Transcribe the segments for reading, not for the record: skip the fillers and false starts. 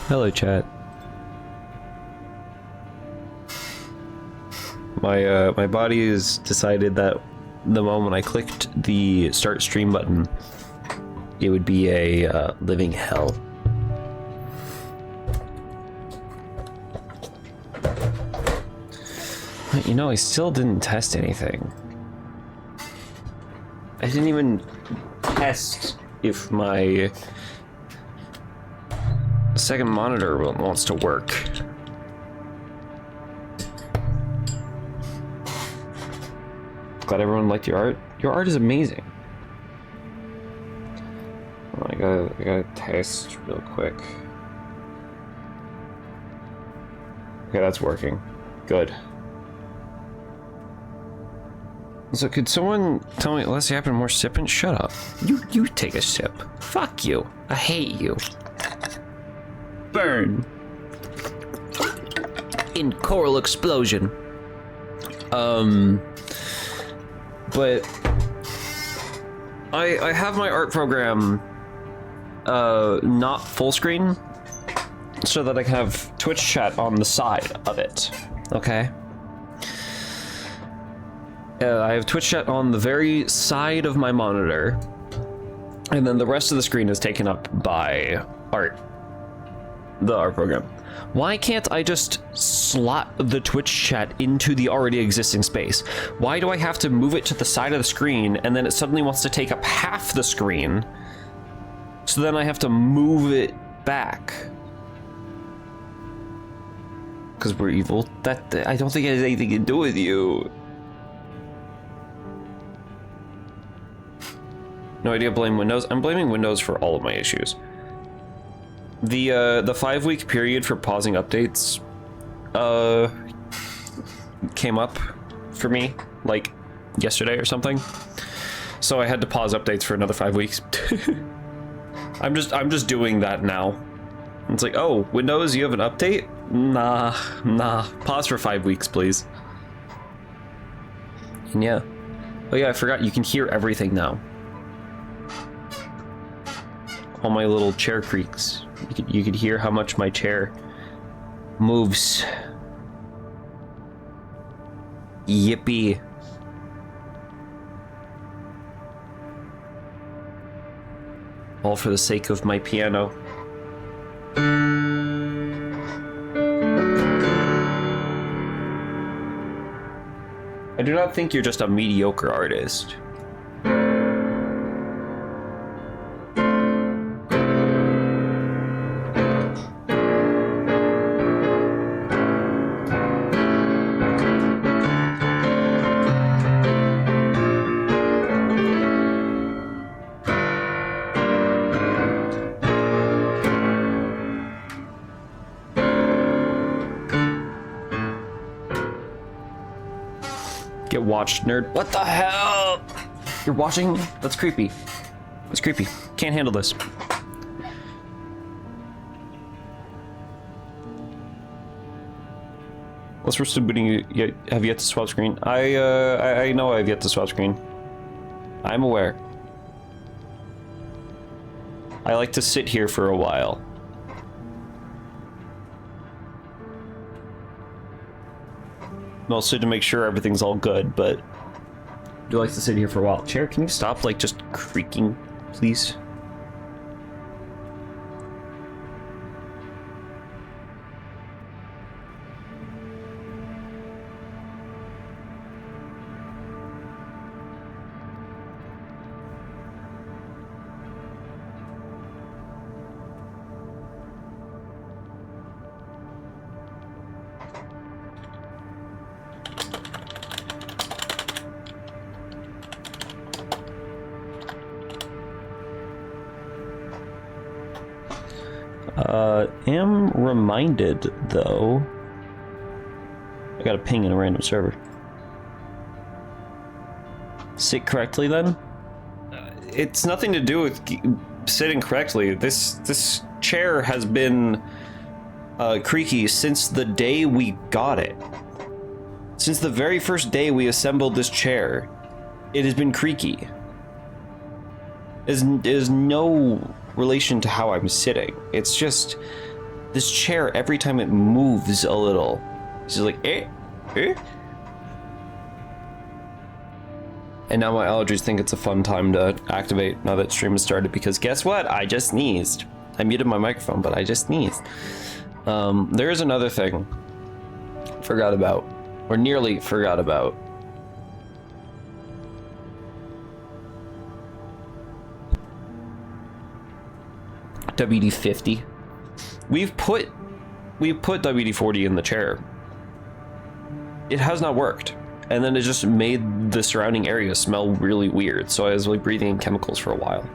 Hello, chat. My body has decided that the moment I clicked the start stream button, it would be a living hell. But, you know, I still didn't test anything. I didn't even test if my second monitor wants to work. Glad everyone liked your art. Your art is amazing. Oh, I gotta test real quick. Okay, that's working. Good. So could someone tell me, Leslie, I've been more sipping? Shut up. You take a sip. Fuck you. I hate you. Burn. In coral explosion. But I have my art program not full screen so that I can have Twitch chat on the side of it. Okay? I have Twitch chat on the very side of my monitor, and then the rest of the screen is taken up by the art program. Why can't I just slot the Twitch chat into the already existing space? Why do I have to move it to the side of the screen, and then it suddenly wants to take up half the screen, so then I have to move it back? Because we're evil? I don't think it has anything to do with you. No idea, blame Windows. I'm blaming Windows for all of my issues. The 5-week period for pausing updates came up for me like yesterday or something. So I had to pause updates for another 5 weeks. I'm just doing that now. It's like, oh, Windows, you have an update? Nah. Pause for 5 weeks, please. And yeah. Oh yeah, I forgot you can hear everything now. All my little chair creaks. You could hear how much my chair moves. Yippee. All for the sake of my piano. I do not think you're just a mediocre artist. Get watched, nerd. What the hell? You're watching? That's creepy. That's creepy. Can't handle this. Unless we're still booting you, have yet to swap screen. I know I've yet to swap screen. I'm aware. I like to sit here for a while. Mostly to make sure everything's all good, but I do like to sit here for a while. Chair, can you stop, like, just creaking, please? Am reminded, though. I got a ping in a random server. Sit correctly, then? It's nothing to do with sitting correctly. This chair has been creaky since the day we got it. Since the very first day we assembled this chair, it has been creaky. There's no relation to how I'm sitting. It's just This chair, every time it moves a little, it's just like, eh, eh. And now my allergies think it's a fun time to activate now that stream has started, because guess what? I just sneezed. I muted my microphone, but I just sneezed. There is another thing. Forgot about. Or nearly forgot about. WD-50. We've put WD-40 in the chair. It has not worked. And then it just made the surrounding area smell really weird. So I was like breathing in chemicals for a while.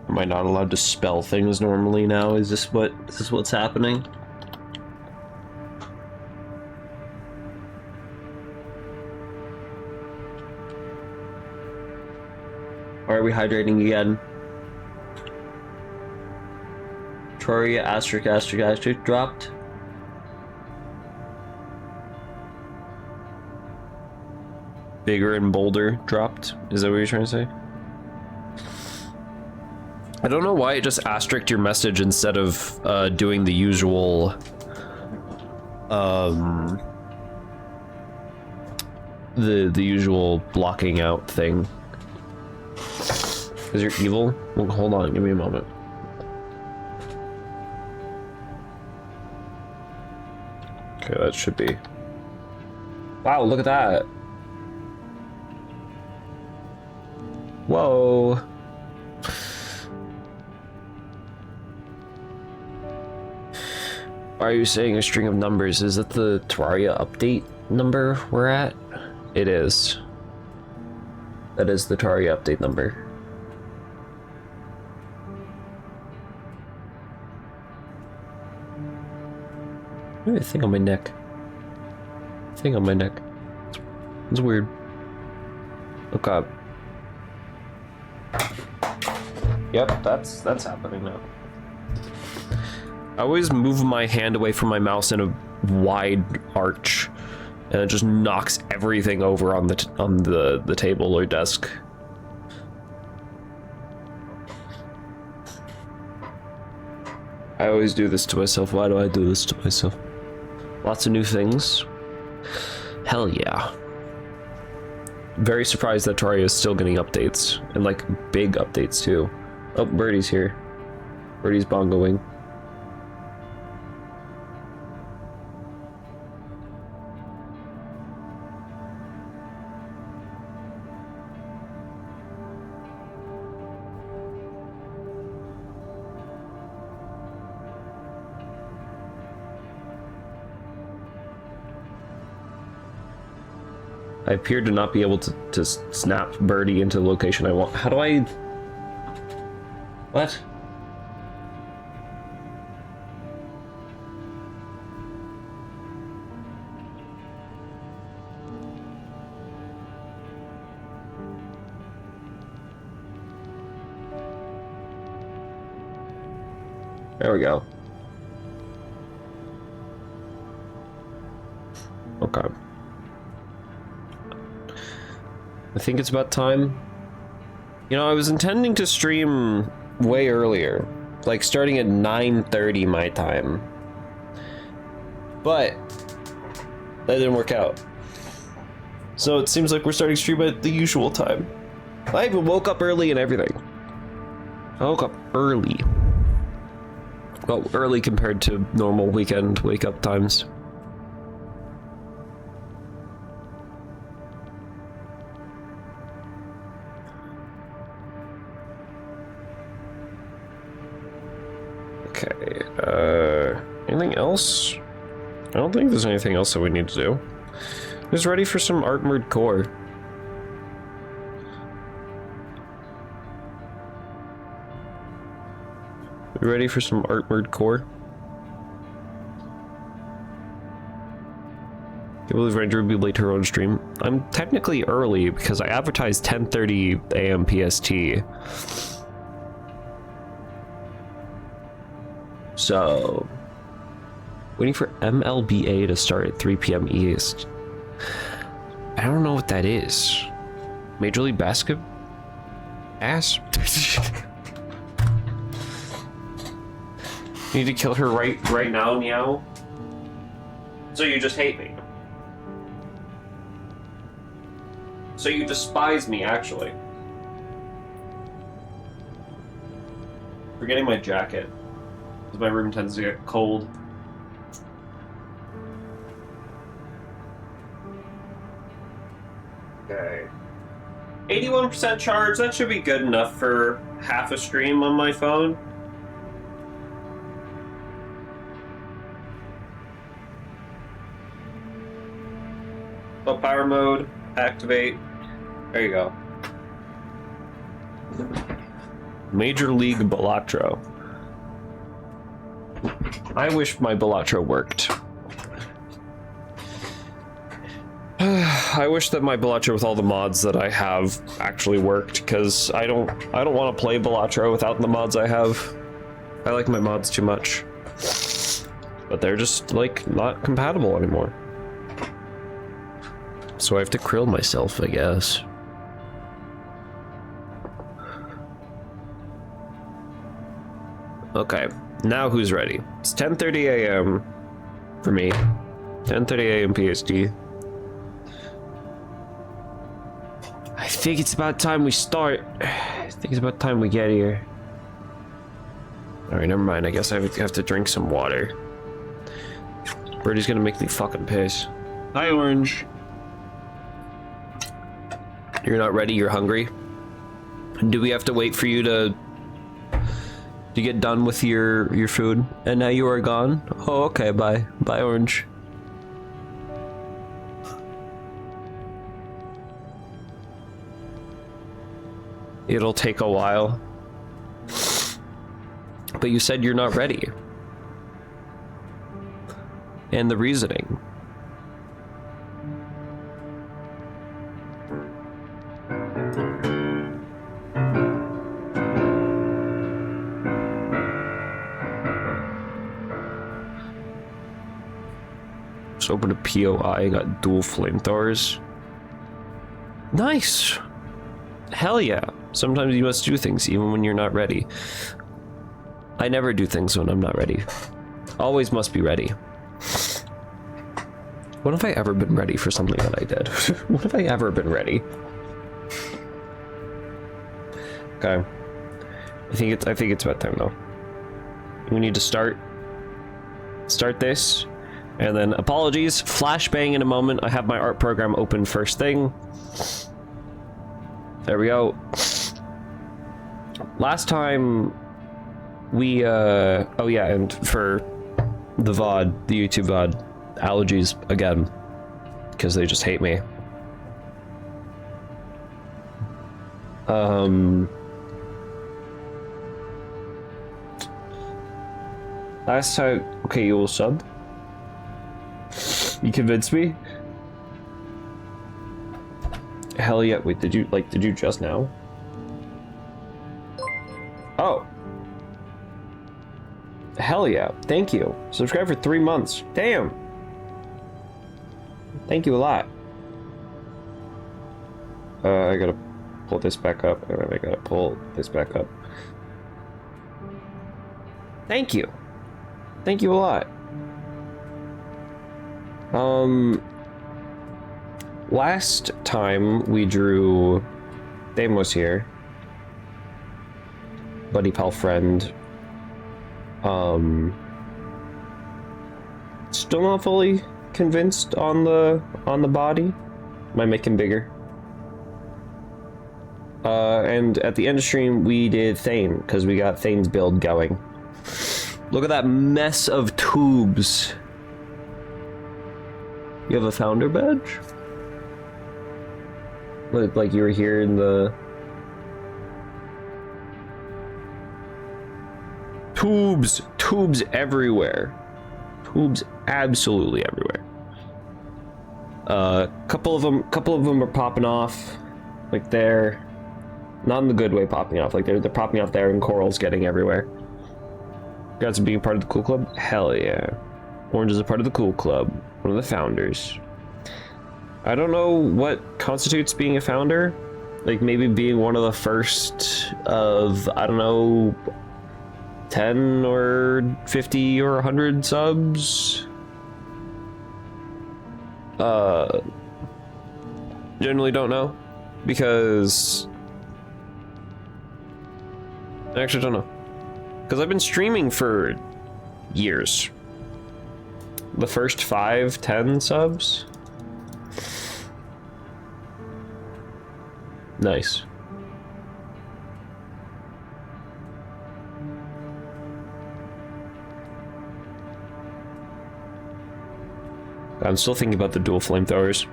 Am I not allowed to spell things normally now? Is this what's happening? Why are we hydrating again? Troria asterisk asterisk asterisk dropped. Bigger and bolder dropped. Is that what you're trying to say? I don't know why it just asterisked your message instead of doing the usual the usual blocking out thing. Because you're evil? Well, hold on, give me a moment. Okay, that should be. Wow, look at that. Whoa. Why are you saying a string of numbers? Is it the Terraria update number we're at? It is. That is the Terraria update number. What do I think on my neck? Thing on my neck. It's weird. Okay. Yep, that's happening now. I always move my hand away from my mouse in a wide arch, and it just knocks everything over on the table or desk. I always do this to myself. Why do I do this to myself? Lots of new things. Hell yeah. Very surprised that Terraria is still getting updates, and like big updates too. Oh, Birdie's here. Birdie's bongoing. I appear to not be able to snap Birdie into the location I want. How do I... What? There we go. Okay. I think it's about time. You know, I was intending to stream way earlier, like starting at 9:30 my time, but that didn't work out. So it seems like we're starting stream at the usual time. I even woke up early and everything. I woke up early. Well, early compared to normal weekend wake up times. Okay, anything else? I don't think there's anything else that we need to do. Who's ready for some armored core? We ready for some armored core? I believe Ranger would be late to her own stream. I'm technically early because I advertised 10:30 a.m. PST. So, Waiting for MLBA to start at 3 p.m. East. I don't know what that is. Major League Basketball? Ass? You need to kill her right now, Meow? So you just hate me. So you despise me, actually. Forgetting my jacket. Because my room tends to get cold. Okay. 81% charge, that should be good enough for half a stream on my phone. So power mode, activate. There you go. Major League Balatro. I wish my Balatro worked. I wish that my Balatro with all the mods that I have actually worked, because I don't want to play Balatro without the mods I have. I like my mods too much. But they're just, like, not compatible anymore. So I have to krill myself, I guess. Okay, now who's ready? It's 10:30 a.m. for me. 10:30 a.m. PST. I think it's about time we start. I think it's about time we get here. Alright, never mind. I guess I have to drink some water. Birdie's gonna make me fucking piss. Hi, Orange. You're not ready? You're hungry? Do we have to wait for you to get done with your food? And now you are gone? Oh, okay. Bye. Bye, Orange. It'll take a while. But you said you're not ready. And the reasoning. Just open a POI, got dual flamethrowers. Nice! Hell yeah. Sometimes you must do things even when you're not ready. I never do things when I'm not ready. Always must be ready. When have I ever been ready for something that I did? When have I ever been ready? Okay. I think it's about time though. We need to start this. And then apologies, flashbang in a moment. I have my art program open first thing. There we go. Last time we oh yeah, and for the VOD, the YouTube VOD, allergies again, because they just hate me. Last time, okay, you will sub. You convinced me. Hell yeah! Wait, did you just now? Oh. Hell yeah! Thank you. Subscribe for 3 months. Damn. Thank you a lot. I gotta pull this back up, and then I gotta pull this back up. Thank you. Thank you a lot. Last time we drew, Dame was here. Buddy pal friend. Still not fully convinced on the body. Might make him bigger. And at the end of stream we did Thane, because we got Thane's build going. Look at that mess of tubes. You have a founder badge? Like you were here in the... Tubes everywhere. Tubes absolutely everywhere. Couple of them are popping off, like there. Not in the good way popping off, like they're popping off there and coral's getting everywhere. You guys being part of the cool club? Hell yeah. Orange is a part of the Cool Club, one of the founders. I don't know what constitutes being a founder. Like, maybe being one of the first of, I don't know, 10 or 50 or 100 subs. Generally don't know, because I actually don't know, because I've been streaming for years. The first 5, 10 subs. Nice. I'm still thinking about the dual flamethrowers.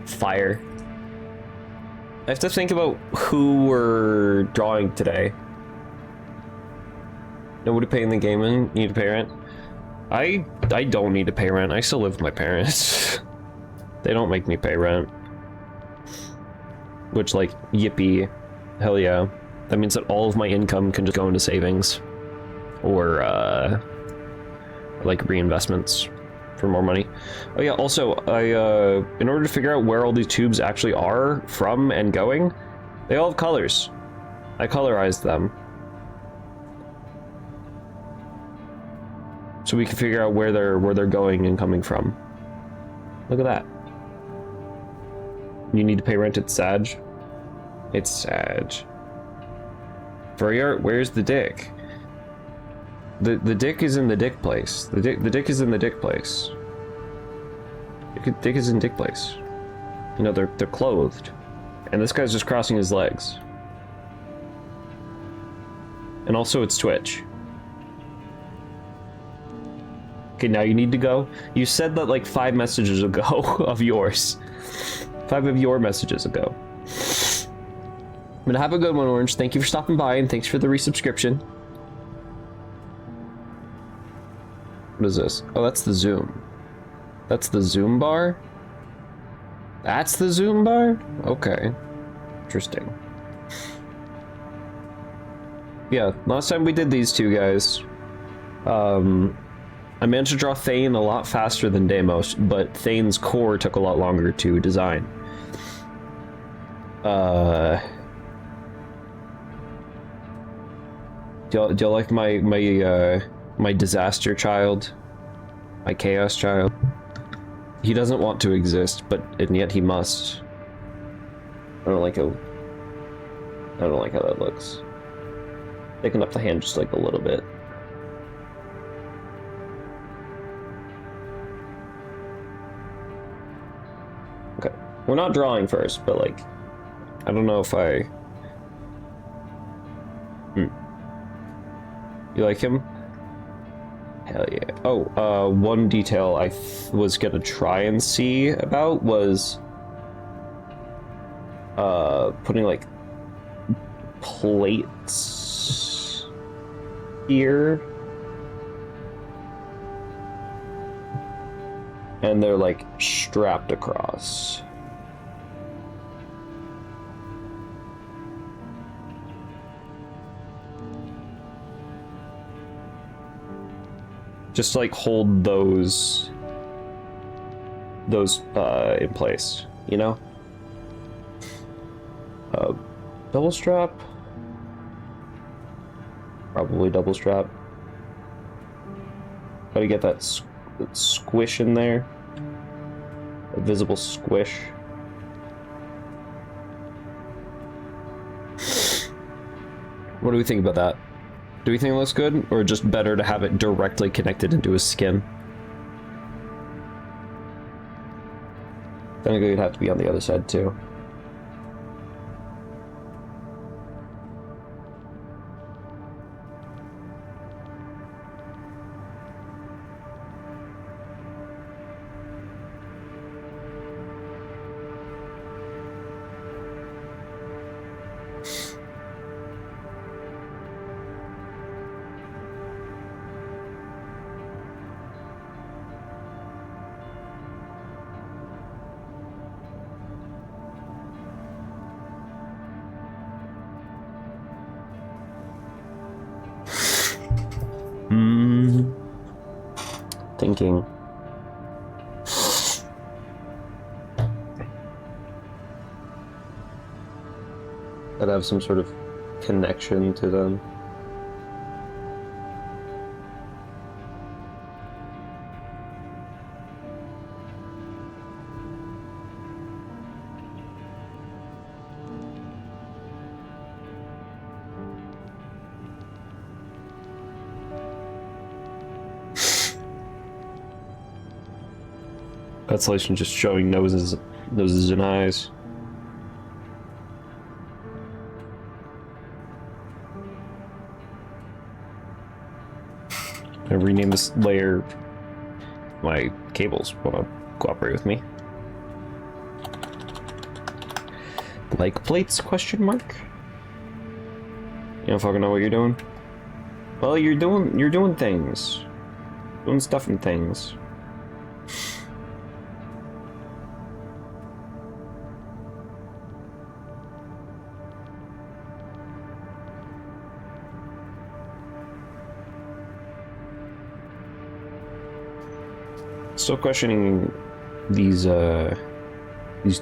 Fire. I have to think about who we're drawing today. Nobody paying the game in? Need to pay rent? I don't need to pay rent. I still live with my parents. They don't make me pay rent. Which, like, yippee. Hell yeah. That means that all of my income can just go into savings. Or, like, reinvestments for more money. Oh yeah, also, in order to figure out where all these tubes actually are from and going, they all have colors. I colorized them. So we can figure out where they're going and coming from. Look at that. You need to pay rent at Sag? It's Sag. Furrier, where's the dick? The dick is in the dick place. The dick is in the dick place. Dick is in dick place. You know, they're clothed. And this guy's just crossing his legs. And also it's Twitch. Okay, now you need to go. You said that like 5 messages ago of yours. 5 of your messages ago. I'm gonna have a good one, Orange. Thank you for stopping by and thanks for the resubscription. What is this? Oh, that's the Zoom. That's the Zoom bar? That's the Zoom bar? Okay. Interesting. Yeah, last time we did these two guys, I managed to draw Thane a lot faster than Deimos, but Thane's core took a lot longer to design. Do you like my disaster child? My chaos child? He doesn't want to exist, and yet he must. I don't like how that looks. Picking up the hand just like a little bit. Okay, we're not drawing first, but like, I don't know if I... You like him? Hell yeah. Oh, one detail I was gonna try and see about was putting like plates here, and they're like strapped across. Just to, like, hold those in place, you know? Double strap? Probably double strap. Gotta get that squish in there. A visible squish. What do we think about that? Do we think it looks good, or just better to have it directly connected into his skin? Then it'd have to be on the other side too. thinking. That have some sort of connection to them. Constellation just showing noses and eyes. I rename this layer. My cables wanna cooperate with me. Like plates? Question mark. You don't fucking know what you're doing. Well, you're doing things, doing stuff and things. Still questioning these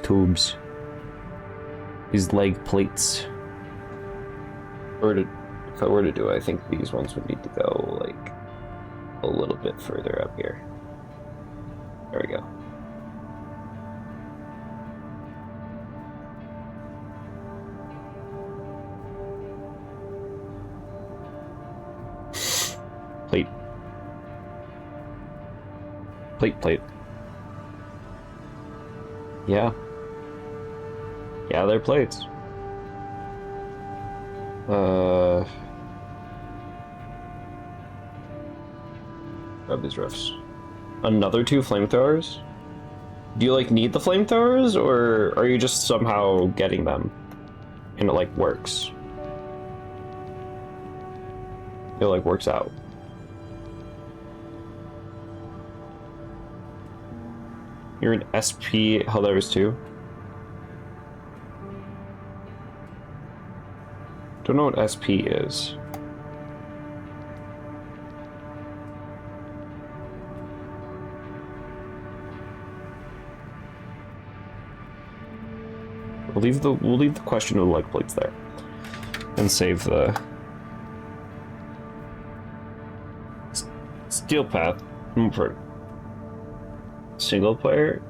tubes, these leg plates. If I were to do it, I think these ones would need to go like a little bit further up here. There we go. Plate. Plate. Yeah, they're plates. Grab these roofs. Another 2 flamethrowers? Do you like need the flamethrowers, or are you just somehow getting them and it like works? It like works out. You're an SP Helldivers 2? Don't know what SP is. We'll leave the question of the leg plates there, and save the steel path for single player.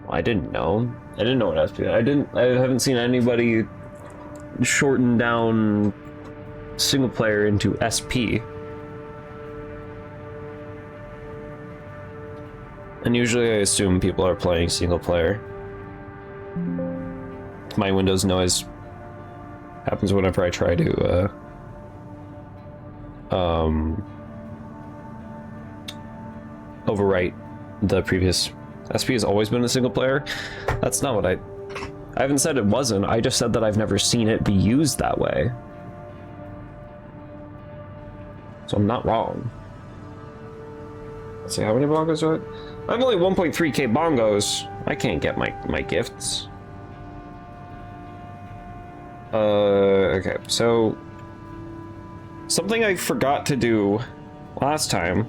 I didn't know. I didn't know what SP. I haven't seen anybody shorten down single player into SP. And usually I assume people are playing single player. My Windows noise happens whenever I try to overwrite the previous. SP has always been a single player. That's not what I haven't said it wasn't. I just said that I've never seen it be used that way. So I'm not wrong. Let's see, how many bongos do I have? Only 1.3k bongos. I can't get my gifts. Okay, so something I forgot to do last time.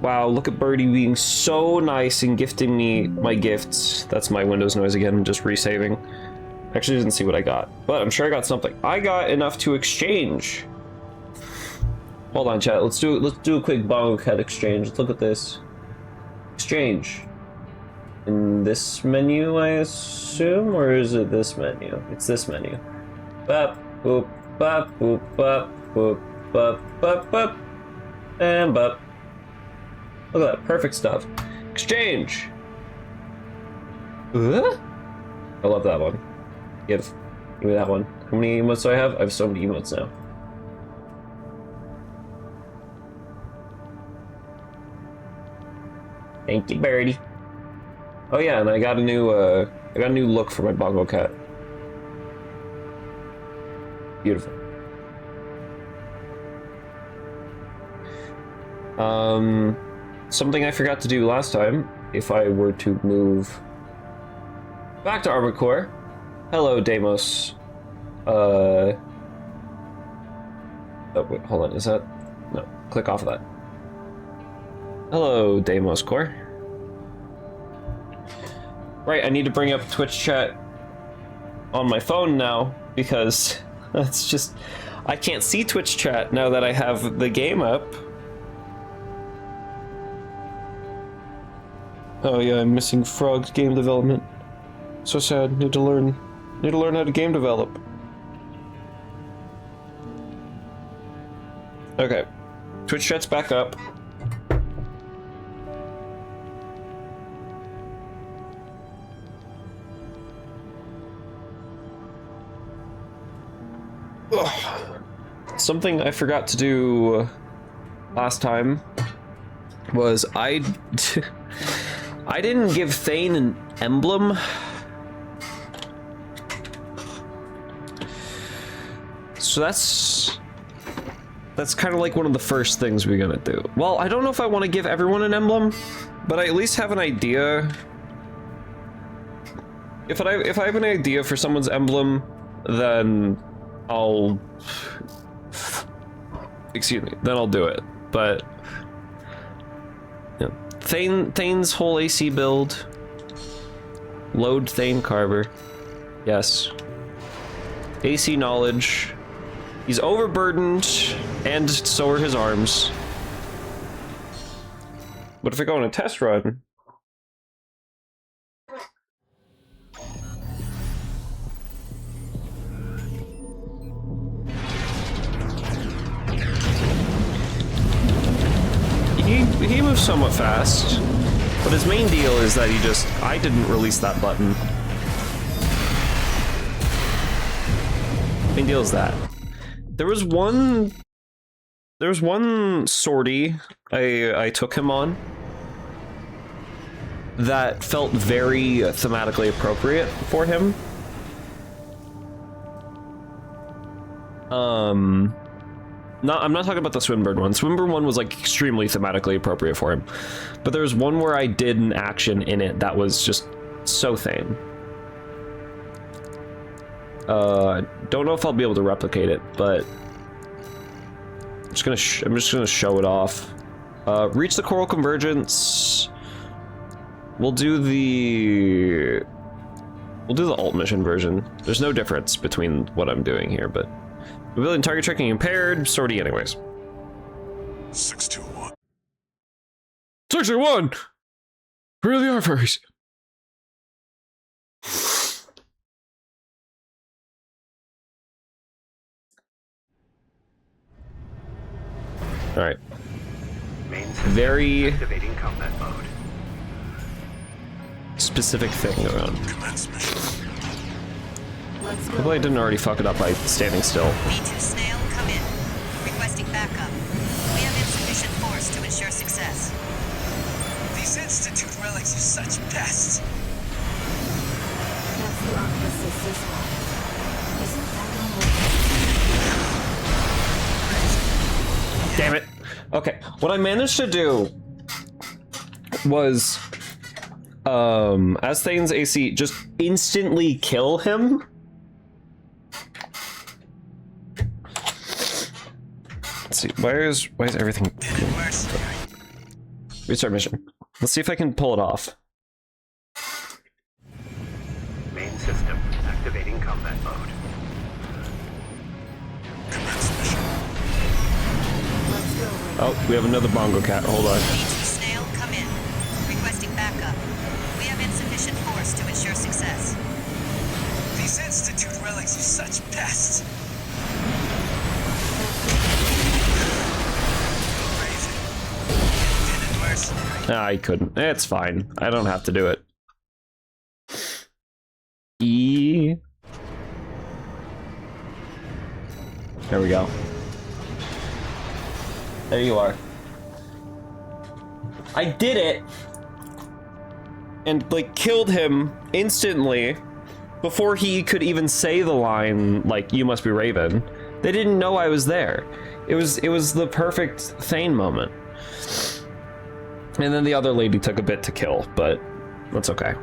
Wow, look at Birdie being so nice and gifting me my gifts. That's my Windows noise again, just resaving. Actually didn't see what I got, but I'm sure I got something. I got enough to exchange. Hold on, chat. Let's do a quick bongo cat exchange. Let's look at this. Exchange. In this menu, I assume, or is it this menu? It's this menu. Bop, boop, bop, boop, bop, boop, bop, bop, bop, and bop. Look at that, perfect stuff. Exchange. I love that one. Give me that one. How many emotes do I have? I have so many emotes now. Thank you, Birdie. Oh yeah, and I got a new look for my bongo cat. Beautiful. Something I forgot to do last time, if I were to move back to Armored Core. Hello, Deimos. Oh, wait, hold on, is that? No, click off of that. Hello, Deimos Core. Right, I need to bring up Twitch chat on my phone now because that's just... I can't see Twitch chat now that I have the game up. Oh yeah, I'm missing Frog's game development. So sad. Need to learn how to game develop. Okay, Twitch chat's back up. Ugh. Something I forgot to do last time was I didn't give Thane an emblem. So that's kind of like one of the first things we're gonna do. Well, I don't know if I want to give everyone an emblem, but I at least have an idea. If I have an idea for someone's emblem, then I'll... Excuse me, then I'll do it. But yeah. Thane's whole AC build. Load Thane Carver. Yes. AC knowledge. He's overburdened, and so are his arms. What if I go on a test run? He moves somewhat fast, but his main deal is that I didn't release that button. Main deal is that. There was one sortie I took him on that felt very thematically appropriate for him. I'm not talking about the Swinburne one. Swinburne one was like extremely thematically appropriate for him. But there was one where I did an action in it that was just so Thane. Don't know if I'll be able to replicate it, but I'm just gonna show it off. Reach the Coral Convergence. We'll do the alt mission version. There's no difference between what I'm doing here, but ability and target tracking impaired, sortie anyways. 621. 621! Really are furries. Alright. Very specific thing around. Hopefully I didn't already fuck it up by standing still. B2 Snail, come in. Requesting backup. We have insufficient force to ensure success. These Institute relics are such pests. That's the opposite system. Isn't that Damn it. Okay, what I managed to do was, as Thane's AC, just instantly kill him. Let's see, why is everything... Restart mission. Let's see if I can pull it off. Main system activating combat mode. Oh, we have another bongo cat. Hold on. B2 Snail, come in. Requesting backup. We have insufficient force to ensure success. These Institute relics are such pests. I couldn't. It's fine. I don't have to do it. E. There we go. There you are. I did it! And, like, killed him instantly before he could even say the line, like, "You must be Raven." They didn't know I was there. It was the perfect Thane moment. And then the other lady took a bit to kill, but that's okay.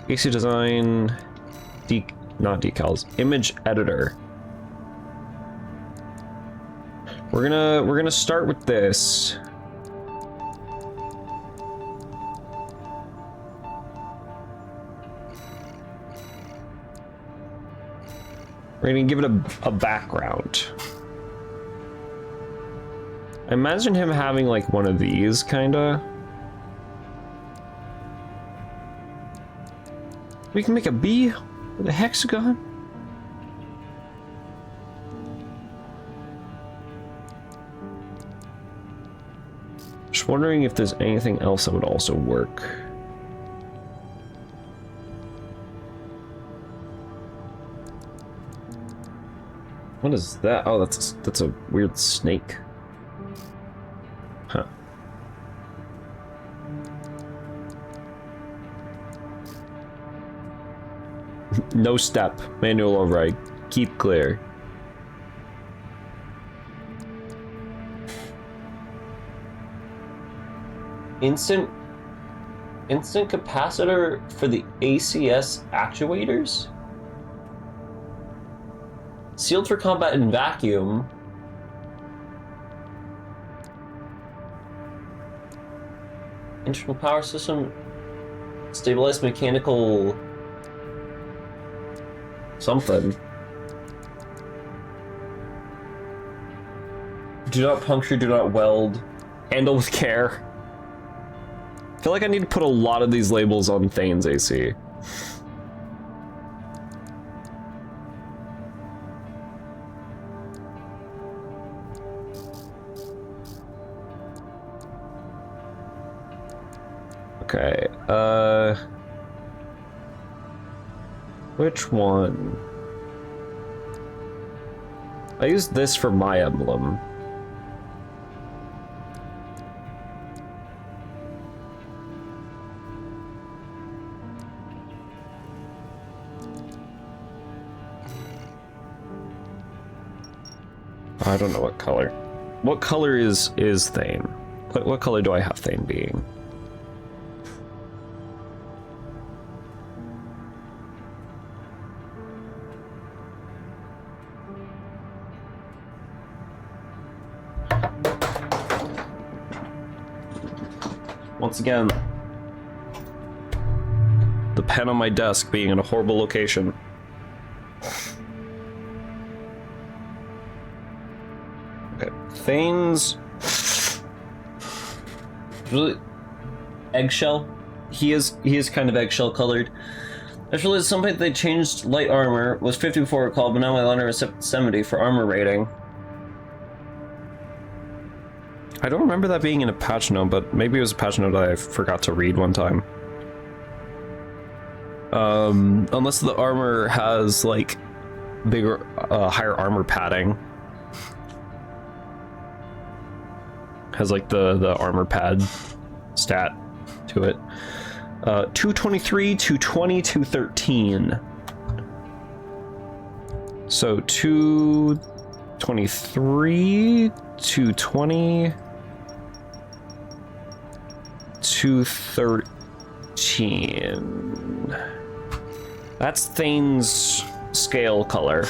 AC design, not decals, image editor. We're gonna start with this. We're gonna give it a background. I imagine him having like one of these, kinda. We can make a bee with a hexagon. Just wondering if there's anything else that would also work. What is that? Oh, that's a weird snake. Huh. No step. Manual override. Keep clear. Instant capacitor for the ACS actuators? Sealed for combat in vacuum. Internal power system. Stabilized mechanical... something. Do not puncture, do not weld. Handle with care. I feel like I need to put a lot of these labels on Thane's AC. Okay, which one? I used this for my emblem. I don't know what color. What color is Thane? What color do I have Thane being? Once again, the pen on my desk being in a horrible location. Okay, Thane's really eggshell. He is kind of eggshell colored. I just realized at some point they changed light armor. It was 50 before recall, but now my light armor is 70 for armor rating. I don't remember that being in a patch note, but maybe it was a patch note I forgot to read one time. Unless the armor has, like, bigger, higher armor padding. Has, like, the armor pad stat to it. 223, 220, 213. So, 223, 220... 213. That's Thane's scale color.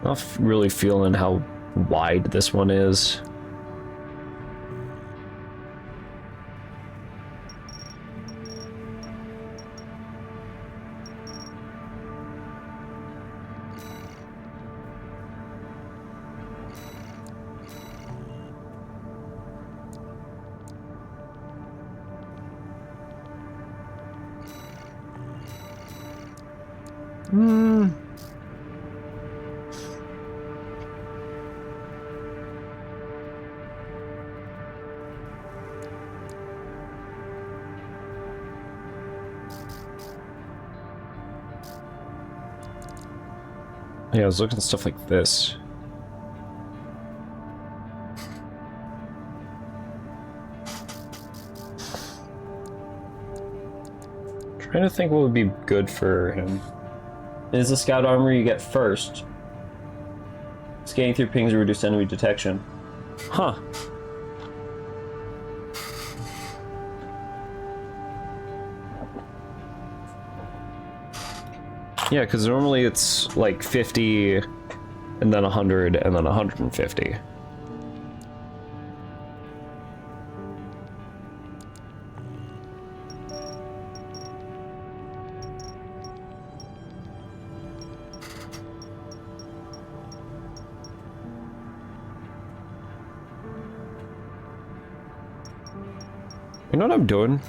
Not really feeling how wide this one is. Yeah, I was looking at stuff like this. trying to think what would be good for him. Is the scout armor you get first. Scanning through pings to reduce enemy detection. Huh. Yeah, because normally it's like 50, and then 100, and then 150. You know what I'm doing?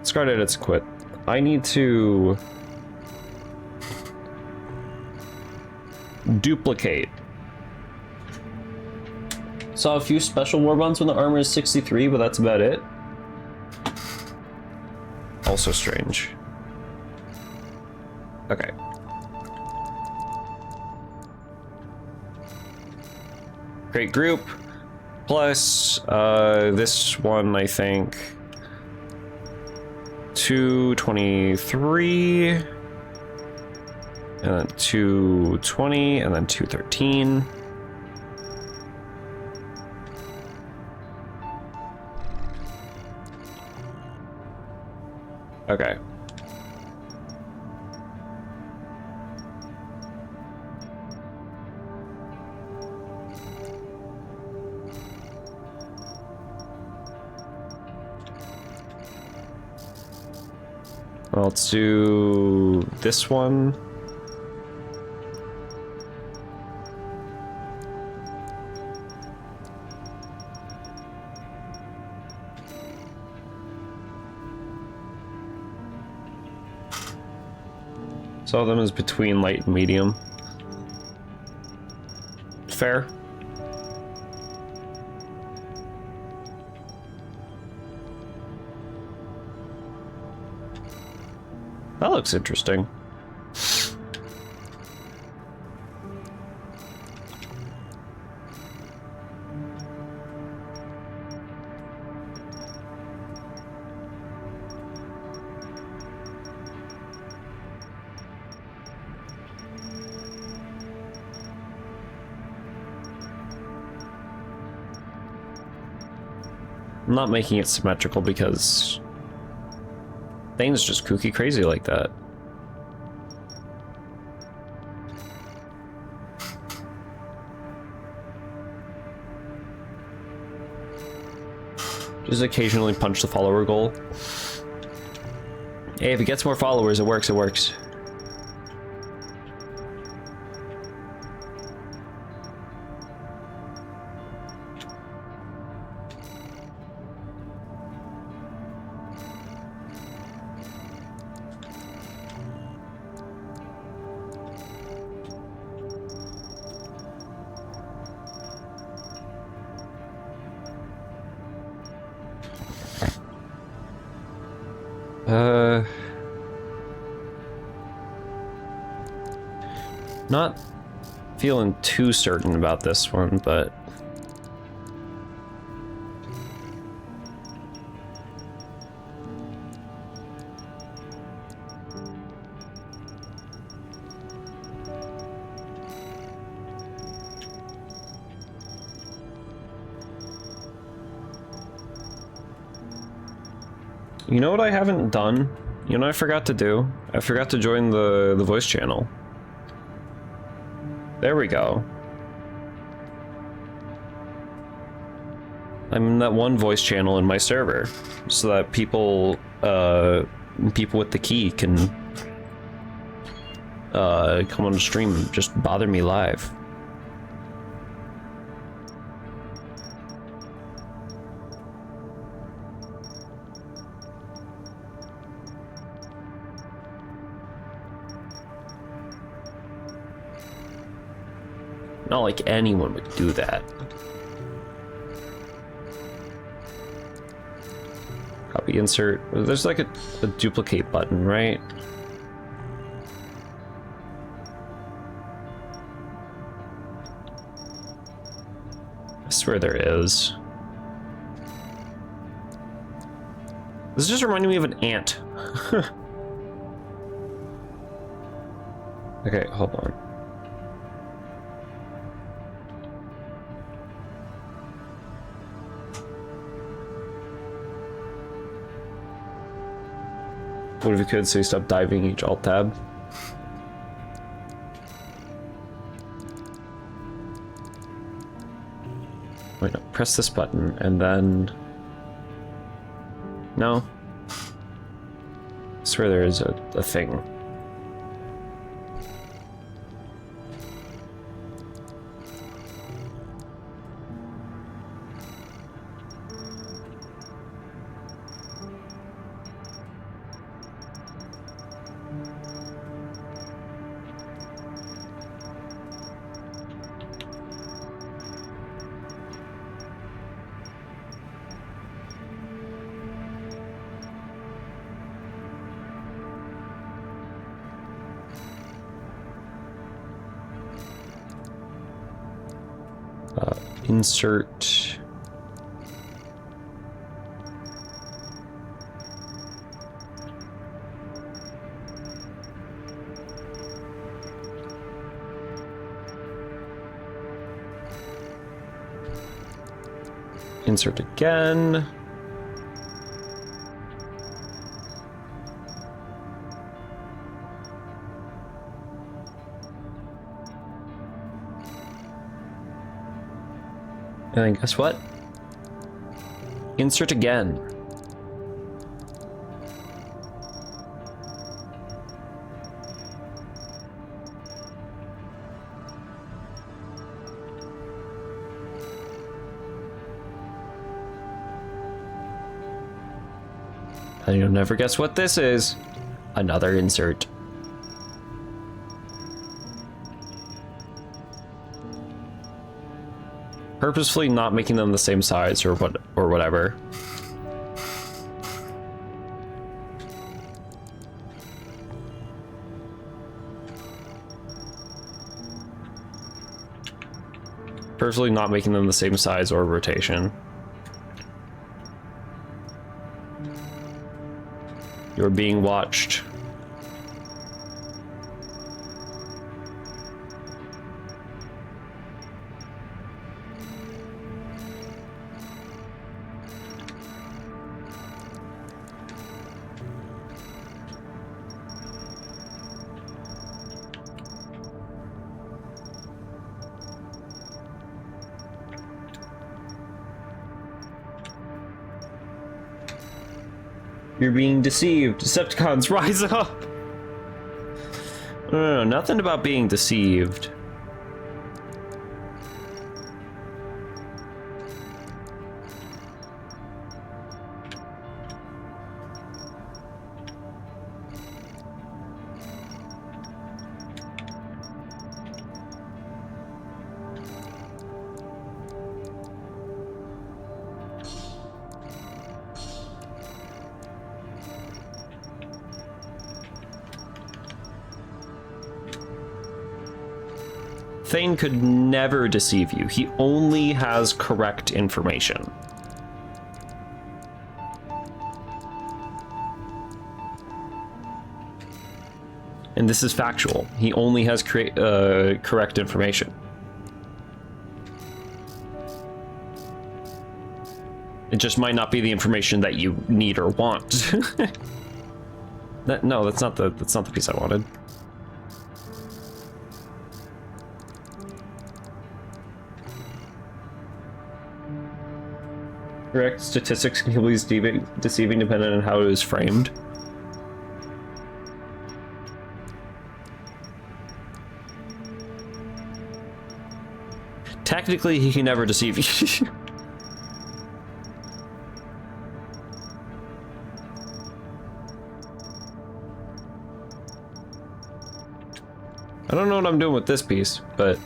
Discard edits quit. I need to duplicate. Saw a few special war bonds when the armor is 63, but that's about it. Also strange. Okay. Great group. Plus, this one, I think, 223, and then 220, and then 213. Okay. Well, let's do this one. So them is between light and medium. Fair. That looks interesting. I'm not making it symmetrical because Thane's just kooky crazy like that. Just occasionally punch the follower goal. Hey, if it gets more followers, it works, it works. Not feeling too certain about this one, but you know what I haven't done? You know what I forgot to do? I forgot to join the voice channel. There we go. I'm in that one voice channel in my server, so that people with the key can come on the stream and just bother me live. Not like anyone would do that. Copy, insert. There's like a duplicate button, right? I swear there is. This is just reminding me of an ant. Okay, hold on. What if you could, so you stop diving each alt tab? Wait, no, press this button and then... No? I swear there is a thing. Insert. Insert again. And then guess what? Insert again. And you'll never guess what this is. Another insert. Purposefully not making them the same size or whatever. Purposefully not making them the same size or rotation. You're being watched. You're being deceived. Decepticons, rise up! No, nothing about being deceived. Thane could never deceive you. He only has correct information. And this is factual. He only has correct information. It just might not be the information that you need or want. No, that's not the piece I wanted. Correct statistics can be deceiving depending on how it is framed. Technically, he can never deceive you. I don't know what I'm doing with this piece, but...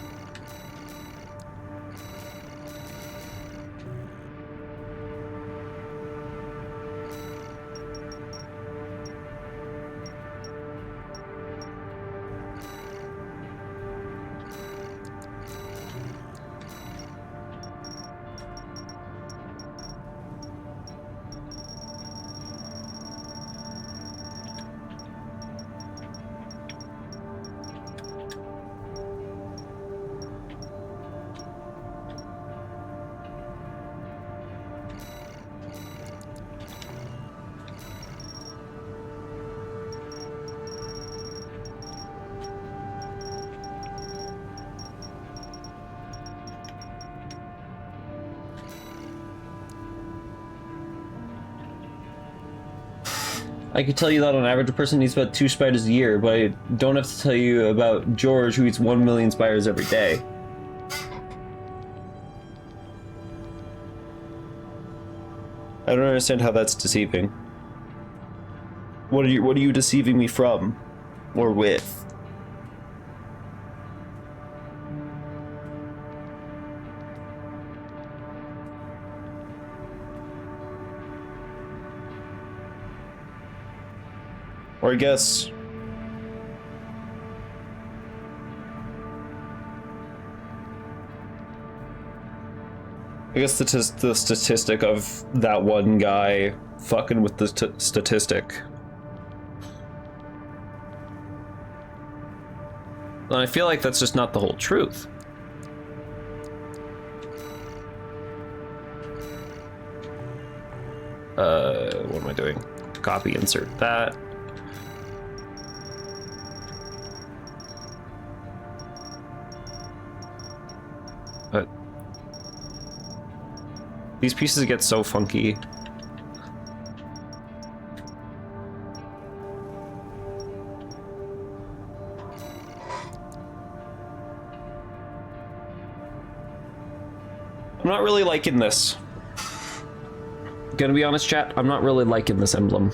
I could tell you that on average a person eats about 2 spiders a year, but I don't have to tell you about George who eats 1 million spiders every day. I don't understand how that's deceiving. What are you deceiving me from? Or with? Or I guess... the statistic of that one guy fucking with the statistic. And I feel like that's just not the whole truth. What am I doing? Copy, insert that. But these pieces get so funky. I'm not really liking this. Gonna be honest, chat, I'm not really liking this emblem.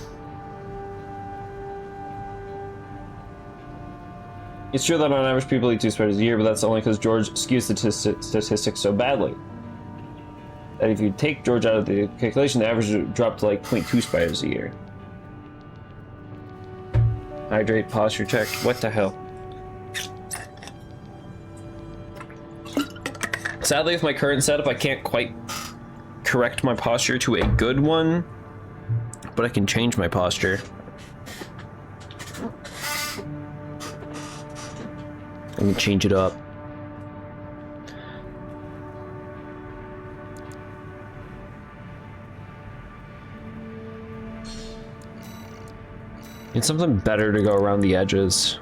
It's true that on average people eat 2 spiders a year, but that's only because George skews statistics so badly. That if you take George out of the calculation, the average would drop to like 0.2 spiders a year. Hydrate, posture check, what the hell? Sadly, with my current setup, I can't quite correct my posture to a good one, but I can change my posture. I can change it up. Need something better to go around the edges.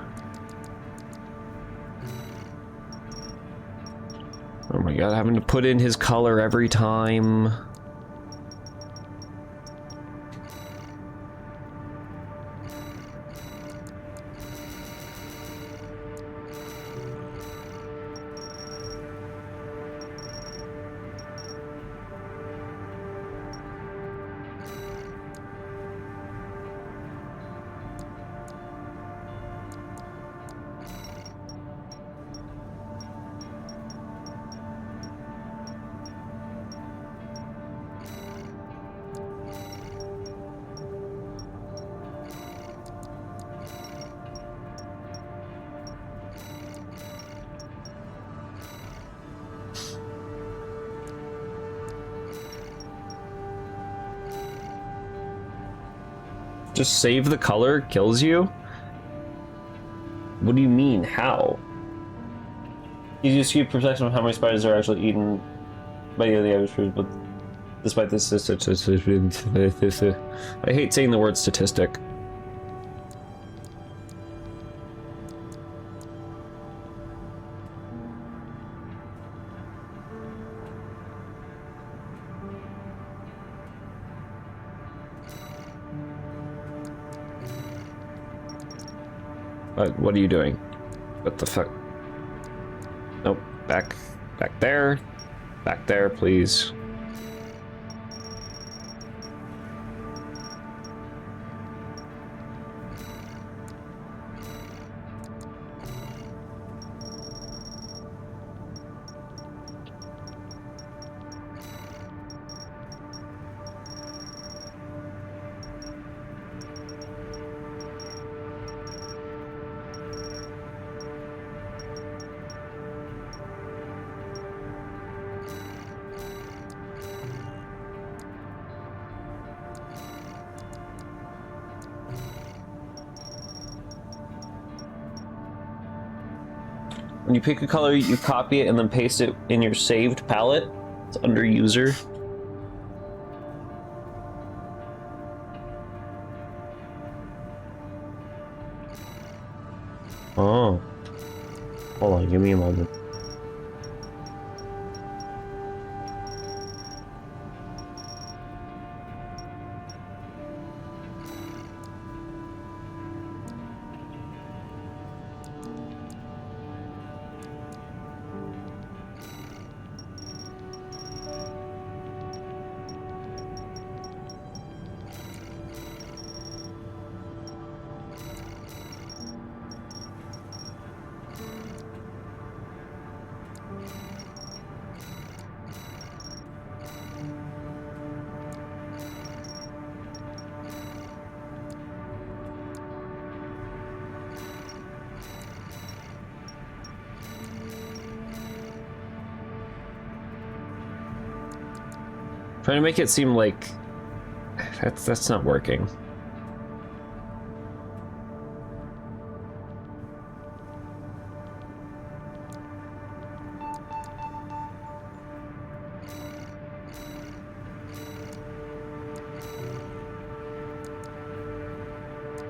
Oh my god, having to put in his color every time. Just save the color kills you? What do you mean? How? You just keep protection of how many spiders are actually eaten by the average food, but despite this, I hate saying the word statistic. What are you doing? What the fuck? Nope. Back there. Back there, please. When you pick a color, you copy it and then paste it in your saved palette. It's under user. Oh. Hold on, give me a moment. Trying to make it seem like that's not working.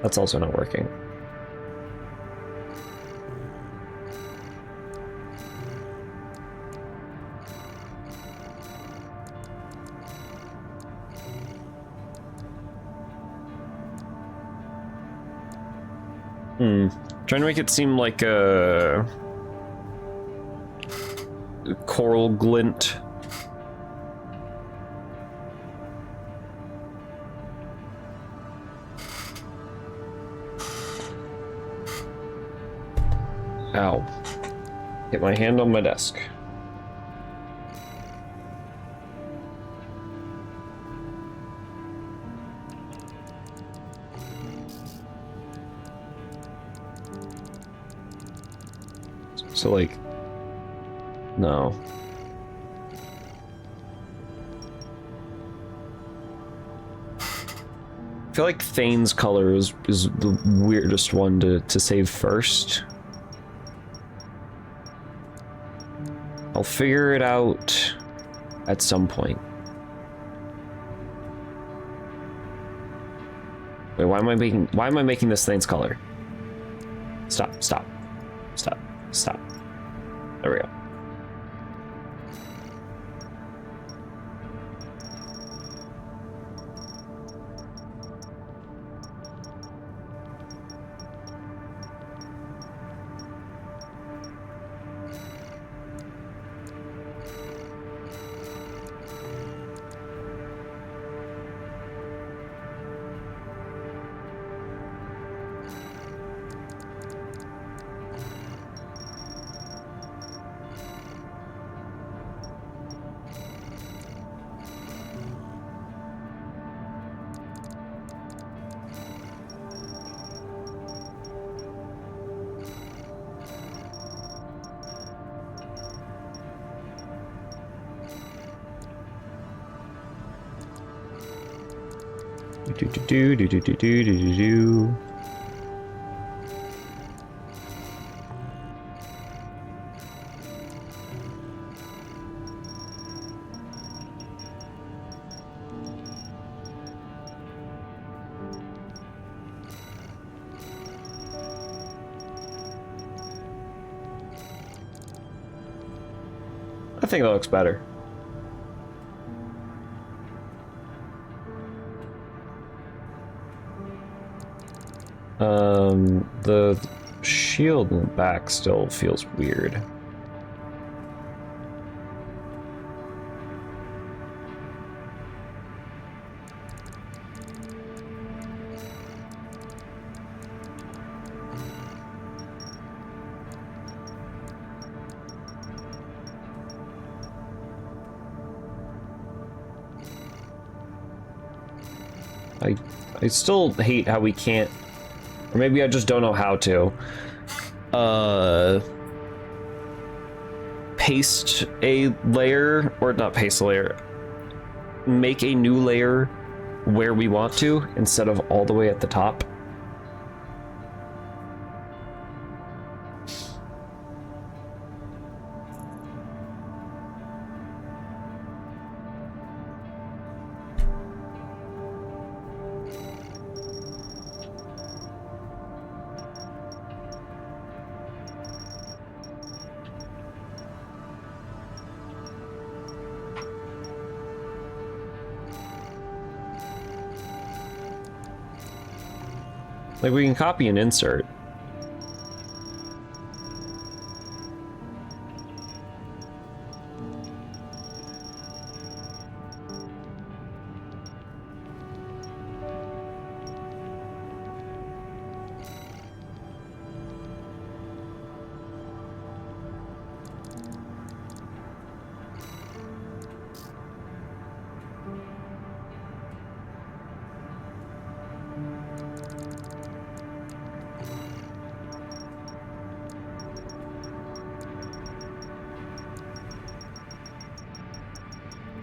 That's also not working. Trying to make it seem like a coral glint. Ow. Hit my hand on my desk. So, like, no. I feel like Thane's color is the weirdest one to save first. I'll figure it out at some point. Wait, why am I making this Thane's color? Stop, stop, stop, stop. There we go. Do. I think that looks better. The shield in the back still feels weird. I still hate how we can't, or maybe I just don't know how to, paste a layer, or not paste a layer, make a new layer where we want to, instead of all the way at the top. Like, we can copy and insert.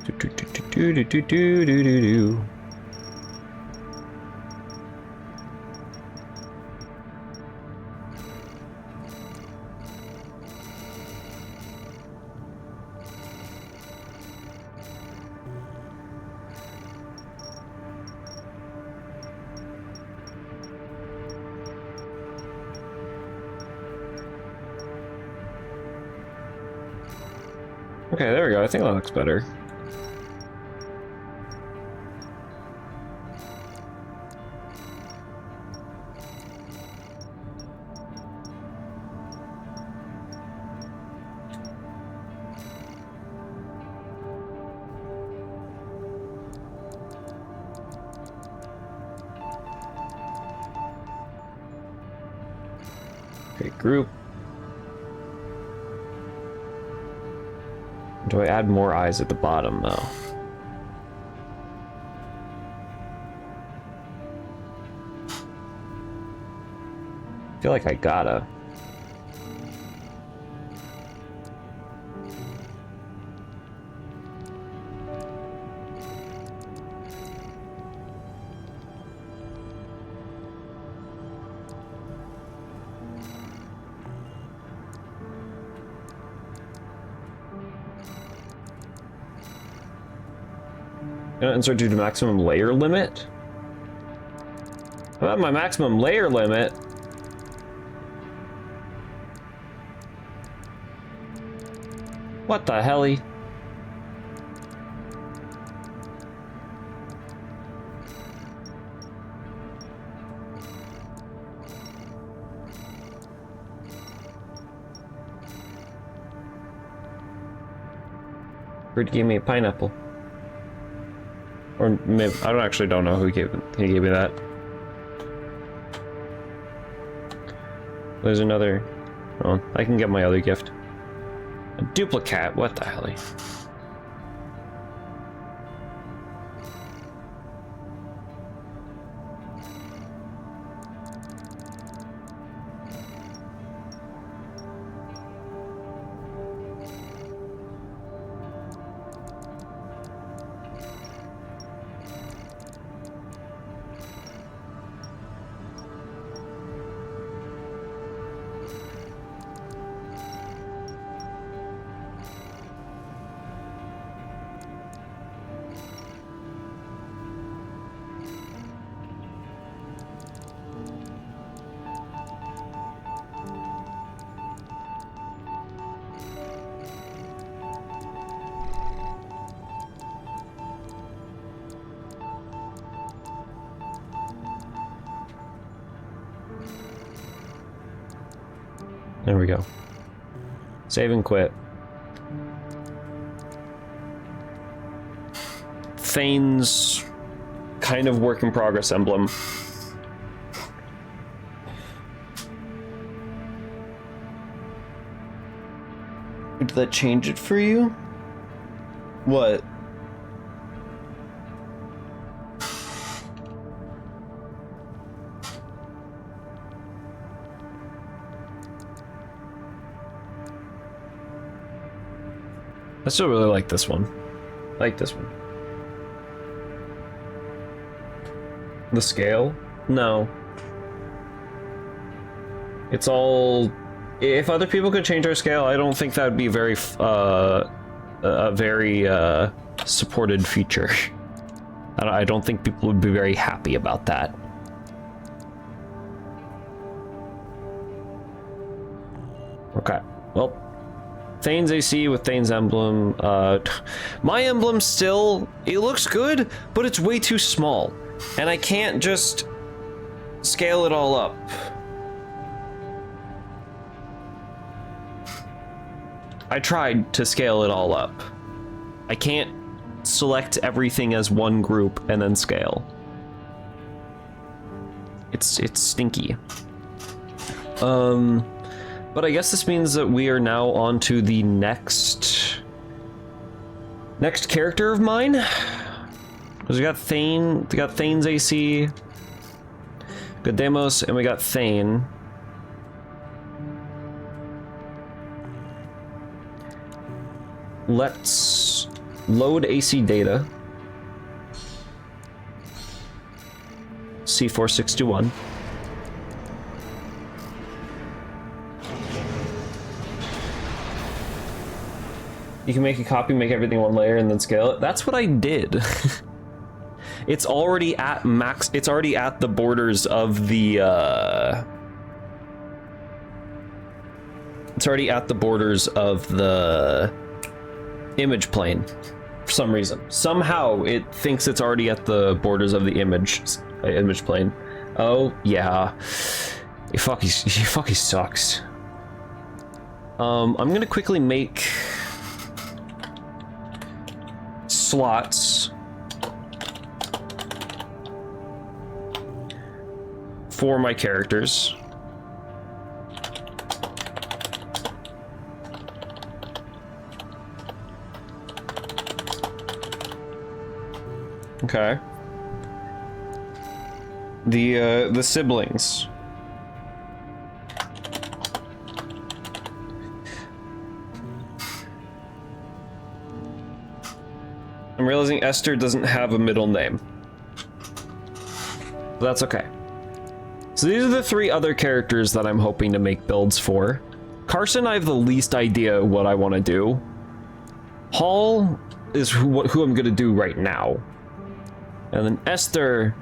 Do. Okay, there we go. I think that looks better. Okay, group. Do I add more eyes at the bottom, though? I feel like I gotta. Gonna insert due to maximum layer limit? How about my maximum layer limit? What the helly? Bird gave me a pineapple. Or maybe, I don't know who gave me that. There's another. Oh, I can get my other gift. A duplicate. What the hell? There we go. Save and quit. Thane's kind of work in progress emblem. Did that change it for you? What? I still really like this one. I like this one. The scale? No. It's all... If other people could change our scale, I don't think that would be very, a very, supported feature. I don't think people would be very happy about that. Okay, well... Thane's AC with Thane's emblem. My emblem still, it looks good, but it's way too small. And I can't just scale it all up. I tried to scale it all up. I can't select everything as one group and then scale. It's stinky. But I guess this means that we are now on to the next character of mine. Because we got Thane's AC, we got Deimos, and we got Thane. Let's Load AC data. C461. You can make a copy, make everything one layer, and then scale it. That's what I did. It's already at max. It's already at the borders of the. It's already at the borders of the image plane for some reason. Somehow it thinks it's already at the borders of the image plane. Oh yeah, he fucking sucks. I'm gonna quickly make slots for my characters. Okay. The siblings. I'm realizing Esther doesn't have a middle name. But that's okay. So these are the 3 other characters that I'm hoping to make builds for. Carson, I have the least idea what I want to do. Hall is who I'm going to do right now. And then Esther,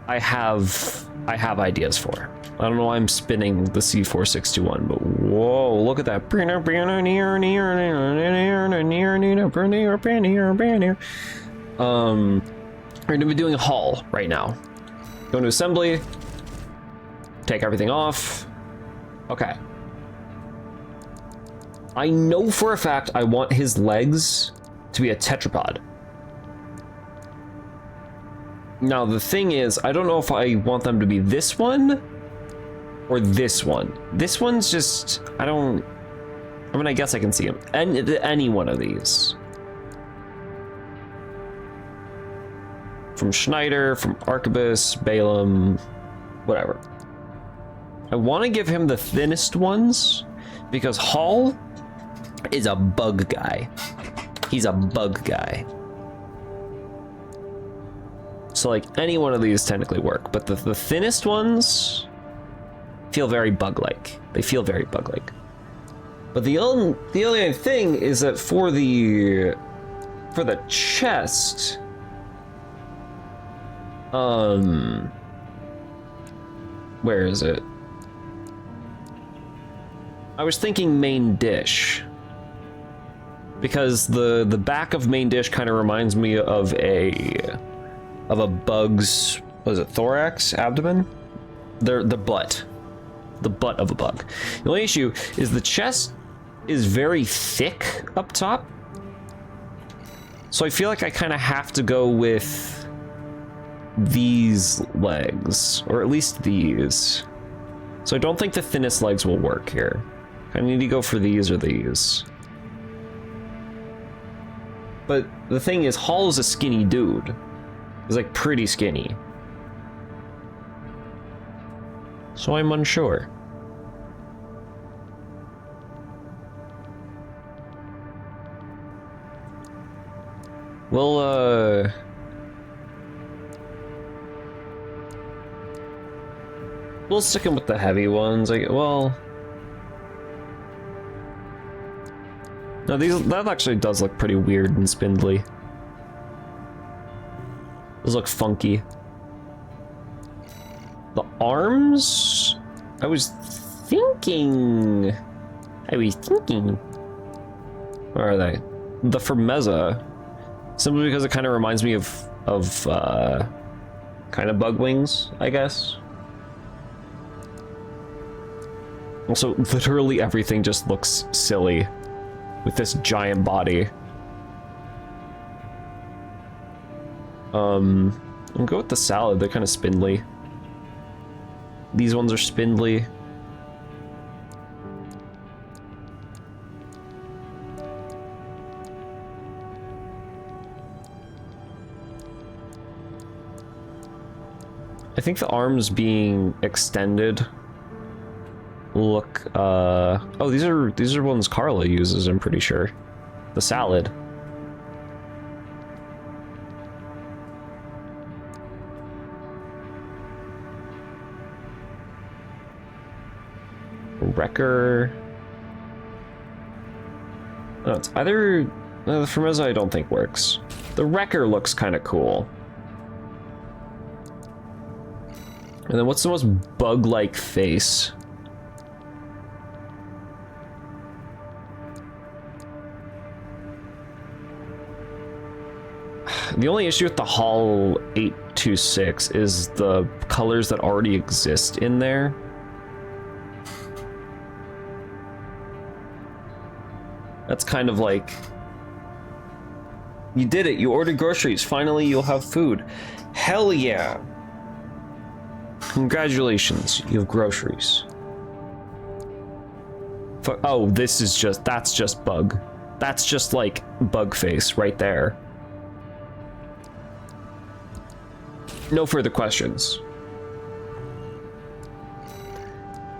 I have ideas for. I don't know why I'm spinning the C461, but whoa, look at that. We're gonna be doing a haul right now. Go to assembly, take everything off. Okay. I know for a fact I want his legs to be a tetrapod. Now, the thing is, I don't know if I want them to be this one or this one. This one's just, I mean, I guess I can see him. Any one of these. From Schneider, from Arquebus, Balaam, whatever. I want to give him the thinnest ones because Hall is a bug guy. He's a bug guy. So like any one of these technically work, but the thinnest ones feel very bug-like. They feel very bug-like. But the only thing is that for the chest, where is it? I was thinking main dish. Because the back of main dish kind of reminds me of a bug's, what is it, thorax, abdomen? The butt of a bug. The only issue is the chest is very thick up top. So I feel like I kind of have to go with these legs, or at least these. So I don't think the thinnest legs will work here. I need to go for these or these. But the thing is, Hall's a skinny dude. He's like pretty skinny. So I'm unsure. We'll stick him with the heavy ones. Well, no, that actually does look pretty weird and spindly. Those look funky. The arms? I was thinking. Where are they? The Firmeza. Simply because it kind of reminds me of kind of bug wings, I guess. Also, literally everything just looks silly with this giant body. I'll go with the salad. They're kind of spindly. These ones are spindly. I think the arms being extended look, oh, these are ones Carla uses, I'm pretty sure. The salad. Wrecker. No, it's either... the Formosa I don't think works. The Wrecker looks kind of cool. And then what's the most bug-like face? The only issue with the Hall 826 is the colors that already exist in there. That's kind of like... You did it, you ordered groceries, finally you'll have food. Hell yeah! Congratulations, you have groceries. Oh, this is just, that's just bug. That's just like bug face right there. No further questions.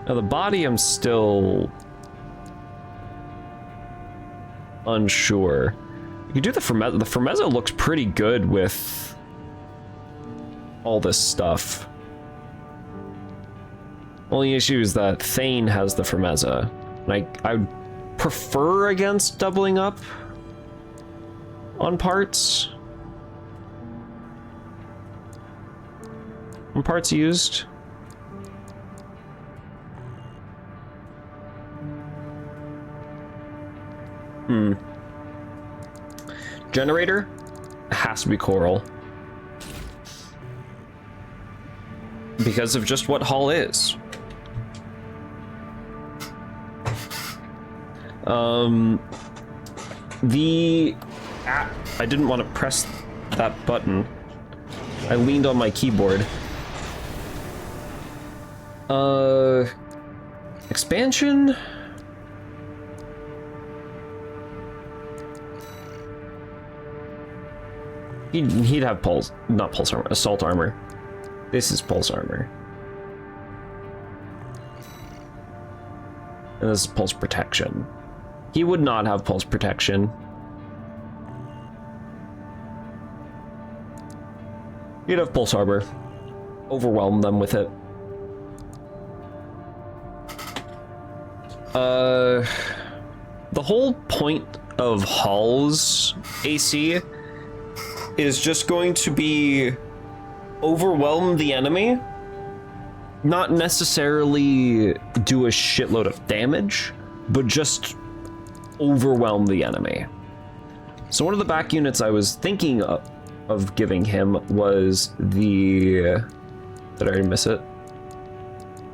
Now the body I'm still unsure. You can do the Formosa. The Formosa looks pretty good with all this stuff. Only issue is that Thane has the Formosa. I would prefer against doubling up on parts. On parts used. Generator has to be coral. Because of just what Hull is. I didn't want to press that button. I leaned on my keyboard. Expansion? He'd have pulse, not pulse armor, assault armor. This is pulse armor. And this is pulse protection. He would not have pulse protection. He'd have pulse armor. Overwhelm them with it. The whole point of Hull's AC is just going to be overwhelm the enemy, not necessarily do a shitload of damage, but just overwhelm the enemy. So one of the back units I was thinking of giving him was the... Did I already miss it?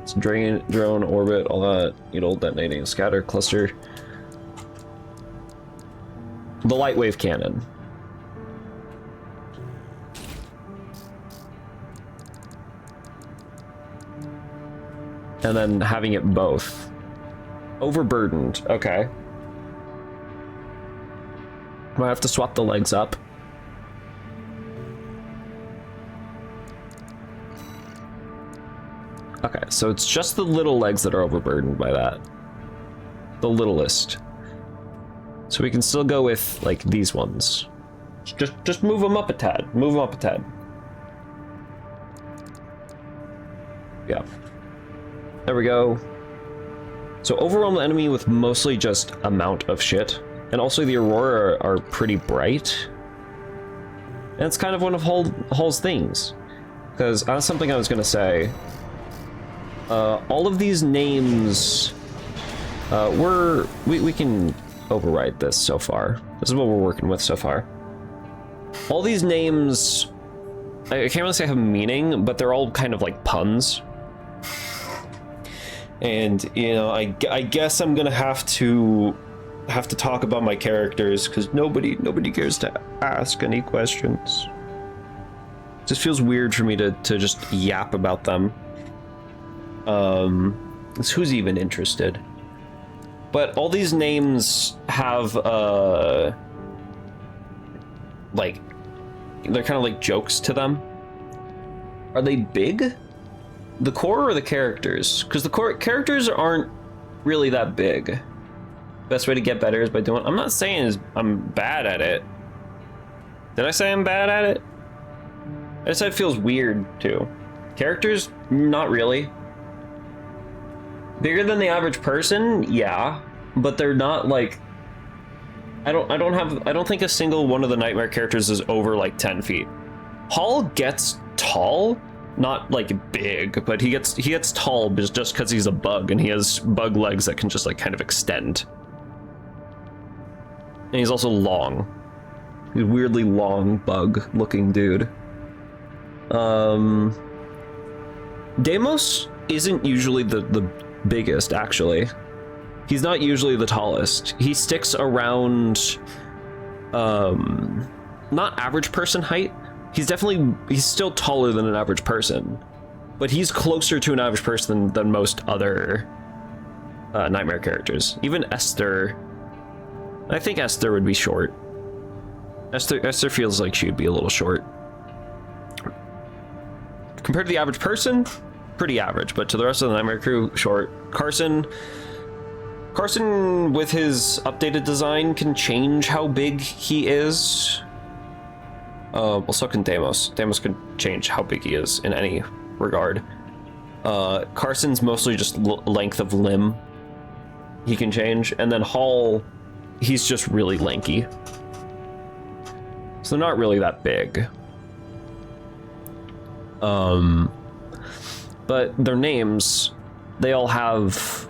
It's drone, orbit, all that, detonating, scatter, cluster. The light wave cannon. And then having it both. Overburdened, okay. Might have to swap the legs up. Okay, so it's just the little legs that are overburdened by that. The littlest. So we can still go with, like, these ones. Just move them up a tad. Move them up a tad. Yeah. There we go. So overwhelm the enemy with mostly just amount of shit. And also the Aurora are pretty bright. And it's kind of one of Hull's things. Because that's something I was going to say. All of these names... we can override this so far. This is what we're working with so far. All these names... I can't really say have meaning, but they're all kind of like puns. And, I guess I'm gonna have to talk about my characters, because nobody cares to ask any questions. It just feels weird for me to just yap about them. Who's even interested? But all these names have, like, they're kind of like jokes to them. Are they big? The core or the characters? Because the core characters aren't really that big. Best way to get better is by doing... I'm not saying I'm bad at it. Did I say I'm bad at it? I just said it feels weird, too. Characters? Not really. Bigger than the average person, yeah, but they're not like. I don't think a single one of the nightmare characters is over like 10 feet. Hall gets tall, not like big, but he gets tall just because he's a bug and he has bug legs that can just like kind of extend. And he's also long. He's a weirdly long bug-looking dude. Deimos isn't usually the biggest, actually. He's not usually the tallest. He sticks around, not average person height. He's still taller than an average person, but he's closer to an average person than most other nightmare characters. Even Esther. I think Esther would be short. Esther feels like she would be a little short. Compared to the average person, pretty average, but to the rest of the Nightmare crew, short. Carson with his updated design can change how big he is. Well, so can Deimos. Deimos can change how big he is in any regard. Carson's mostly just length of limb he can change, and then Hall, he's just really lanky. So they're not really that big. But their names, they all have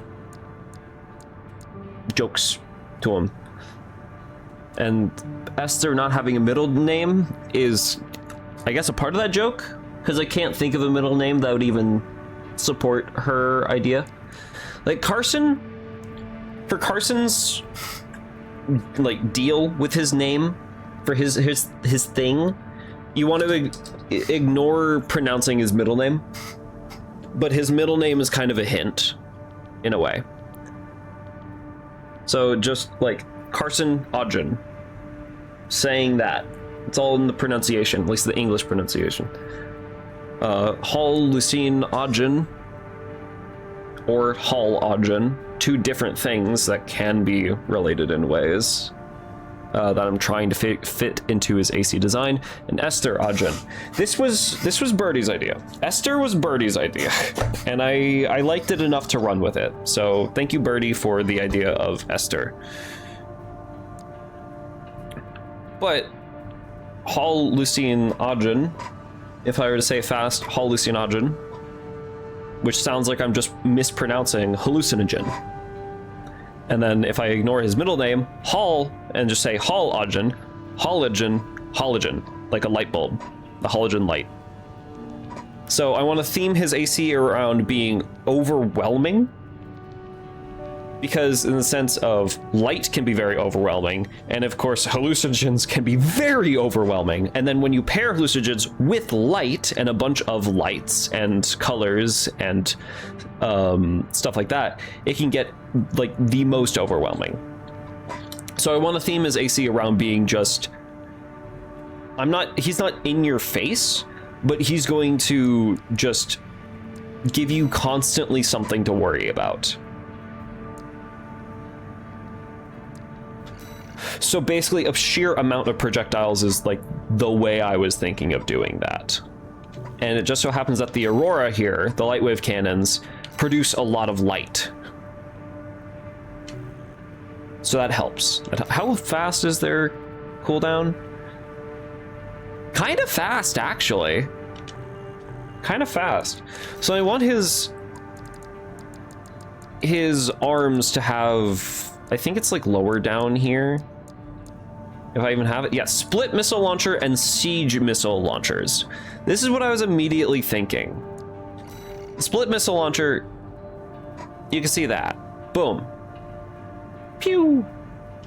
jokes to them. And Esther not having a middle name is, I guess, a part of that joke, because I can't think of a middle name that would even support her idea. Like Carson, for Carson's like deal with his name, for his thing, you want to ignore pronouncing his middle name, but his middle name is kind of a hint in a way. So just like Carson Odgen, saying that, it's all in the pronunciation, at least the English pronunciation. Hall Lucine Odgen or Hall Odgen, two different things that can be related in ways that I'm trying to fit into his AC design. And Esther Odgen. This was Birdie's idea. Esther was Birdie's idea, and I liked it enough to run with it. So thank you, Birdie, for the idea of Esther. But Hall Lucine Odgen, if I were to say fast, Hall Lucine Odgen, which sounds like I'm just mispronouncing hallucinogen. And then if I ignore his middle name, Hall, and just say Hall Odgen, halogen, like a light bulb, the halogen light. So I want to theme his AC around being overwhelming, because in the sense of light can be very overwhelming, and of course hallucinogens can be very overwhelming, and then when you pair hallucinogens with light and a bunch of lights and colors and stuff like that, it can get like the most overwhelming. So I want to theme his AC around being just, he's not in your face, but he's going to just give you constantly something to worry about. So basically a sheer amount of projectiles is like the way I was thinking of doing that. And it just so happens that the Aurora here, the light wave cannons, produce a lot of light. So that helps. How fast is their cooldown? Kind of fast, actually. Kind of fast. So I want his arms to have, I think it's like lower down here. If I even have it. Yeah, split missile launcher and siege missile launchers. This is what I was immediately thinking. The split missile launcher, you can see that. Boom. Pew!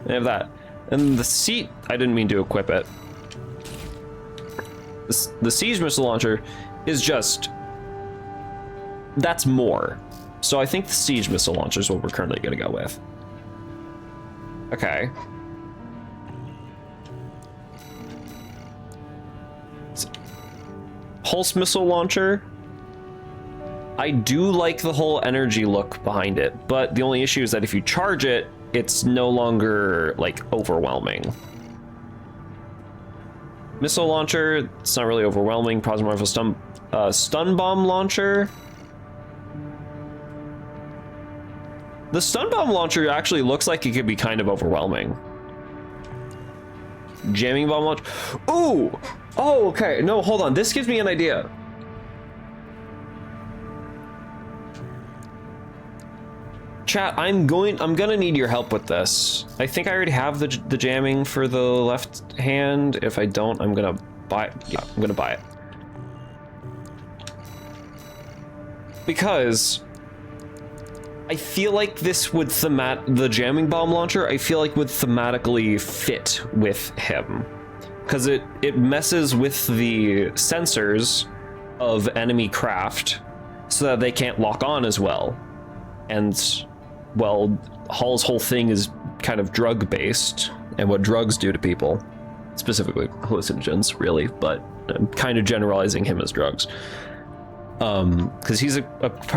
I have that. And the seat, I didn't mean to equip it. The siege missile launcher is just, that's more. So I think the siege missile launcher is what we're currently gonna go with. Okay. Pulse missile launcher. I do like the whole energy look behind it, but the only issue is that if you charge it, it's no longer like overwhelming. Missile launcher, it's not really overwhelming. Plasma rifle stun bomb launcher. The stun bomb launcher actually looks like it could be kind of overwhelming. Jamming bomb launcher. Ooh! Oh, okay. No, hold on. This gives me an idea. Chat, I'm gonna need your help with this. I think I already have the jamming for the left hand. If I don't, I'm gonna buy it. Yeah, I'm gonna buy it. Because I feel like this would the jamming bomb launcher, I feel like would thematically fit with him. Because it messes with the sensors of enemy craft so that they can't lock on as well. And, well, Hall's whole thing is kind of drug-based, and what drugs do to people. Specifically hallucinogens, really, but I'm kind of generalizing him as drugs. Because he's a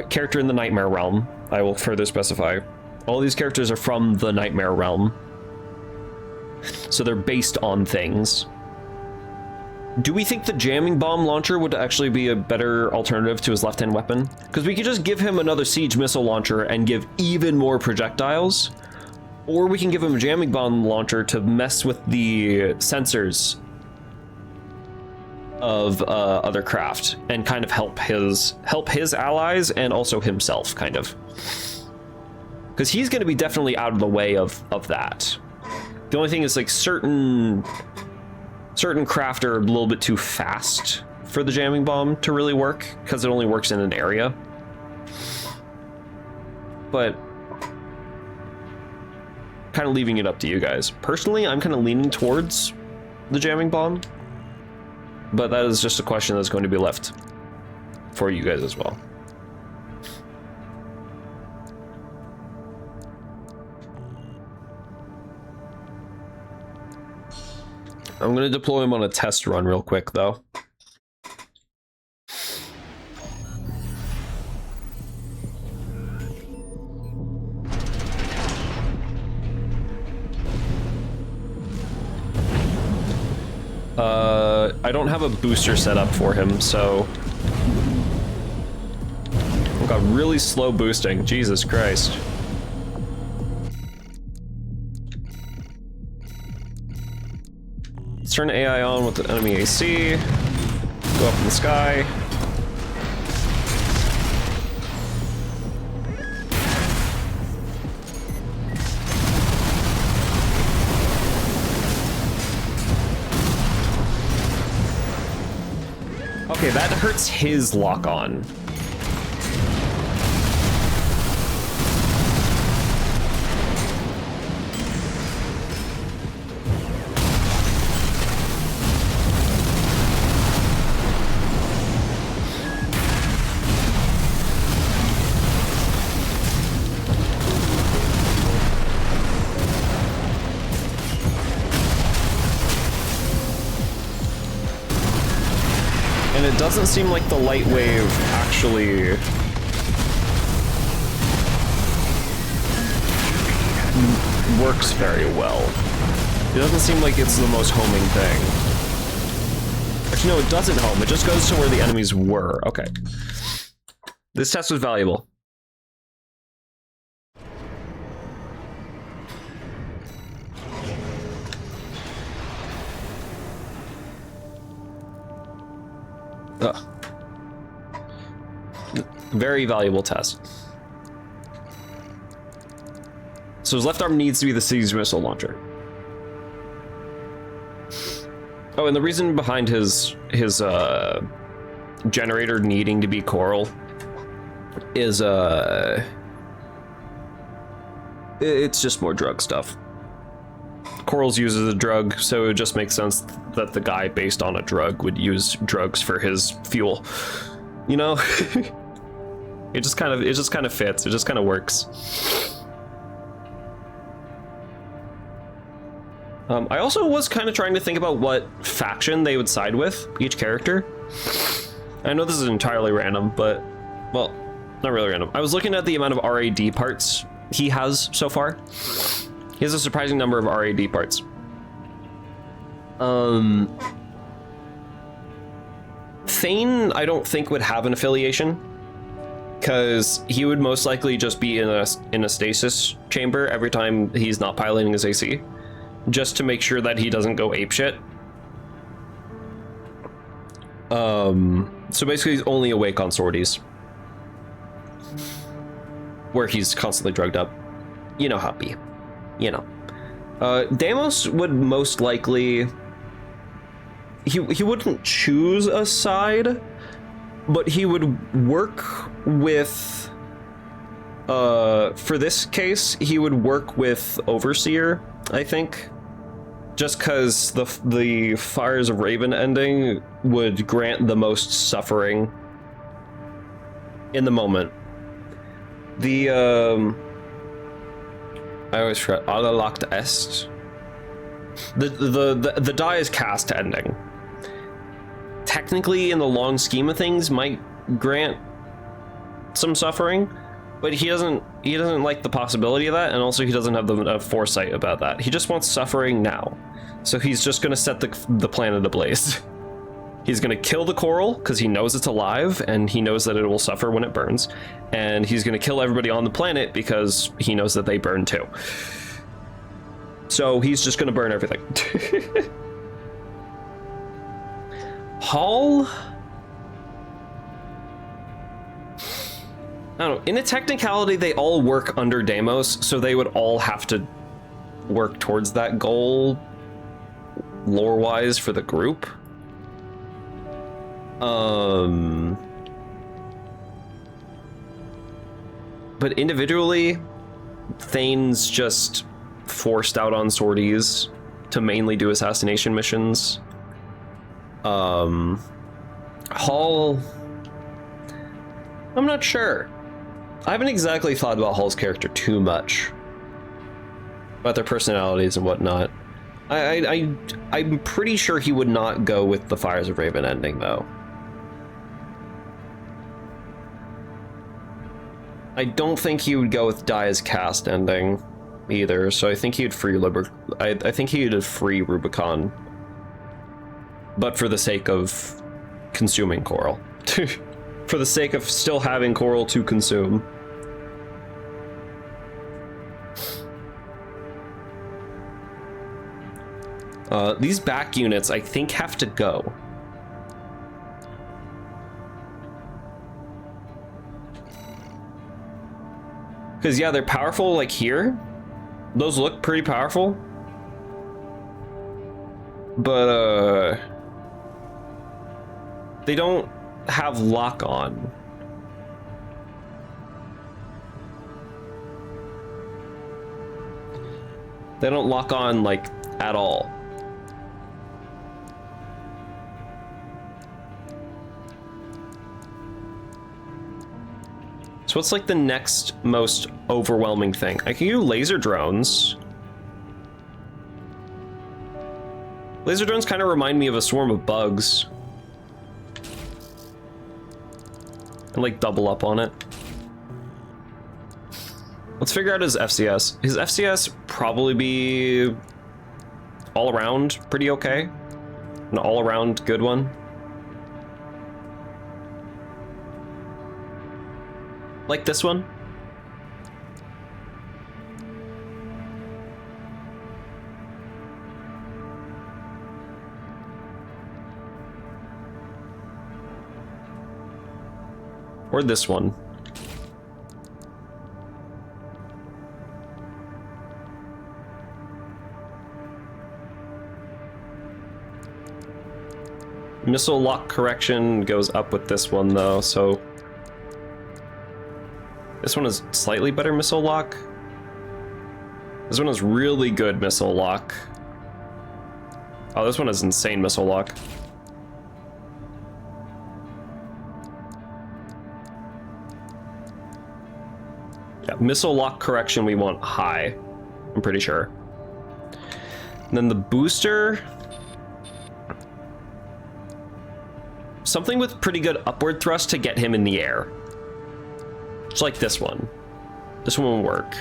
character in the Nightmare Realm. I will further specify. All these characters are from the Nightmare Realm. So they're based on things. Do we think the jamming bomb launcher would actually be a better alternative to his left-hand weapon? Because we could just give him another siege missile launcher and give even more projectiles. Or we can give him a jamming bomb launcher to mess with the sensors of other craft and kind of help his allies and also himself, kind of. Because he's going to be definitely out of the way of that. The only thing is, like, certain craft are a little bit too fast for the jamming bomb to really work, because it only works in an area. But kind of leaving it up to you guys. Personally, I'm kind of leaning towards the jamming bomb, but that is just a question that's going to be left for you guys as well. I'm going to deploy him on a test run real quick, though. I don't have a booster set up for him, so I've got really slow boosting. Jesus Christ. Let's turn AI on with the enemy AC. Go up in the sky. Okay, that hurts his lock-on. It doesn't seem like the light wave actually works very well. It doesn't seem like it's the most homing thing. Actually, no, it doesn't home. It just goes to where the enemies were. Okay. This test was valuable. Very valuable test. So his left arm needs to be the siege missile launcher. Oh, and the reason behind his generator needing to be coral is it's just more drug stuff. Corals used as a drug, so it just makes sense that the guy based on a drug would use drugs for his fuel. You know? It just kind of fits. It just kind of works. I also was kind of trying to think about what faction they would side with, each character. I know this is entirely random, but, well, not really random. I was looking at the amount of RAD parts he has so far. He has a surprising number of RAD parts. Thane, I don't think, would have an affiliation. because he would most likely just be in a stasis chamber every time he's not piloting his AC, just to make sure that he doesn't go apeshit. So basically he's only awake on sorties, where he's constantly drugged up. You know how it be. You know. Deimos would most likely... He wouldn't choose a side, but he would work with... for this case, he would work with Overseer, I think. Just because the Fires of Raven ending would grant the most suffering in the moment. The I always forget. Locked Est. The Die is Cast ending. Technically, in the long scheme of things, might grant some suffering, but he doesn't like the possibility of that, and also he doesn't have the foresight about that. He just wants suffering now. So he's just gonna set the planet ablaze. He's gonna kill the coral because he knows it's alive and he knows that it will suffer when it burns, and he's gonna kill everybody on the planet because he knows that they burn too. So he's just gonna burn everything. Hall? I don't know. In a technicality, they all work under Deimos, so they would all have to work towards that goal lore-wise for the group. But individually, Thane's just forced out on sorties to mainly do assassination missions. Hall, I'm not sure. I haven't exactly thought about Hall's character too much, about their personalities and whatnot. I'm pretty sure he would not go with the Fires of Raven ending, though. I don't think he would go with Die as Cast ending either, so I think he'd free I think he'd free Rubicon, but for the sake of consuming Coral. For the sake of still having Coral to consume. These back units, I think, have to go. Because, yeah, they're powerful, like, here. Those look pretty powerful. But, they don't have lock-on. They don't lock on, like, at all. So what's like the next most overwhelming thing? I can do laser drones. Laser drones kind of remind me of a swarm of bugs. And like double up on it. Let's figure out his FCS. His FCS probably be all around pretty okay. An all around good one. Like this one. Or this one. Missile lock correction goes up with this one though, so this one is slightly better missile lock. This one is really good missile lock. Oh, this one is insane missile lock. Yeah, missile lock correction we want high, I'm pretty sure. And then the booster, something with pretty good upward thrust to get him in the air. Just like this one. This one will work.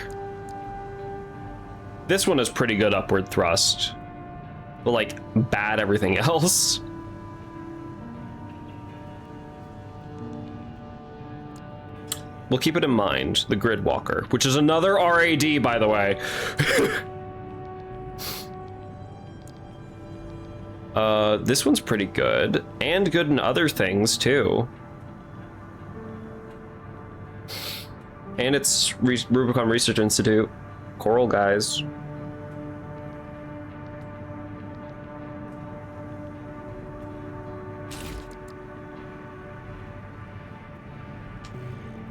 This one is pretty good upward thrust, but like bad everything else. We'll keep it in mind. The Grid Walker, which is another RAD, by the way. This one's pretty good, and good in other things too. And it's Rubicon Research Institute. Coral guys.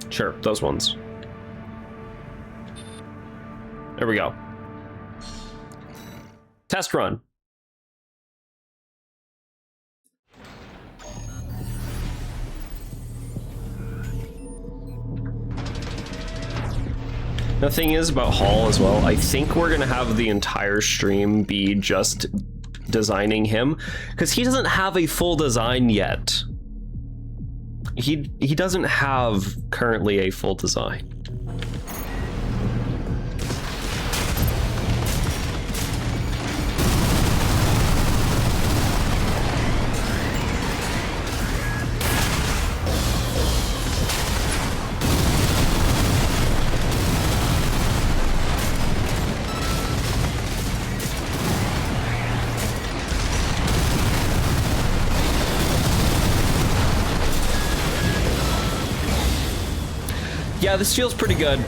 Sure, those ones. There we go. Test run. The thing is about Hall as well, I think we're gonna have the entire stream be just designing him, because he doesn't have a full design yet. He doesn't have currently a full design. Yeah, this feels pretty good.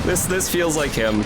This feels like him.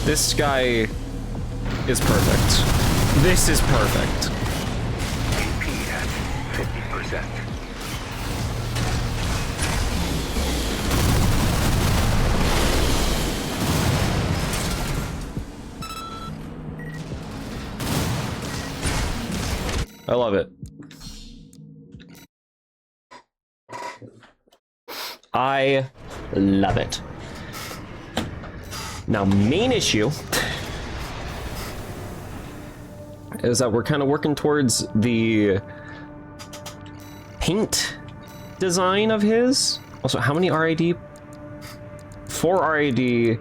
This guy is perfect. This is perfect. AP at 50%. I love it. I love it. Now, main issue is that we're kind of working towards the paint design of his. Also, how many RAD? 4 RAD, 2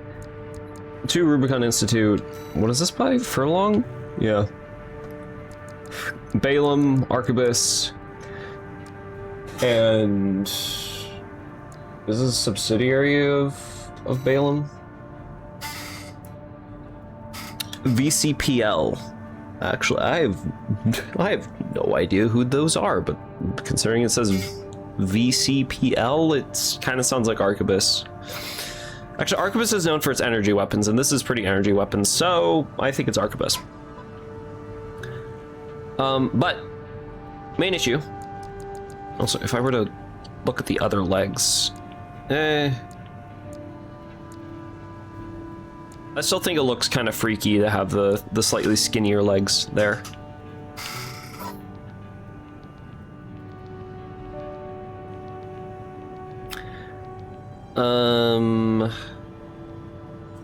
Rubicon Institute. What is this by? Furlong? Yeah. Balaam, Arquebus, and is this a subsidiary of Balaam? VCPL. Actually, I have no idea who those are, but considering it says VCPL, it kind of sounds like Arquebus. Actually, Arquebus is known for its energy weapons, and this is pretty energy weapons, so I think it's Arquebus. But main issue. Also, if I were to look at the other legs, I still think it looks kind of freaky to have the slightly skinnier legs there.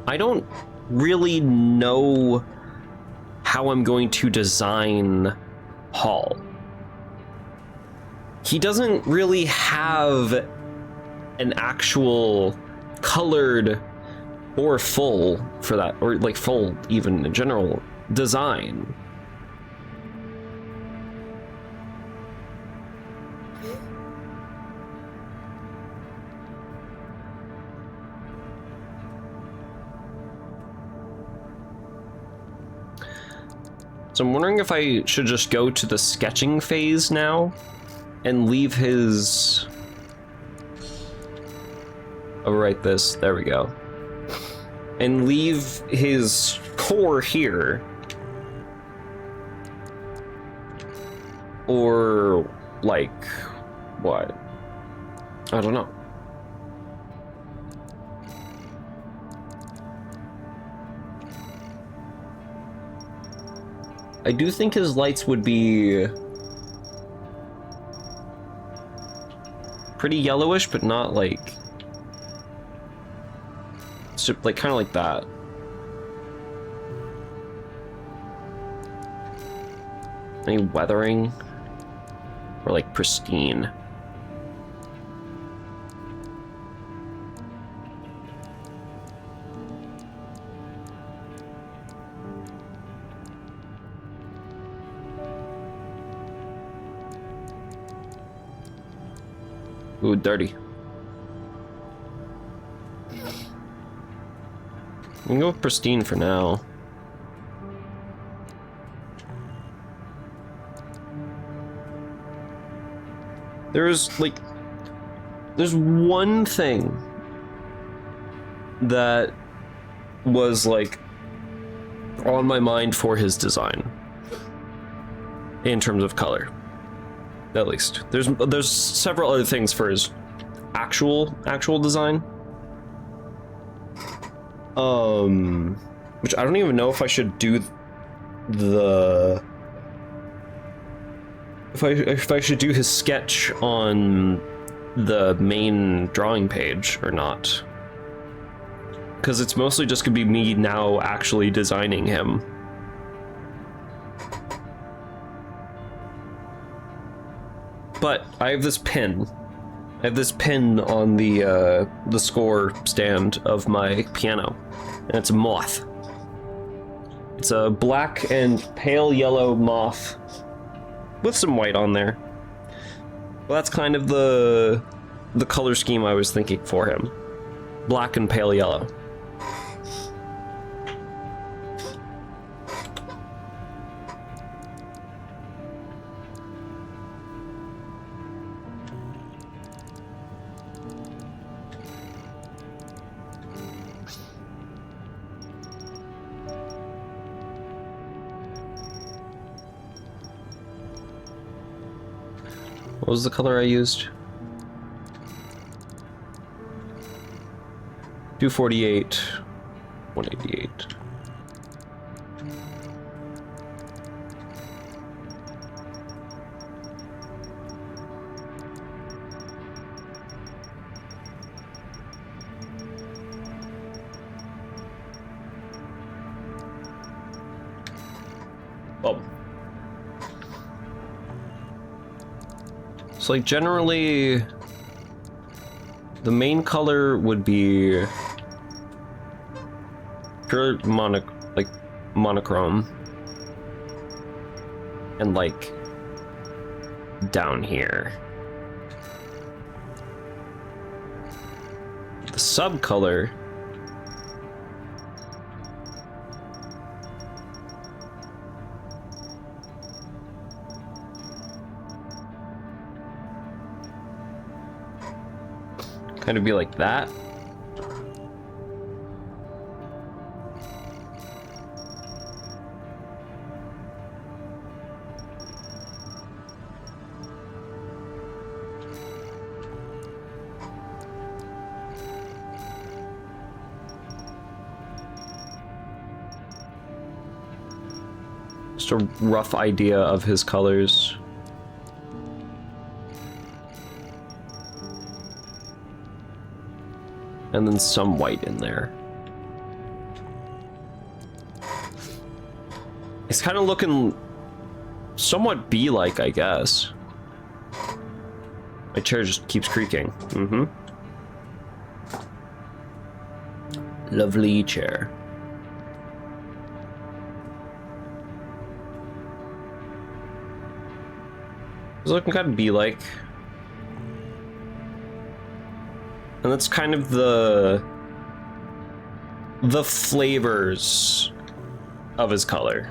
I don't really know how I'm going to design Hall. He doesn't really have an actual colored or full, for that, or like full even in general, design. So I'm wondering if I should just go to the sketching phase now and leave his... Overwrite this, there we go. And leave his core here. Or, like, what? I don't know. I do think his lights would be pretty yellowish, but not like, like kind of like that. Any weathering? Or like pristine? Ooh, dirty. We can go with pristine for now. There's one thing that was like on my mind for his design in terms of color. At least there's several other things for his actual design, which I don't even know if I should do if I should do his sketch on the main drawing page or not, because it's mostly just gonna be me now actually designing him. But I have this pin. I have this pin on the score stand of my piano, and it's a moth. It's a black and pale yellow moth with some white on there. Well, that's kind of the color scheme I was thinking for him. Black and pale yellow. What was the color I used? 248, 188. Oh. So like generally the main color would be pure monochrome, and like down here the sub color kind of be like that. Just a rough idea of his colors. And then some white in there. It's kind of looking somewhat bee-like, I guess. My chair just keeps creaking. Lovely chair. It's looking kind of bee-like. And that's kind of the flavors of his color.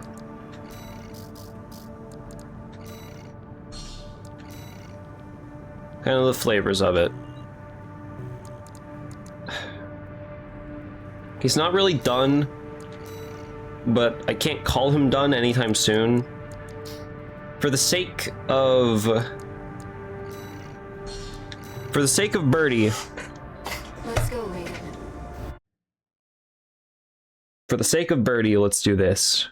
Kind of the flavors of it. He's not really done, but I can't call him done anytime soon. For the sake of Birdie. Let's go, Raiden. For the sake of Birdie, let's do this.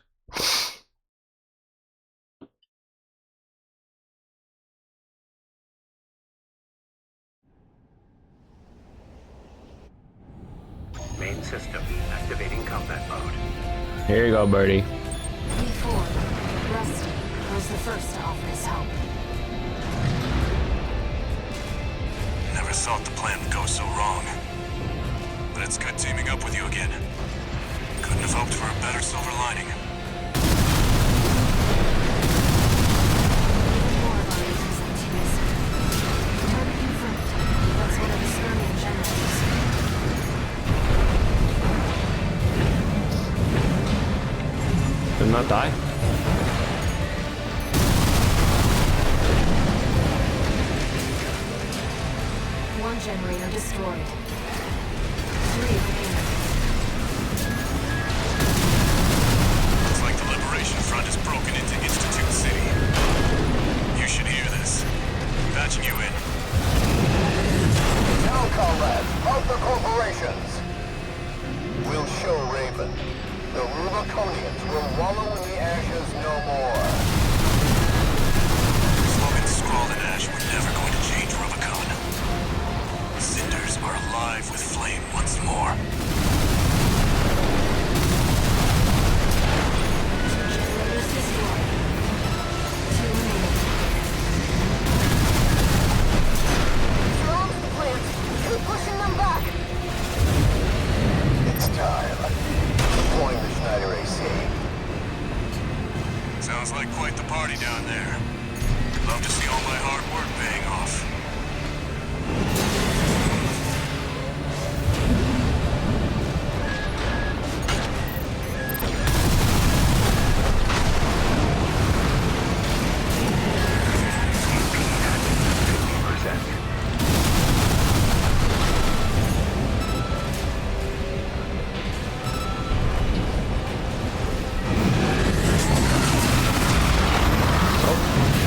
Main system activating combat mode. Here you go, Birdie. Before, Rusty was the first to offer his help. Never thought the plan would go so wrong. But it's good teaming up with you again. Couldn't have hoped for a better silver lining. More of our agents and teams. Target confirmed. That's one of the Skirmish generators. Did not die? One generator destroyed. 3 remaining. Looks like the Liberation Front has broken into Institute City. You should hear this. Patching you in. Now, comrades, of the corporations, we'll show Raven. The Rubiconians will wallow in the ashes no more. Slogans scrawled in ash were never going to change Rubicon. Cinders are alive with flame once more. Generators destroyed. 2 remaining. Surround the plants. Keep pushing them back. It's time. Deploying the Schneider AC. Sounds like quite the party down there. Love to see all my hard work paying off.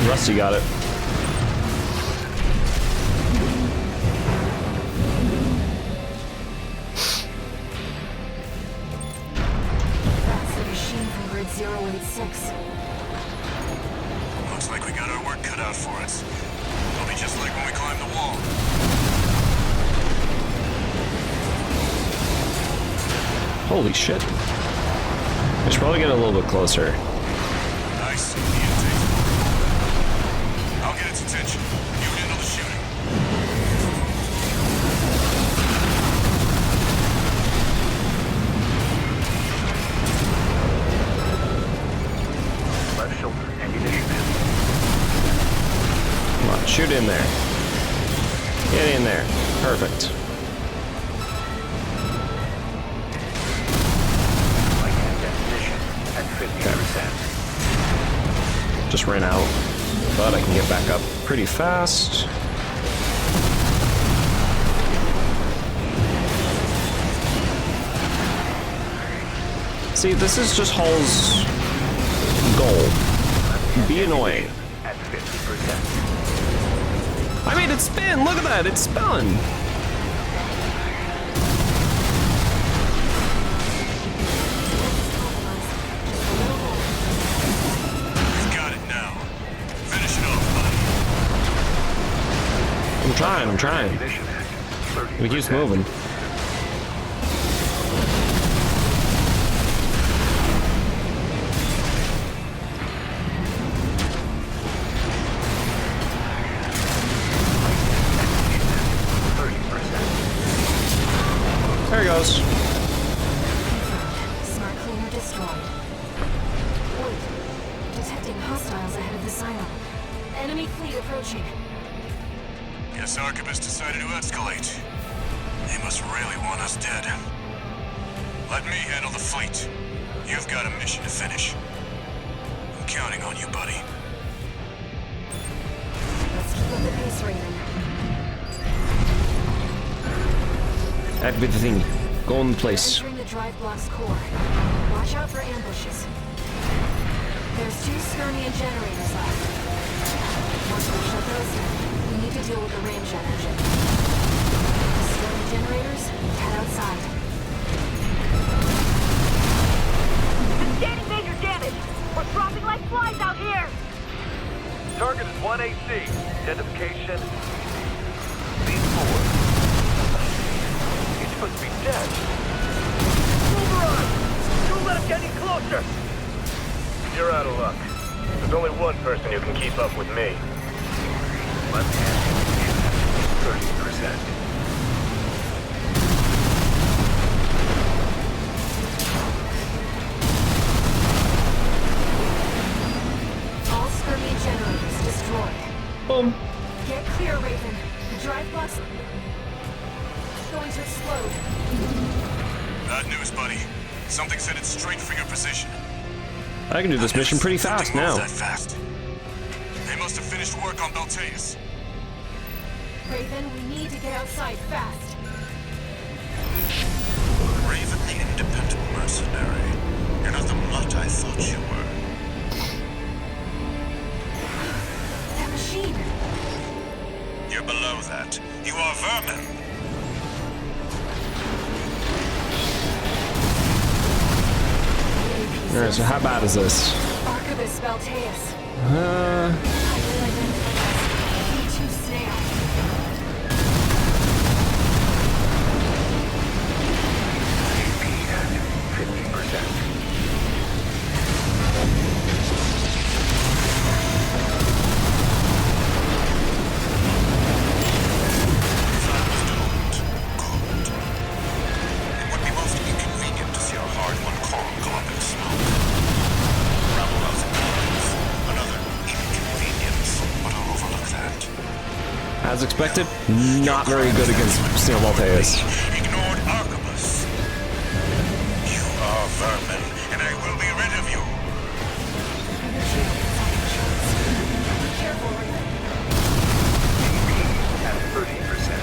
Rusty got it. That's the machine from Grid 086. Looks like we got our work cut out for us. It'll be just like when we climbed the wall. Holy shit. I should probably get a little bit closer. I see the intake. I'll get its attention. You handle the shooting. Left shoulder ammunition. Come on, shoot in there. Get in there. Perfect. Light hand ammunition at 50%. Just ran out, but I can get back up pretty fast. See, this is just Hall's goal. Be annoying. At 50%. I made it spin! Look at that! It spun! You've got it now. Finish it off, buddy. I'm trying. Ammunition at 30%. We keep moving. There he goes. Smart cleaner destroyed. Wait. Detecting hostiles ahead of the silo. Enemy fleet approaching. Guess Archibus decided to escalate. They must really want us dead. Let me handle the fleet. You've got a mission to finish. I'm counting on you, buddy. Let's keep up the pace, Raven. Activate the thing. Go in place. Entering the drive block's core. Watch out for ambushes. There's 2 skirmion generators left. Once we shut those down, we need to deal with the ramjet engine. Destroy the generators, head outside. Sustaining major damage. We're dropping like flies out here. Target is 1 AC. Identification. C4. He's supposed to be dead. Override! Don't let him get any closer! You're out of luck. There's only one person who can keep up with me. Left hand is 30%. All skirmion generators destroyed. Boom. Get clear, Raven. The drive block's going to explode. Bad news, buddy. Something's headed straight for your position. I can do this mission pretty fast Something moves now. that fast. They must have finished work on Beltaeus. Raven, we need to get outside fast. Raven the independent mercenary. You're not the mutt I thought you were. That machine. You're below that. You are vermin. Alright, so how bad is this? Archivist Beltaeus. Uh, Highly identified as B2 snail. AP at 50%. It would be most inconvenient to see our hard-won coral go up in smoke. Rabble-rousing noise. Another inconvenience, but I'll overlook that. as expected, not very good against Steel Maltese. Ignored Arquebus. You are vermin, and I will be rid of you. Careful, Raven. At 30%.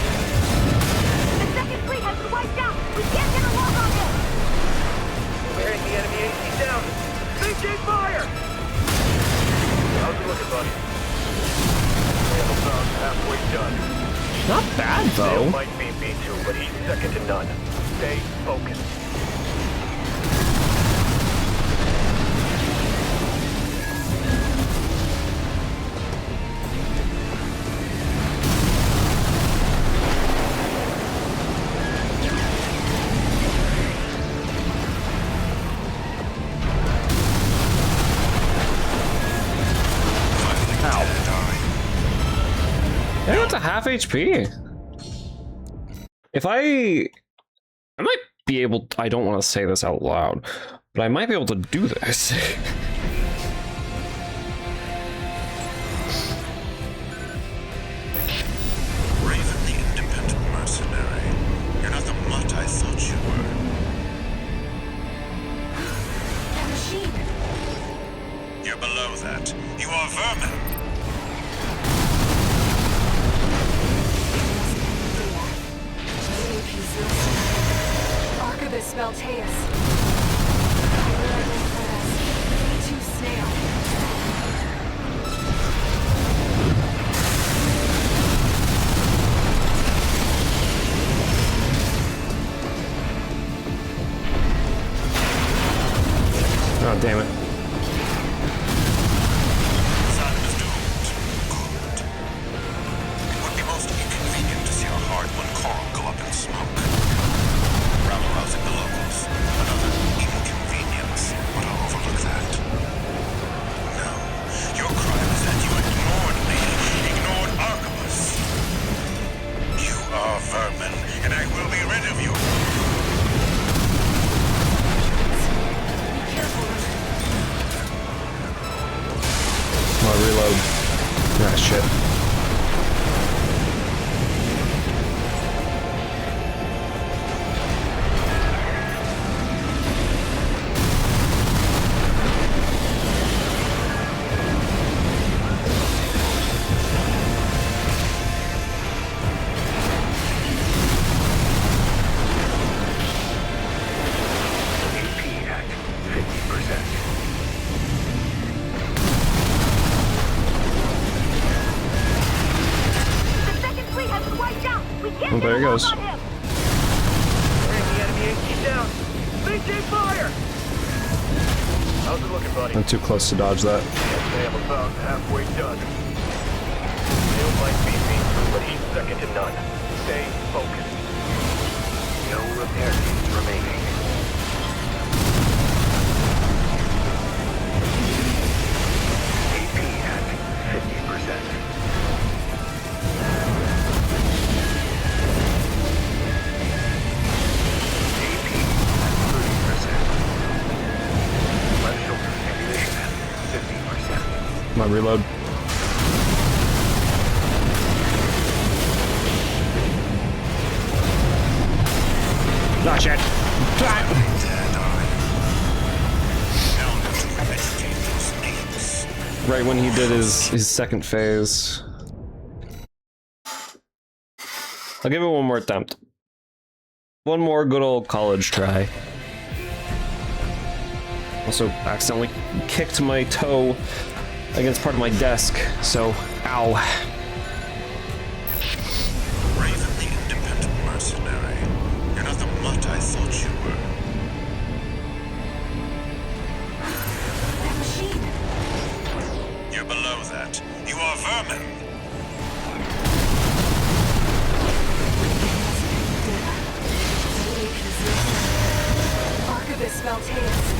The second fleet has been wiped out. We can't get a lock on him. Wearing the enemy AC down. Maintain fire! How's it looking, buddy? We have about halfway done. Not bad, Dale though. might be B2, but he's second to none. Stay focused. I got to half HP. If I might be able to, I don't want to say this out loud, but I might be able to do this. Raven the independent mercenary. You're not the mutt I thought you were. That machine. You're below that. You are vermin. Archivist Beltaeus. Highly identified as B2 snail. Oh, damn it. Saturn is doomed. Good. It would be most inconvenient to see our hard-won coral go up in smoke. Rabble-rousing the locals. Another inconvenience, but I'll overlook that. No. Your crime is that you ignored me. Ignored Arquebus. You are vermin, and I will be rid of you. Be careful, Raven. I'll reload. Ah, shit. there he goes. Lock on him. Bring the enemy AC down. Maintain fire! How's it looking, buddy? I'm too close to dodge that. I'd say I'm about halfway done. Still might be me, but he's second to none. Stay focused. No repair teams remaining. AP at 50%. AP at 30%. Left shoulder ammunition at 50%. My reload. Ah, shit. Right when he did his second phase. I'll give it one more attempt. One more good old college try. Also accidentally kicked my toe against part of my desk, so ow. Raven, the independent mercenary. You're not the mutt I thought you were. That machine. You're below that. You are vermin. Archivist Valteus.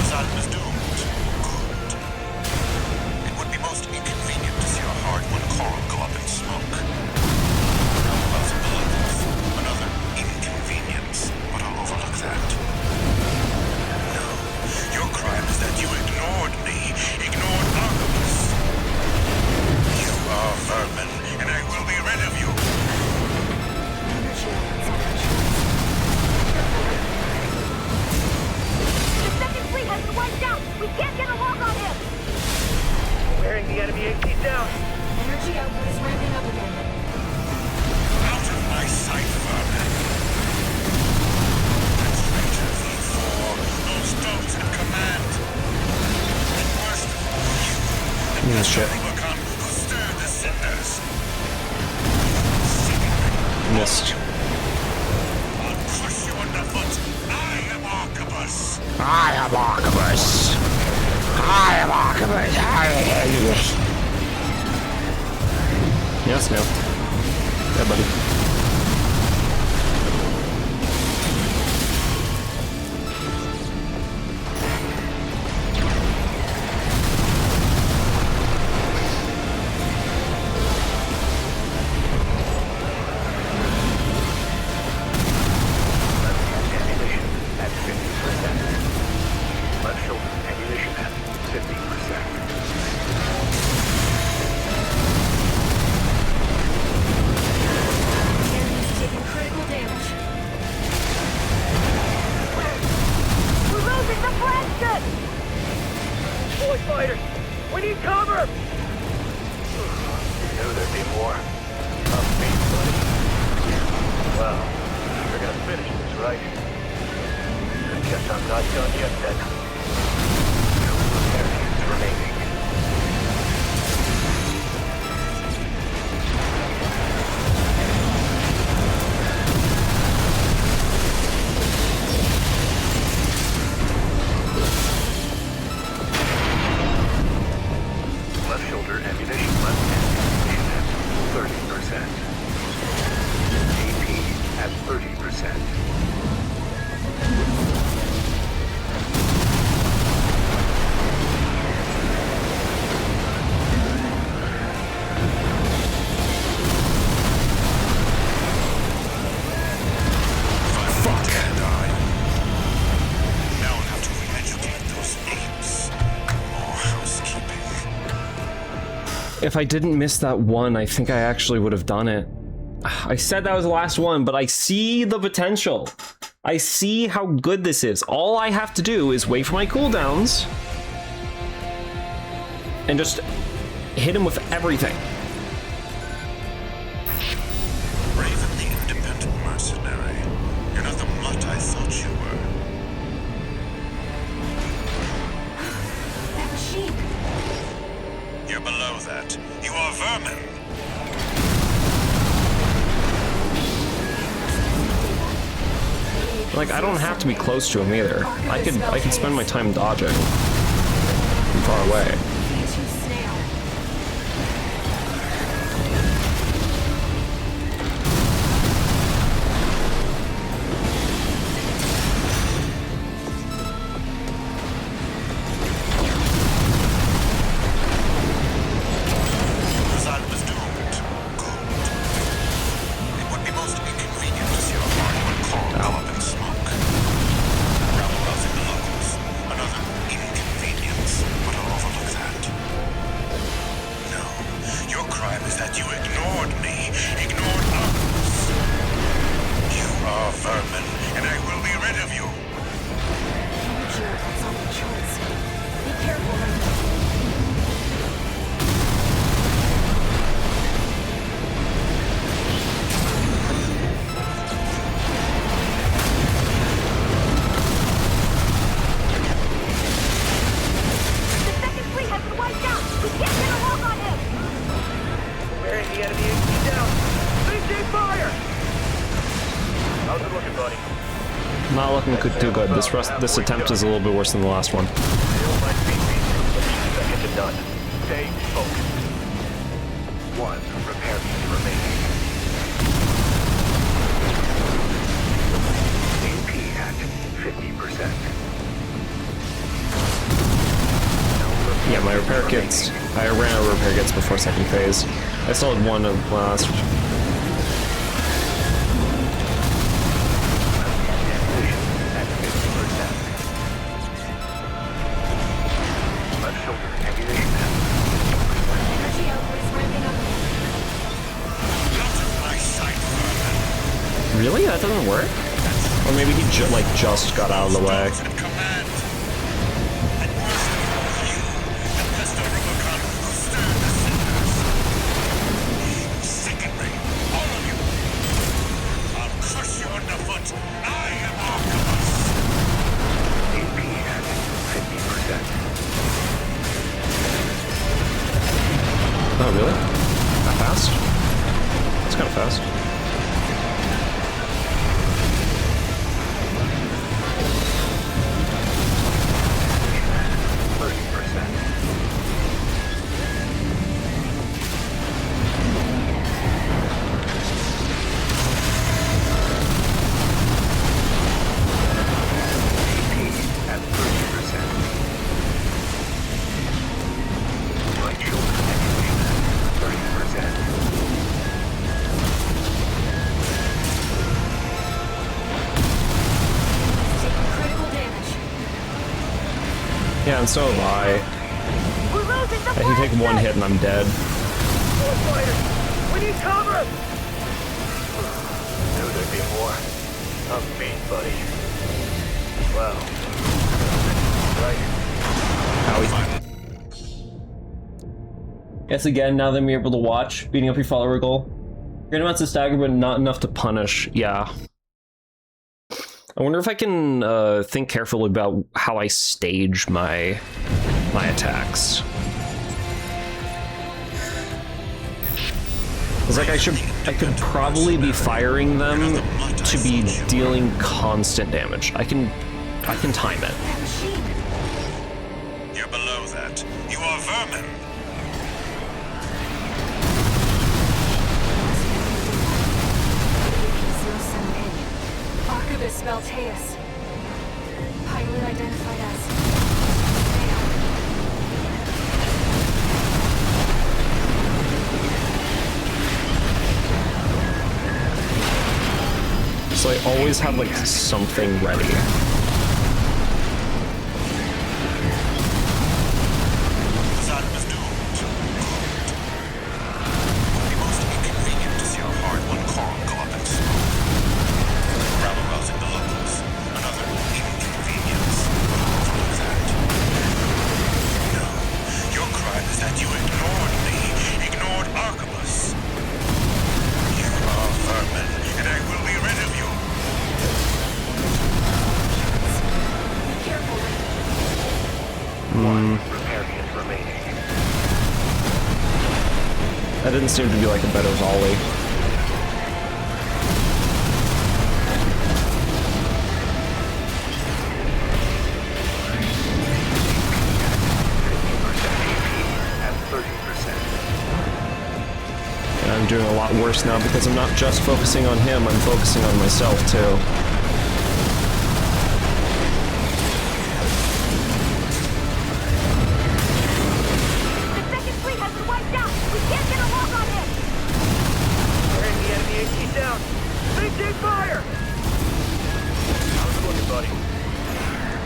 Asylum is doomed. Good. It would be most inconvenient to see our hard-won coral go up in smoke. How about blood? Another inconvenience, but I'll overlook that. No, your crime is that you ignored me, ignored Archibus. You are vermin, and I will be rid of you. The second fleet has been wiped out. We can't get a lock on him. Wearing the enemy AC down. Energy output is ramping up again. Out of my sight, vermin. That traitor V4, those dogs in command. And worst of all, you, the Yeah, shit. Rubicon who stirred the cinders. Missed. I'll crush you underfoot. I am Archibus. I am Archibus. I am Archibus. Yes, no. Yeah, buddy. Ammunition at 50%. Left shoulder ammunition at 50%. Enemy's taking critical damage. We're losing the flagship. Boy fighters, we need cover! Knew there'd be more. Tough beat, buddy. Well, we're gonna finish this, right? Guess I'm not done yet, then. No repair teams remaining. Left shoulder ammunition left ammunition at 30%. AP at 30%. Fuck. Now I'll have to re-educate those apes. More housekeeping. If I didn't miss that one, I think I actually would have done it. I said that was the last one, but I see the potential. I see how good this is. All I have to do is wait for my cooldowns and just hit him with everything. Raven the independent mercenary. You're not the mutt I thought you were. That machine. You're below that. You are vermin. Like, I don't have to be close to him either. I could spend my time dodging from far away. V2 snail. Poseidon was doomed. Good. It would be most inconvenient to see our party when Kong go up in smoke. Rabble-rousing the locals. Another inconvenience, but I'll overlook that. No, your crime is that you ignored me, ignored others. You are vermin, and I will be rid of you. Sure, that's not the choice. Be careful, Raven. The second fleet has been wiped out. We can't get a lock on him. Bearing the enemy AC down. CC fire! How's it looking, buddy? Not looking too good. This attempt is a little bit worse than the last one. Feel my feet beat. Second to none. Stay focused. One repair kit remaining. AP at 50%. Yeah, my repair kits. I ran out of repair kits before second phase. I still had one of last. At 50%. Left shoulder ammunition. Energy output is ramping up. Out of my sight, vermin. Really? That doesn't work? Or maybe he just got out of the way. At command. And worst of all, you, the pesto Rubicon who stirred the cinders. Secondly, all of you. I'll crush you underfoot. I am Archibus. AP at 50%. Oh, really? That fast? That's kind of fast. Yeah, and so have I. We're losing the I can take one hit and I'm dead. More fighters! We need cover! Knew there'd be more. I'm beat, buddy. Wow. Right. Yes, again, now that I'm able to watch, beating up your follower goal. Great amounts of stagger, but not enough to punish. Yeah. I wonder if I can think carefully about how I stage my attacks. It's like I could probably be firing them to be dealing constant damage. I can time it. That machine. You're below that. You are vermin. Archibus Beltaeus. Pilot identified as... So I always have like something ready. Poseidon was doomed. It would be most inconvenient to see our hard-won Kong go up in smoke. Rabble-rousing the locals. Another inconvenience. Overlook that. No, your crime is that you ignored me. didn't seem to be like a better volley. And I'm doing a lot worse now because I'm not just focusing on him, I'm focusing on myself too.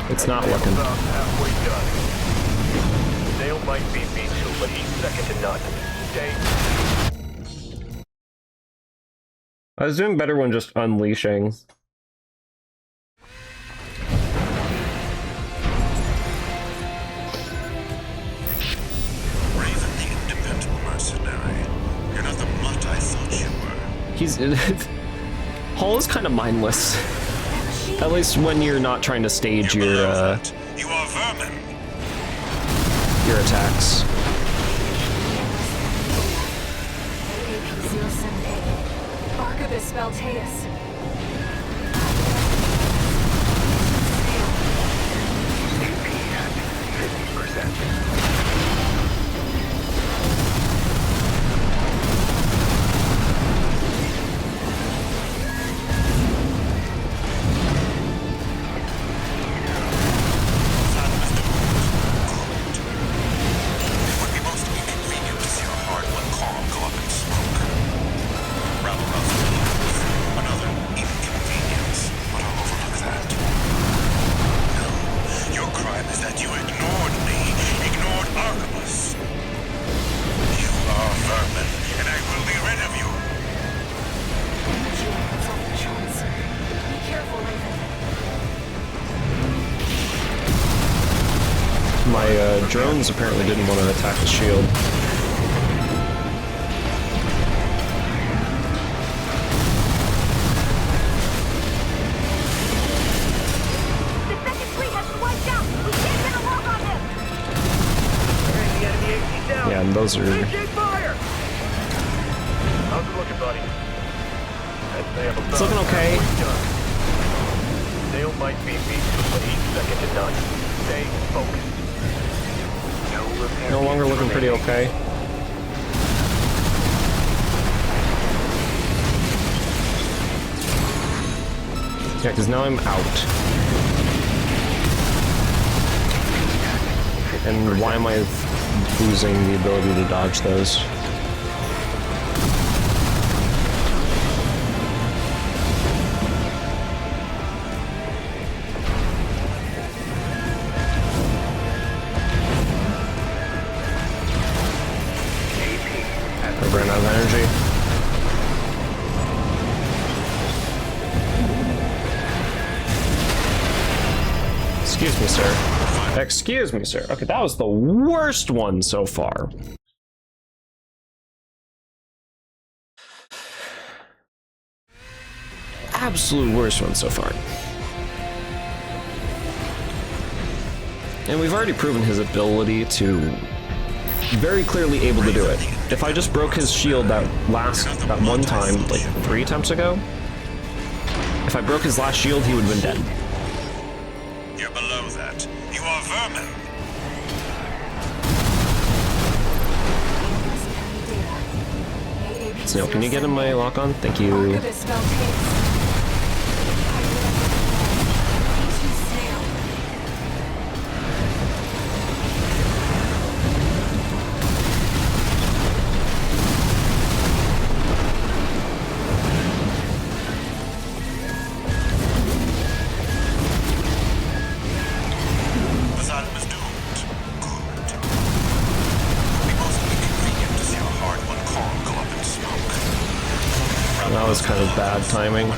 It's not looking. About halfway done. Dale might beat me too, but he's second to none. Stay. I was doing better when just unleashing. Raven the independent mercenary. You're not the mutt I thought you were. He's... Hall is kind of mindless. At least when you're not trying to stage You your are vermin. your attacks. AP-078. Archivist Valteus. My drones apparently didn't want to attack the shield. The second fleet has been wiped out. We can't get a lock on him. The enemy AC down. Yeah, and those are... Engage fire! How's it looking, buddy? It's looking okay. Dale might beat me too, but he's second to none. Stay focused. No longer looking pretty okay. Yeah, because now I'm out. And why am I losing the ability to dodge those? I ran out of energy. Excuse me, sir. Excuse me, sir. Okay, that was the worst one so far. Absolute worst one so far. And we've already proven his ability to very clearly able to do it. If I just broke his shield that one time, like 3 attempts ago, if I broke his last shield, he would have been dead. You're below that. You are vermin. Snail, can you get in my lock on? Thank you. Archivist Valteus. That was kind of bad timing.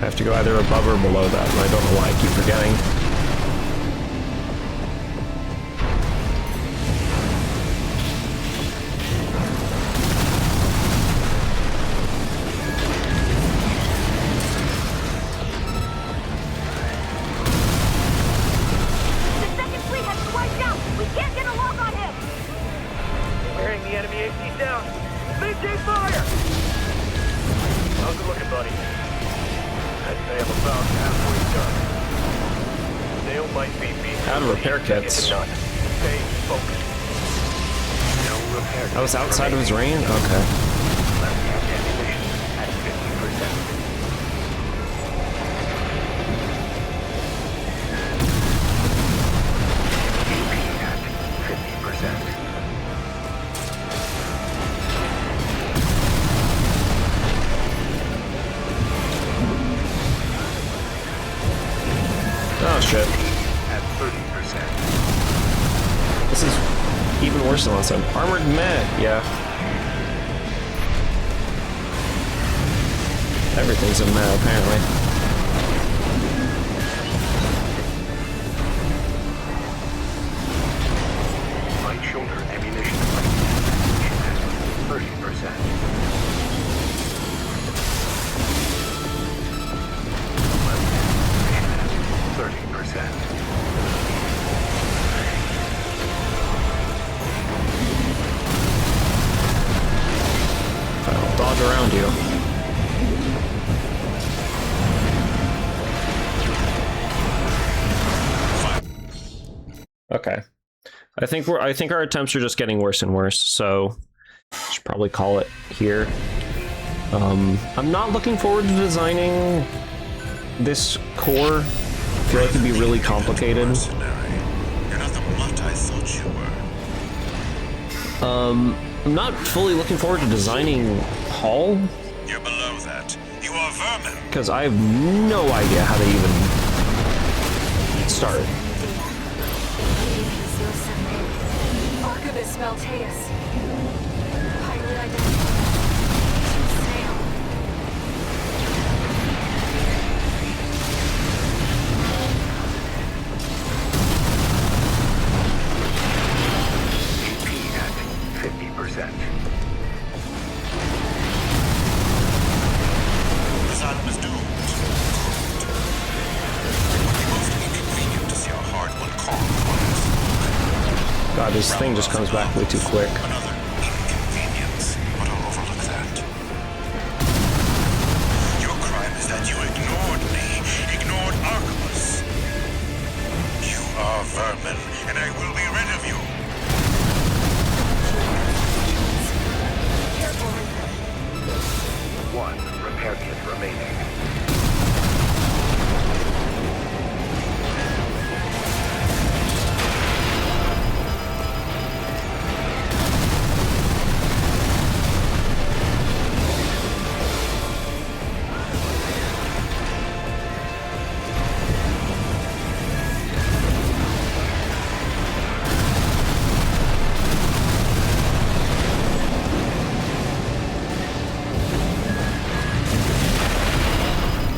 have to go either above or below that, and I don't know why I keep forgetting. The second fleet has been wiped out! We can't get a lock on him! Wearing the enemy AC down. Maintain fire! How's it looking, buddy? I'd say I'm about halfway done. Sail might be beat. Out of repair kits. Stay focused. No repair kits. I was outside of his range? Okay. Left-hand ammunition at 50%. AP at 50%. Oh shit. At 30%. This is even worse than last time. Armored mech, yeah. Everything's a mech, apparently. Right shoulder ammunition at 30%. Left ammunition at 30%. I'll dodge around you. Okay. I think our attempts are just getting worse and worse, so I should probably call it here. I'm not looking forward to designing this core. I feel like it'd be really complicated. You're not the mutt I thought you were. I'm not fully looking forward to designing Hull, You're below that. You are vermin. because I have no idea how to even start. Archivist Malteus. Pilot identified. Sail. AP at 50%. This island is doomed. Most inconvenient to see a hard-won calm was. God, this thing just comes back way too quick. Another inconvenience, but I'll overlook that. Your crime is that you ignored me, ignored Archibus. You are vermin, and I will be rid of you. Careful. One repair kit remaining.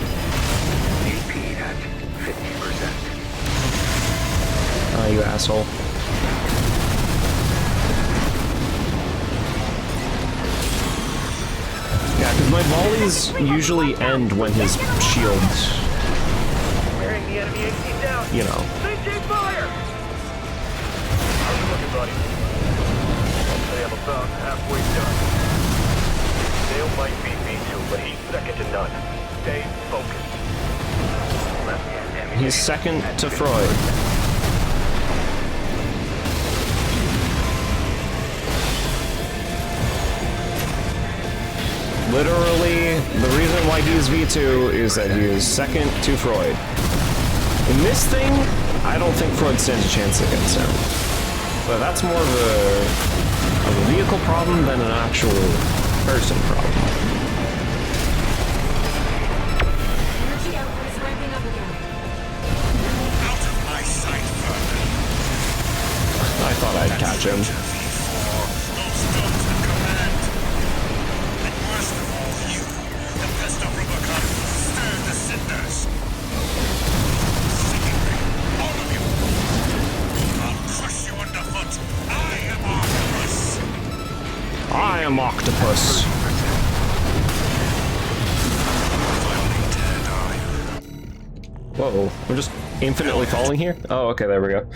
AP at 50%. Oh, you asshole. Yeah, because my volleys usually end when his shield, Wearing the enemy AC down. you know. Maintain fire! How's it looking, buddy? I'd say I'm about halfway done. Sail might beat V2, but he's second to none. Stay focused. Left-hand ammunition He's second at to 50%. Freud. Literally, the reason why he's V2 is that he is second to Freud. In this thing, I don't think Freud stands a chance against him. But that's more of a vehicle problem than an actual person problem. Energy output is ramping up again. Out of my sight, vermin. I thought I'd catch him. V4, those stones in command. And worst of all, you, the pest of Rubicon, stirred the Citadel. damn octopus. Whoa, we're just infinitely falling here? Oh, okay, there we go.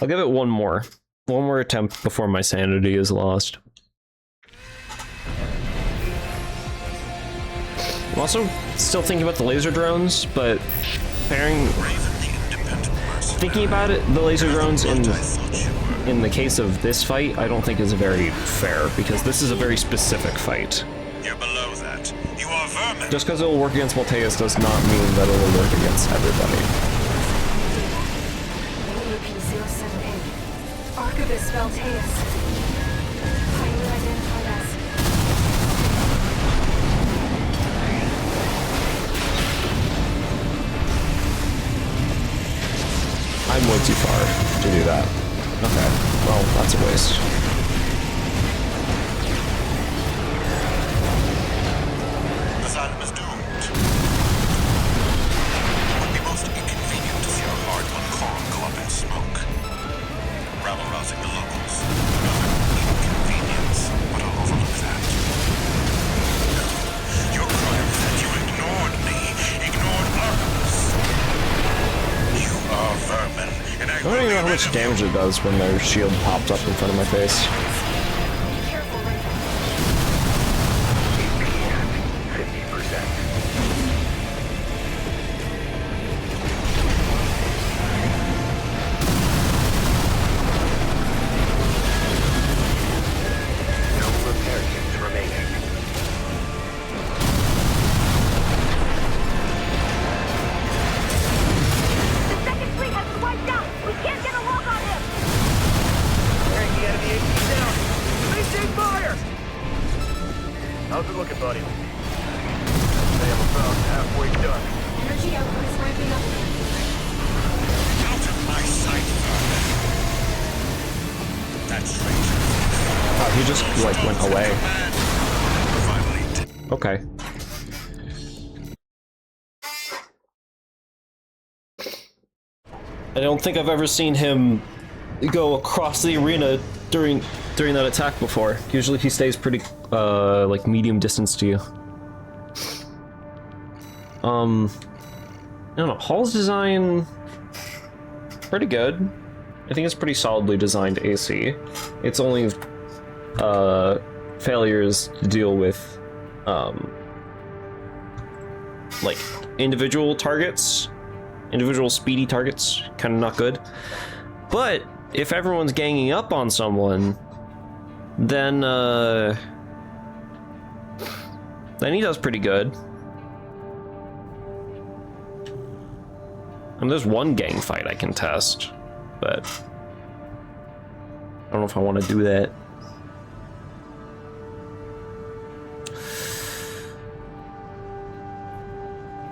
I'll give it one more. One more attempt before my sanity is lost. I'm also still thinking about the laser drones, but thinking about it, the laser drones in the case of this fight, I don't think is very fair, because this is a very specific fight. You're below that. You are vermin. Just because it will work against Malteus does not mean that it will work against everybody. AP078. Archivist Malteus. Highly identified as. I'm way too far to do that. Okay, well, that's a waste. Asylum is doomed. It would be most inconvenient to see our hard-won cause go up in smoke. Rabble-rousing the locals. Another inconvenience, but I'll overlook that. Your crime is that you ignored me, ignored Artemis. You are vermin, and I I don't even know how much damage it does when their shield pops up in front of my face. Careful, Raven. AP at 50%. No repair kits remaining. The second fleet has been wiped out. We can't get a lock on him. Bring the enemy AP down. Maintain fire! How's it looking, buddy? They have about halfway done. Energy output is ramping up. out of my sight, vermin. That traitor. Oh, he just, like, went away. Finally, Okay. I don't think I've ever seen him go across the arena during that attack before. Usually he stays pretty, like, medium distance to you. I don't know, Hall's design... pretty good. I think it's pretty solidly designed AC. It's only, failures to deal with, like, individual targets. Individual speedy targets, kind of not good. But if everyone's ganging up on someone, then he does pretty good. And there's one gang fight I can test, but I don't know if I want to do that.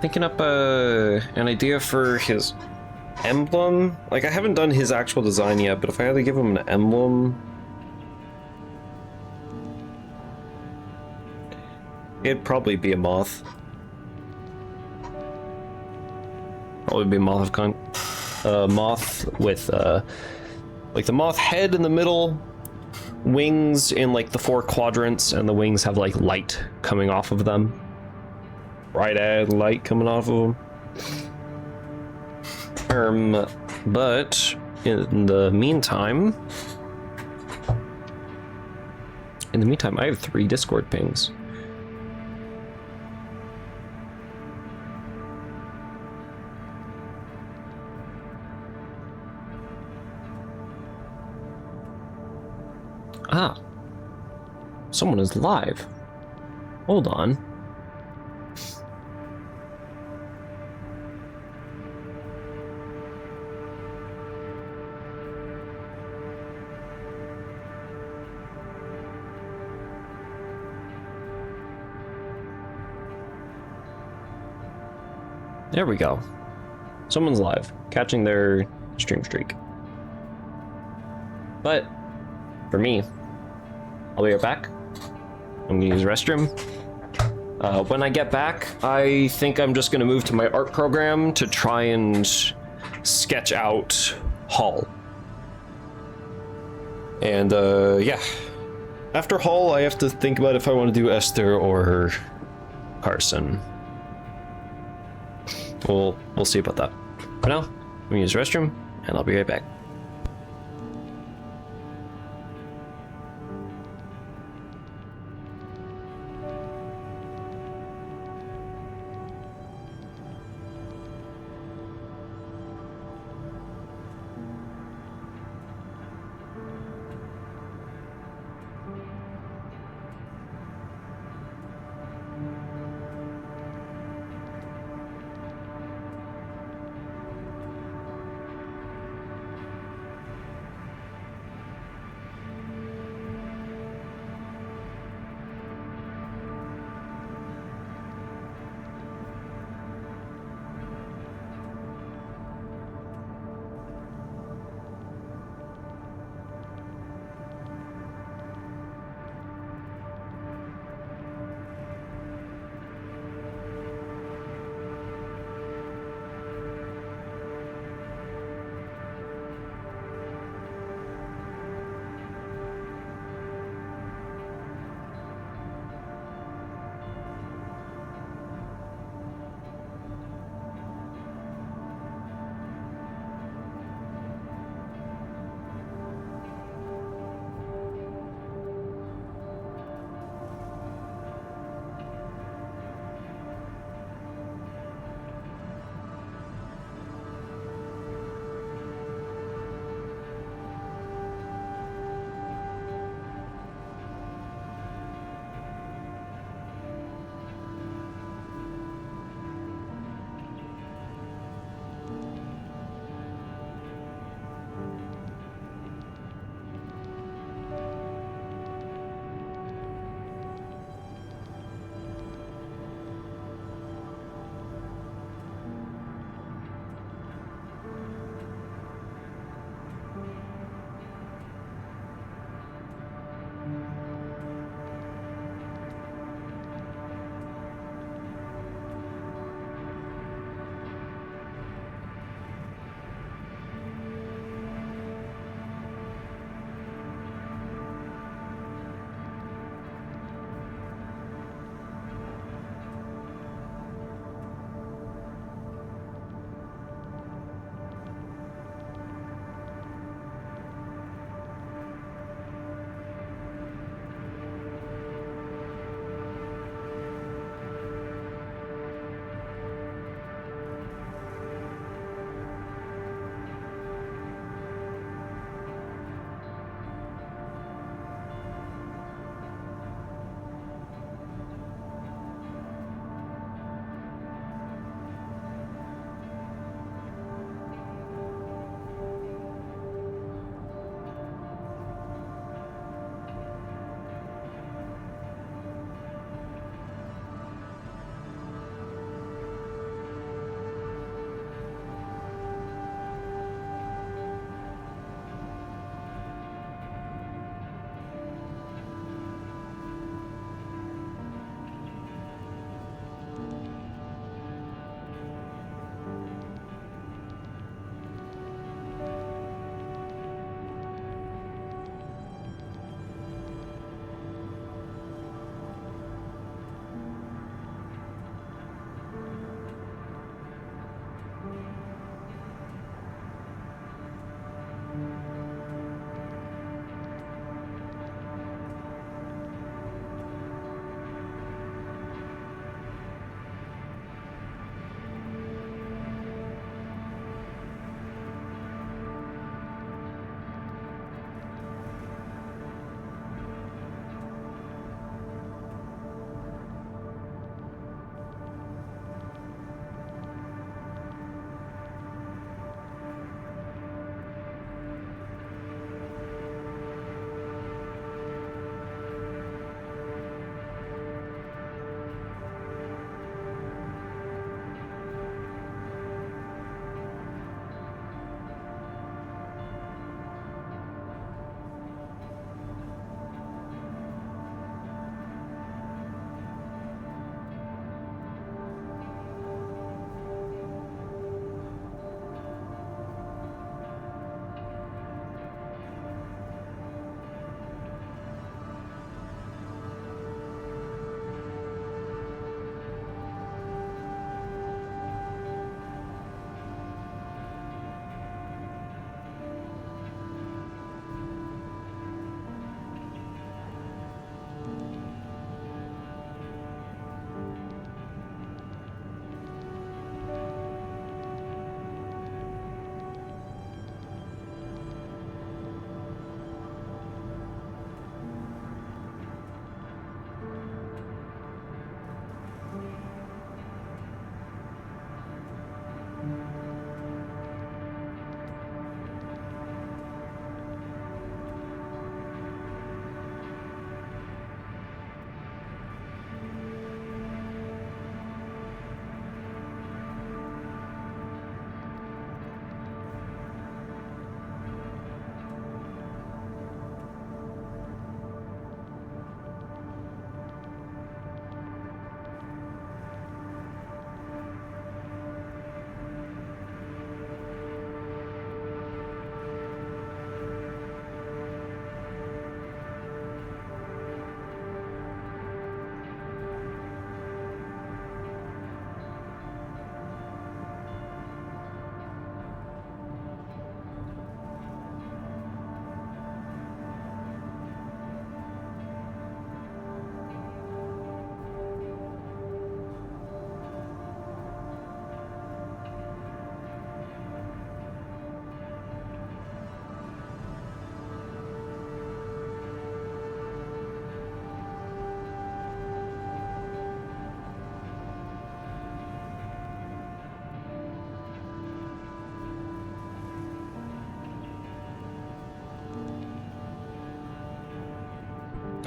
Thinking up an idea for his emblem. Like, I haven't done his actual design yet, but if I had to give him an emblem, it'd probably be a moth. Probably be a moth of moth with like the moth head in the middle, wings in like the 4 quadrants, and the wings have like light coming off of them. Bright-eyed light coming off of them. But in the meantime, I have 3 Discord pings. Ah, someone is live. Hold on. There we go. Someone's live, catching their stream streak. But for me, I'll be right back. I'm gonna use the restroom. When I get back, I think I'm just gonna move to my art program to try and sketch out Hall. And yeah. After Hull, I have to think about if I want to do Esther or Carson. We'll see about that. For now, I'm gonna use the restroom, and I'll be right back.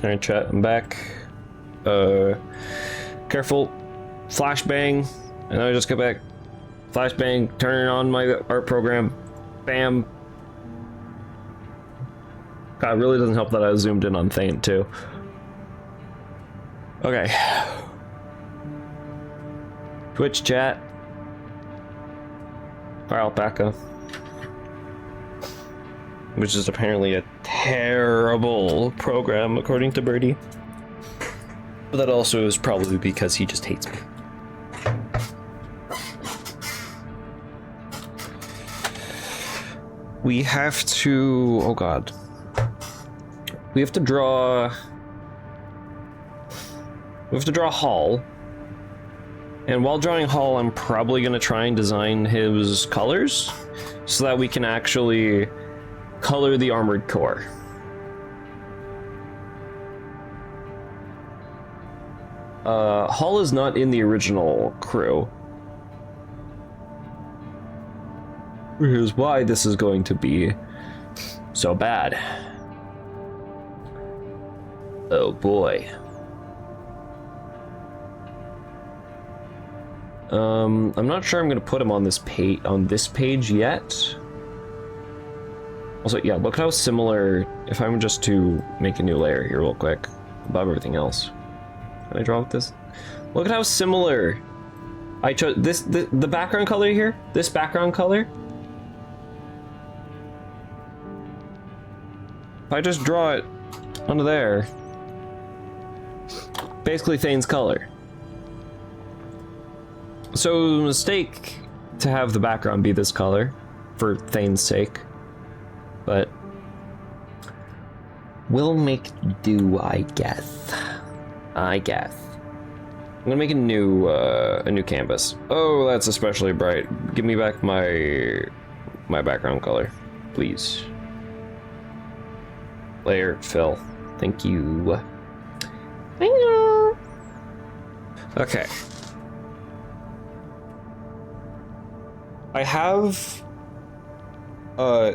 Alright, chat, I'm back. Careful. Flashbang. And then I just go back. Flashbang, turning on my art program. Bam. God, it really doesn't help that I zoomed in on Thane, too. Okay. Twitch chat. Our alpaca. Which is apparently a terrible program, according to Birdie. But that also is probably because he just hates me. We have to... oh god. We have to draw... Hall. And while drawing Hall, I'm probably going to try and design his colors so that we can actually color the armored core. Hall is not in the original crew. Here's why this is going to be so bad. Oh boy. I'm not sure I'm gonna put him on this page yet. Also, yeah, look how similar, if I'm just to make a new layer here real quick, above everything else. Can I draw with this? Look at how similar I chose the background color here, this background color. If I just draw it onto there, basically Thane's color. So, mistake to have the background be this color, for Thane's sake. But we'll make do, I guess. I'm gonna make a new canvas. Oh, that's especially bright. Give me back my background color, please. Layer fill. Thank you. Thank you. Okay. I have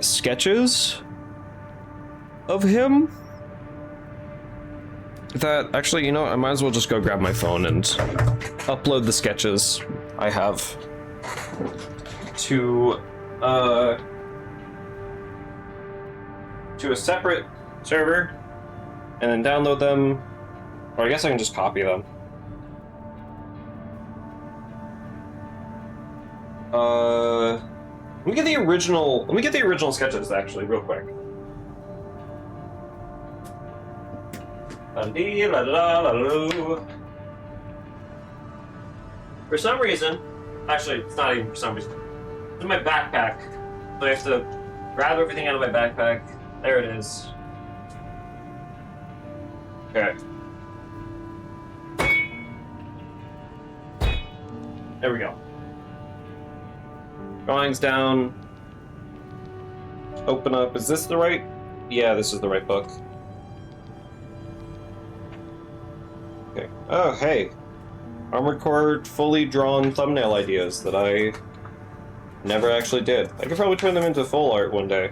sketches of him that actually, you know what, I might as well just go grab my phone and upload the sketches I have to a separate server and then download them, or I guess I can just copy them. Let me get the original sketches actually, real quick. For some reason, actually, it's not even for some reason. It's in my backpack, so I have to grab everything out of my backpack. There it is. Okay. There we go. Drawings down. Open up. Is this the right? Yeah, this is the right book. Okay. Oh, hey. Armored Core fully drawn thumbnail ideas that I never actually did. I could probably turn them into full art one day.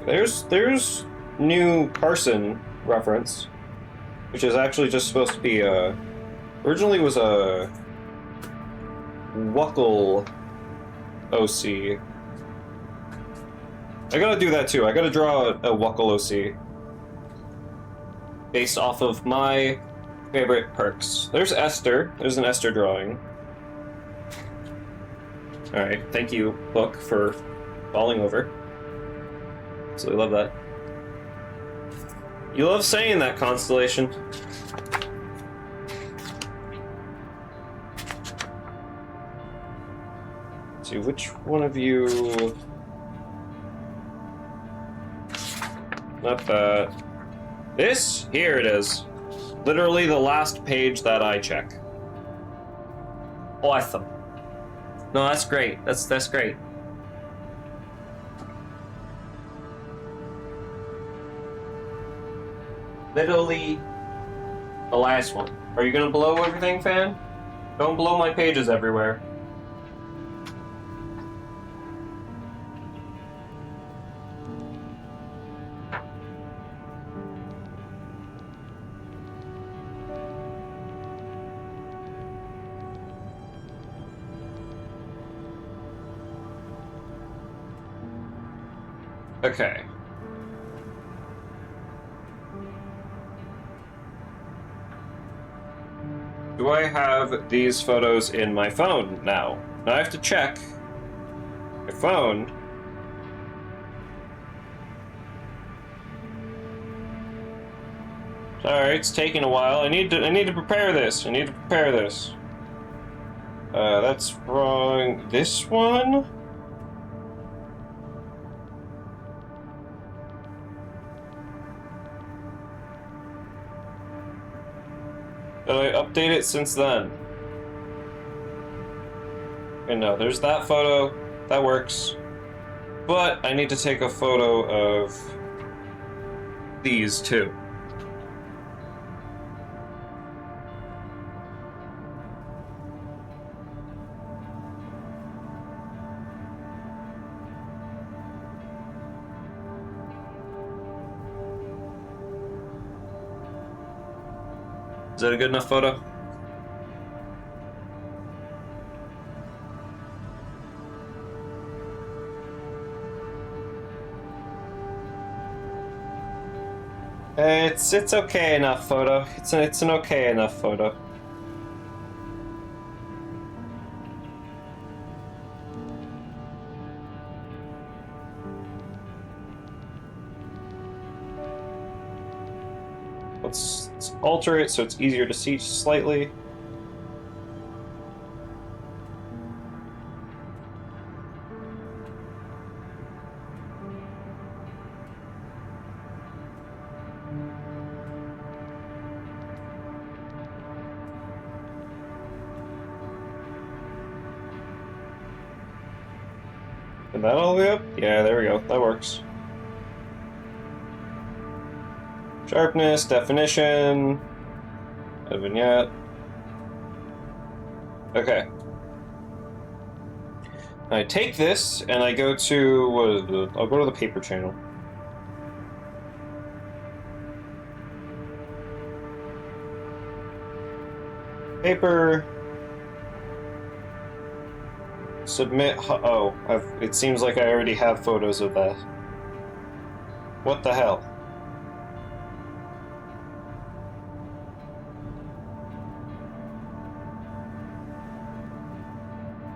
There's new Carson reference, which is actually just supposed to be originally was a Wuckle OC. I gotta do that too. I gotta draw a Wuckle OC based off of my favorite perks. There's Esther. There's an Esther drawing. Alright, thank you, book, for falling over. Absolutely love that. You love saying that, Constellation. Let's see, which one of you... Not that. This? Here it is. Literally the last page that I check. Awesome. No, that's great. That's great. Literally the last one. Are you gonna blow everything, fan? Don't blow my pages everywhere. Okay. Do I have these photos in my phone now? Now I have to check my phone. Sorry, it's taking a while. I need to prepare this. That's wrong. This one? Did I update it since then? Okay, no, there's that photo. That works. But I need to take a photo of these two. Is that a good enough photo? It's okay enough photo. It's an okay enough photo. Let's alter it so it's easier to see slightly. Is that all the way up? Yeah, there we go. That works. Sharpness, definition, a vignette. Okay. I take this and I go to what is the? I'll go to the paper channel. Paper. Submit. Oh, it seems like I already have photos of that. What the hell?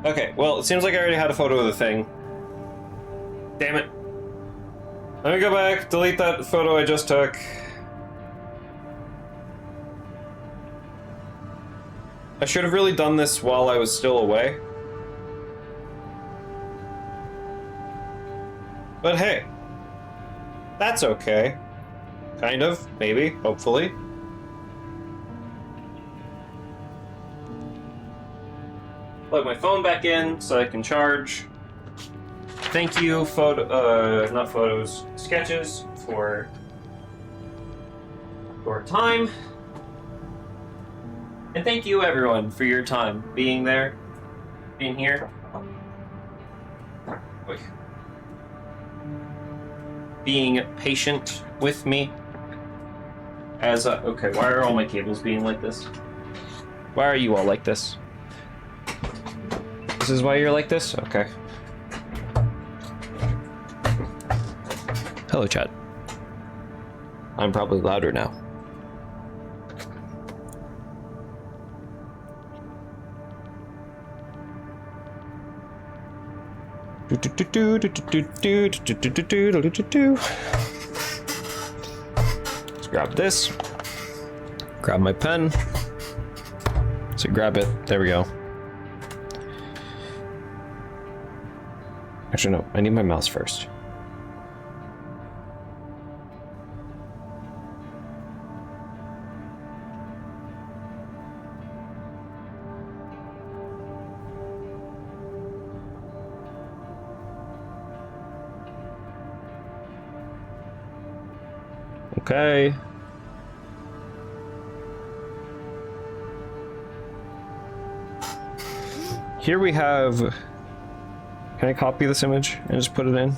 Okay, well, it seems like I already had a photo of the thing. Damn it. Let me go back, delete that photo I just took. I should have really done this while I was still away. But hey, that's okay. Kind of, maybe, hopefully. Plug my phone back in so I can charge. Thank you, not photos, sketches for your time. And thank you everyone for your time being there, being here. Wait. Being patient with me. As okay, why are all my cables being like this? Why are you all like this? This is why you're like this? Okay. Hello, chat. I'm probably louder now. Let's grab this. Grab my pen. So grab it. There we go. Actually, no. I need my mouse first. Okay. Here we have... Can I copy this image and just put it in?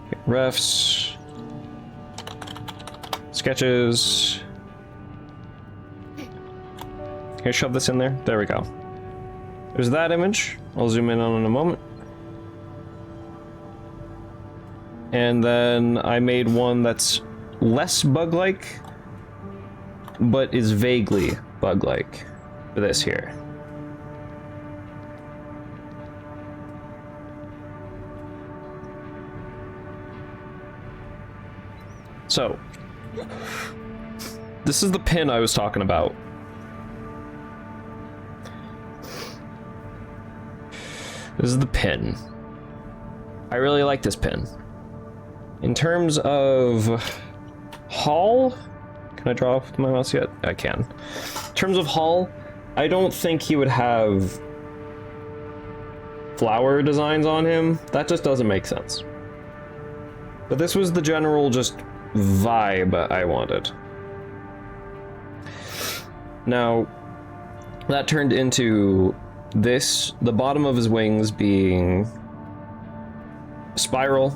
Okay, refs. Sketches. Can I shove this in there? There we go. There's that image. I'll zoom in on it in a moment. And then I made one that's less bug-like, but is vaguely bug-like for this here. So, this is the pin I was talking about. This is the pin. I really like this pin. In terms of haul, can I draw with my mouse yet? I can. In terms of haul, I don't think he would have flower designs on him. That just doesn't make sense. But this was the general just vibe I wanted. Now, that turned into this, the bottom of his wings being spiral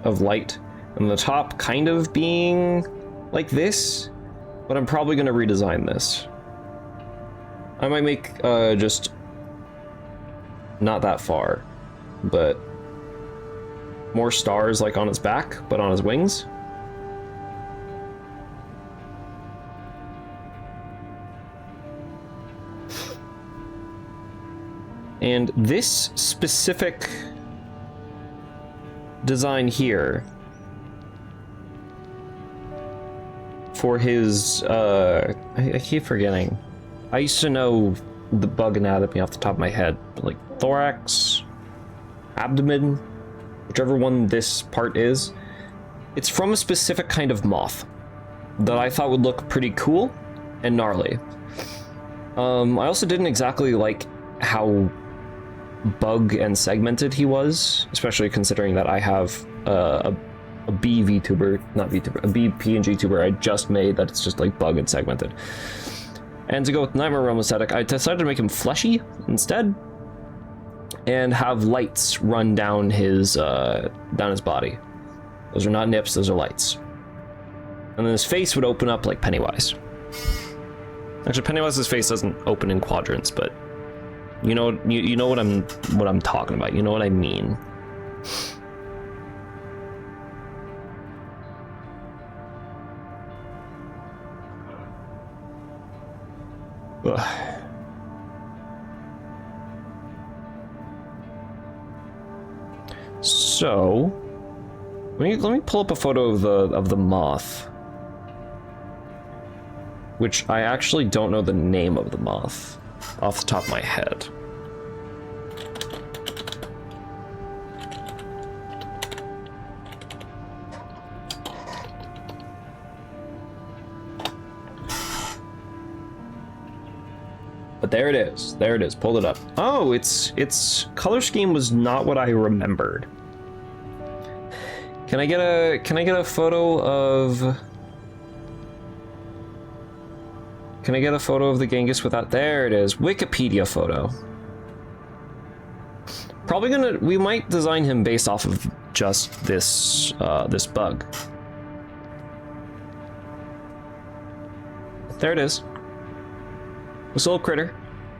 of light, and the top kind of being like this, but I'm probably going to redesign this. I might make just not that far, but more stars like on his back, but on his wings. And this specific design here for his, I keep forgetting. I used to know the bug anatomy off the top of my head, like thorax, abdomen, whichever one this part is. It's from a specific kind of moth that I thought would look pretty cool and gnarly. I also didn't exactly like how bug and segmented he was, especially considering that I have a B VTuber, not VTuber, a B PNG tuber I just made that it's just like bug and segmented. And to go with Nightmare Realm aesthetic, I decided to make him fleshy instead, and have lights run down his body. Those are not nips; those are lights. And then his face would open up like Pennywise. Actually, Pennywise's face doesn't open in quadrants, but you know what I'm talking about. You know what I mean. Ugh. So, let me pull up a photo of the moth, which I actually don't know the name of the moth off the top of my head. But there it is. There it is. Pulled it up. Oh, its color scheme was not what I remembered. Can I get a photo of? Can I get a photo of the Genghis without? There it is. Wikipedia photo. We might design him based off of just this this bug. There it is. This little critter.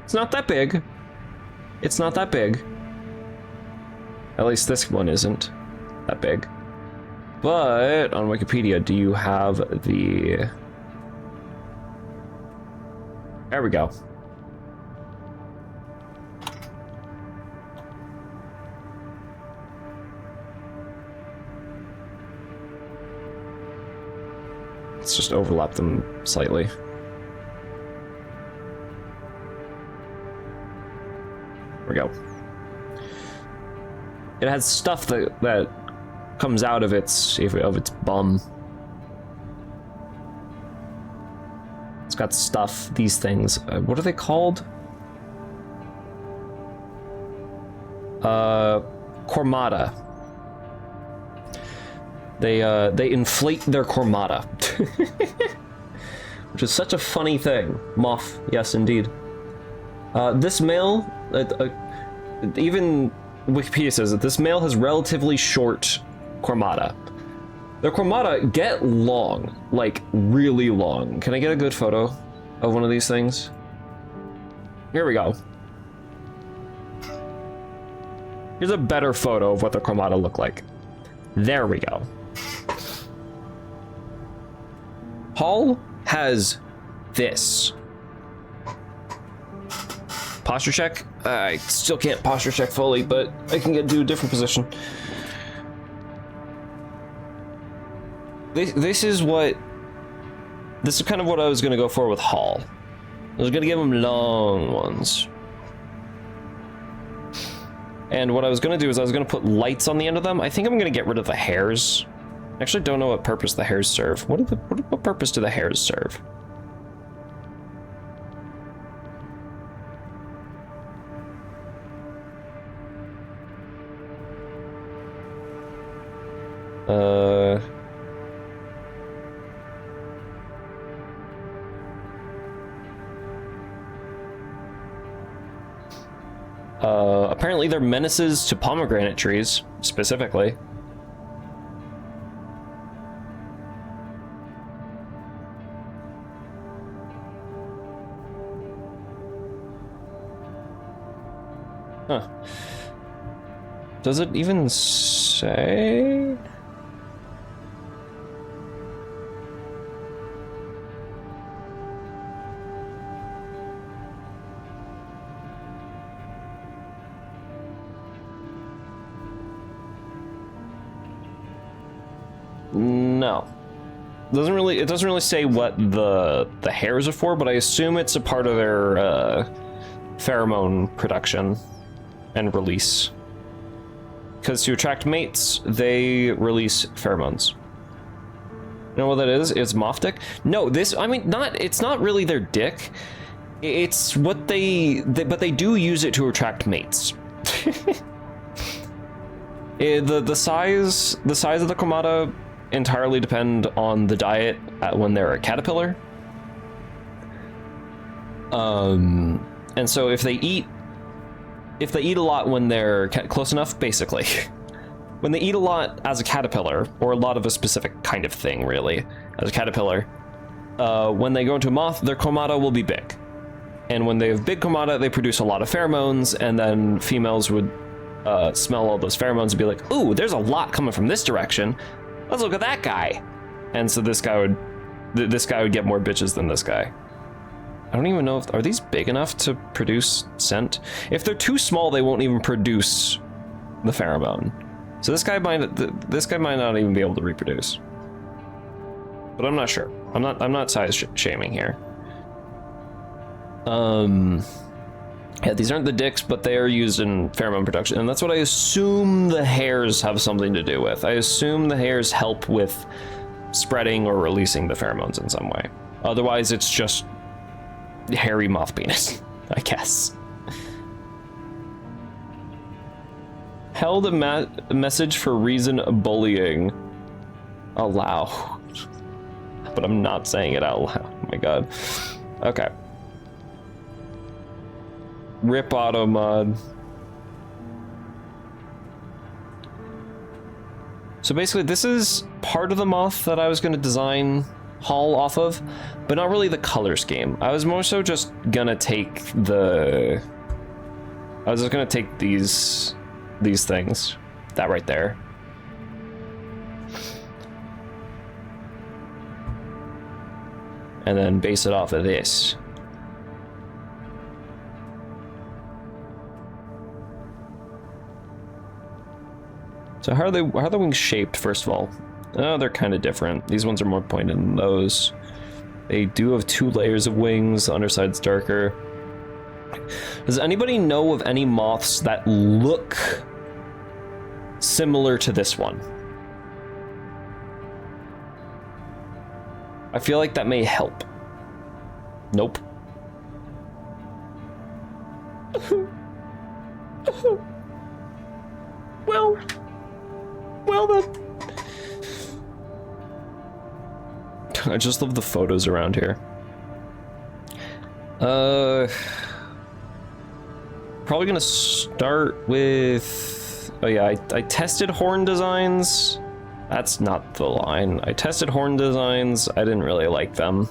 It's not that big. It's not that big. At least this one isn't that big. But on Wikipedia, do you have the... There we go. Let's just overlap them slightly. There we go. It has stuff that comes out of its bum. It's got stuff. These things. What are they called? Cormata. They inflate their cormata, which is such a funny thing. Moth, yes, indeed. This male, even Wikipedia says that this male has relatively short cormata. Their cormata get long, like really long. Can I get a good photo of one of these things? Here we go. Here's a better photo of what the cormata look like. There we go. Hull has this. Posture check? I still can't posture check fully, but I can get to a different position. This is kind of what I was gonna go for with Hull. I was gonna give him long ones. And what I was gonna do is I was gonna put lights on the end of them. I think I'm gonna get rid of the hairs. I actually don't know what purpose the hairs serve. What purpose do the hairs serve? Apparently they're menaces to pomegranate trees, specifically. Huh. Does it even say? No. It doesn't really say what the hairs are for, but I assume it's a part of their pheromone production and release. Because to attract mates, they release pheromones. You know what that is? It's moth dick? No, it's not really their dick. It's what but they do use it to attract mates. The size of the Komata entirely depend on the diet when they're a caterpillar. And so if they eat a lot when they're close enough, basically, when they eat a lot as a caterpillar, or a lot of a specific kind of thing, really, as a caterpillar, when they go into a moth, their Komata will be big. And when they have big Komata, they produce a lot of pheromones, and then females would smell all those pheromones and be like, ooh, there's a lot coming from this direction. Let's look at that guy. And so this guy would get more bitches than this guy. I don't even know are these big enough to produce scent? If they're too small, they won't even produce the pheromone. So this guy might not even be able to reproduce. But I'm not sure. I'm not size shaming here. Yeah, these aren't the dicks, but they are used in pheromone production, and that's what I assume the hairs have something to do with. I assume the hairs help with spreading or releasing the pheromones in some way. Otherwise, it's just hairy moth penis, I guess. Held a message for reason bullying. Allow. But I'm not saying it out loud. Oh my god. Okay. Rip auto mod. So basically this is part of the moth that I was going to design Hull off of, but not really the color scheme. I was more so just gonna take these things, that right there. And then base it off of this. So how are the wings shaped, first of all? Oh, they're kind of different. These ones are more pointed than those. They do have 2 layers of wings. The underside's darker. Does anybody know of any moths that look similar to this one? I feel like that may help. Nope. Well then. I just love the photos around here. Probably gonna start with... Oh yeah, I tested horn designs. That's not the line. I tested horn designs. I didn't really like them.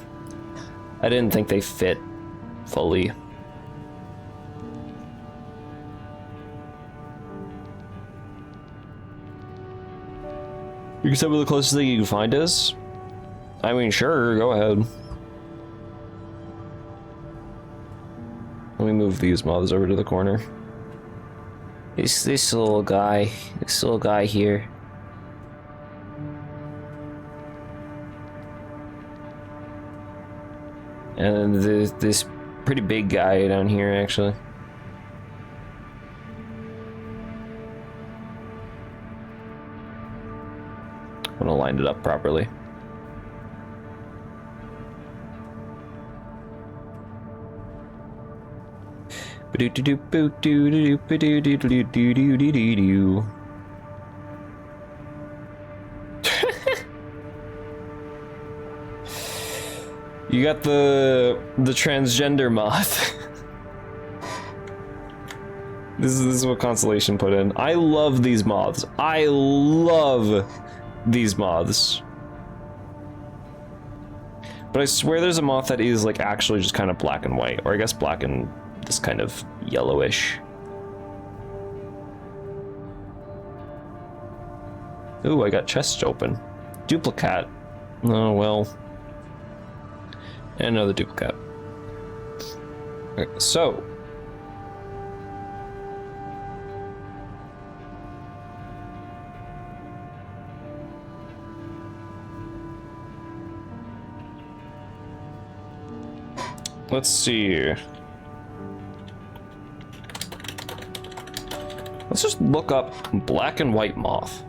I didn't think they fit fully. You can say where the closest thing you can find is? I mean, sure, go ahead. Let me move these moths over to the corner. This little guy here. And this pretty big guy down here, actually. I'm gonna line it up properly. You got the transgender moth. This is what Constellation put in. I love these moths. I love these moths. But I swear there's a moth that is like actually just kind of black and white, or I guess black and this kind of yellowish. Ooh, I got chests open. Duplicate. Oh well. And another duplicate. Okay, so let's see. Let's just look up black and white moth.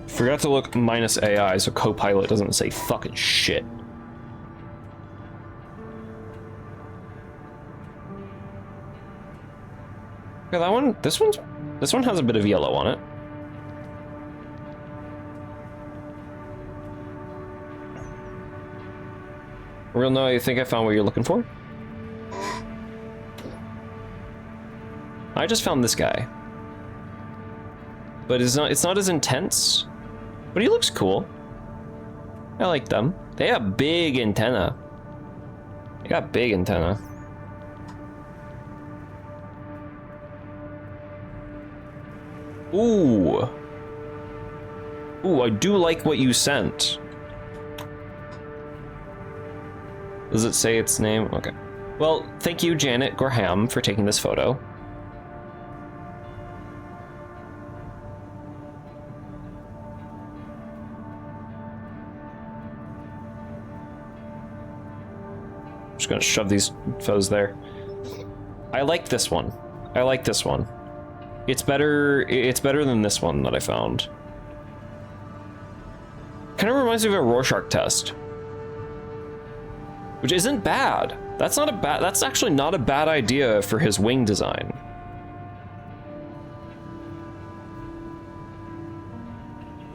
Forgot to look minus AI so Copilot doesn't say fucking shit. Okay, that one, this one has a bit of yellow on it. Real no, you think I found what you're looking for? I just found this guy. But it's not as intense. But he looks cool. I like them. They have big antenna. They got big antenna. Ooh. Ooh, I do like what you sent. Does it say its name? Okay. Well, thank you, Janet Gorham, for taking this photo. Just gonna shove these photos there. I like this one. I like this one. It's better than this one that I found. Kind of reminds me of a Rorschach test. Which isn't bad. That's actually not a bad idea for his wing design.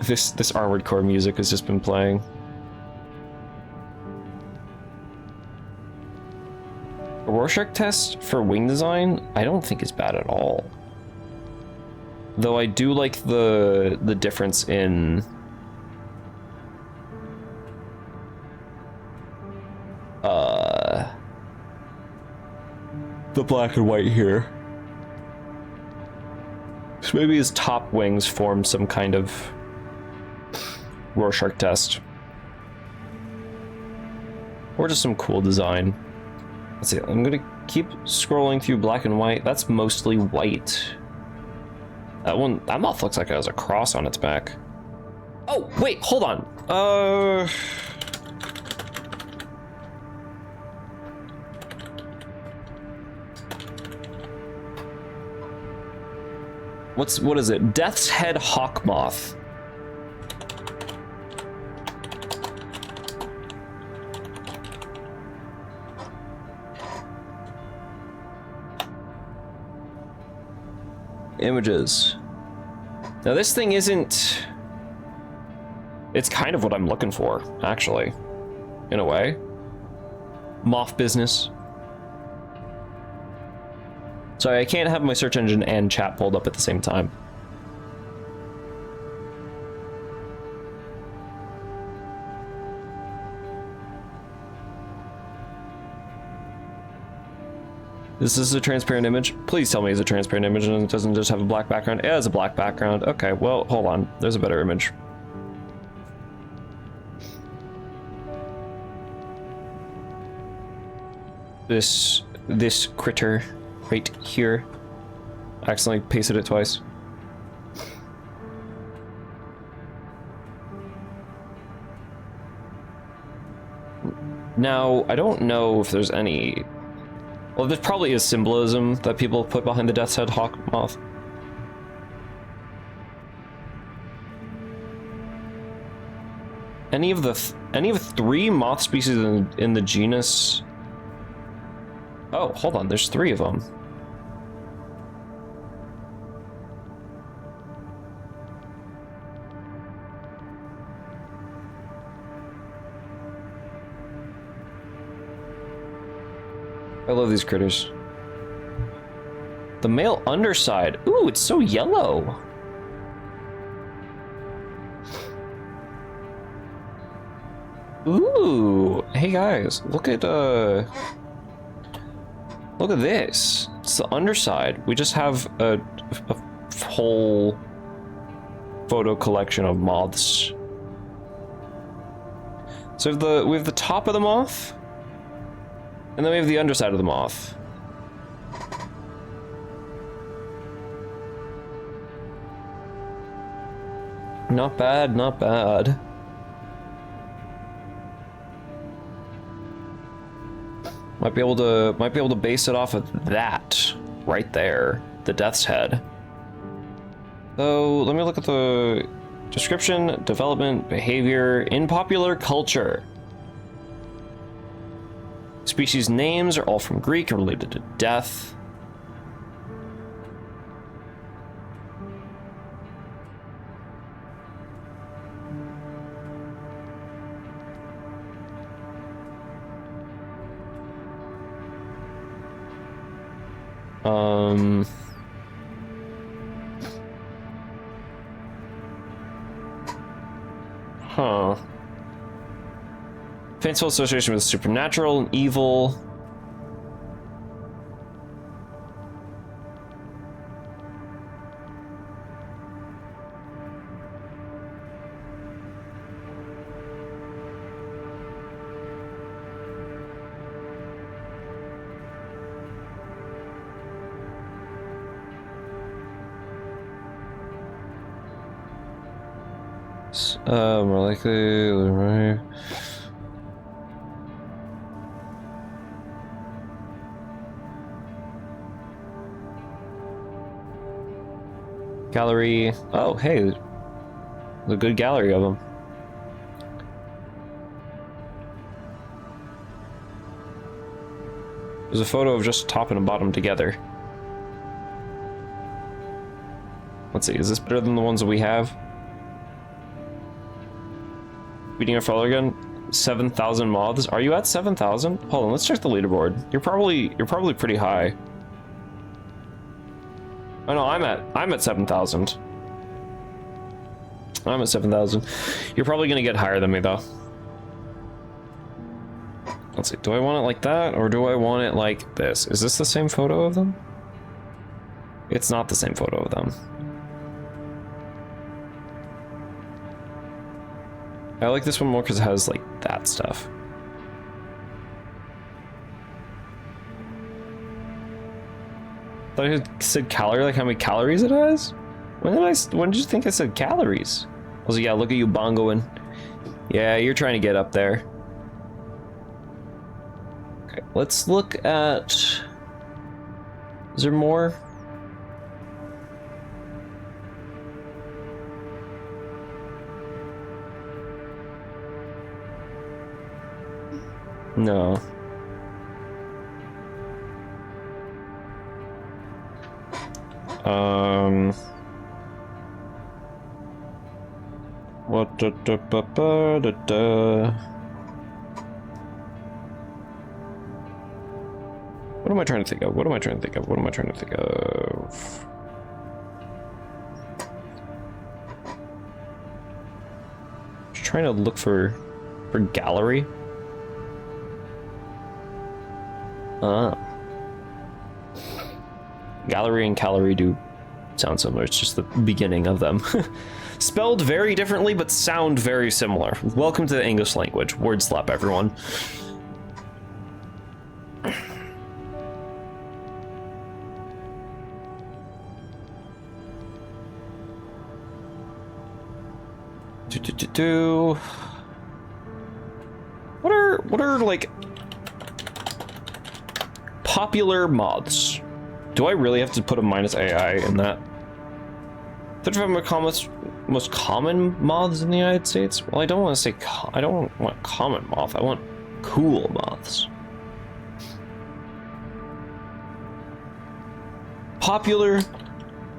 This Armored Core music has just been playing. A Rorschach test for wing design, I don't think is bad at all. Though I do like the difference in the black and white here. So maybe his top wings form some kind of Rorschach test. Or just some cool design. Let's see, I'm gonna keep scrolling through black and white. That's mostly white. That moth looks like it has a cross on its back. Oh, wait, hold on. What is it? Death's Head Hawk Moth. Images. Now this thing isn't... It's kind of what I'm looking for, actually. In a way. Moth business. Sorry, I can't have my search engine and chat pulled up at the same time. This is a transparent image? Please tell me it's a transparent image and it doesn't just have a black background. It has a black background. Okay, well, hold on. There's a better image. this critter right here. Accidentally pasted it twice. Now, I don't know if there's any... Well, there probably is symbolism that people put behind the Death's Head hawk moth. Any of 3 moth species in the genus... Oh, hold on, there's 3 of them. I love these critters. The male underside. Ooh, it's so yellow. Ooh, hey guys, look at this. It's the underside. We just have a whole photo collection of moths. So we have the top of the moth, and then we have the underside of the moth. Not bad, not bad. Might be able to base it off of that right there, the Death's Head. So let me look at the description, development, behavior in popular culture. Species names are all from Greek and related to death. Huh. Fanciful association with supernatural and evil. More likely, right? Gallery. Oh, hey, there's a good gallery of them. There's a photo of just top and a bottom together. Let's see, is this better than the ones that we have? Beating our fellow again. 7,000 moths. Are you at 7,000? Hold on, let's check the leaderboard. You're probably pretty high. Oh no, I'm at 7,000. I'm at 7,000. You're probably gonna get higher than me though. Let's see, do I want it like that or do I want it like this? Is this the same photo of them? It's not the same photo of them. I like this one more because it has like that stuff. I thought it said calorie, like how many calories it has? When did you think I said calories? I was like, yeah, look at you bongoing. Yeah, you're trying to get up there. Okay, let's look at... Is there more? No. What da da ba ba da da. What am I trying to think of? What am I trying to think of? What am I trying to think of? Just trying to look for gallery. Gallery and calorie do sound similar. It's just the beginning of them. Spelled very differently, but sound very similar. Welcome to the English language. Word slap, everyone. What are like popular mods? Do I really have to put a minus AI in that? Third of most common mods in the United States? Well, I don't want to say I don't want common moth. I want cool moths. Popular,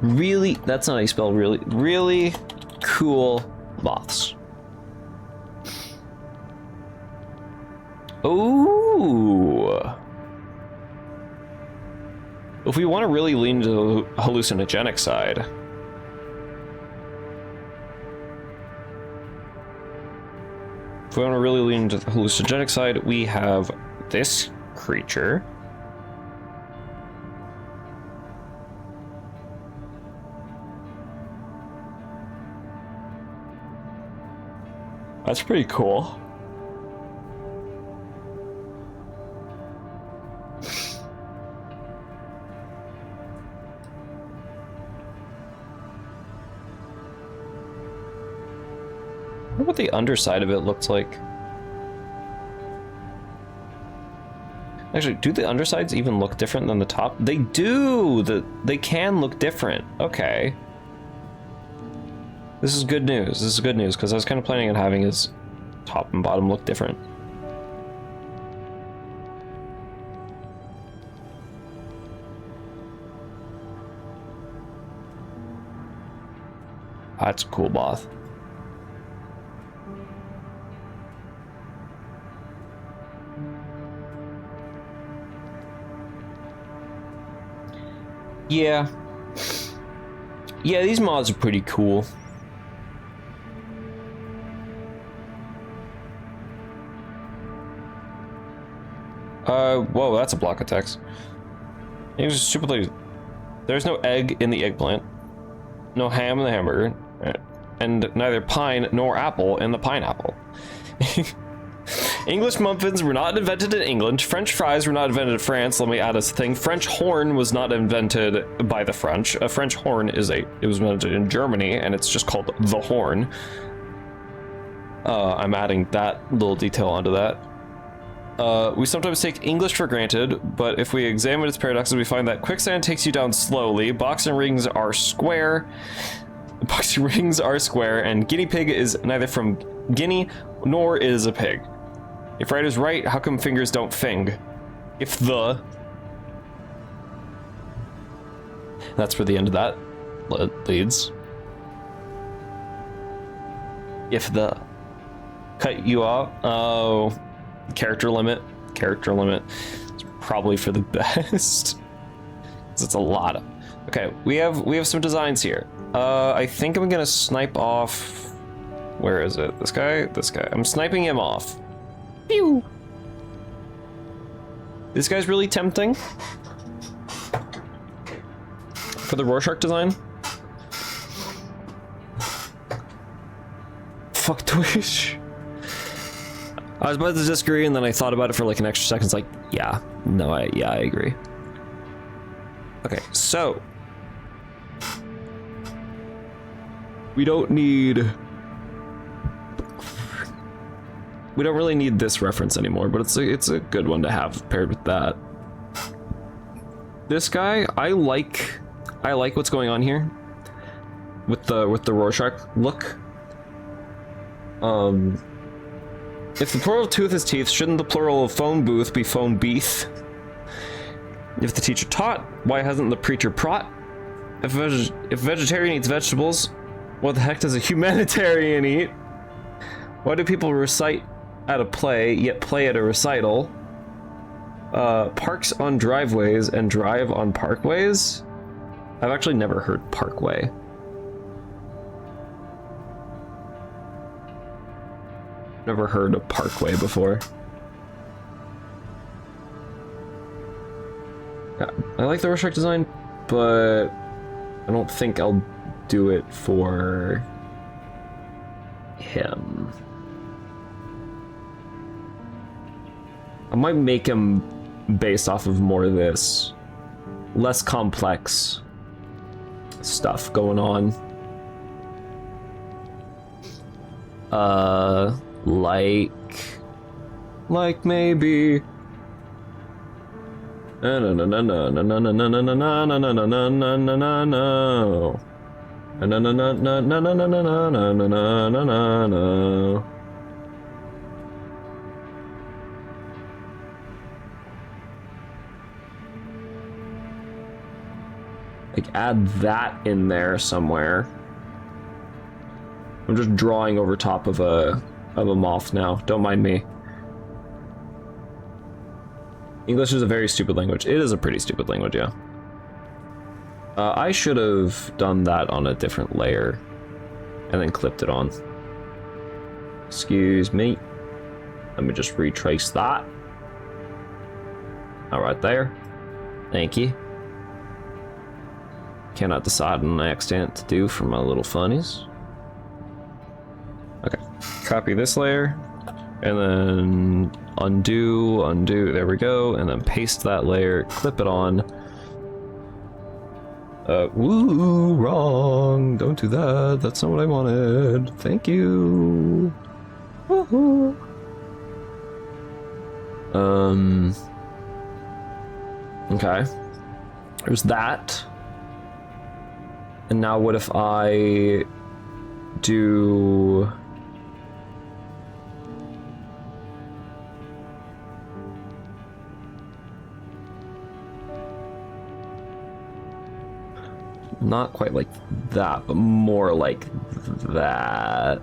really, that's not how you spell really, really cool moths. Ooh. If we want to really lean to the hallucinogenic side, if we want to really lean to the hallucinogenic side, we have this creature. That's pretty cool. I wonder what the underside of it looks like. Actually, do the undersides even look different than the top? They do! They can look different. Okay. This is good news. This is good news, because I was kind of planning on having his top and bottom look different. That's a cool moth. Yeah. Yeah, these mods are pretty cool. Whoa, that's a block of text. It's just stupidly. There's no egg in the eggplant, no ham in the hamburger, and neither pine nor apple in the pineapple. English muffins were not invented in England. French fries were not invented in France. Let me add a thing. French horn was not invented by the French. A French horn it was invented in Germany, and it's just called the horn. I'm adding that little detail onto that. We sometimes take English for granted, but if we examine its paradoxes, we find that quicksand takes you down slowly. Boxing rings are square. Boxing rings are square, and guinea pig is neither from Guinea nor is a pig. If right is right, how come fingers don't fing? If the... That's where the end of that leads. If the... Cut you off. Oh... Character limit. Character limit. It's probably for the best. It's a lot of... Okay, we have some designs here. I think I'm gonna snipe off... Where is it? This guy? This guy. I'm sniping him off. Pew! This guy's really tempting. For the Rorschach design. Fuck Twitch. I was about to disagree, and then I thought about it for like an extra second. It's like, yeah, no, I agree. Okay, so we don't really need this reference anymore, but it's a good one to have paired with that. This guy, I like what's going on here with the Rorschach look. If the plural of tooth is teeth, shouldn't the plural of phone booth be phone beeth? If the teacher taught, why hasn't the preacher prot? If vegetarian eats vegetables, what the heck does a humanitarian eat? Why do people recite at a play, yet play at a recital? Parks on driveways and drive on parkways? I've actually never heard parkway. Never heard of parkway before. Yeah, I like the Rorschach design, but I don't think I'll do it for him. I might make him based off of more of this less complex stuff going on. Like maybe. No no no no no no no no no no no no no no no no no no no no. No no no no no no no no no no no no no no. Like add that in there somewhere. I'm just drawing over top of a moth now. Don't mind me. English is a very stupid language. It is a pretty stupid language, yeah. I should have done that on a different layer and then clipped it on. Excuse me. Let me just retrace that. All right there. Thank you. Cannot decide on an extent to do for my little funnies. Okay, copy this layer, and then undo, there we go, and then paste that layer, clip it on. Woo, wrong, don't do that, that's not what I wanted. Thank you. Woohoo. Okay, there's that. And now what if I do... Not quite like that, but more like that.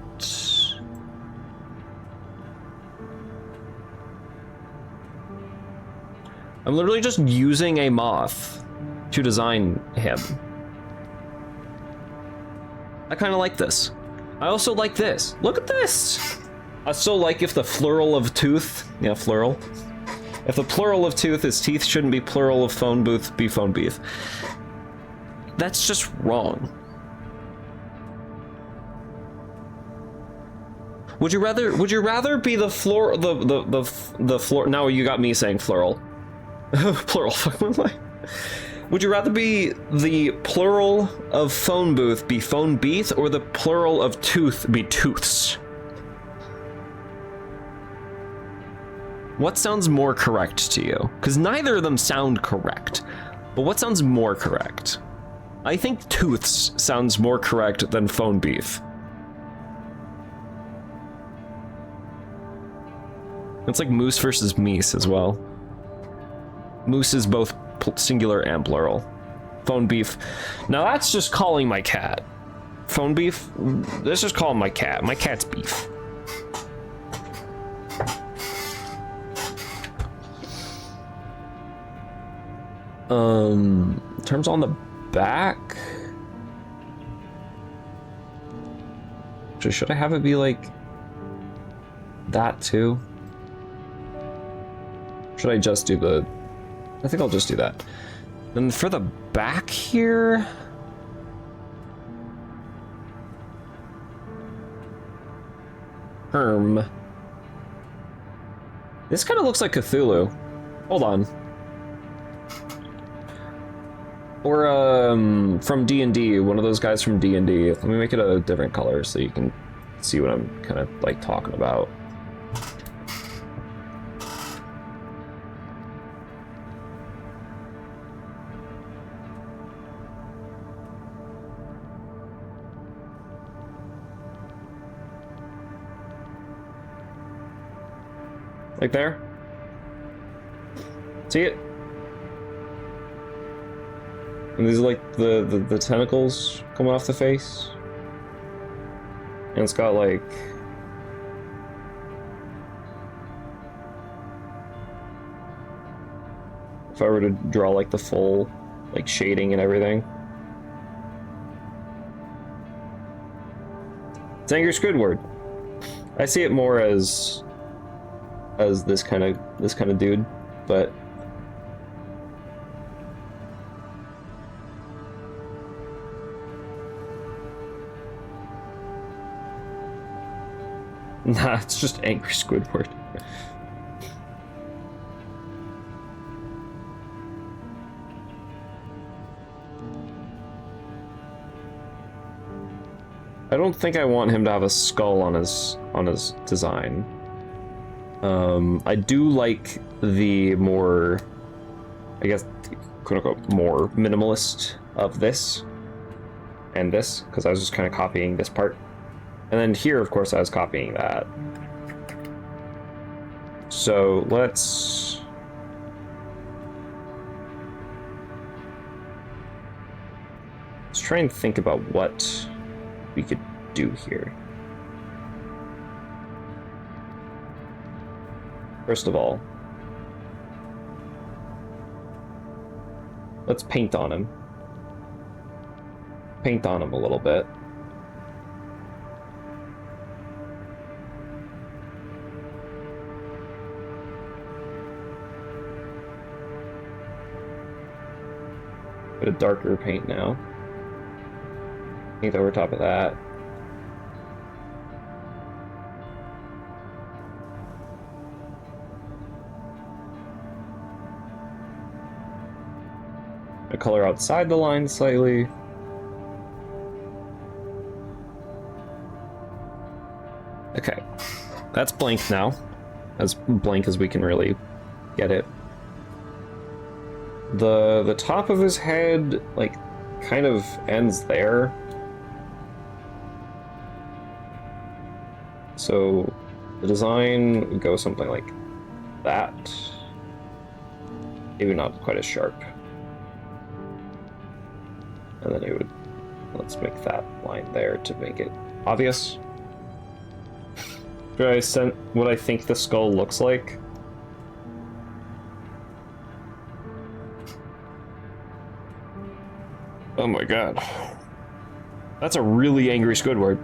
I'm literally just using a moth to design him. I kind of like this. I also like this. Look at this! I so like if the plural of tooth... Yeah, plural. If the plural of tooth is teeth, shouldn't be plural of phone booth, be phone beef. That's just wrong. Would you rather be the floor... The floor... Now you got me saying plural. Plural, fuck my life. Would you rather be the plural of phone booth be phone beeth, or the plural of tooth be tooths? What sounds more correct to you? Because neither of them sound correct. But what sounds more correct? I think tooths sounds more correct than phone beef. It's like moose versus meese as well. Moose is both singular and plural. Phone beef. Now that's just calling my cat. Phone beef? Let's just call my cat. My cat's beef. Terms on the back. Should I have it be like that too? Should I just do the... I think I'll just do that. Then for the back here... This kind of looks like Cthulhu. Hold on. Or, from D&D, one of those guys from D&D. Let me make it a different color so you can see what I'm kind of, like, talking about. Like there? See it? And these are like the tentacles coming off the face. And it's got like... If I were to draw like the full like shading and everything. It's Angry Squidward. I see it more as this kind of dude, but nah, it's just Angry Squidward. I don't think I want him to have a skull on his design. I do like the more, I guess, quote unquote, more minimalist of this and this, because I was just kind of copying this part. And then here, of course, I was copying that. So let's try and think about what we could do here. First of all, let's paint on him. Paint on him a little bit. Bit of darker paint now. Paint over top of that. A color outside the line slightly. Okay, that's blank now. As blank as we can really get it. The top of his head, like, kind of ends there. So the design would go something like that. Maybe not quite as sharp. And then it would, let's make that line there to make it obvious. Should I send what I think the skull looks like? Oh my god. That's a really angry Squidward.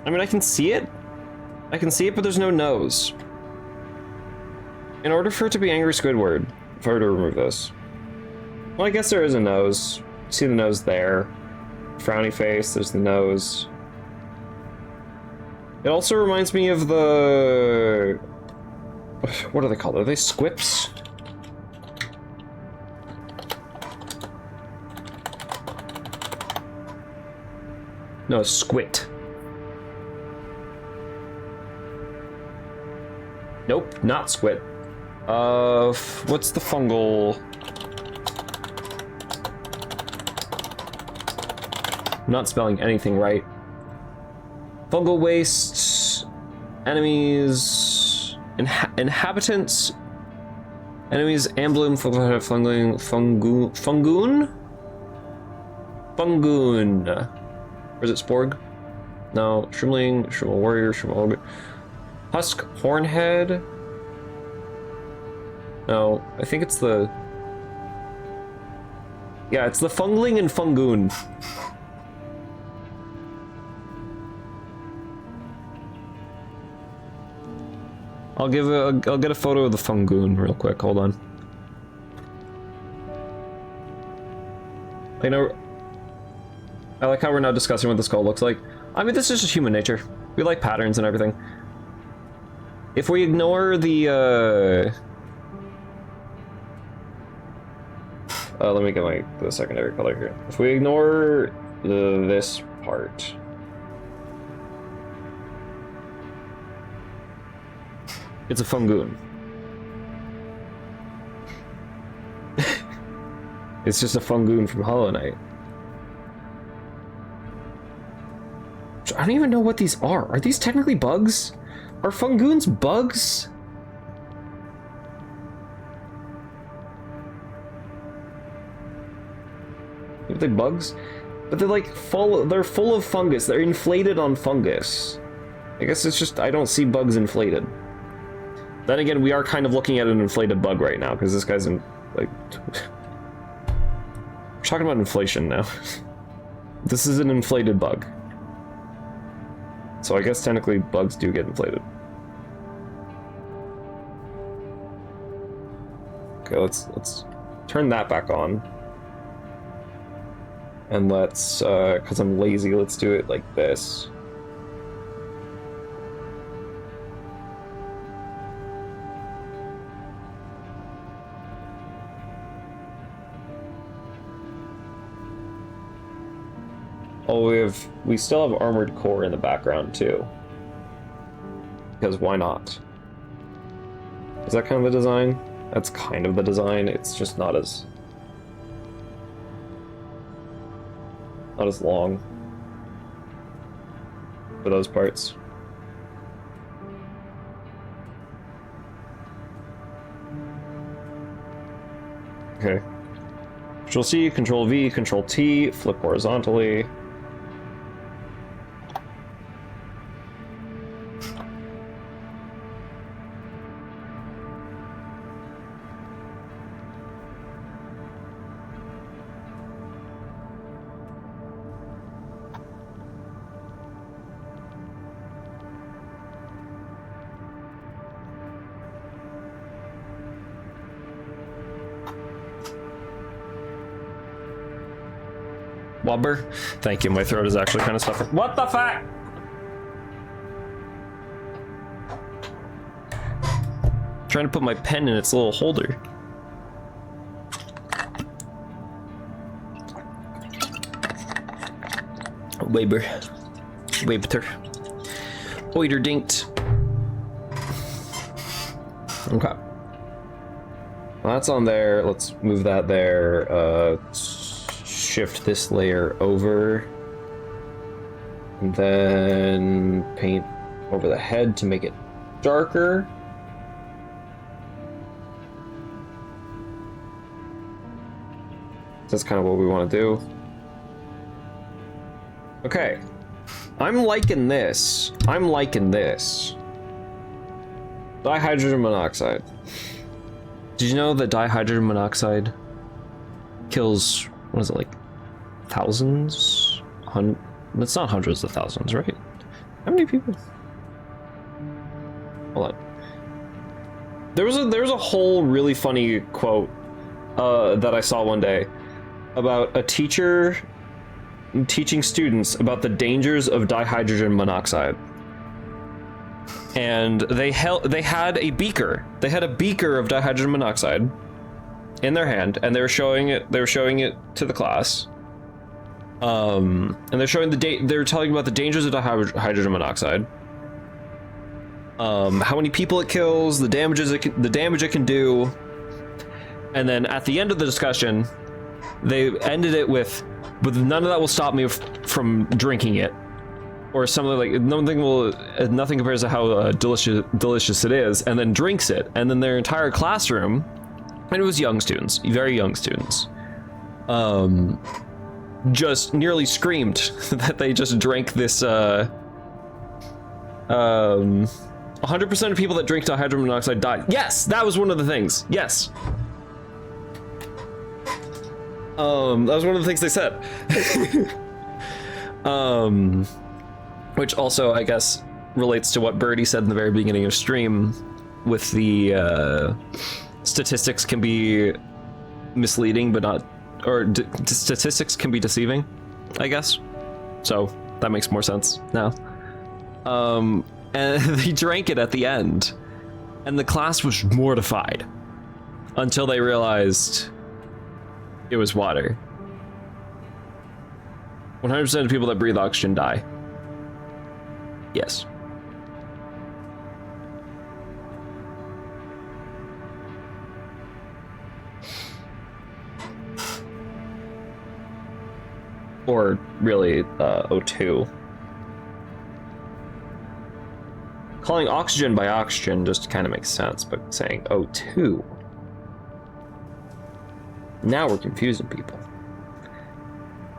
I mean, I can see it. I can see it, but there's no nose. In order for it to be angry Squidward, if I were to remove this. Well, I guess there is a nose. See the nose there. Frowny face, there's the nose. It also reminds me of the... What are they called? Are they squips? No, squit. Nope, not squit. What's the fungal? I'm not spelling anything right. Fungal waste, enemies, inhabitants, enemies, emblem, fungoon, or is it sporg? No, shriveling, shrivel warrior, shrivel husk, hornhead. No, I think it's the. Yeah, it's the fungling and fungoon. I'll get a photo of the fungoon real quick. Hold on. I know. I like how we're now discussing what the skull looks like. I mean, this is just human nature. We like patterns and everything. If we ignore the let me get the secondary color here. If we ignore this part. It's a fungoon. It's just a fungoon from Hollow Knight. I don't even know what these are. Are these technically bugs? Are fungoons bugs? Are they bugs? But they're like they're full of fungus. They're inflated on fungus. I guess it's just I don't see bugs inflated. Then again, we are kind of looking at an inflated bug right now, because this guy's in, like... We're talking about inflation now. This is an inflated bug. So I guess technically bugs do get inflated. Okay, let's turn that back on. And let's, because I'm lazy, let's do it like this. Oh, we still have armored core in the background too. Because why not? Is that kind of the design? That's kind of the design. It's just not as long for those parts. Okay. Control C, Control V, Control T, flip horizontally. Wobber. Thank you, my throat is actually kind of suffering. What the fuck? Trying to put my pen in its little holder. Weber. Weber. Oiter dinked. Okay. Well, that's on there. Let's move that there. Shift this layer over. And then paint over the head to make it darker. That's kind of what we want to do. Okay. I'm liking this. Dihydrogen monoxide. Did you know that dihydrogen monoxide kills, what is it, like thousands? It's not hundreds of thousands, right? How many people? Hold on. There was a whole really funny quote that I saw one day about a teacher teaching students about the dangers of dihydrogen monoxide. And they had a beaker. They had a beaker of dihydrogen monoxide in their hand, and they were showing it to the class. And they're showing they're telling about the dangers of dihydrogen monoxide. How many people it kills, the damage it can do. And then at the end of the discussion, they ended it with none of that will stop me from drinking it, or something like nothing compares to how delicious it is, and then drinks it, and then their entire classroom, and it was young students, very young students, just nearly screamed that they just drank this. 100% of people that drink dihydrogen monoxide died. Yes, that was one of the things. Yes. That was one of the things they said. Which also, I guess, relates to what Birdie said in the very beginning of stream, with the statistics can be misleading, but not, or statistics can be deceiving, I guess. So that makes more sense now. And they drank it at the end, and the class was mortified until they realized it was water. 100% of people that breathe oxygen die. Yes. Or really, O2. Calling oxygen by oxygen just kind of makes sense, but saying O2, now we're confusing people.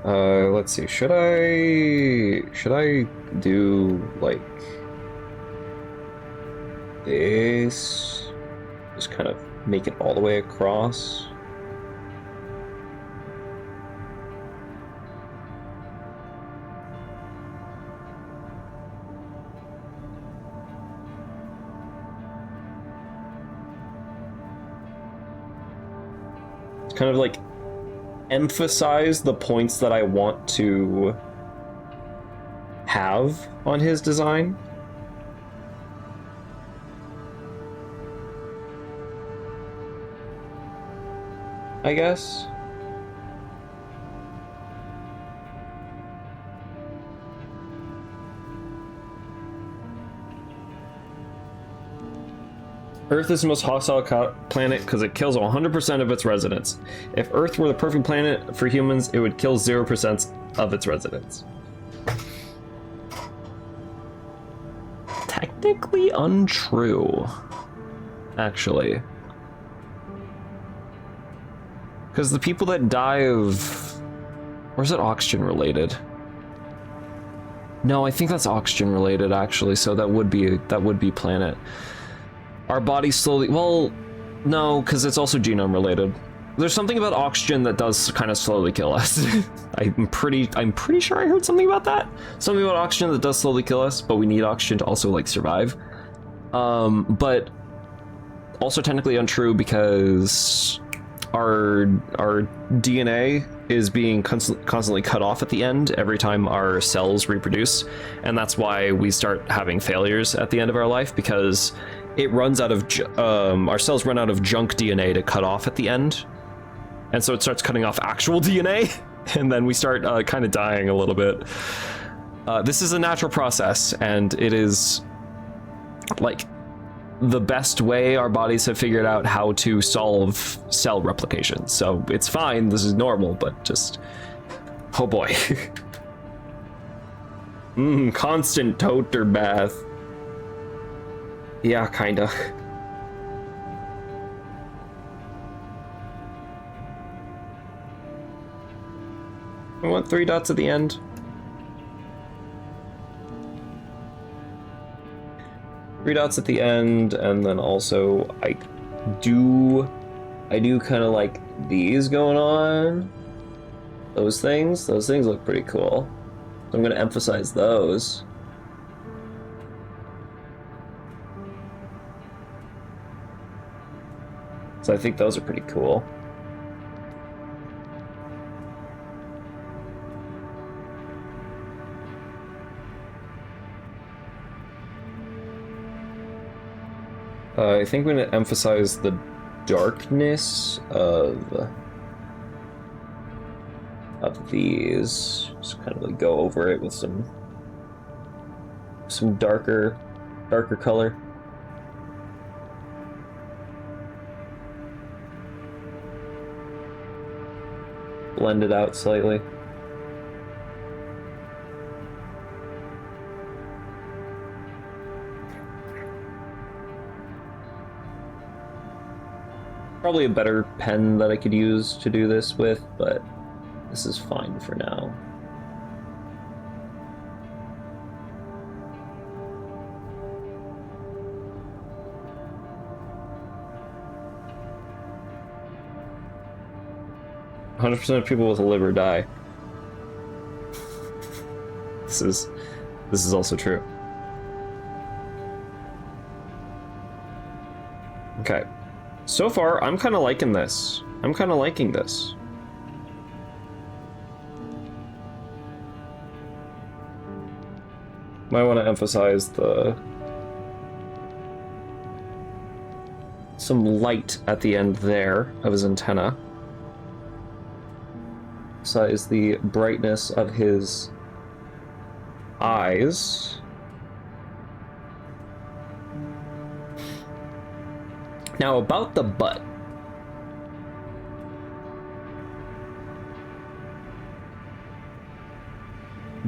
Let's see. Should I do like this? Just kind of make it all the way across. Kind of like emphasize the points that I want to have on his design. I guess. Earth is the most hostile planet because it kills 100% of its residents. If Earth were the perfect planet for humans, it would kill 0% of its residents. Technically untrue, actually. Because the people that die of... Or is it oxygen related? No, I think that's oxygen related, actually, so that would be planet. Our bodies slowly... Well, no, because it's also genome related. There's something about oxygen that does kind of slowly kill us. I'm pretty sure I heard something about that. Something about oxygen that does slowly kill us, but we need oxygen to also like survive. But also technically untrue because our DNA is being constantly cut off at the end every time our cells reproduce, and that's why we start having failures at the end of our life, because it runs out of our cells run out of junk DNA to cut off at the end, and so it starts cutting off actual DNA, and then we start kind of dying a little bit. This is a natural process, and it is like the best way our bodies have figured out how to solve cell replication. So it's fine, this is normal, but just, oh boy. Constant toter bath. Yeah, kinda. I want 3 dots at the end. 3 dots at the end, and then also I do kind of like these going on. Those things look pretty cool. So I'm going to emphasize those. So I think those are pretty cool. I think I'm going to emphasize the darkness of these. Just kind of like go over it with some darker color. Blend it out slightly. Probably a better pen that I could use to do this with, but this is fine for now. "100% of people with a liver die." This is also true. Okay. So far, I'm kind of liking this. I'm kind of liking this. Might want to emphasize some light at the end there of his antenna. Emphasize the brightness of his eyes. Now about the butt.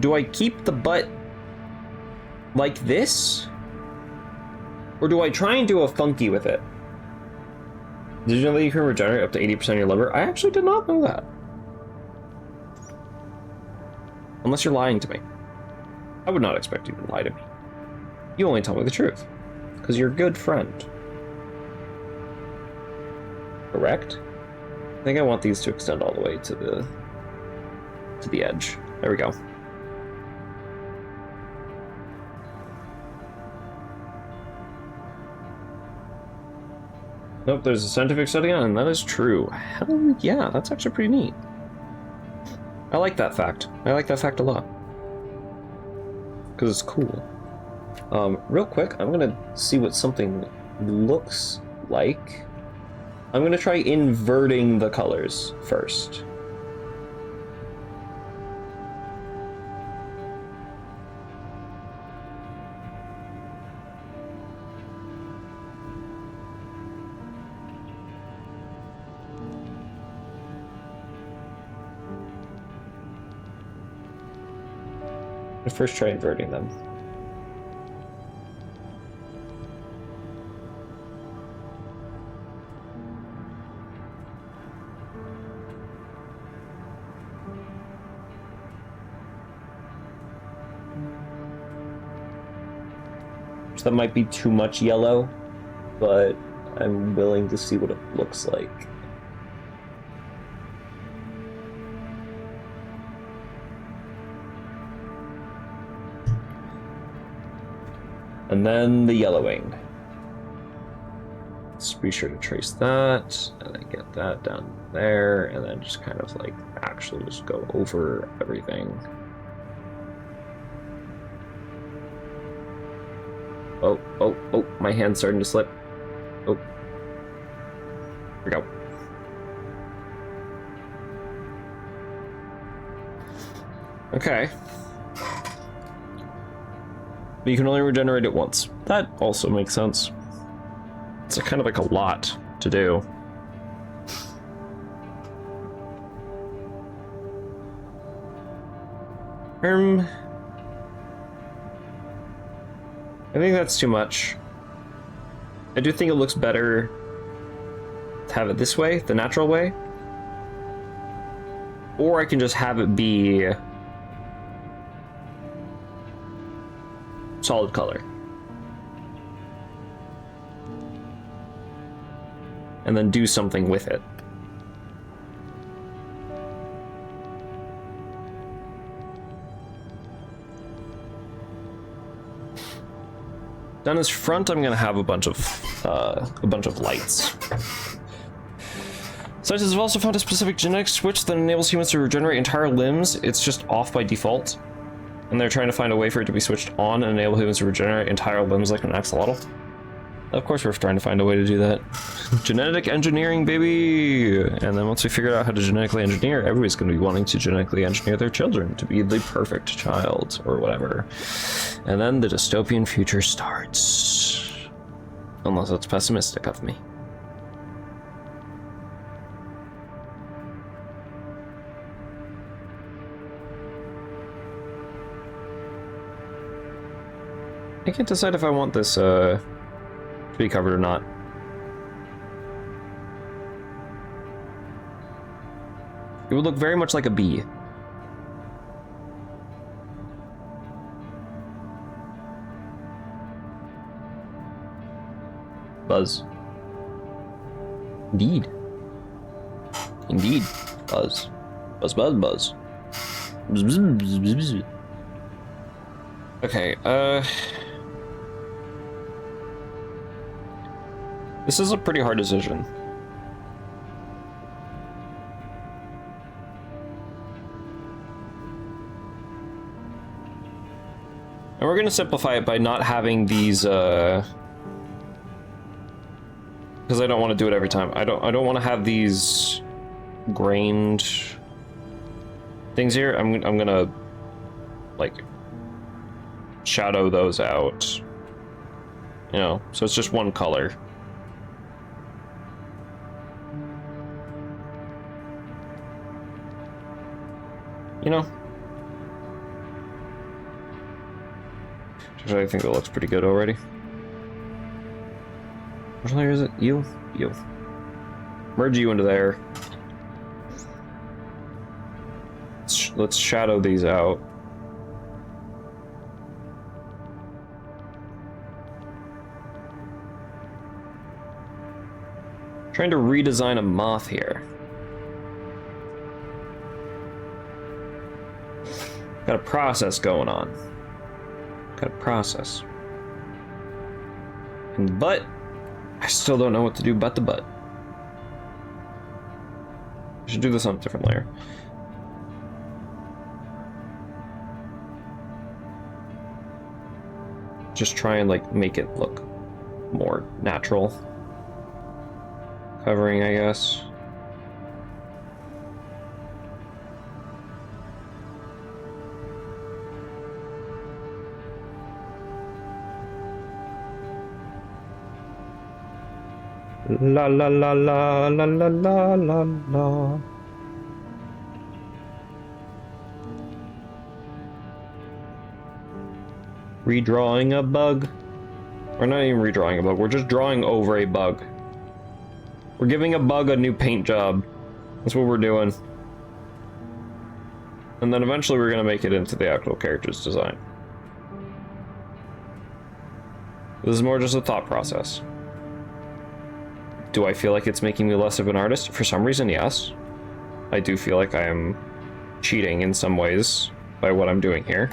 Do I keep the butt like this? Or do I try and do a funky with it? Did you know that you can regenerate up to 80% of your liver? I actually did not know that. Unless you're lying to me. I would not expect you to lie to me. You only tell me the truth. Because you're a good friend. Correct? I think I want these to extend all the way to the edge. There we go. Nope, there's a scientific study on it, and that is true. Hell yeah, that's actually pretty neat. I like that fact. I like that fact a lot. Because it's cool. Real quick, I'm gonna see what something looks like. I'm gonna try inverting the colors first. First try inverting them. So that might be too much yellow, but I'm willing to see what it looks like. And then the yellowing. Let's be sure to trace that, and then get that down there, and then just kind of like actually just go over everything. Oh, oh, oh, my hand's starting to slip. Oh. Here we go. Okay. But you can only regenerate it once. That also makes sense. It's kind of like a lot to do. I think that's too much. I do think it looks better to have it this way, the natural way. Or I can just have it be solid color. And then do something with it. Down his front, I'm gonna have a bunch of lights. Scientists have also found a specific genetic switch that enables humans to regenerate entire limbs. It's just off by default, and they're trying to find a way for it to be switched on and enable humans to regenerate entire limbs like an axolotl. Of course, we're trying to find a way to do that. Genetic engineering, baby! And then once we figure out how to genetically engineer, everybody's going to be wanting to genetically engineer their children to be the perfect child, or whatever. And then the dystopian future starts. Unless that's pessimistic of me. I can't decide if I want this, to be covered or not. It would look very much like a bee. Buzz. Indeed. Indeed. Buzz. Buzz, buzz, buzz. Bzz, bzz, bzz, bzz, bzz. Okay, this is a pretty hard decision. And we're gonna simplify it by not having these, because I don't want to do it every time. I don't want to have these grained things here. I'm gonna like shadow those out. You know, so it's just one color. You know? Actually, I think that looks pretty good already. Which layer is it? You? You. Merge you into there. Let's shadow these out. Trying to redesign a moth here. Got a process going on. Got a process. And but I still don't know what to do but the butt. I should do this on a different layer. Just try and like make it look more natural. Covering, I guess. La la la la la la la la la. Redrawing a bug. We're not even redrawing a bug, we're just drawing over a bug. We're giving a bug a new paint job. That's what we're doing. And then eventually we're gonna make it into the actual character's design. This is more just a thought process. Do I feel like it's making me less of an artist? For some reason, yes. I do feel like I am cheating in some ways by what I'm doing here.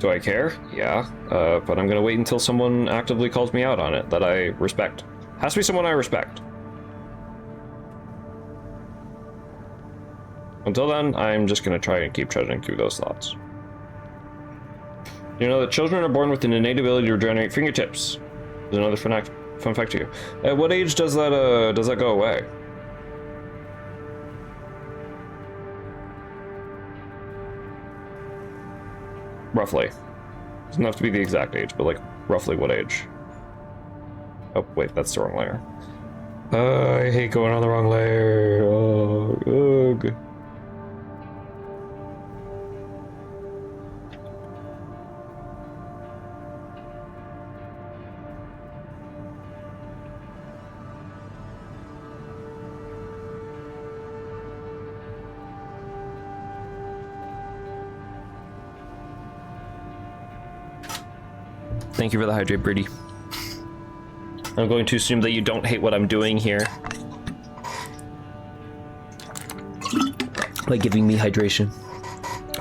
Do I care? Yeah, but I'm gonna wait until someone actively calls me out on it that I respect. Has to be someone I respect. Until then, I'm just gonna try and keep trudging through those thoughts. You know that children are born with an innate ability to regenerate fingertips. There's another fun fact to you. At what age does that go away? Roughly. Doesn't have to be the exact age, but like roughly what age? Oh wait, that's the wrong layer. I hate going on the wrong layer. Oh, ugh. Thank you for the hydrate, Brady. I'm going to assume that you don't hate what I'm doing here. By giving me hydration.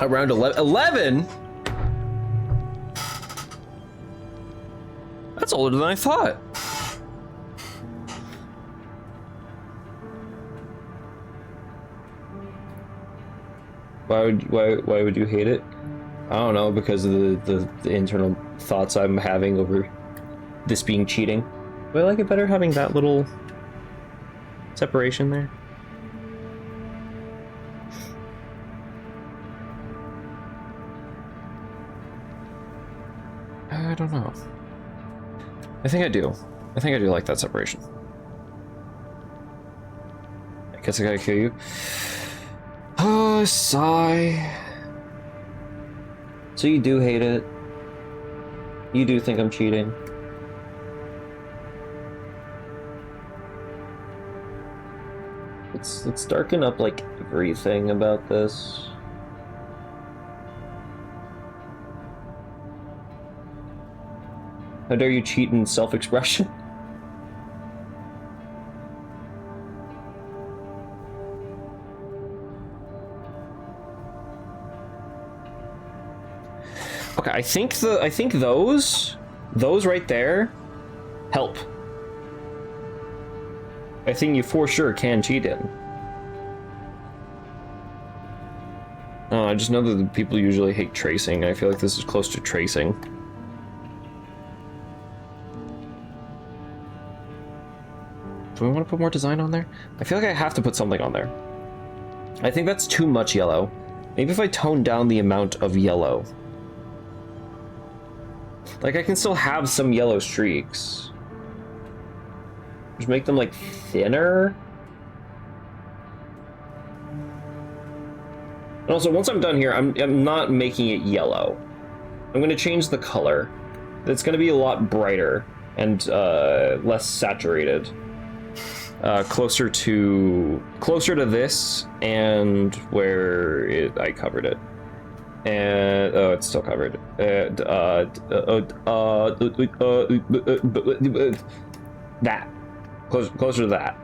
Around 11? 11? That's older than I thought. Why would you hate it? I don't know, because of the internal thoughts I'm having over this being cheating. Do I like it better having that little separation there? I don't know. I think I do. I think I do like that separation. I guess I gotta kill you. Oh, sigh. So you do hate it? You do think I'm cheating? Let's darken up like everything about this. How dare you cheat in self-expression? Okay, I think those right there help. I think you for sure can cheat in. I just know that the people usually hate tracing. I feel like this is close to tracing. Do we want to put more design on there? I feel like I have to put something on there. I think that's too much yellow. Maybe if I tone down the amount of yellow. Like, I can still have some yellow streaks. Just make them, like, thinner. And also, once I'm done here, I'm not making it yellow. I'm going to change the color. It's going to be a lot brighter and less saturated. Closer to this and where I covered it. And oh, it's still covered. That closer to that.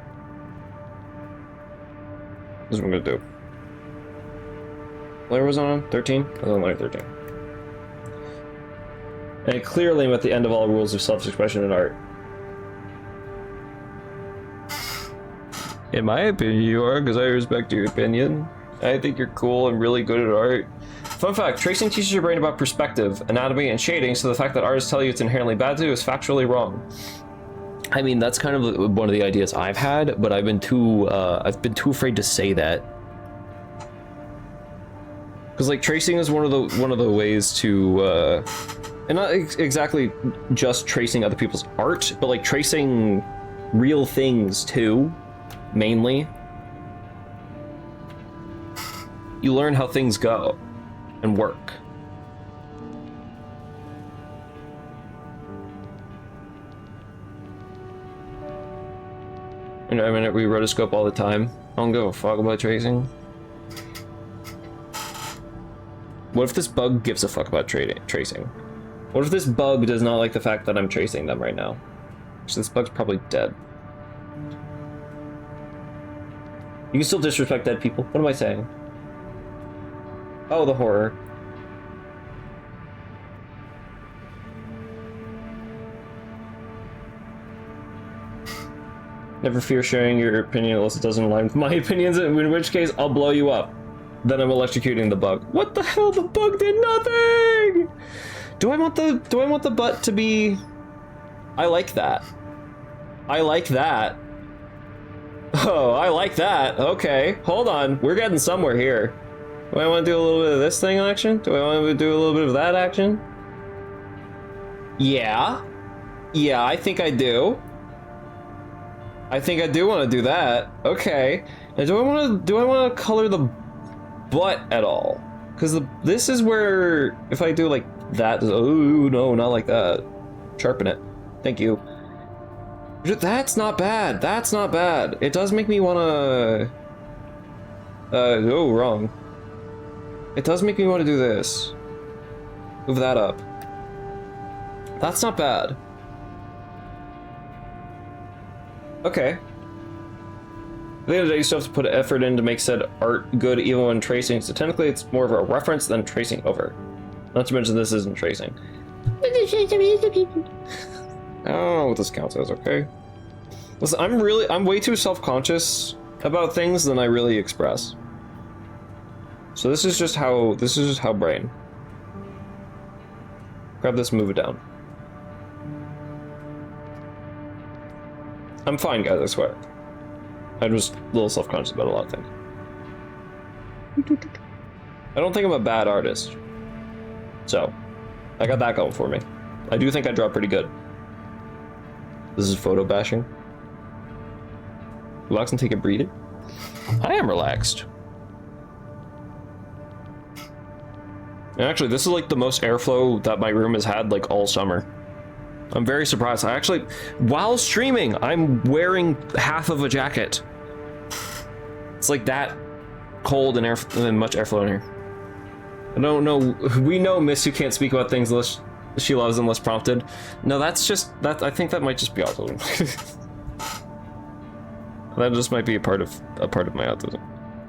This is what I'm gonna do. Layer was on 13. I was on layer 13. And clearly, I'm at the end of all rules of self-expression in art. In my opinion, you are, because I respect your opinion. I think you're cool and really good at art. Fun fact, tracing teaches your brain about perspective, anatomy, and shading, so the fact that artists tell you it's inherently bad to do is factually wrong. I mean, that's kind of one of the ideas I've had, but I've been too afraid to say that. Because like tracing is one of the ways to, and not exactly just tracing other people's art, but like tracing real things too, mainly. You learn how things go and work. You know, I mean, we rotoscope all the time. I don't give a fuck about tracing. What if this bug gives a fuck about tracing? What if this bug does not like the fact that I'm tracing them right now? So this bug's probably dead. You can still disrespect dead people. What am I saying? Oh, the horror. Never fear sharing your opinion unless it doesn't align with my opinions, in which case I'll blow you up. Then I'm electrocuting the bug. What the hell? The bug did nothing! Do I want the butt to be... I like that. I like that. Oh, I like that. Okay, hold on. We're getting somewhere here. Do I want to do a little bit of this thing action? Do I want to do a little bit of that action? Yeah. Yeah, I think I do. I think I do want to do that. Okay. Now, do I want to color the butt at all? Because this is where if I do like that, oh no, not like that. Sharpen it. Thank you. That's not bad. That's not bad. It does make me want to. Oh, wrong. It does make me want to do this. Move that up. That's not bad. Okay. At the end of the day, you still have to put effort in to make said art good even when tracing, so technically it's more of a reference than tracing over. Not to mention this isn't tracing. I don't know what this counts as, okay? Listen, I'm way too self-conscious about things than I really express. So this is just how brain. Grab this, move it down. I'm fine, guys, I swear. I'm just a little self-conscious about a lot of things. I don't think I'm a bad artist. So, I got that going for me. I do think I draw pretty good. This is photo bashing. Relax and take a breather. I am relaxed. And actually, this is like the most airflow that my room has had like all summer. I'm very surprised. I actually, while streaming, I'm wearing half of a jacket. It's like that cold and much airflow in here. I don't know. We know Miss who can't speak about things unless she loves unless prompted. No, that's just that. I think that might just be autism. That just might be a part of my autism.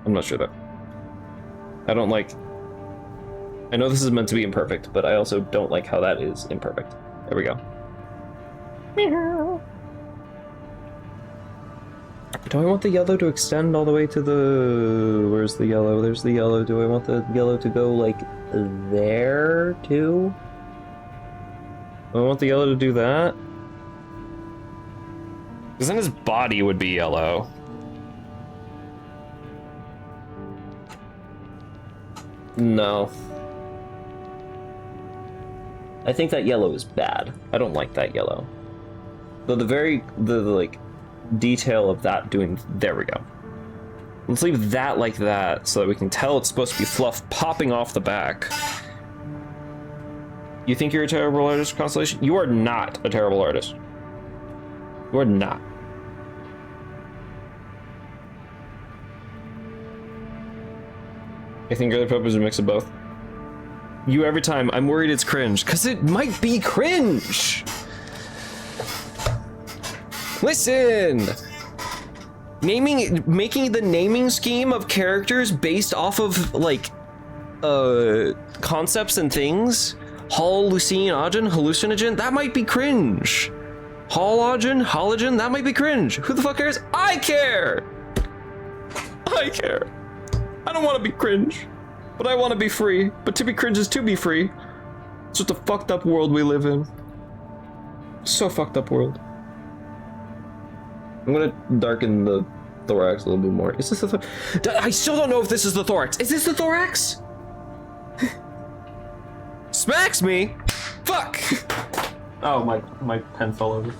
I'm not sure though. I don't like. I know this is meant to be imperfect, but I also don't like how that is imperfect. There we go. Do I want the yellow to extend all the way to the... Where's the yellow? There's the yellow. Do I want the yellow to go, like, there, too? Do I want the yellow to do that? Because then his body would be yellow. No. I think that yellow is bad. I don't like that yellow. Though the like detail of that doing, there we go. Let's leave that like that so that we can tell it's supposed to be fluff popping off the back. You think you're a terrible artist, Constellation? You are not a terrible artist. You are not. I think Girly Pope is a mix of both. You every time, I'm worried it's cringe, because it might be cringe! Listen! Making the naming scheme of characters based off of, like, concepts and things, hallucinogen, that might be cringe. Halogen, that might be cringe. Who the fuck cares? I care! I care. I don't want to be cringe, but I want to be free. But to be cringe is to be free. It's just a fucked up world we live in. So fucked up world. I'm gonna darken the thorax a little bit more. Is this the I still don't know if this is the thorax. Is this the thorax? Smacks me! Fuck! Oh, my pen fell over.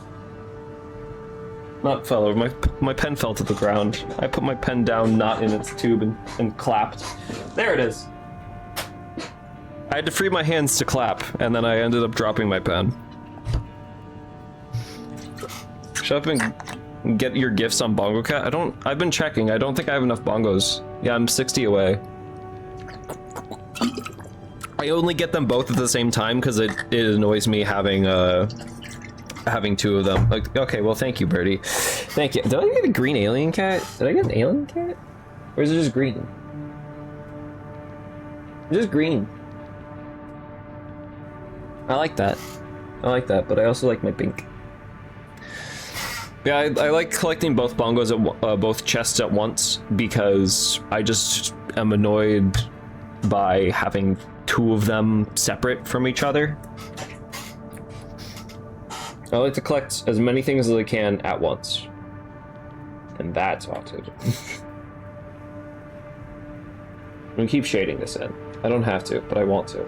Not fell over, my pen fell to the ground. I put my pen down not in its tube and clapped. There it is. I had to free my hands to clap, and then I ended up dropping my pen. Shut up and Get your gifts on Bongo Cat? I've been checking. I don't think I have enough bongos. Yeah, I'm 60 away. I only get them both at the same time because it annoys me having two of them. Like, okay, well, thank you, Birdie. Thank you. Did I get a green alien cat? Did I get an alien cat? Or is it just green? It's just green. I like that. But I also like my pink. Yeah, I like collecting both bongos at both chests at once because I just am annoyed by having two of them separate from each other. I like to collect as many things as I can at once. And that's autism. I'm gonna keep shading this in. I don't have to, but I want to.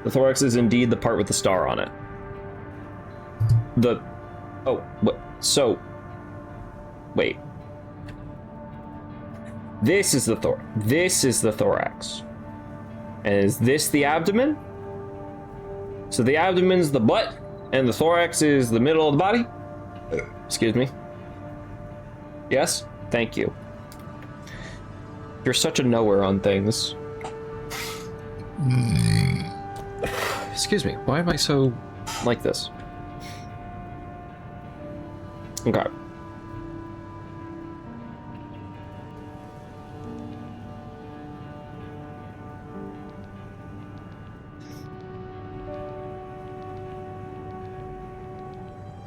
The thorax is indeed the part with the star on it. Wait. This is the thorax. And is this the abdomen? So the abdomen's the butt, and the thorax is the middle of the body? Excuse me. Yes? Thank you. You're such a knower on things. Excuse me, why am I so like this? Okay.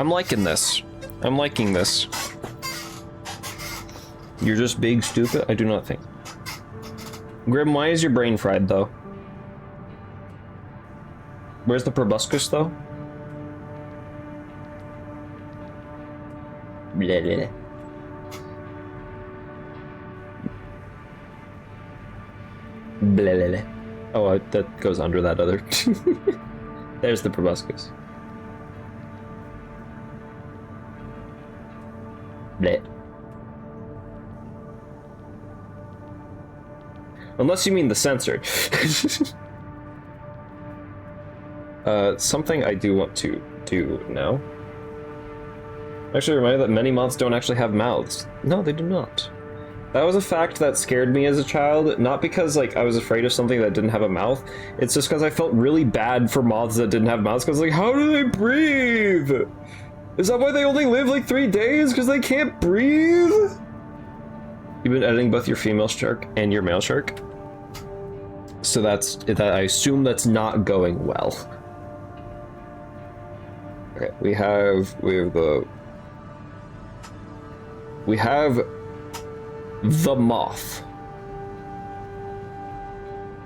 I'm liking this. I'm liking this. You're just big stupid? I do not think. Grim, why is your brain fried though? Where's the proboscis, though? Blah, blah. Blah, blah, blah. Oh, that goes under that other. There's the proboscis. Blah. Unless you mean the sensor. Something I do want to do now. Actually, reminded that many moths don't actually have mouths. No, they do not. That was a fact that scared me as a child, not because, like, I was afraid of something that didn't have a mouth. It's just because I felt really bad for moths that didn't have mouths, because, like, how do they breathe? Is that why they only live, like, 3 days? Because they can't breathe? You've been editing both your female shark and your male shark? So I assume that's not going well. Okay, we have the moth.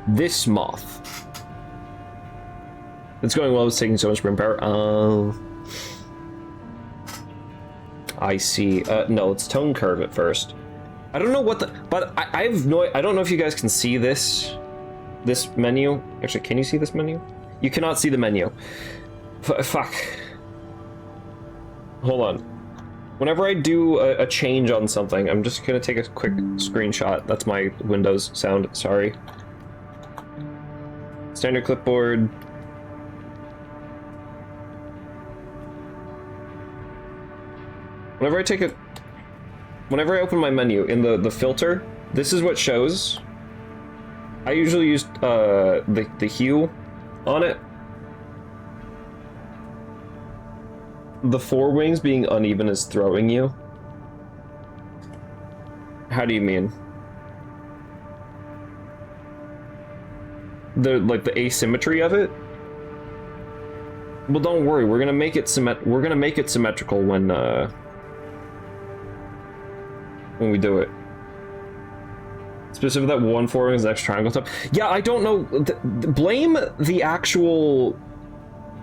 This moth. It's going well, it's taking so much brain power. I see. No, let's tone curve it first. I don't know what but I don't know if you guys can see this menu. Actually, can you see this menu? You cannot see the menu. Fuck. Hold on. Whenever I do a change on something, I'm just gonna take a quick screenshot. That's my Windows sound, sorry. Standard clipboard. Whenever I open my menu in the filter, this is what shows. I usually use the hue on it. The forewings being uneven is throwing you. How do you mean? The asymmetry of it? Well, don't worry. We're gonna make it symmetrical when we do it. Specifically, that one forewing is next triangle top. Yeah, I don't know. Blame the actual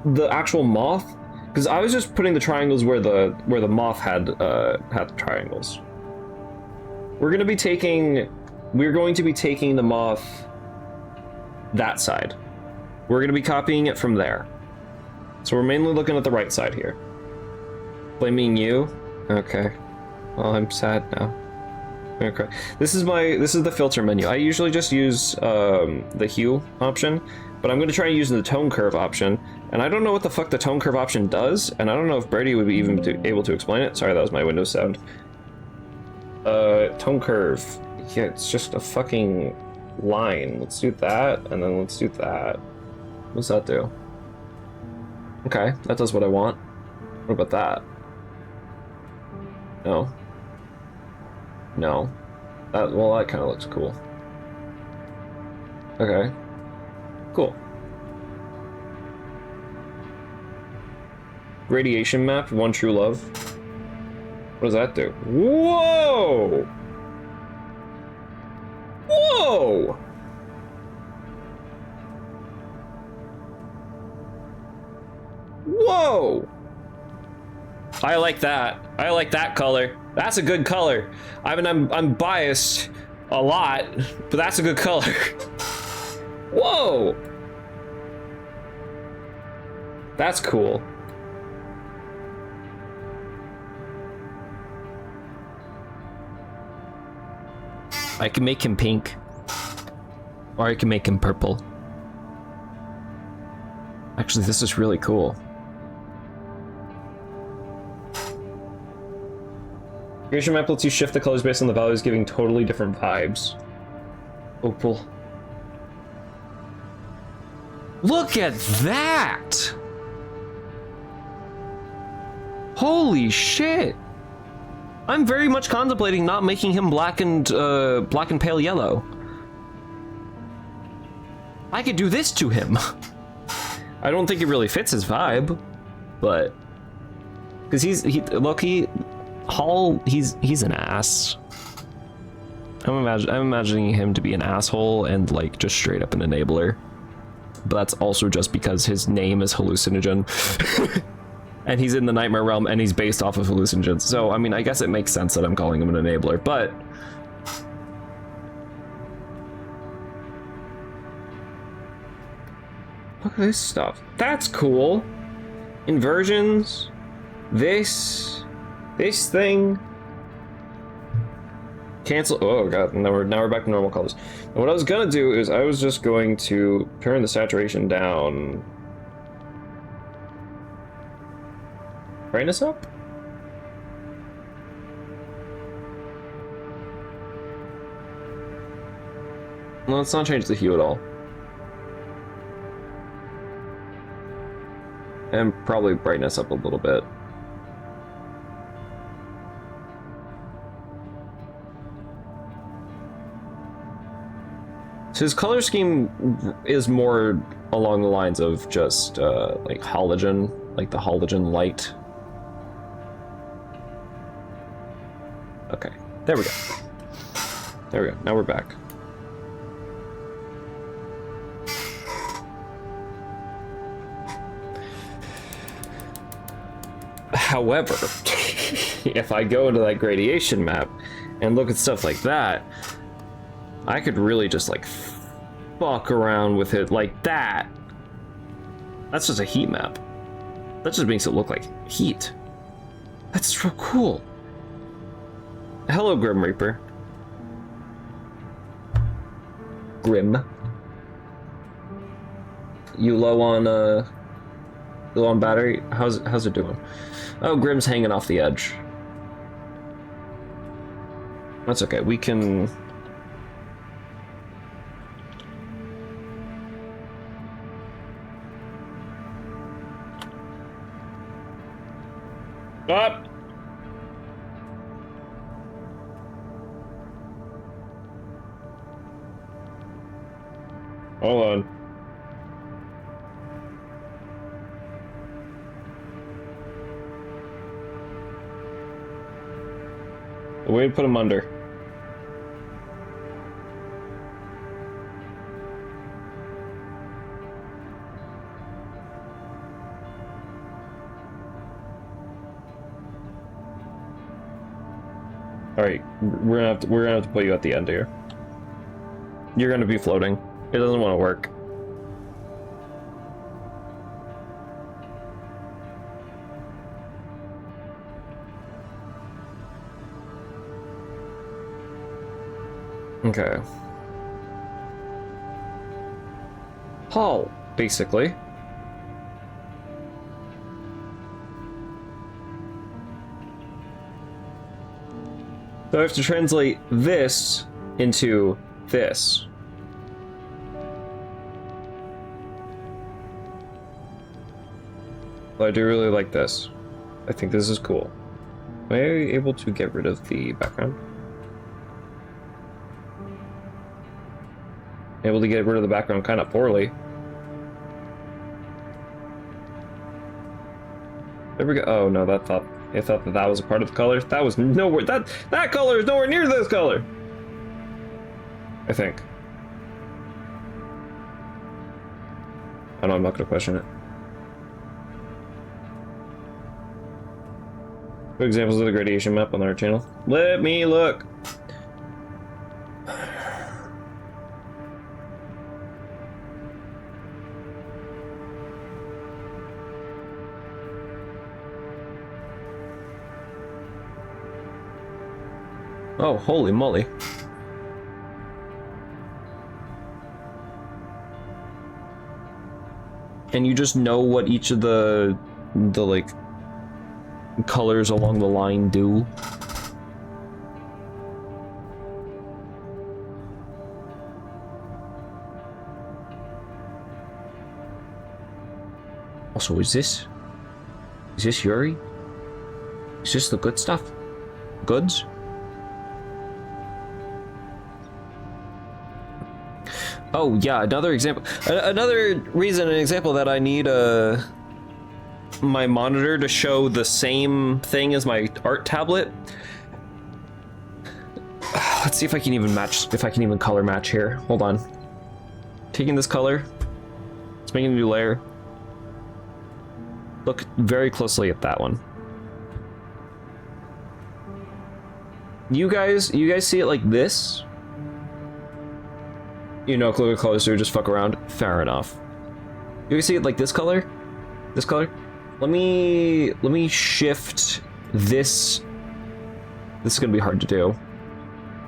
moth. Because I was just putting the triangles where the moth had the triangles. We're going to be taking the moth that side. We're going to be copying it from there. So we're mainly looking at the right side here. Blaming you? Okay. Well, I'm sad now. Okay. This is the filter menu. I usually just use the hue option, but I'm going to try using the tone curve option, and I don't know what the fuck the tone curve option does, and I don't know if Brady would be able to explain it. Sorry, that was my Windows sound. Tone curve. Yeah, it's just a fucking line. Let's do that, and then let's do that. What does that do? Okay, that does what I want. What about that? No. No. Well, that kind of looks cool. Okay. Cool. Radiation map, One True Love. What does that do? Whoa! Whoa! Whoa! I like that. I like that color. That's a good color. I mean, I'm biased a lot, but that's a good color. Whoa! That's cool. I can make him pink. Or I can make him purple. Actually, this is really cool. Creation map lets you shift the colors based on the values, giving totally different vibes. Opal. Look at that! Holy shit! I'm very much contemplating not making him black and pale yellow. I could do this to him. I don't think it really fits his vibe, but because he's an ass. I'm imagining him to be an asshole and like just straight up an enabler. But that's also just because his name is hallucinogen. And he's in the nightmare realm and he's based off of hallucinogens. So I mean, I guess it makes sense that I'm calling him an enabler, but look at this stuff. That's cool. Inversions. This thing. Cancel. Oh god, now we're back to normal colors. And what I was gonna do is I was just going to turn the saturation down. Brightness up? No, let's not change the hue at all. And probably brightness up a little bit. So his color scheme is more along the lines of just like halogen, like the halogen light. Okay, there we go. There we go, now we're back. However, if I go into that gradation map and look at stuff like that, I could really just like fuck around with it like that. That's just a heat map. That just makes it look like heat. That's so cool. Hello, Grim Reaper. Grim. You low on battery? How's it doing? Oh, Grim's hanging off the edge. That's okay. We can. Up. Hold on. Way to put him under. All right, we're gonna have to put you at the end here. You're gonna be floating. It doesn't want to work. Okay. hall, basically. So I have to translate this into this. Well, I do really like this. I think this is cool. Am I able to get rid of the background? Able to get rid of the background kind of poorly. There we go. Oh no, I thought that was a part of the color. That was nowhere. That color is nowhere near this color. I think. Oh no, I'm not gonna question it. Good examples of the gradation map on our channel. Let me look. Oh, holy moly. And you just know what each of the like colors along the line do. Also, is this Yuri? Is this the good stuff? Goods? Oh yeah, another example. Another reason, an example that I need my monitor to show the same thing as my art tablet. Let's see if I can even match, if I can even color match here. Hold on. Taking this color, let's make a new layer. Look very closely at that one. You guys see it like this? You know, look closer, just fuck around. Fair enough. You guys see it like this color? This color? Let me shift this. This is gonna be hard to do.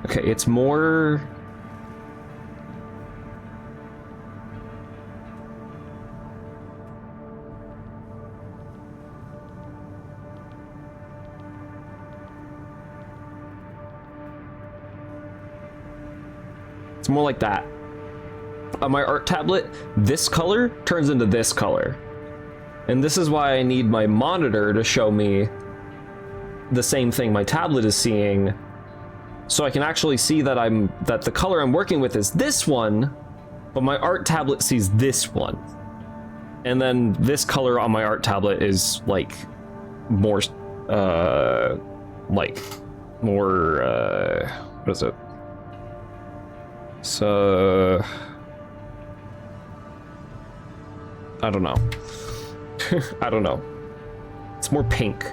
Okay, it's more. It's more like that. On my art tablet, this color turns into this color. And this is why I need my monitor to show me the same thing my tablet is seeing, so I can actually see that that the color I'm working with is this one, but my art tablet sees this one. And then this color on my art tablet is like more what is it? So I don't know. I don't know. It's more pink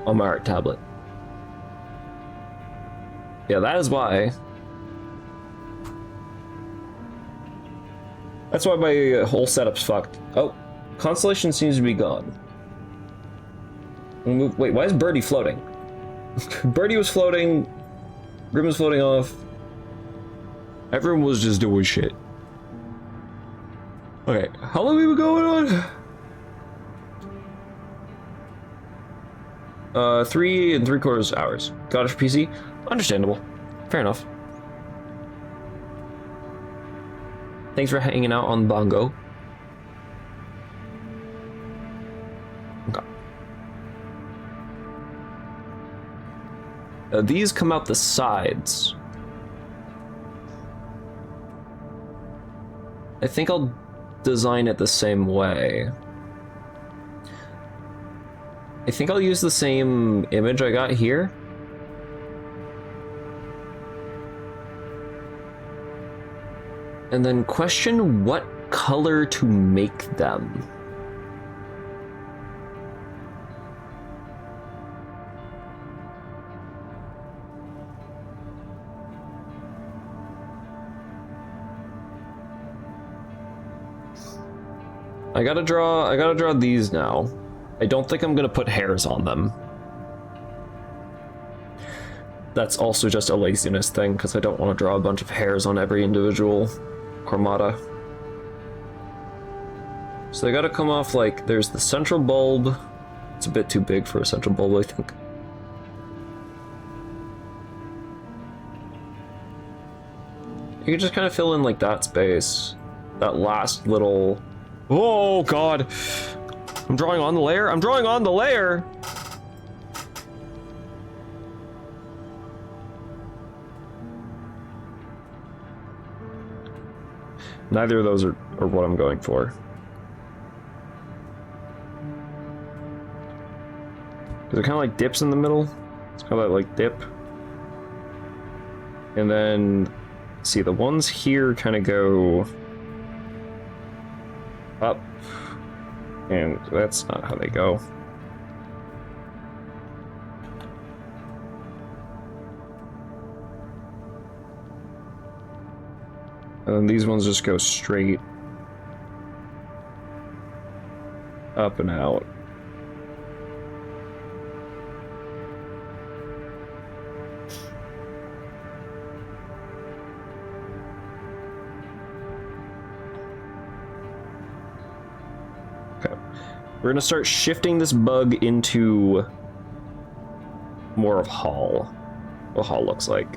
on my art tablet. Yeah, that is why. That's why my whole setup's fucked. Oh, Constellation seems to be gone. Wait, why is Birdie floating? Birdie was floating. Grim was floating off. Everyone was just doing shit. Okay, how long have we been going on? 3 3/4 hours. Got it for PC? Understandable. Fair enough. Thanks for hanging out on Bongo. Okay. These come out the sides. I think I'll design it the same way. I think I'll use the same image I got here. And then question what color to make them. I gotta draw these now. I don't think I'm gonna put hairs on them. That's also just a laziness thing, because I don't want to draw a bunch of hairs on every individual Armada. So they gotta come off like, there's the central bulb. It's a bit too big for a central bulb, I think. You can just kind of fill in like that space. That last little... Oh god! I'm drawing on the layer? I'm drawing on the layer! Neither of those are what I'm going for. Because it kind of like dips in the middle. It's kind of like dip. And then, see, the ones here kind of go up. And that's not how they go. And then these ones just go straight up and out. Okay. We're gonna start shifting this bug into more of Hall. What Hall looks like.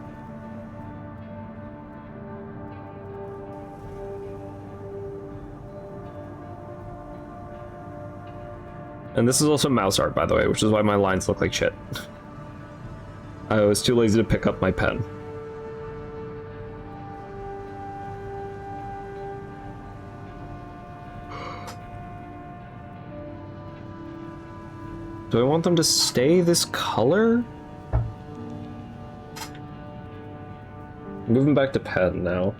And this is also mouse art, by the way, which is why my lines look like shit. I was too lazy to pick up my pen. Do I want them to stay this color? Moving back to pen now.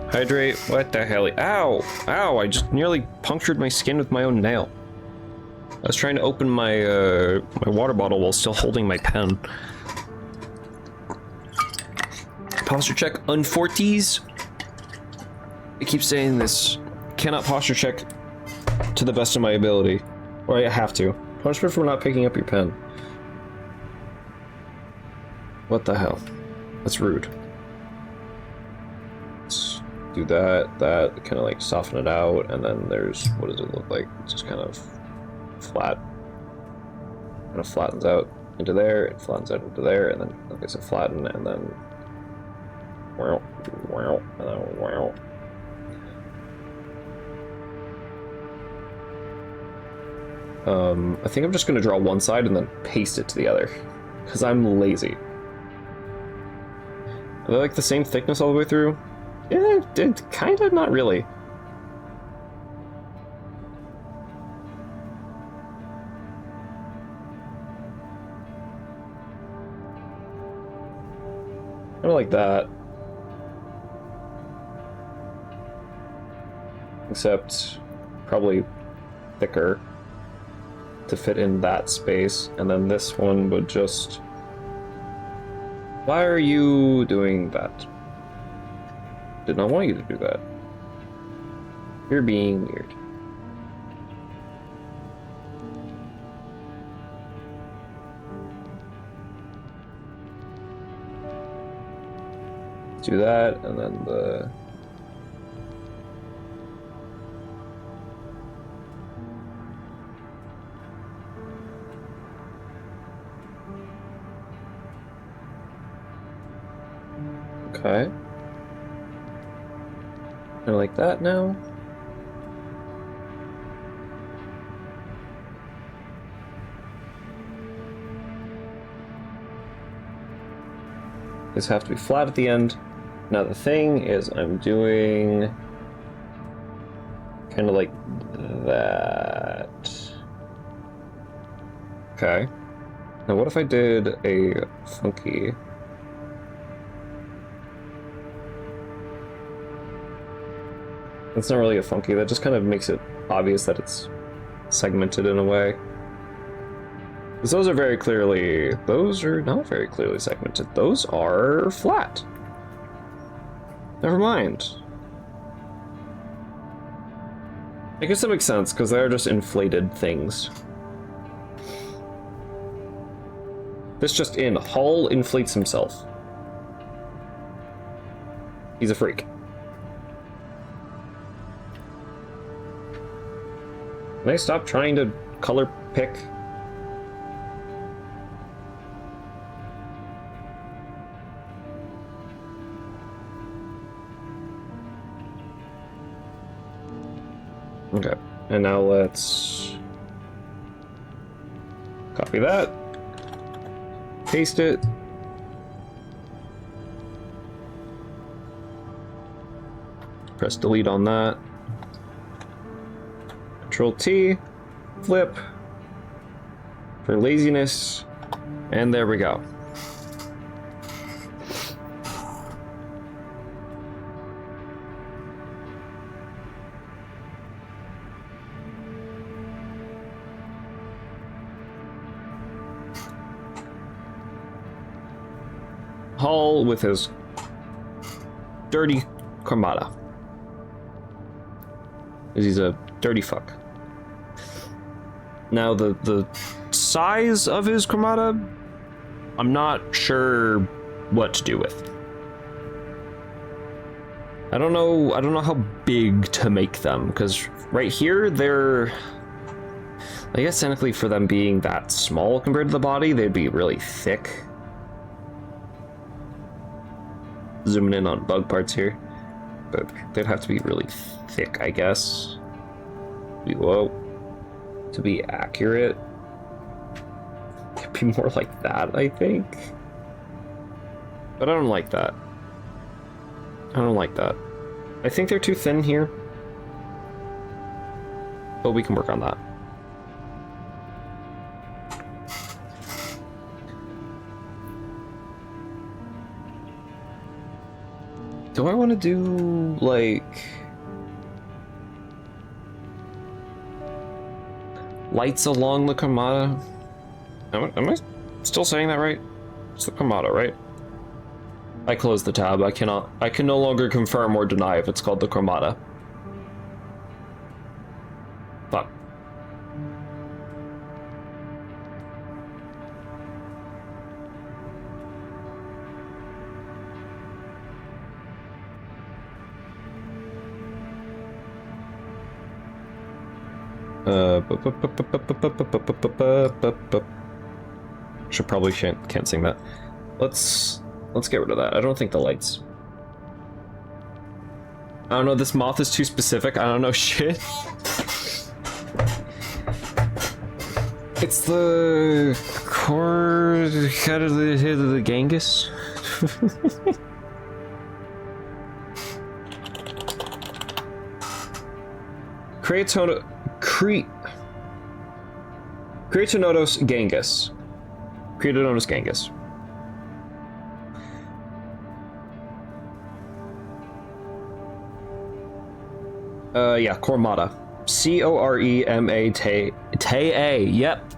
Hydrate, what the hell? Ow! Ow, I just nearly punctured my skin with my own nail. I was trying to open my my water bottle while still holding my pen. Posture check unforties. I keep saying this. Cannot posture check to the best of my ability. Or I have to. Punishment for not picking up your pen. What the hell? That's rude. Let's do that, kind of like soften it out, and then there's, what does it look like? It's just kind of flat. Kind of flattens out into there, it flattens out into there, and then, like I said, flatten, and then wow, wow, and then wow. I think I'm just gonna draw one side and then paste it to the other, because I'm lazy. Are they like the same thickness all the way through? Yeah, kinda, not really. Kinda like that. Except probably thicker to fit in that space, and then this one would just... Why are you doing that? Did not want you to do that. You're being weird. Let's do that, and then the... Okay. I like that now. These have to be flat at the end. Now the thing is, I'm doing kind of like that. Okay. Now what if I did a funky... That's not really a funky, that just kind of makes it obvious that it's segmented in a way. Because those are very clearly... Those are not very clearly segmented. Those are flat. Never mind. I guess that makes sense, because they're just inflated things. This just in. Hull inflates himself. He's a freak. Can I stop trying to color pick? Okay, and now let's copy that, paste it. Press delete on that. Control T, flip for laziness, and there we go. Hall with his dirty Karmata. He's a dirty fuck. Now the size of his Karmata, I'm not sure what to do with. I don't know how big to make them, because right here they're, I guess technically for them being that small compared to the body, they'd be really thick. Zooming in on bug parts here, but they'd have to be really thick, I guess. Whoa. To be accurate, it'd be more like that, I think. But I don't like that. I don't like that. I think they're too thin here, but we can work on that. Do I want to do, like, lights along the Karmata? Am I still saying that right? It's the Karmata, right? I closed the tab. I can no longer confirm or deny if it's called the Karmata. Fuck. Should probably can't sing that. Let's get rid of that. I don't think the lights. I don't know. This moth is too specific. I don't know shit. It's the core head of the Genghis. Creatonodos Genghis. Creatonodos Genghis. Yeah, Kormata. C-O-R-E-M-A-T-A. Yep.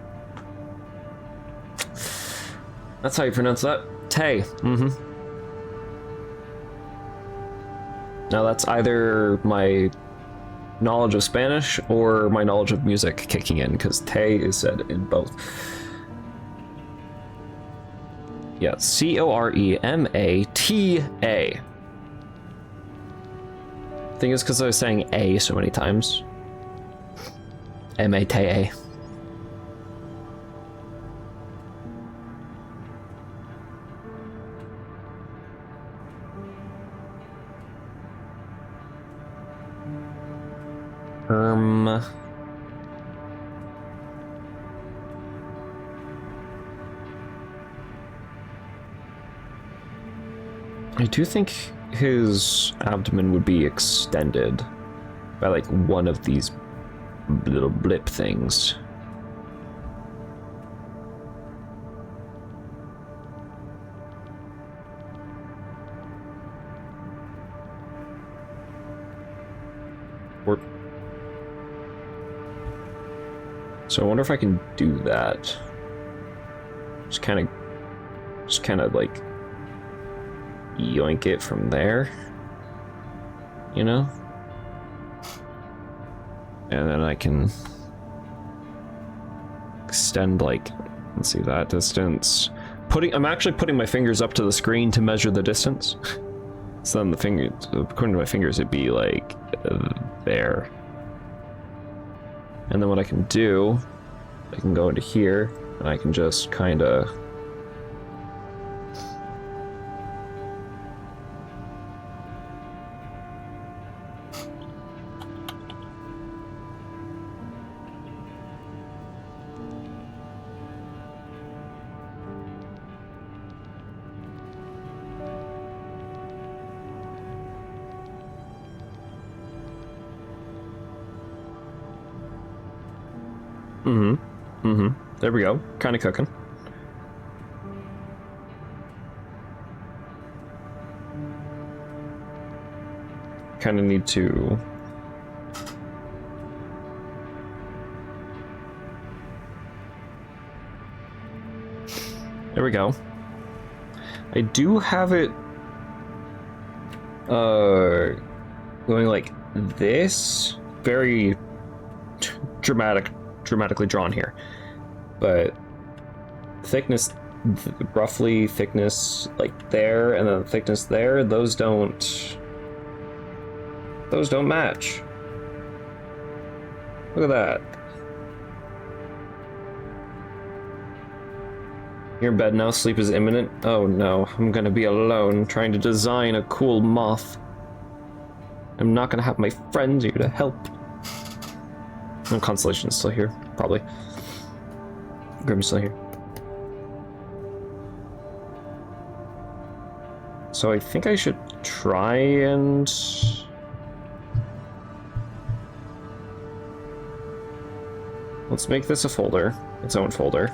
That's how you pronounce that. Tay. Mm-hmm. Now that's either my knowledge of Spanish or my knowledge of music kicking in, because Tay is said in both. Yeah, C-O-R-E-M-A-T-A. Thing is, because I was saying A so many times. M-A-T-A. I do think his abdomen would be extended by like one of these little blip things. Or so I wonder if I can do that. Just kind of like yoink it from there, you know? And then I can extend, like, let's see, that distance. I'm actually putting my fingers up to the screen to measure the distance. So then the finger, according to my fingers, it'd be like there. And then what I can do, I can go into here, and I can just kind of... There we go. Kind of cooking. Kind of need to... There we go. I do have it... going like this. Very dramatically drawn here. But thickness, roughly thickness like there, and then thickness there, those don't match. Look at that. You're in bed now, sleep is imminent. Oh no, I'm gonna be alone trying to design a cool moth. I'm not gonna have my friends here to help. And Constellation is still here, probably. Grim's still here. So I think I should try and... Let's make this a folder, its own folder.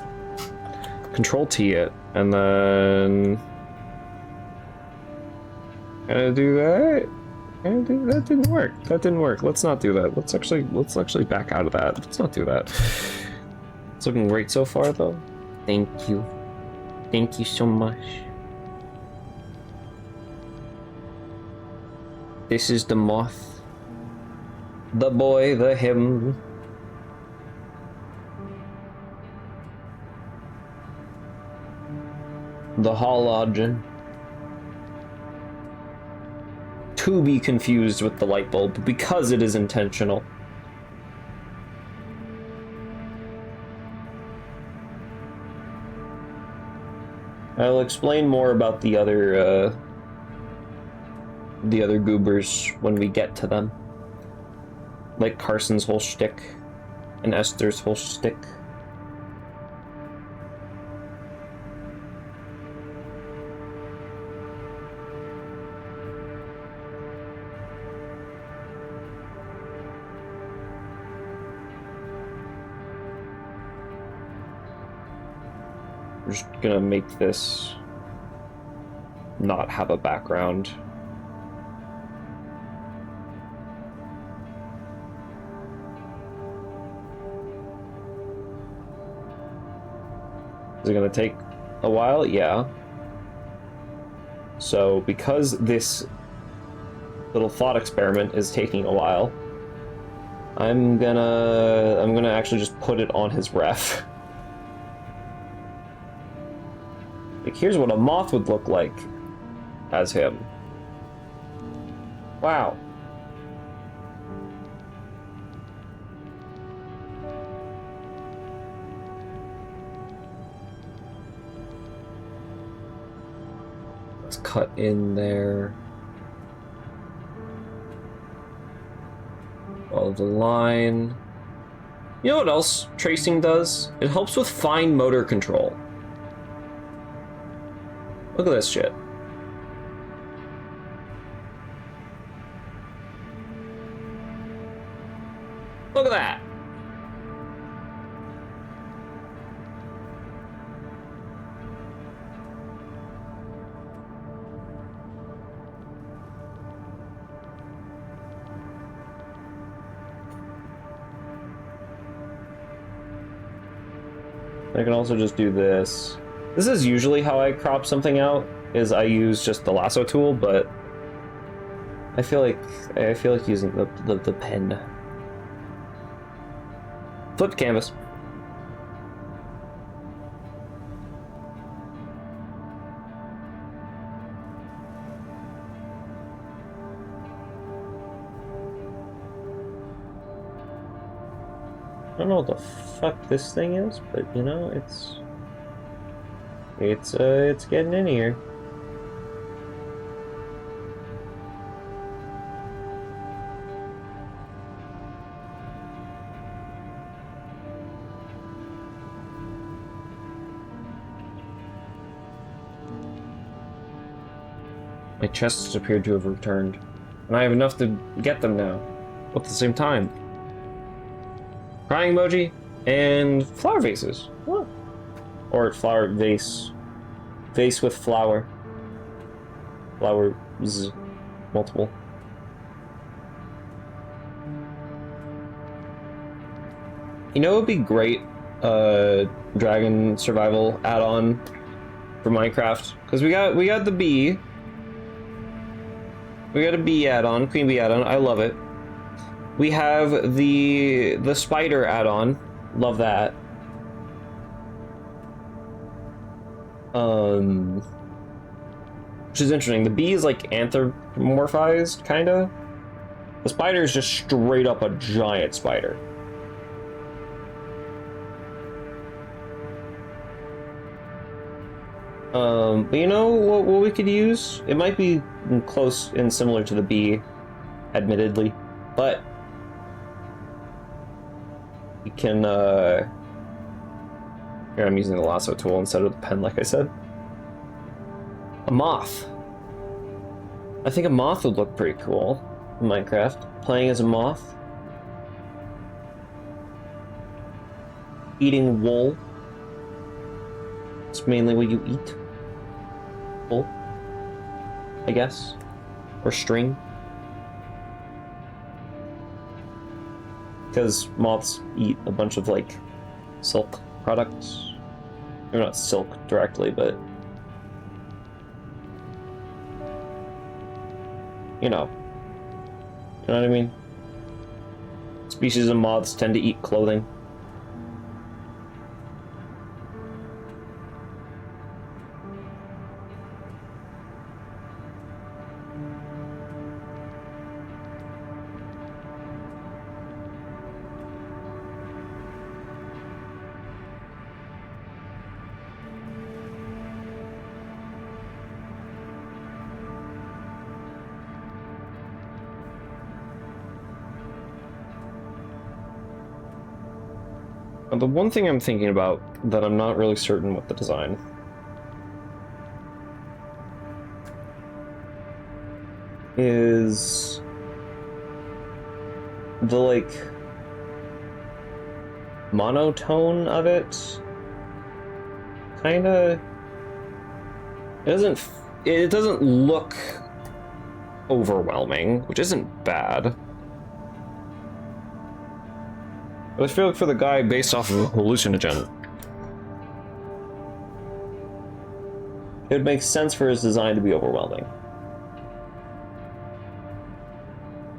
Control T it, and then... Gonna do that? That didn't work. That didn't work. Let's not do that. Let's actually back out of that. Let's not do that. It's looking great so far, though. Thank you. Thank you so much. This is the moth. The boy, the him. The halogen. To be confused with the light bulb because it is intentional. I'll explain more about the other goobers when we get to them. Like Carson's whole shtick and Esther's whole shtick. We're just gonna make this not have a background. Is it gonna take a while? Yeah. So because this little thought experiment is taking a while, I'm gonna actually just put it on his ref. Like, here's what a moth would look like as him. Wow. Let's cut in there. Follow the line. You know what else tracing does? It helps with fine motor control. Look at this shit. Look at that. I can also just do this. This is usually how I crop something out, is I use just the lasso tool, but I feel like using the pen. Flip canvas. don't know what the fuck this thing is, but you know, it's getting in here. My chests appear to have returned, and I have enough to get them now, both at the same time. Crying emoji and flower vases. What? Or flower vase. Vase with flower. Flowers. Multiple. You know, it would be great, dragon survival add-on for Minecraft, because we got the bee. We got a bee add-on, queen bee add-on. I love it. We have the spider add-on. Love that. Which is interesting. The bee is like anthropomorphized, kinda. The spider is just straight up a giant spider. But you know what we could use? It might be close and similar to the bee, admittedly, but we can, here I'm using the lasso tool instead of the pen, like I said. A moth. I think a moth would look pretty cool in Minecraft. Playing as a moth. Eating wool. It's mainly what you eat. Wool, I guess. Or string. Because moths eat a bunch of, like, silk products. Or not silk directly, but... You know. You know what I mean? Species of moths tend to eat clothing. The one thing I'm thinking about that I'm not really certain with the design is the, like, monotone of it. Kinda... It doesn't look overwhelming, which isn't bad. But I feel like for the guy based off of a hallucinogen, it makes sense for his design to be overwhelming.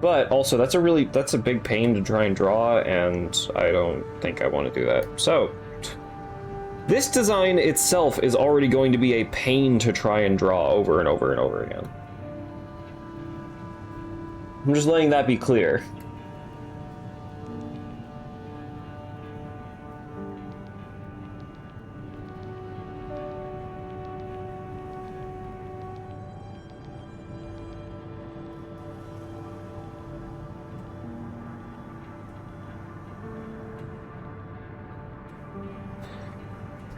But also, that's a big pain to try and draw, and I don't think I want to do that. So, this design itself is already going to be a pain to try and draw over and over and over again. I'm just letting that be clear.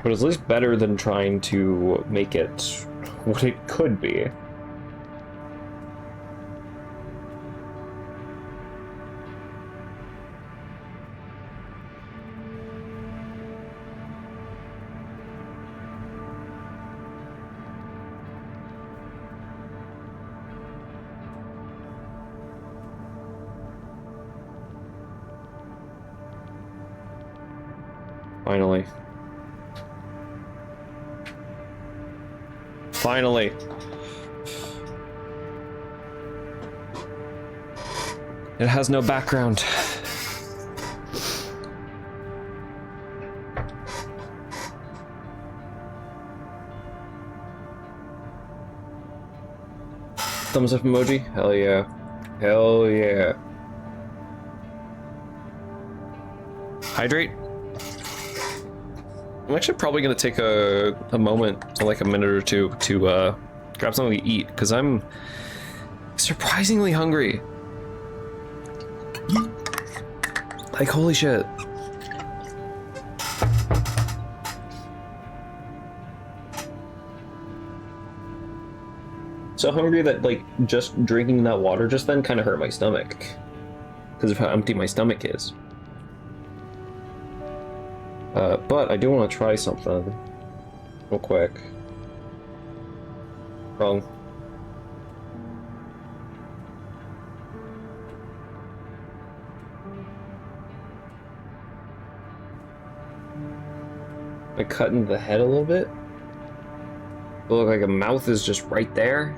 But it's at least better than trying to make it what it could be. Finally. Finally. It has no background. Thumbs up emoji? Hell yeah. Hell yeah. hydrate. I'm actually probably gonna take a moment, like a minute or two, to grab something to eat, because I'm surprisingly hungry. Like, holy shit. So hungry that, like, just drinking that water just then kind of hurt my stomach. Because of how empty my stomach is. But I do want to try something. Real quick. Wrong. I cut into the head a little bit. It look like a mouth is just right there.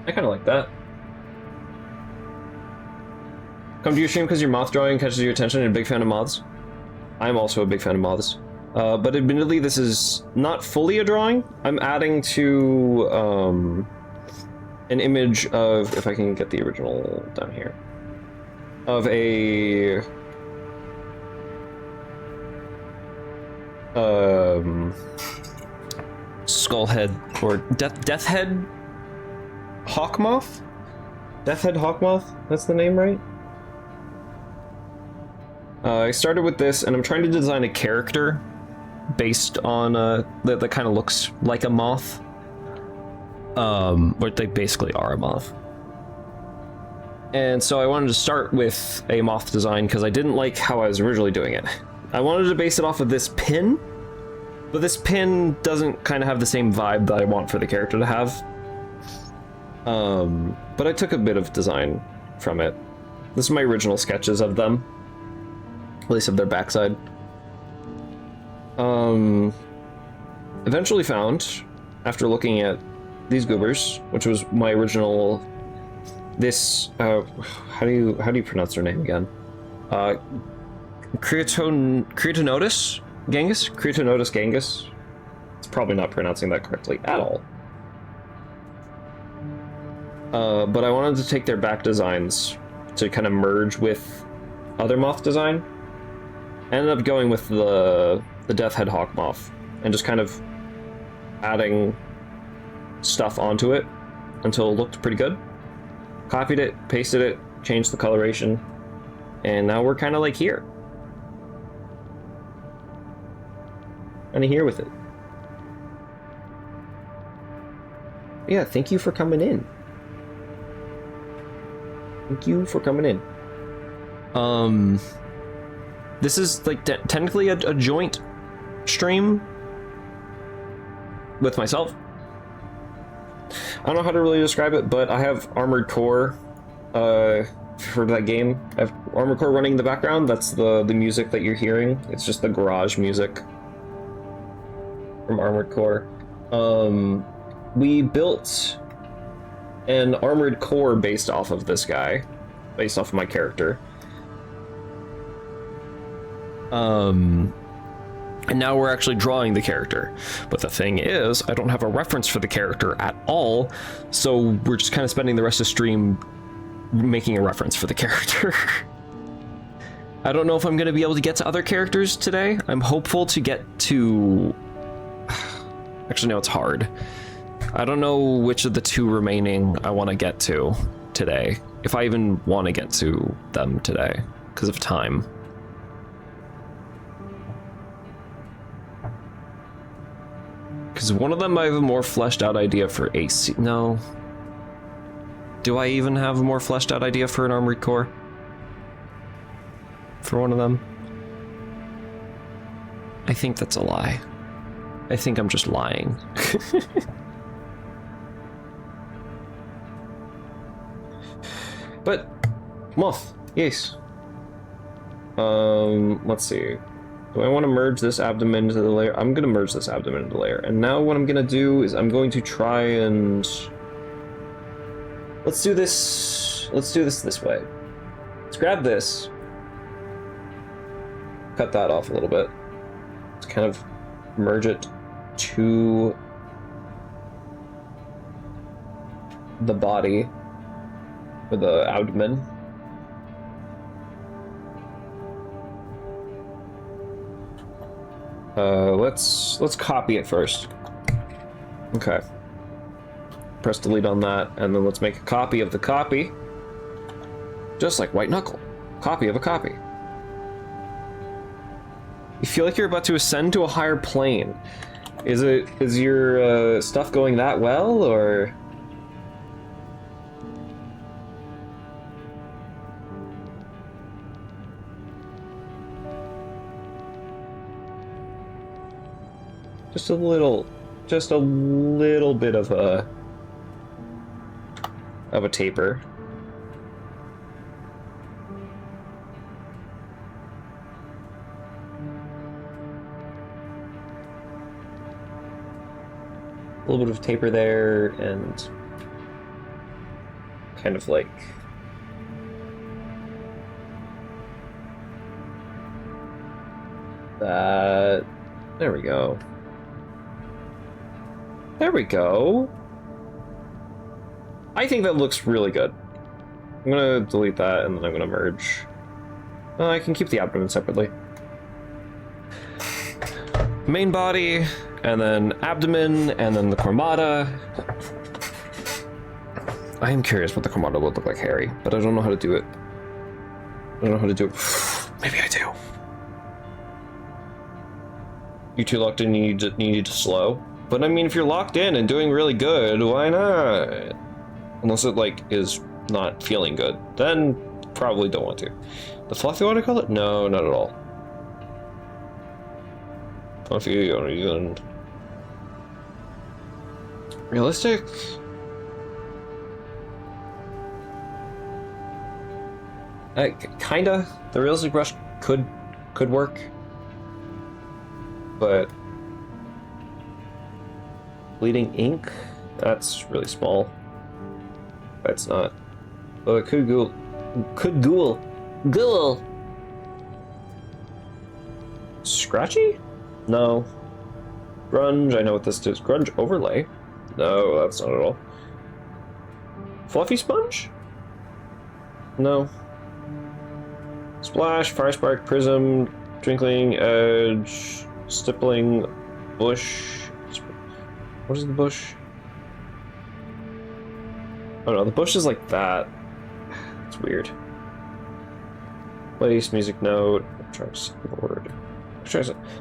I kind of like that. Come to your stream because your moth drawing catches your attention and a big fan of moths. I'm also a big fan of moths. But admittedly, this is not fully a drawing. I'm adding to an image of, if I can get the original down here, of a skull head or death head hawk moth? Death head hawk moth? That's the name, right? I started with this, and I'm trying to design a character based on that kind of looks like a moth. But they basically are a moth. And so I wanted to start with a moth design because I didn't like how I was originally doing it. I wanted to base it off of this pin, but this pin doesn't kind of have the same vibe that I want for the character to have. But I took a bit of design from it. This is my original sketches of them. At least of their backside. Eventually found, after looking at these goobers, which was my original, this, how do you pronounce their name again? Creatonotus Genghis? Creatonotus Genghis? It's probably not pronouncing that correctly at all. But I wanted to take their back designs to kind of merge with other moth design. I ended up going with the Death Head Hawk Moth and just kind of adding stuff onto it until it looked pretty good. Copied it, pasted it, changed the coloration, and now we're kind of like here. Kind of here with it. Yeah, thank you for coming in. Thank you for coming in. This is like technically a joint stream with myself. I don't know how to really describe it, but I have Armored Core for that game. I have Armored Core running in the background. That's the music that you're hearing. It's just the garage music from Armored Core. We built an Armored Core based off of this guy, based off of my character. And now we're actually drawing the character. But the thing is, I don't have a reference for the character at all, so we're just kind of spending the rest of the stream making a reference for the character. I don't know if I'm going to be able to get to other characters today. I'm hopeful to get to... Actually, no, it's hard. I don't know which of the two remaining I want to get to today. If I even want to get to them today, because of time. Because one of them I have a more fleshed out idea for AC... No. Do I even have a more fleshed out idea for an Armored Core? For one of them? I think that's a lie. I think I'm just lying. But, moth, yes. Let's see. Do I want to merge this abdomen into the layer? I'm going to merge this abdomen into the layer. And now what I'm going to do is I'm going to try and... Let's do this this way. Let's grab this. Cut that off a little bit. Let's kind of merge it to the body. For the abdomen. Let's copy it first. Okay. Press delete on that, and then let's make a copy of the copy. Just like White Knuckle. Copy of a copy. You feel like you're about to ascend to a higher plane. Is your stuff going that well, or? Just a little bit of a taper. A little bit of taper there, and kind of like that. There we go. There we go. I think that looks really good. I'm gonna delete that, and then I'm gonna merge. I can keep the abdomen separately. Main body, and then abdomen, and then the cormata. I am curious what the cormata would look like hairy, but I don't know how to do it. I don't know how to do it. Maybe I do. You two locked in, you need to slow. But I mean, if you're locked in and doing really good, why not? Unless it, like, is not feeling good. Then probably don't want to. The fluffy watercolor? No, not at all. Fluffy or even realistic? Kinda. The realistic brush could work. But bleeding ink? That's really small. That's not. Oh, it could ghoul. Ghoul! Scratchy? No. Grunge, I know what this is. Grunge overlay? No, that's not at all. Fluffy sponge? No. Splash, fire spark, prism, twinkling, edge, stippling, bush. What is the bush? Oh no, the bush is like that. It's weird. Place, music note, electronic signboard.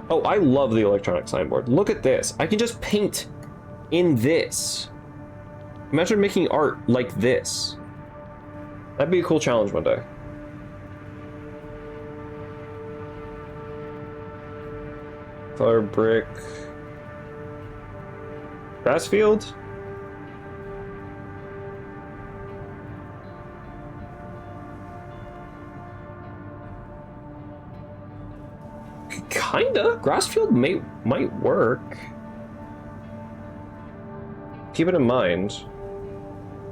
Oh, I love the electronic signboard. Look at this. I can just paint in this. Imagine making art like this. That'd be a cool challenge one day. Color brick. Grass field? Kinda. Grassfield might work. Keep it in mind.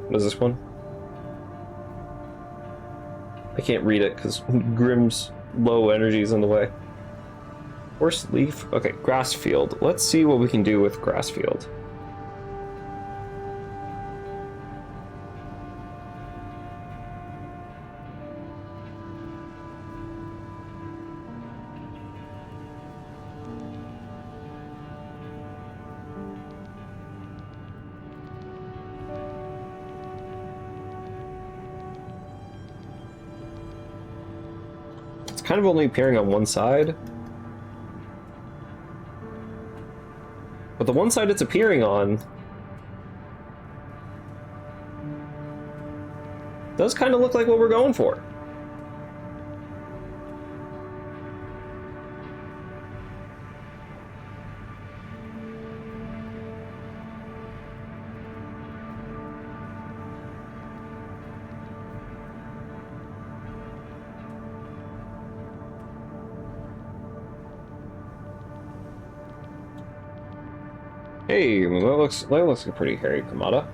What is this one? I can't read it because Grimm's low energy is in the way. Horse leaf? Okay, grass field. Let's see what we can do with grass field. Kind of only appearing on one side. But the one side it's appearing on does kind of look like what we're going for. Hey, that looks like a pretty hairy Kamada.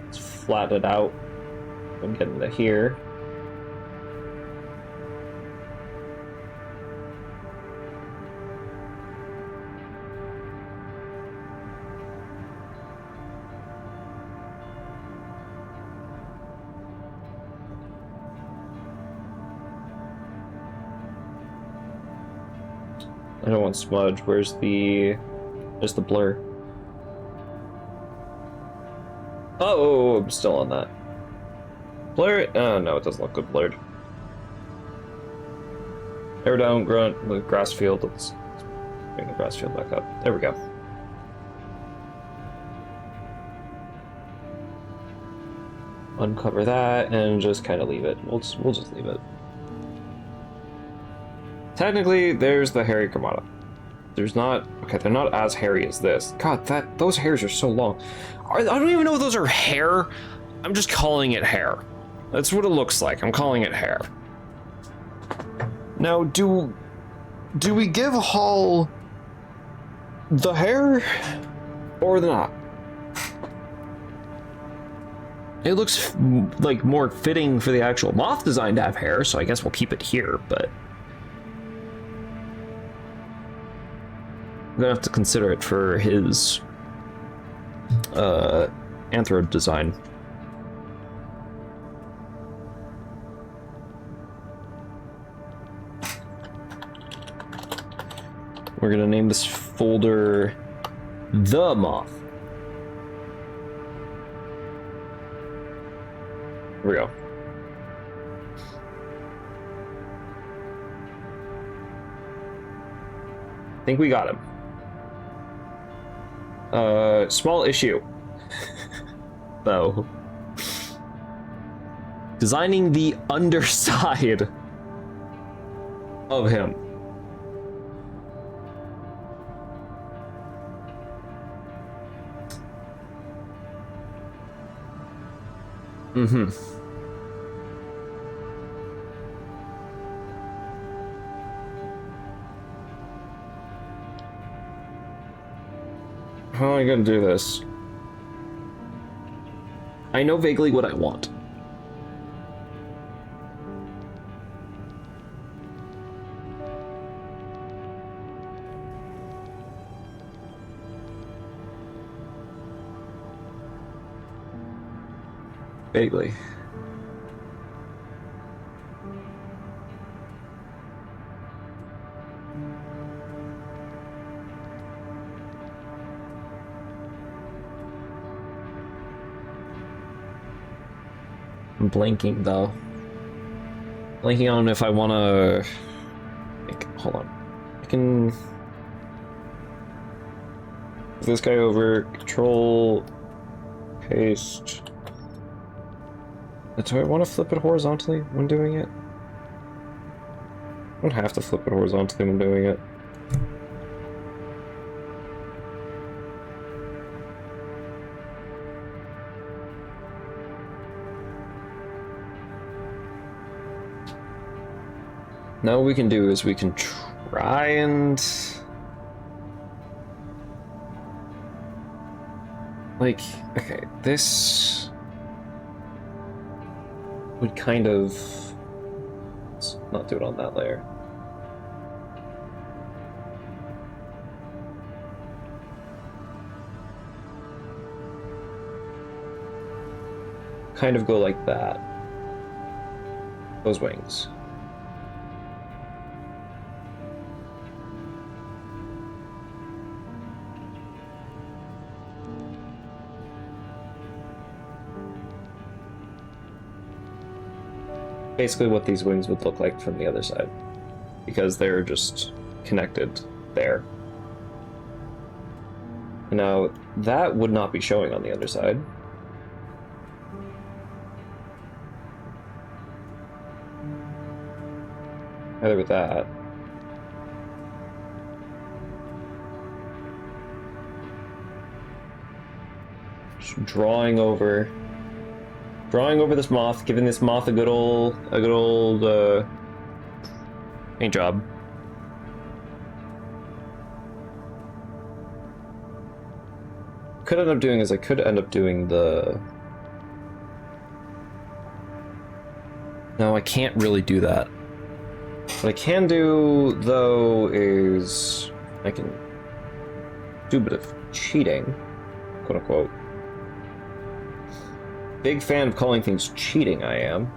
Let's flatten it out and get into here. I don't want smudge. Where's the... There's the blur. Oh, I'm still on that. Blur? Oh, no, it doesn't look good blurred. Air down, grunt, the grass field. Let's bring the grass field back up. There we go. Uncover that and just kind of leave it. We'll just leave it. Technically, there's the hairy Gramata. There's not... Okay, they're not as hairy as this. God, those hairs are so long. I don't even know if those are hair. I'm just calling it hair. That's what it looks like. I'm calling it hair. Now, do we give Hall the hair or not? It looks like more fitting for the actual moth design to have hair, so I guess we'll keep it here, but I'm gonna have to consider it for his anthro design. We're gonna name this folder The Moth. Here we go. I think we got him. Small issue. Though. Designing the underside of him. Mm-hmm. How am I gonna do this? I know vaguely what I want. Vaguely. I'm blanking though. Blanking on if I want to. Hold on. I can. Move this guy over. Control. Paste. Do I want to flip it horizontally when doing it? I don't have to flip it horizontally when doing it. Now what we can do is we can try and... Like, okay, this... would kind of... Let's not do it on that layer. Kind of go like that. Those wings. Basically what these wings would look like from the other side, because they're just connected there. Now, that would not be showing on the other side. Either with that. Just drawing over this moth, giving this moth a good old paint job. Could end up doing is I could end up doing the... No, I can't really do that. What I can do, though, is I can do a bit of cheating, quote unquote. Big fan of calling things cheating, I am.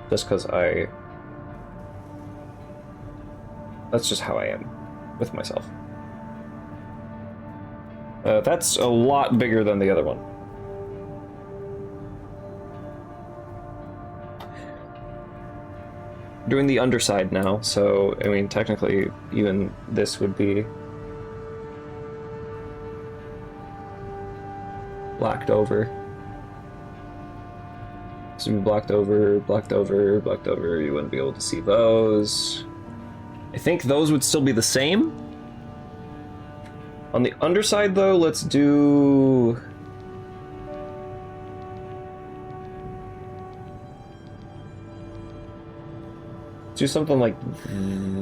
Just because that's just how I am. with myself. That's a lot bigger than the other one. Doing the underside now, so, I mean, technically, even this would be blacked over. This would be blacked over, blacked over, blacked over. You wouldn't be able to see those. I think those would still be the same. On the underside, though, let's do... do something like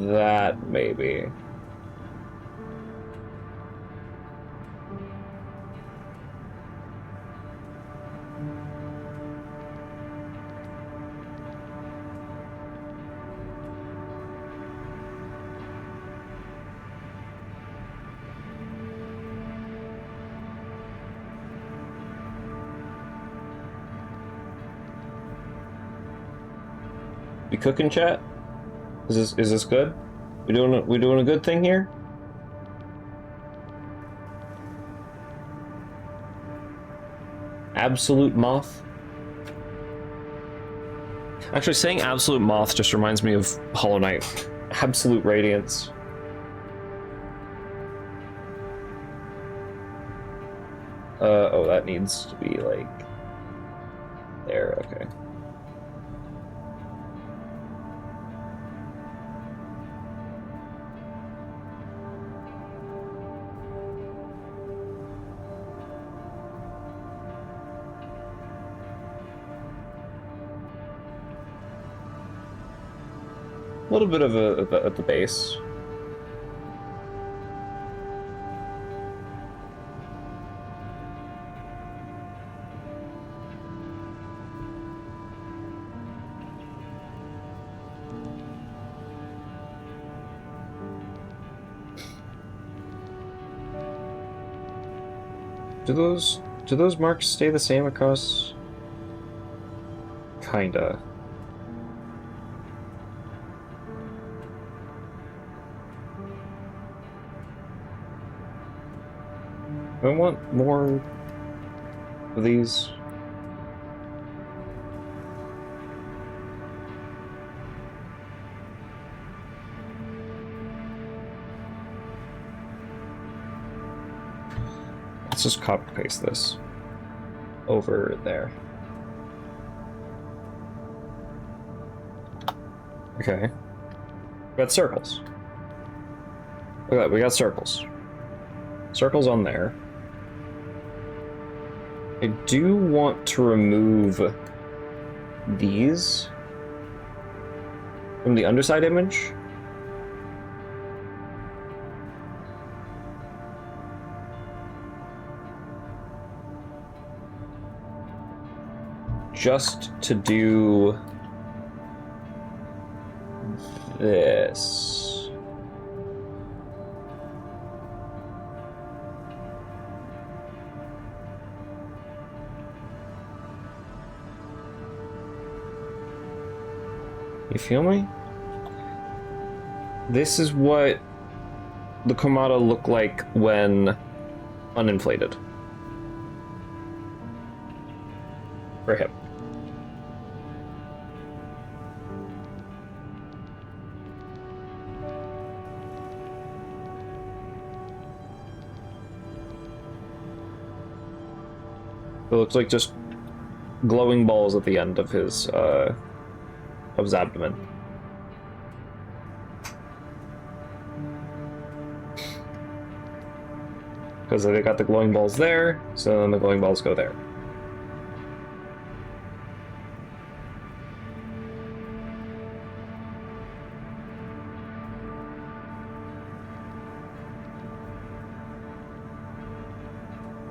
that, maybe. You cooking, chat? Is this good? We doing a good thing here? Absolute Moth? Actually, saying Absolute Moth just reminds me of Hollow Knight. Absolute Radiance. Oh, that needs to be like there, okay. A little bit of at the base. Do those marks stay the same across? Kinda. I want more of these. Let's just copy paste this over there. Okay. We got circles. Look at that, we got circles. Circles on there. I do want to remove these from the underside image. Just to do this. You feel me? This is what the Komata look like when uninflated. For him. It looks like just glowing balls at the end of his abdomen. Because they got the glowing balls there, so then the glowing balls go there.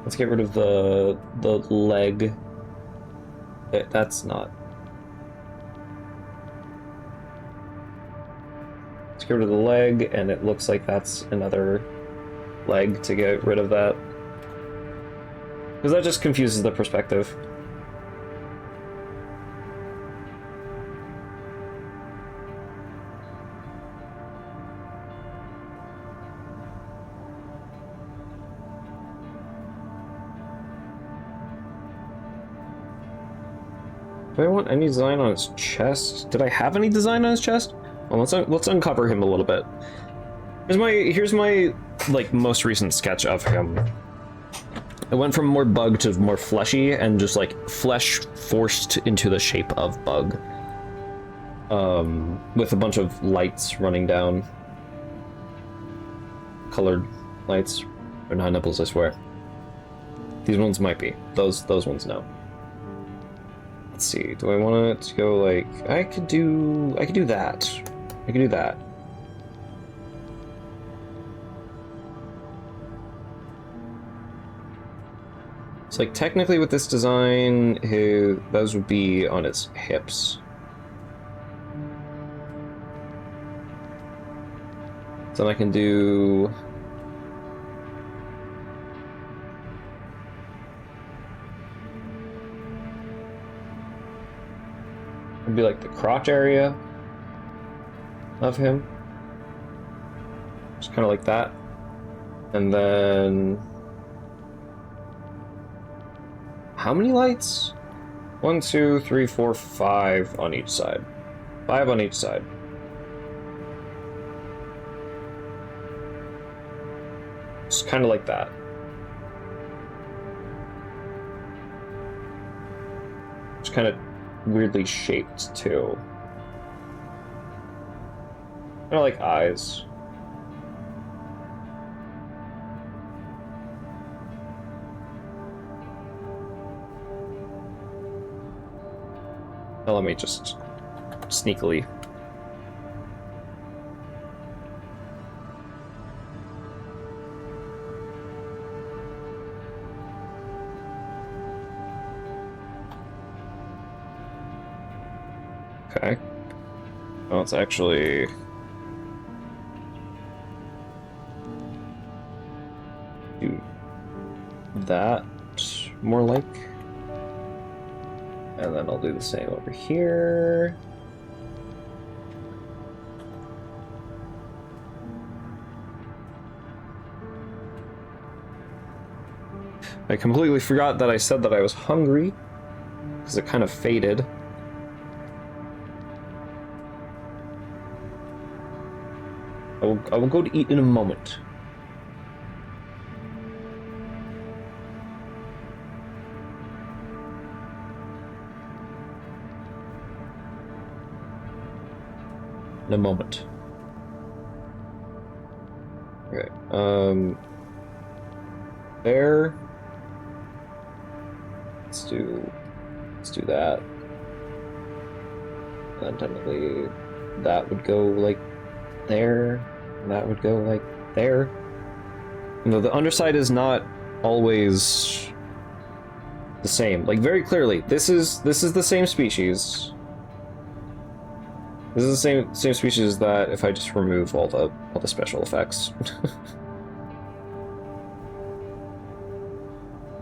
Let's get rid of the leg. That's not. Let's get rid of the leg, and it looks like that's another leg to get rid of that. Because that just confuses the perspective. Do I want any design on his chest? Did I have any design on his chest? Well, let's uncover him a little bit. Here's my like most recent sketch of him. It went from more bug to more fleshy, and just like flesh forced into the shape of bug. With a bunch of lights running down. Colored lights. They're not nipples, I swear. These ones might be. Those ones no. Let's see. Do I want it to go like I could do that. I could do that. So like technically with this design, those would be on its hips. So then I can do it'd be like the crotch area of him. Just kind of like that. And then how many lights? 1, 2, 3, 4, 5 on each side. 5 on each side. Just kind of like that. Just kind of weirdly shaped too. Kind of like eyes. Now let me just sneakily. Okay. Well, it's actually do that more like. And then I'll do the same over here. I completely forgot that I said that I was hungry, because it kind of faded. I will go to eat in a moment. In a moment. Okay. There. Let's do that. And technically, that would go like there. And that would go like there. No, the underside is not always the same. Like very clearly, this is the same species. This is the same species that if I just remove all the special effects.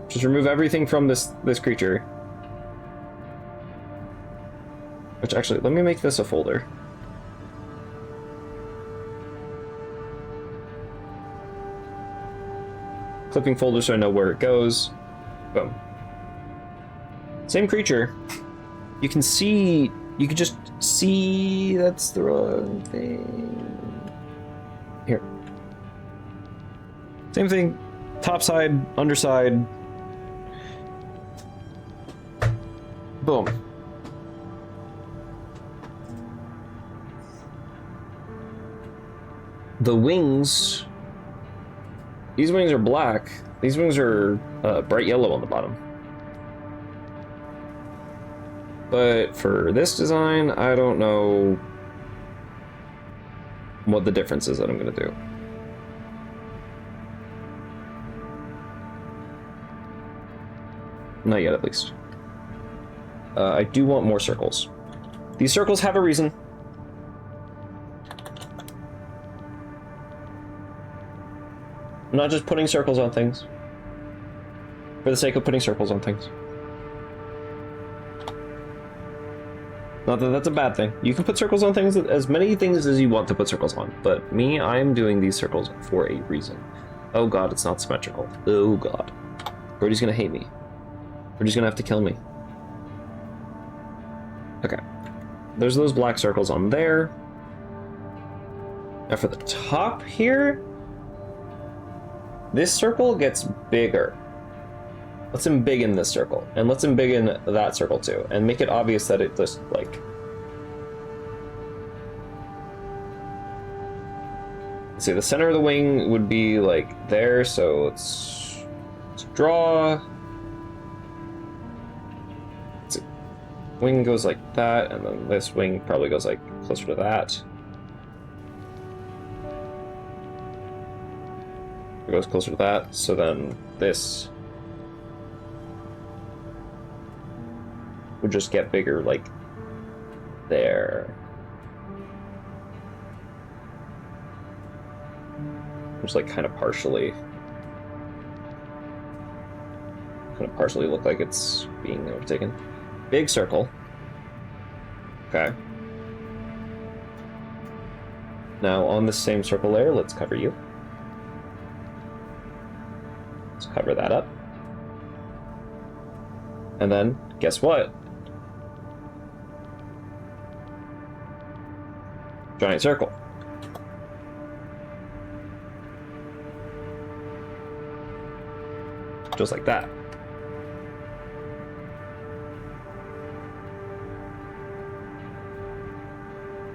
Just remove everything from this creature. Which actually, let me make this a folder. Clipping folder so I know where it goes. Boom. Same creature. You can see, you can just see that's the wrong thing. Here. Same thing. Top side, underside. Boom. The wings. These wings are black. These wings are bright yellow on the bottom. But for this design, I don't know what the difference is that I'm going to do. Not yet, at least. I do want more circles. These circles have a reason. I'm not just putting circles on things for the sake of putting circles on things. Not that that's a bad thing. You can put circles on things, as many things as you want to put circles on. But me, I'm doing these circles for a reason. Oh god, it's not symmetrical. Oh god. Brody's gonna hate me. Brody's gonna have to kill me. Okay. There's those black circles on there. Now for the top here, this circle gets bigger. Let's embiggen this circle, and let's embiggen that circle too, and make it obvious that it just, like... Let's see, the center of the wing would be, like, there, so let's draw... Let's see. Wing goes like that, and then this wing probably goes, like, closer to that. It goes closer to that, so then this would just get bigger, like, there. Just, like, kind of partially look like it's being overtaken. Big circle. Okay. Now, on the same circle layer, let's cover you. Let's cover that up. And then, guess what? Giant circle. Just like that.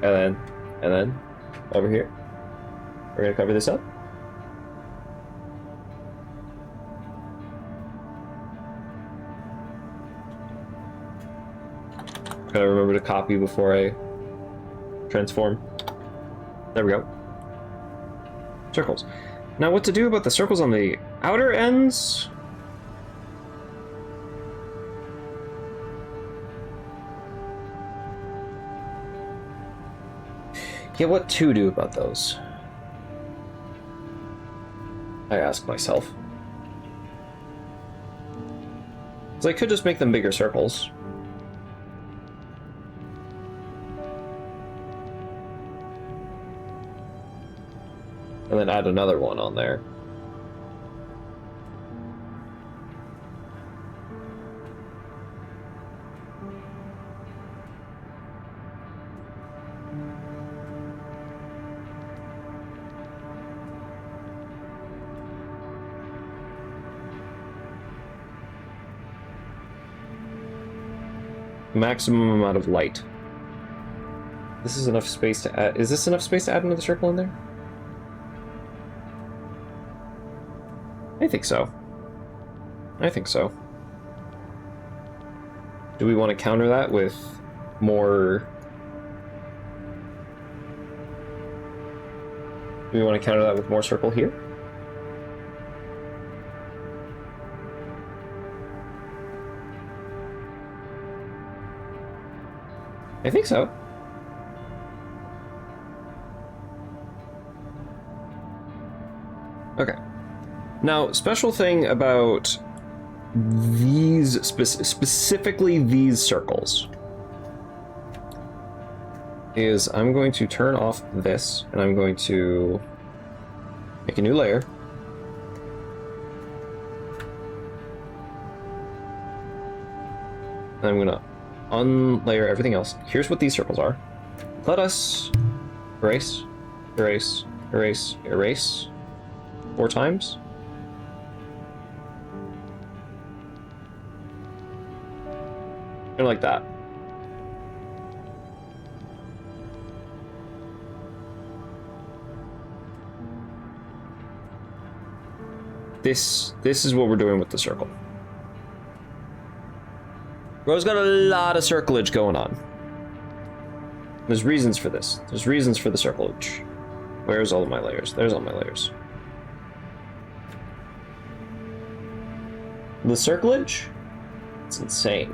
And then, over here, we're gonna cover this up. Gotta remember to copy before I transform. There we go. Circles. Now what to do about the circles on the outer ends? Yeah, what to do about those? I ask myself. So I could just make them bigger circles. And then add another one on there. Maximum amount of light. This is enough space to add. Is this enough space to add another circle in there? I think so. I think so. Do we want to counter that with more... Do we want to counter that with more circle here? I think so. Okay. Now, special thing about these, specifically these circles, is I'm going to turn off this, and I'm going to make a new layer. And I'm gonna unlayer everything else. Here's what these circles are. Let us erase, erase, erase, erase 4 times. And like that. This is what we're doing with the circle. Ro's got a lot of circlage going on. There's reasons for this. There's reasons for the circlage. Where's all of my layers? There's all my layers. The circlage? It's insane.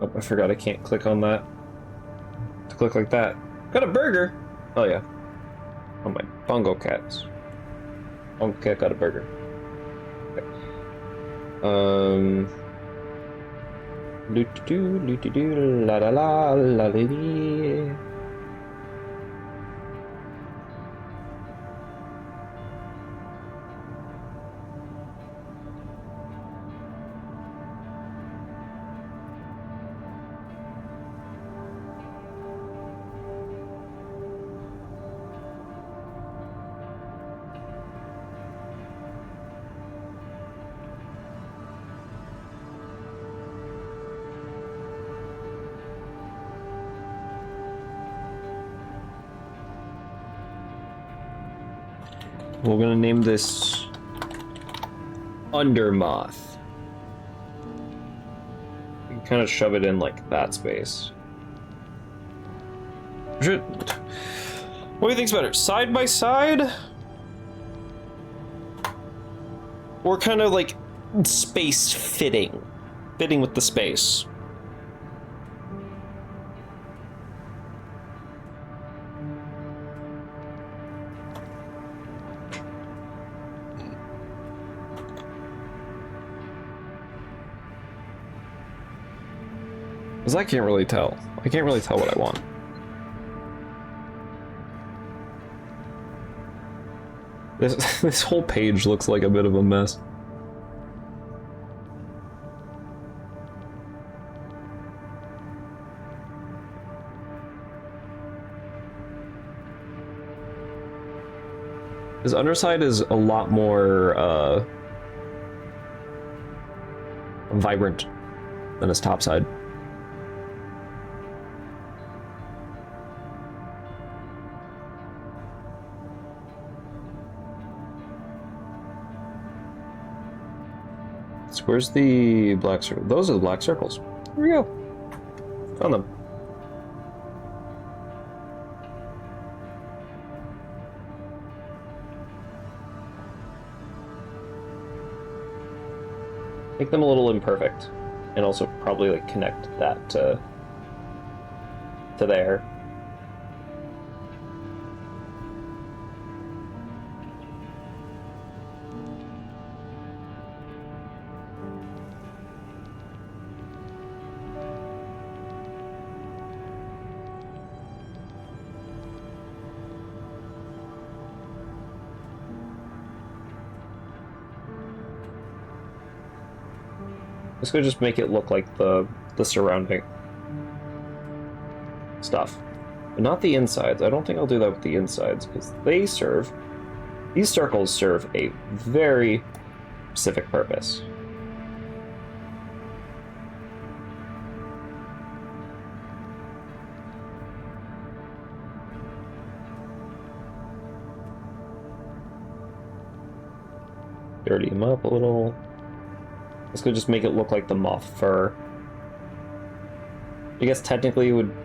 Oh, I forgot I can't click on that. To click like that. Got a burger! Oh yeah. Oh my bongo cats. Bongo cat got a burger. Okay. Doo-doo-doo, la la la la la. We're gonna name this Undermoth. You can kind of shove it in like that space. What do you think's better? Side by side? Or kind of like space fitting? Fitting with the space. Because I can't really tell. I can't really tell what I want. This whole page looks like a bit of a mess. His underside is a lot more vibrant than his top side. So where's the black circle? Those are the black circles. There we go. Found them. Make them a little imperfect, and also probably like connect that to there. Let's go just make it look like the surrounding stuff. But not the insides. I don't think I'll do that with the insides, because these circles serve a very specific purpose. Dirty them up a little. Let's go just make it look like the moth fur. I guess technically it would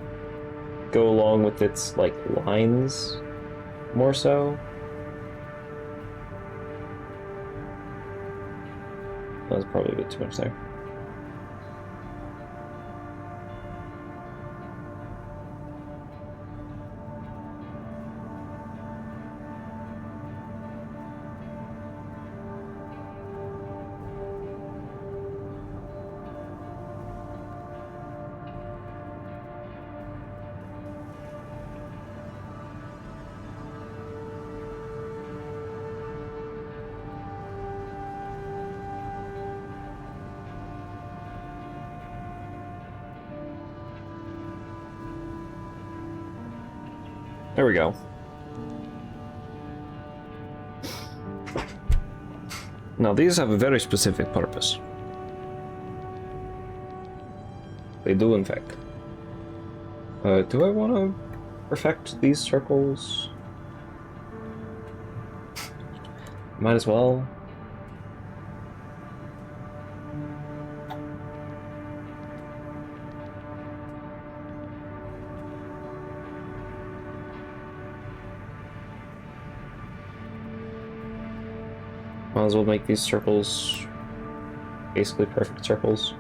go along with its, like, lines, more so. That was probably a bit too much there. There we go. Now these have a very specific purpose. They do, in fact. Do I want to perfect these circles? Might as well. Might as well make these circles basically perfect circles.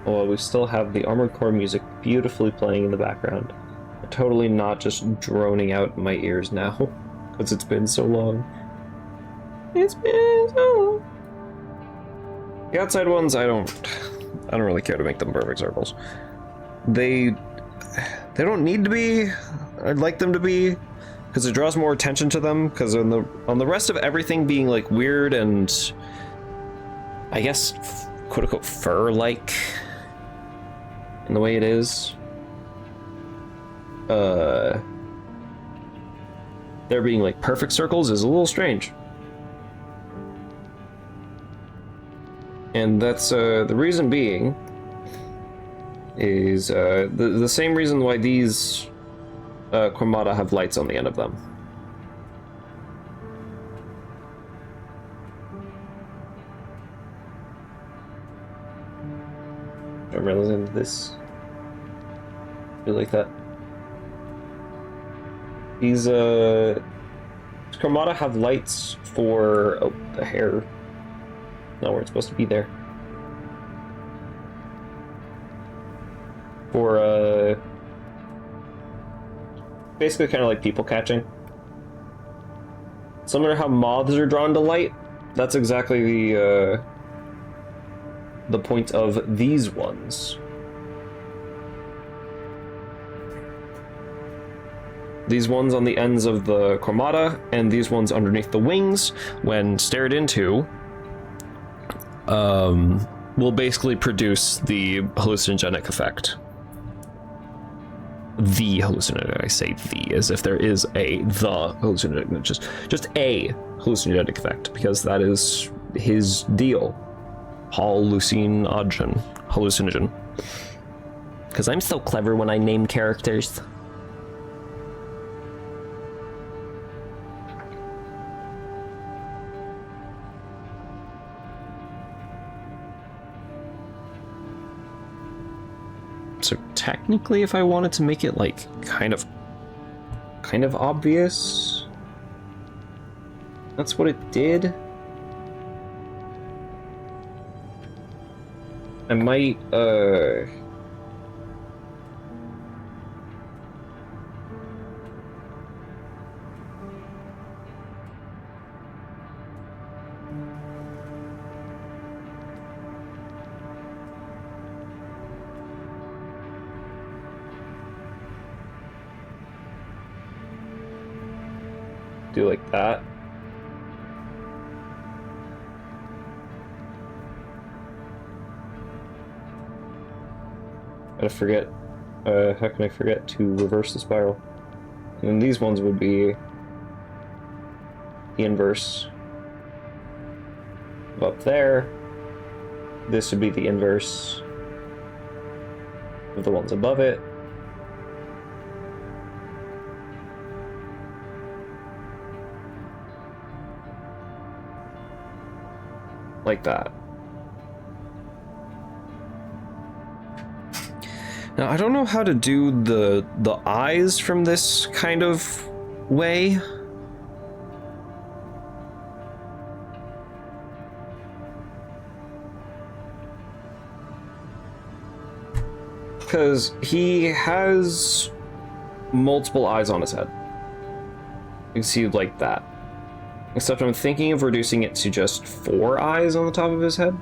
Well, we still have the Armored Core music beautifully playing in the background. Totally not just droning out in my ears now, because it's been so long. It's been so long. The outside ones, I don't really care to make them perfect circles. They don't need to be. I'd like them to be, because it draws more attention to them. Because on the rest of everything being like weird and, I guess, quote-unquote fur-like in the way it is. There being like perfect circles is a little strange. And that's the reason being is the same reason why these Quamata have lights on the end of them. I'm realizing this. I like that. These Quamata have lights for the hair. Not where it's supposed to be there. For basically kind of like people catching. Similar to how moths are drawn to light. That's exactly the point of these ones. These ones on the ends of the Quamata and these ones underneath the wings, when stared into, will basically produce the hallucinogenic effect. The hallucinogenic, I say the, as if there is the hallucinogenic, just a hallucinogenic effect, because that is his deal. Hallucinogen. Because I'm so clever when I name characters. So technically, if I wanted to make it like kind of obvious, that's what it did. I might do like that. I forget. How can I forget to reverse the spiral? And then these ones would be the inverse of up there. This would be the inverse of the ones above it. Like that. Now, I don't know how to do the eyes from this kind of way. Because he has multiple eyes on his head. You can see like that. Except I'm thinking of reducing it to just 4 eyes on the top of his head.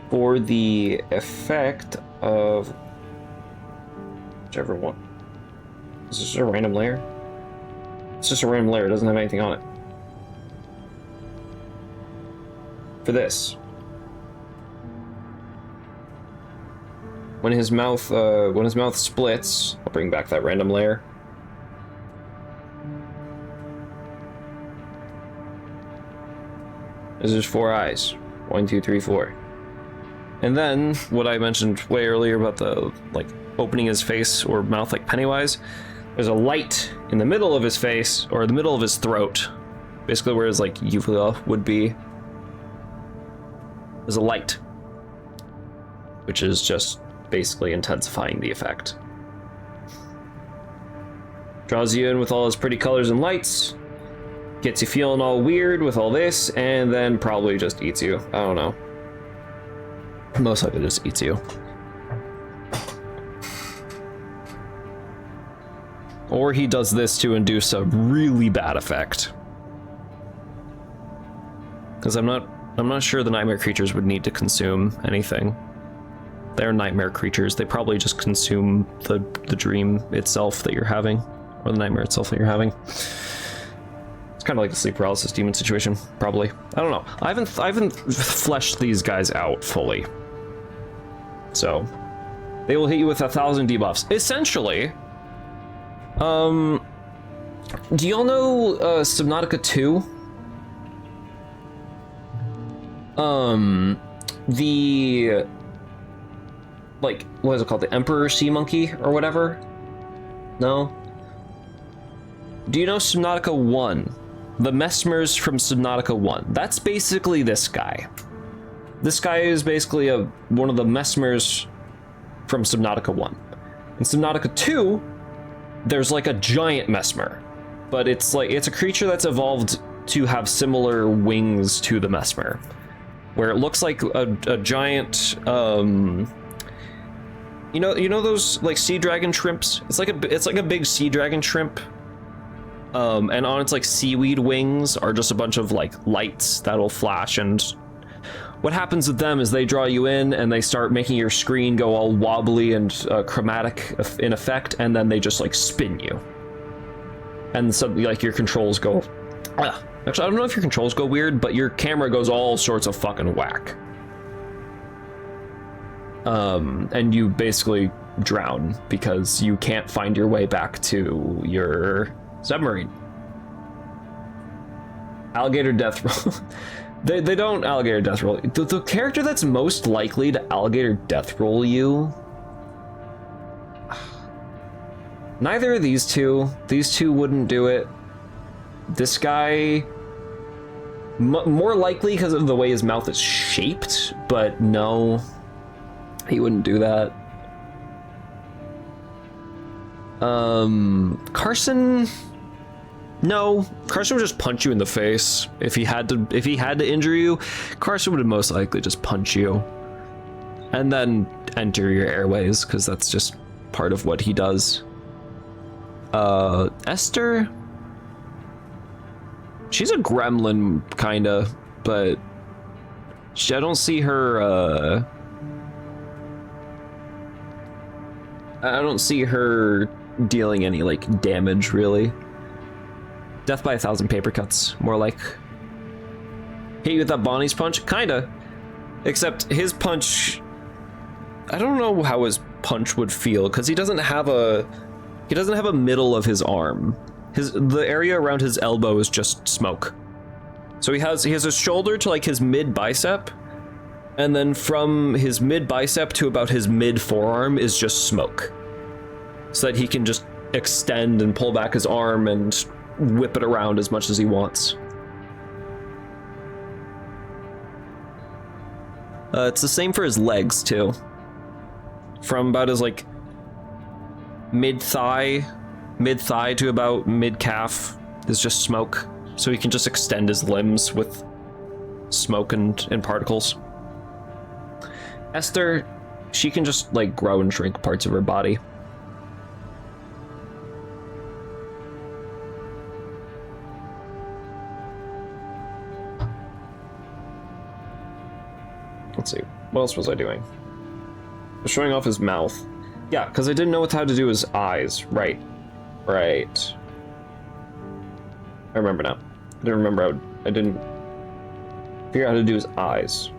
For the effect of whichever one. Is this just a random layer? It's just a random layer, it doesn't have anything on it. For this. When his mouth splits, I'll bring back that random layer. There's just 4 eyes. 1, 2, 3, 4. And then, what I mentioned way earlier about the, like, opening his face or mouth like Pennywise, there's a light in the middle of his face, or the middle of his throat. Basically where his, like, uvula would be. There's a light. Which is just basically intensifying the effect. Draws you in with all his pretty colors and lights. Gets you feeling all weird with all this, and then probably just eats you. I don't know. Most likely just eats you. Or he does this to induce a really bad effect. Because I'm not sure the nightmare creatures would need to consume anything. They're nightmare creatures. They probably just consume the dream itself that you're having, or the nightmare itself that you're having. It's kind of like a sleep paralysis demon situation, probably. I don't know. I haven't fleshed these guys out fully. So, they will hit you with 1,000 debuffs. Essentially, do y'all know Subnautica 2? The, like, what is it called? The Emperor Sea Monkey or whatever? No? Do you know Subnautica 1? The Messmers from Subnautica 1. That's basically this guy. This guy is basically one of the Messmers from Subnautica 1. In Subnautica 2, there's like a giant Mesmer. But it's a creature that's evolved to have similar wings to the Mesmer. Where it looks like a giant, you know those like sea dragon shrimps? It's like a big sea dragon shrimp. And on its like seaweed wings are just a bunch of like lights that'll flash, and what happens with them is they draw you in and they start making your screen go all wobbly and chromatic in effect, and then they just like spin you. And so like your controls go, actually I don't know if your controls go weird, but your camera goes all sorts of fucking whack. And you basically drown because you can't find your way back to your submarine. Alligator death roll. they don't alligator death roll. The character that's most likely to alligator death roll you. Neither of these two. These two wouldn't do it. This guy, more likely because of the way his mouth is shaped, but no, he wouldn't do that. Carson. No, Carson would just punch you in the face. If he had to injure you, Carson would most likely just punch you. And then enter your airways, because that's just part of what he does. Esther? She's a gremlin, kinda, but I don't see her, I don't see her dealing any, like, damage, really. Death by 1,000 paper cuts, more like. Hit you with that Bonnie's punch? Kinda. Except his punch, I don't know how his punch would feel, because he doesn't have a middle of his arm. The area around his elbow is just smoke. So he has his shoulder to like his mid bicep, and then from his mid bicep to about his mid forearm is just smoke. So that he can just extend and pull back his arm and whip it around as much as he wants. It's the same for his legs too. From about his like mid thigh to about mid calf is just smoke, so he can just extend his limbs with smoke and particles. Esther, she can just like grow and shrink parts of her body. Let's see, what else was I doing? I was showing off his mouth. Yeah, because I didn't know how to do his eyes. Right. I remember now. I didn't remember how, I didn't figure out how to do his eyes.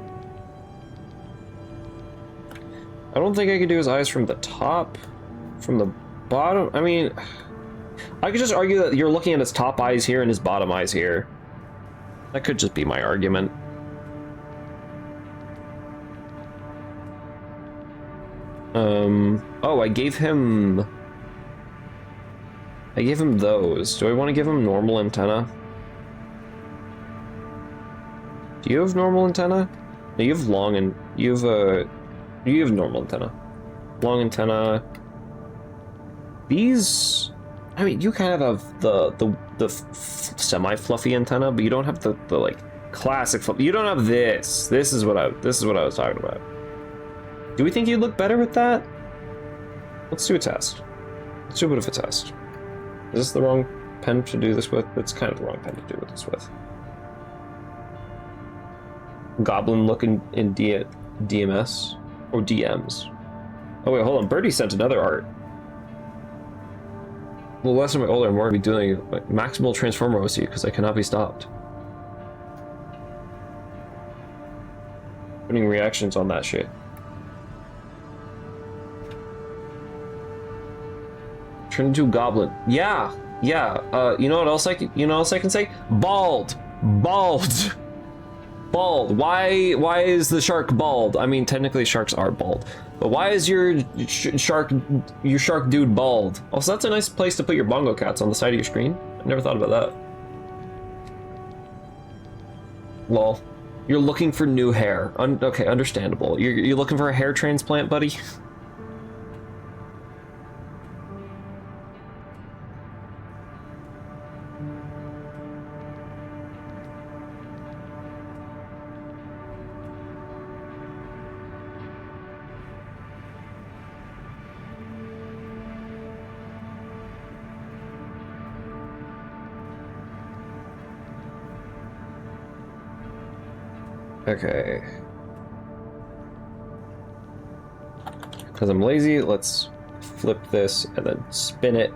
I don't think I could do his eyes from the top, from the bottom. I mean, I could just argue that you're looking at his top eyes here and his bottom eyes here. That could just be my argument. Oh, I gave him those. Do I want to give him normal antenna? Do you have normal antenna? No, you have long and you have normal antenna. Long antenna. These, I mean, you kind of have the semi-fluffy antenna, but you don't have the like classic fluffy. You don't have this. This is what I was talking about. Do we think you'd look better with that? Let's do a test. Let's do a bit of a test. Is this the wrong pen to do this with? It's kind of the wrong pen to do this with. Goblin look in DMS or DMs. Oh wait, hold on. Birdie sent another art. The less I'm older, I'm more gonna be doing like maximal transformer OC because I cannot be stopped. Putting reactions on that shit. Turn into a goblin. Yeah. You know what else I can say? Bald. Bald. Bald. Why is the shark bald? I mean, technically sharks are bald, but why is your shark dude bald? Also, that's a nice place to put your bongo cats, on the side of your screen. I never thought about that. Lol. You're looking for new hair. Okay, understandable. You're looking for a hair transplant, buddy? Okay. Because I'm lazy, let's flip this and then spin it.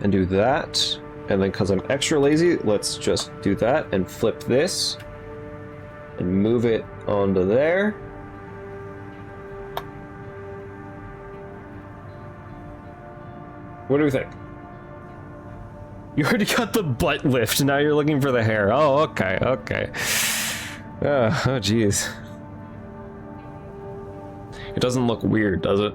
And do that. And then because I'm extra lazy, let's just do that and flip this. And move it onto there. What do we think? You already got the butt lift, now you're looking for the hair. Oh, okay. Oh, jeez. It doesn't look weird, does it?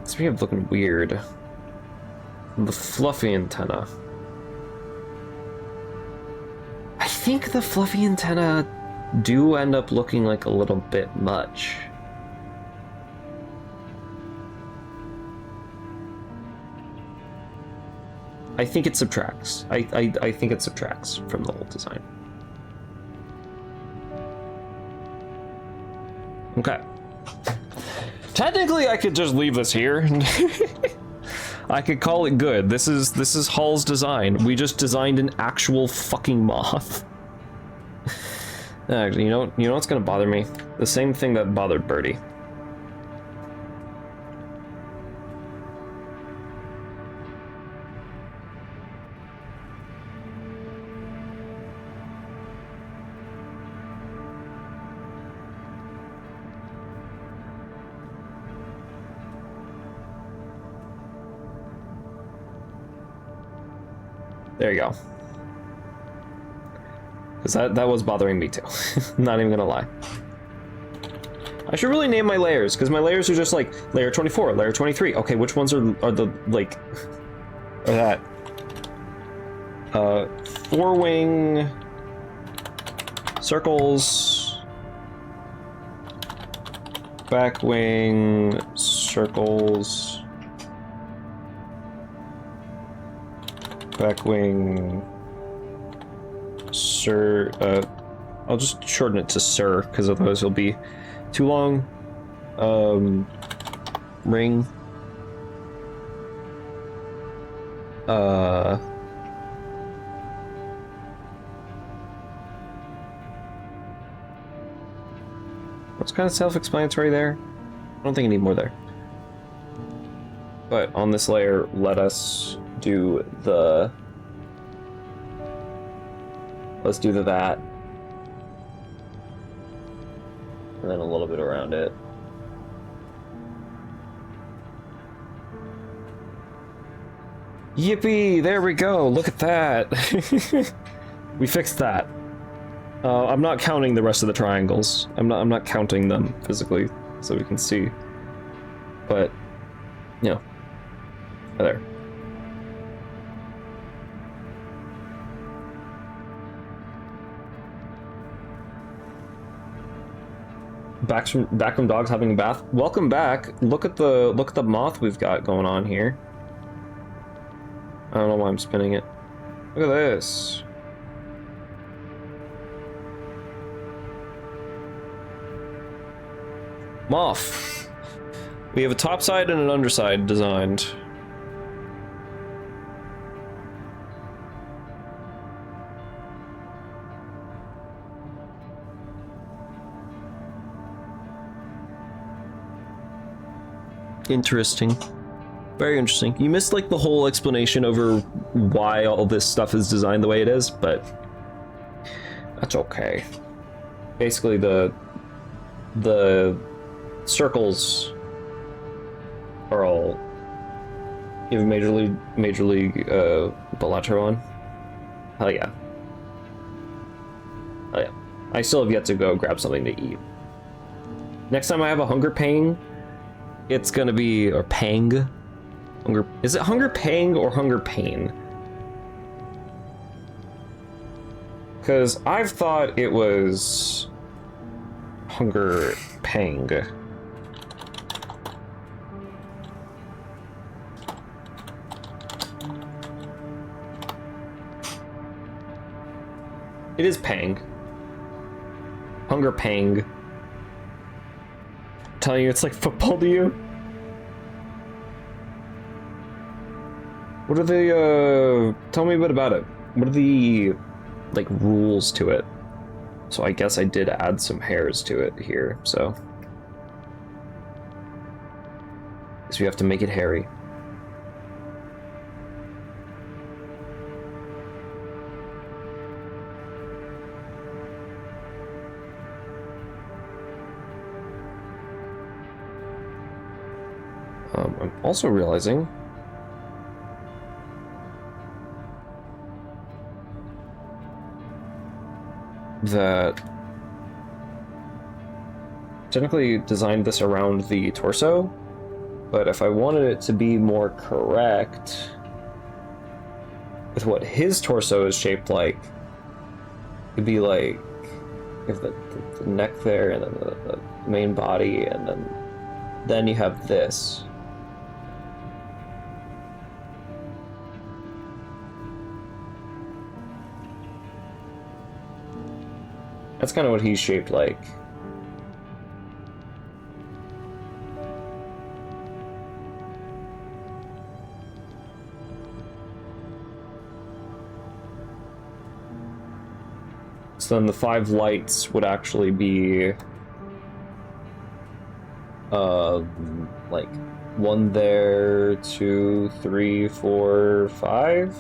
Speaking of looking weird, the fluffy antenna. I think the fluffy antenna do end up looking like a little bit much. I think it subtracts. I think it subtracts from the whole design. Okay. Technically, I could just leave this here. I could call it good. This is Hall's design. We just designed an actual fucking moth. Actually, you know what's gonna bother me? The same thing that bothered Birdie. There you go. Because that was bothering me too. Not even gonna lie. I should really name my layers, because my layers are just like layer 24, layer 23. Okay, which ones are the like are that? 4-wing circles, back wing circles, back wing, sir. I'll just shorten it to sir, because otherwise it'll be too long. Ring. What's kind of self-explanatory there? I don't think I need more there. But on this layer, let us do the... Let's do the that. And then a little bit around it. Yippee! There we go! Look at that! We fixed that. I'm not counting the rest of the triangles. I'm not counting them physically, so we can see. But, you know. There. Back from dogs having a bath. Welcome back. Look at the moth we've got going on here. I don't know why I'm spinning it. Look at this. Moth. We have a top side and an underside designed. Interesting. Very interesting. You missed like the whole explanation over why all this stuff is designed the way it is, but that's okay. Basically, the circles are all. You have Major League Balatro on? Hell yeah. Oh yeah. I still have yet to go grab something to eat. Next time I have a hunger pang, it's gonna be, or pang? Is it hunger pang or hunger pain? Because I've thought it was hunger pang. It is pang. Hunger pang. Telling you it's like football to you? What are the, tell me a bit about it. What are the, like, rules to it? So I guess I did add some hairs to it here, so. So you have to make it hairy. I'm also realizing that technically designed this around the torso, but if I wanted it to be more correct with what his torso is shaped like, it'd be like if the neck there and then the main body, and then you have this. That's kind of what he's shaped like. So then the 5 lights would actually be like 1 there, 2, 3, 4, 5.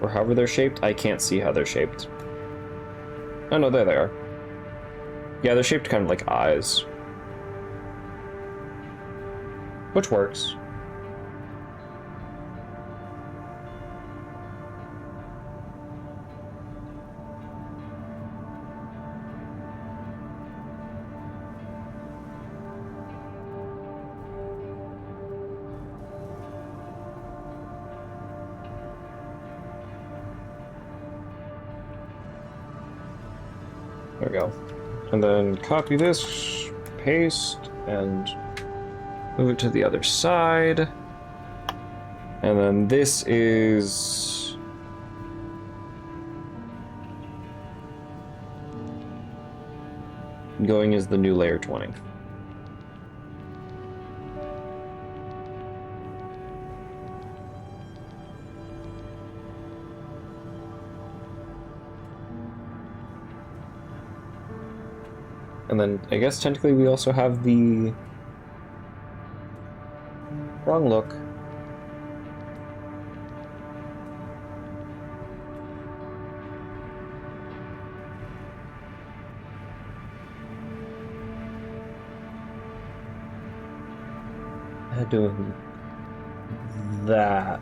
Or however they're shaped. I can't see how they're shaped. Oh no, there they are. Yeah, they're shaped kind of like eyes. Which works. There we go. And then copy this, paste, and move it to the other side. And then this is going as the new layer 20. And then I guess technically we also have the wrong look. Doing that.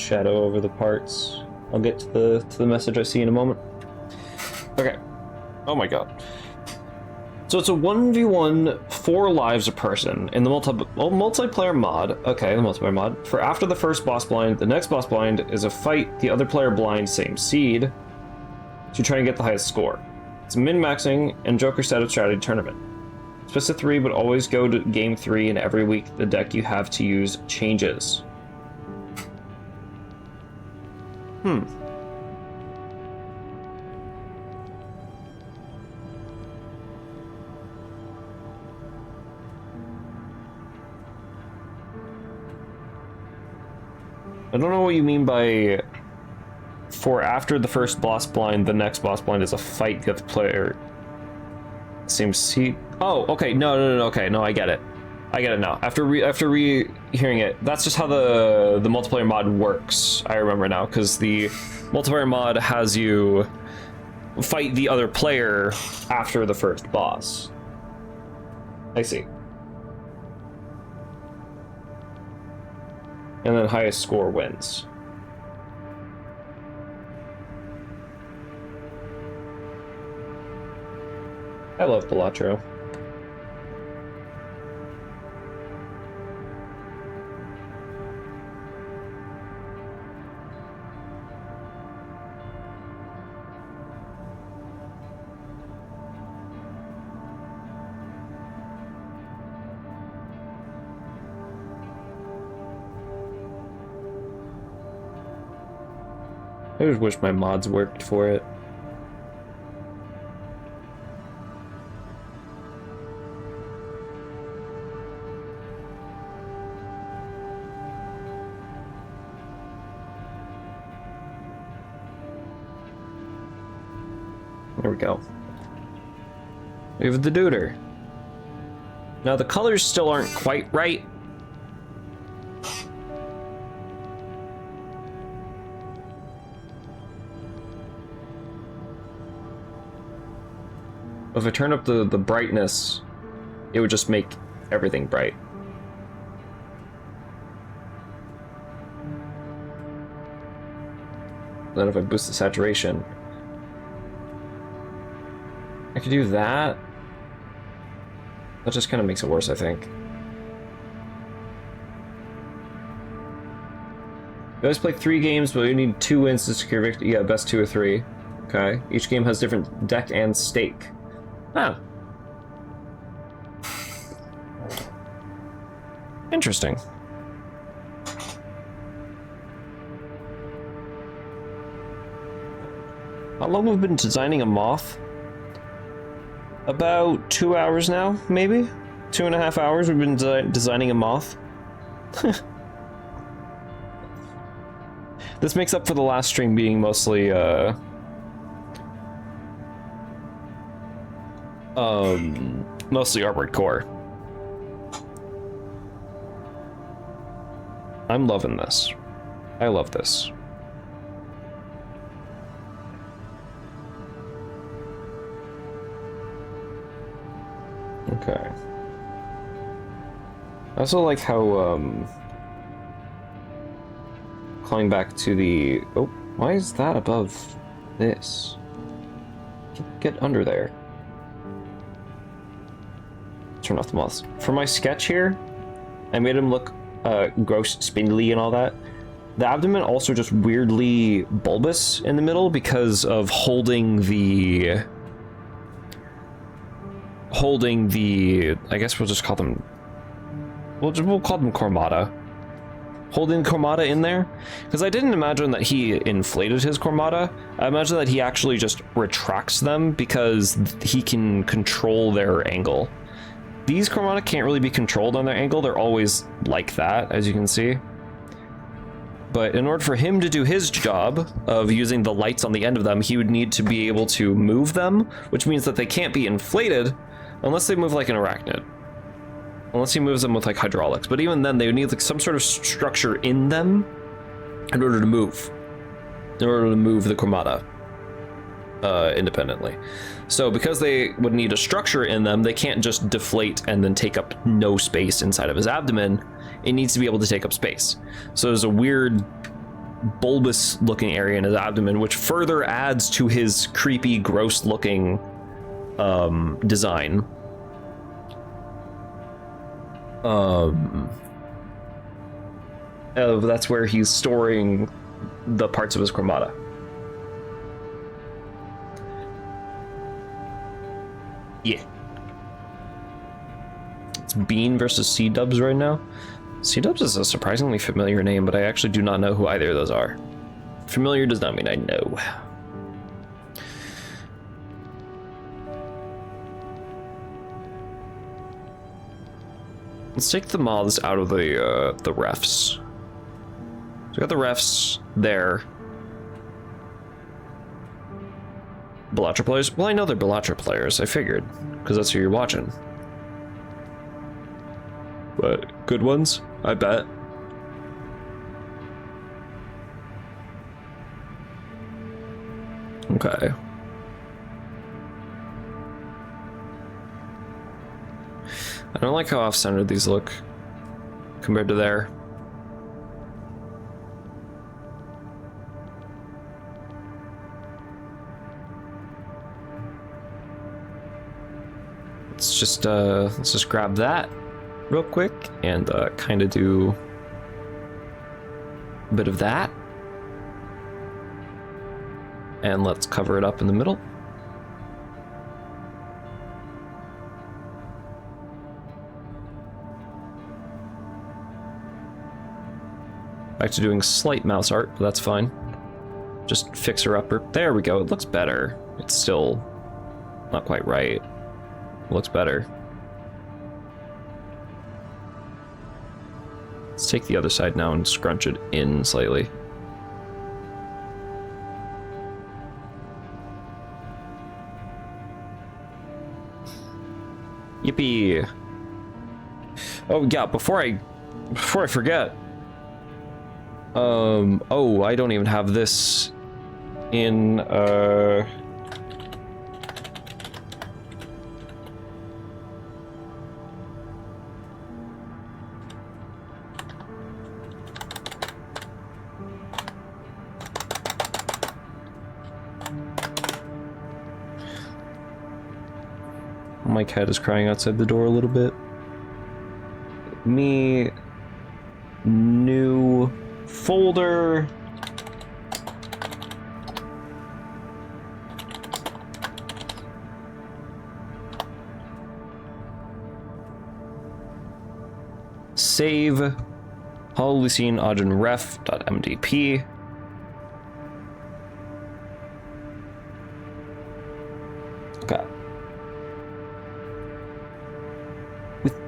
shadow over the parts. I'll get to the message I see in a moment. Okay. Oh my god. So it's a 1v1, 4 lives a person in the multiplayer mod. Okay, the multiplayer mod. For after the first boss blind, the next boss blind is a fight the other player blind, same seed, to try and get the highest score. It's a min-maxing and Joker status strategy tournament. It's best of 3, but always go to game 3, and every week the deck you have to use changes. I don't know what you mean by for after the first boss blind, the next boss blind is a fight the other player. Same seat. Oh, okay. No, okay. No, I get it. I get it now. After re-hearing it, that's just how the multiplayer mod works. I remember now, because the multiplayer mod has you fight the other player after the first boss. I see. And then highest score wins. I love Balatro. I just wish my mods worked for it. There we go. We have the Duder. Now the colors still aren't quite right. If I turn up the brightness, it would just make everything bright. Then if I boost the saturation, I could do that. That just kind of makes it worse, I think. You guys play 3 games, but you need 2 wins to secure victory. Yeah, best 2 or 3. Okay. Each game has different deck and stake. Ah. Interesting. How long have we been designing a moth? About 2 hours now, maybe? 2.5 hours we've been designing a moth. This makes up for the last stream being mostly, mostly Armored Core. I'm loving this. I love this. Okay. I also like how, calling back to the... Oh, why is that above this? Get under there. Turn off the moths. For my sketch here, I made him look gross, spindly and all that. The abdomen also just weirdly bulbous in the middle because of holding the, I guess we'll just call them, we'll call them cormata. Holding cormata in there, because I didn't imagine that he inflated his cormata. I imagine that he actually just retracts them because he can control their angle. These cormata can't really be controlled on their angle. They're always like that, as you can see. But in order for him to do his job of using the lights on the end of them, he would need to be able to move them, which means that they can't be inflated unless they move like an arachnid. Unless he moves them with like hydraulics. But even then, they would need like some sort of structure in them in order to move. In order to move the cormata independently. So because they would need a structure in them, they can't just deflate and then take up no space inside of his abdomen. It needs to be able to take up space. So there's a weird bulbous looking area in his abdomen, which further adds to his creepy, gross looking design. That's where he's storing the parts of his chromata. Yeah. It's Bean versus C-Dubs right now. C-Dubs is a surprisingly familiar name, but I actually do not know who either of those are. Familiar does not mean I know. Let's take the moths out of the refs. So we got the refs there. Bellatra players? Well, I know they're Bellatra players, I figured, because that's who you're watching. But good ones, I bet. Okay. I don't like how off-centered these look compared to there. Let's just grab that real quick and kind of do a bit of that. And let's cover it up in the middle. Back to doing slight mouse art, but that's fine. Just fix her upper. There we go. It looks better. It's still not quite right. It looks better. Let's take the other side now and scrunch it in slightly. Yippee. Oh yeah, before I forget. Oh, I don't even have this in, my cat is crying outside the door a little bit. New folder. Save hololeucine ogen ref.mdp. Okay.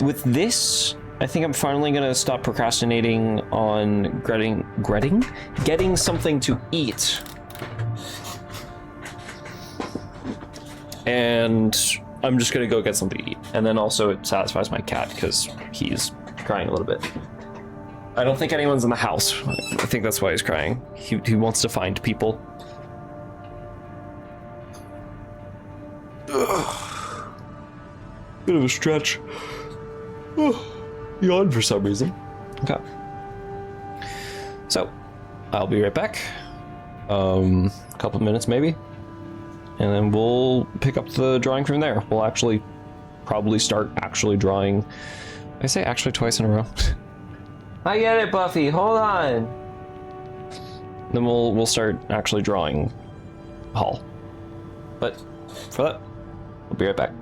With this, I think I'm finally gonna stop procrastinating on getting something to eat. And I'm just gonna go get something to eat. And then also it satisfies my cat because he's crying a little bit. I don't think anyone's in the house. I think that's why he's crying. He wants to find people. Ugh. Bit of a stretch. Yawn for some reason. Okay. So, I'll be right back. A couple minutes maybe. And then we'll pick up the drawing from there. We'll actually probably start actually drawing. I say actually twice in a row. I get it, Buffy. Hold on. Then we'll start actually drawing Hall. But for that, we'll be right back.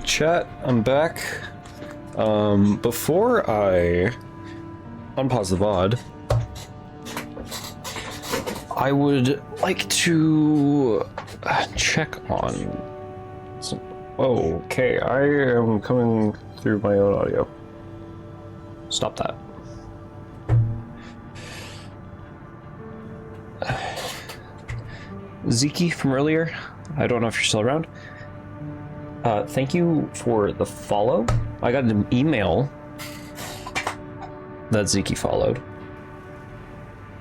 Chat, I'm back. Before I unpause the VOD, I would like to check on some... Okay, I am coming through my own audio. Stop that. Ziki from earlier, I don't know if you're still around. Thank you for the follow. I got an email that Ziki followed,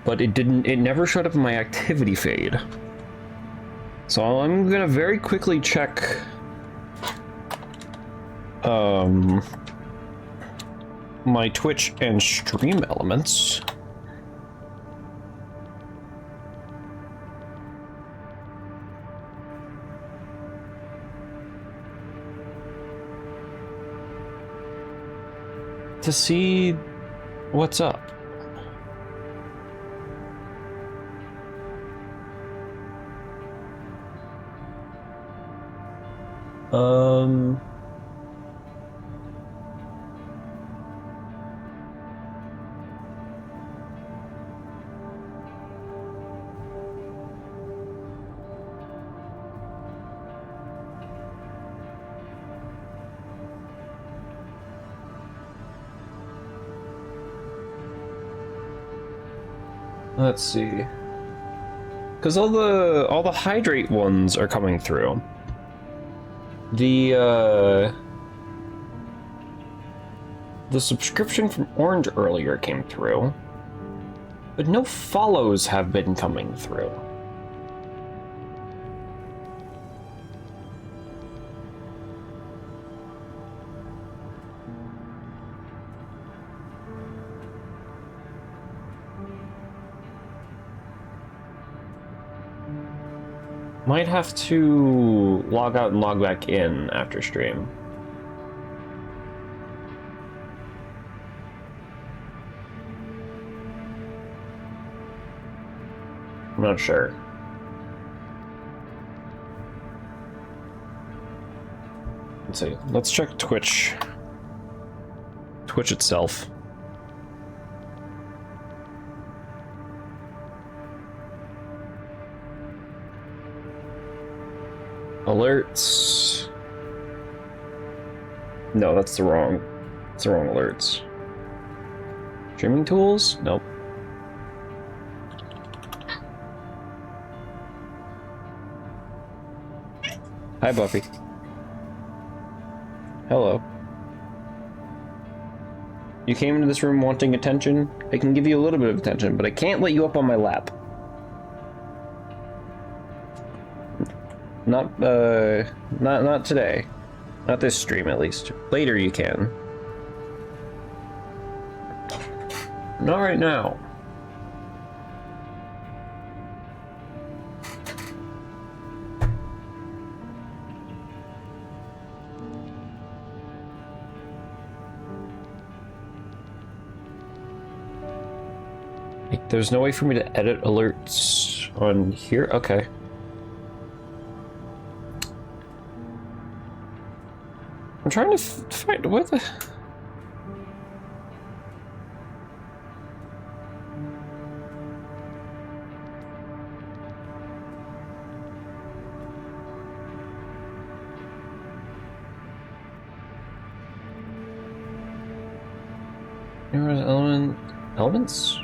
but it never showed up in my activity fade. So I'm gonna very quickly check my Twitch and stream elements. To see what's up. Let's see. Because all the hydrate ones are coming through. The subscription from Orange earlier came through, but no follows have been coming through. Might have to log out and log back in after stream. I'm not sure. Let's see. Let's check Twitch. Twitch itself. Alerts. No, that's the wrong alerts. Streaming tools? Nope. Hi, Buffy. Hello. You came into this room wanting attention? I can give you a little bit of attention, but I can't let you up on my lap. Not today. Not this stream, at least. Later you can. Not right now. Like, there's no way for me to edit alerts on here? Okay. I'm trying to find what the... Elements?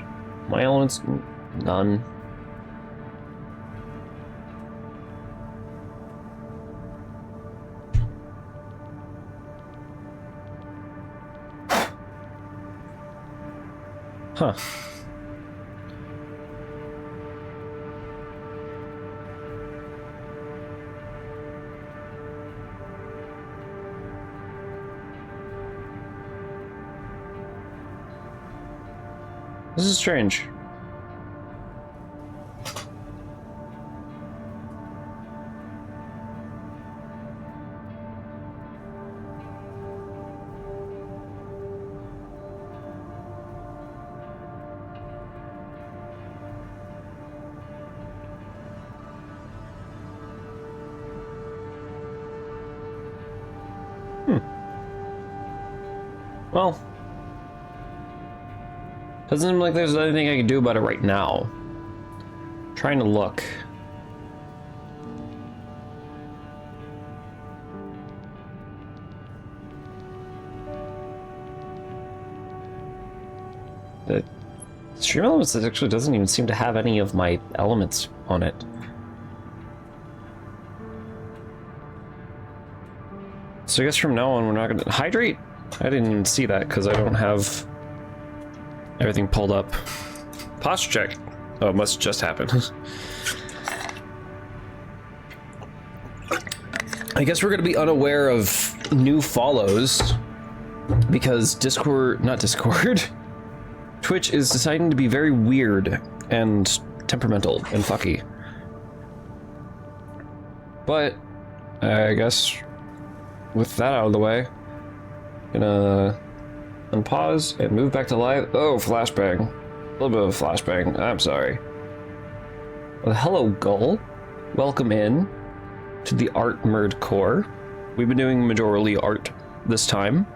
My elements? None. Huh. This is strange. Well, doesn't seem like there's anything I can do about it right now. Trying to look. The stream elements actually doesn't even seem to have any of my elements on it. So I guess from now on we're not gonna hydrate. I didn't even see that because I don't have everything pulled up. Posture check. Oh, it must just happen. I guess we're gonna be unaware of new follows because Twitch is deciding to be very weird and temperamental and fucky. But I guess with that out of the way, gonna unpause and move back to live. Oh, flashbang. A little bit of a flashbang. I'm sorry. Well, hello, Gull. Welcome in to the Armored Core. We've been doing majorly art this time.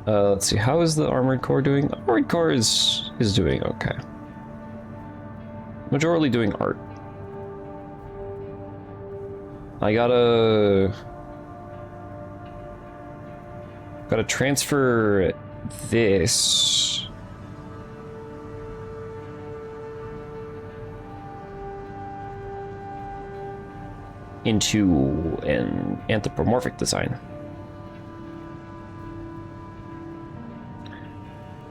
Let's see, how is the Armored Core doing? Armored Core is doing okay. Majorly doing art. I gotta transfer this into an anthropomorphic design,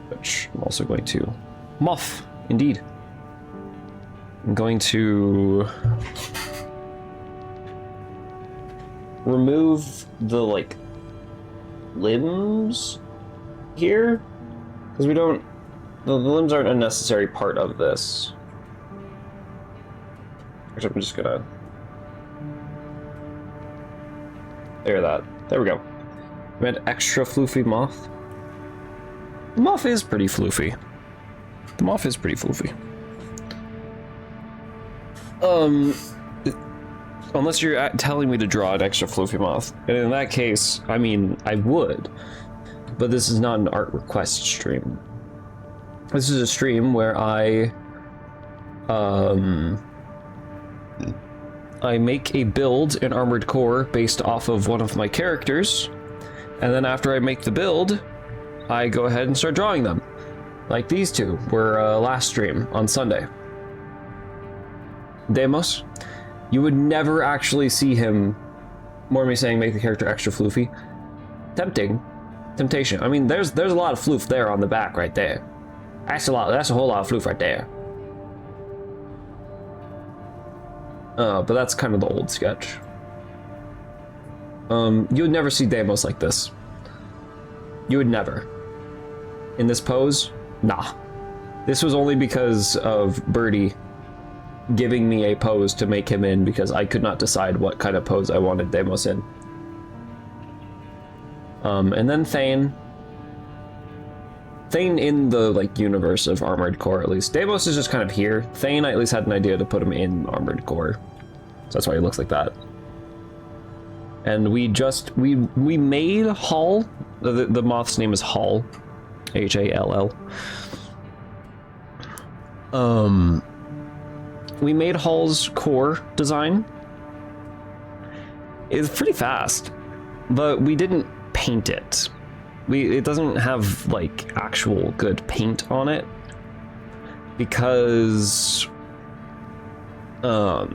which I'm also going to muff. Indeed, I'm going to remove the limbs here because the limbs aren't a necessary part of this. Actually, I'm just gonna there we go. I meant extra floofy moth. The moth is pretty floofy. Unless you're telling me to draw an extra floofy moth. And in that case, I mean, I would. But this is not an art request stream. This is a stream where I make a build in Armored Core based off of one of my characters. And then after I make the build, I go ahead and start drawing them. Like these two were last stream on Sunday. Demos. You would never actually see him, more me saying make the character extra floofy. Temptation. I mean, there's a lot of floof there on the back right there. That's a whole lot of floof right there. But that's kind of the old sketch. You would never see Deimos like this. You would never. In this pose, nah. This was only because of Birdie giving me a pose to make him in because I could not decide what kind of pose I wanted Deimos in. And then Thane. Thane in the universe of Armored Core at least. Deimos is just kind of here. Thane, I at least had an idea to put him in Armored Core. So that's why he looks like that. And we made Hall. The moth's name is Hall. Hall. We made Hall's core design. It's pretty fast, but we didn't paint it. It doesn't have actual good paint on it because I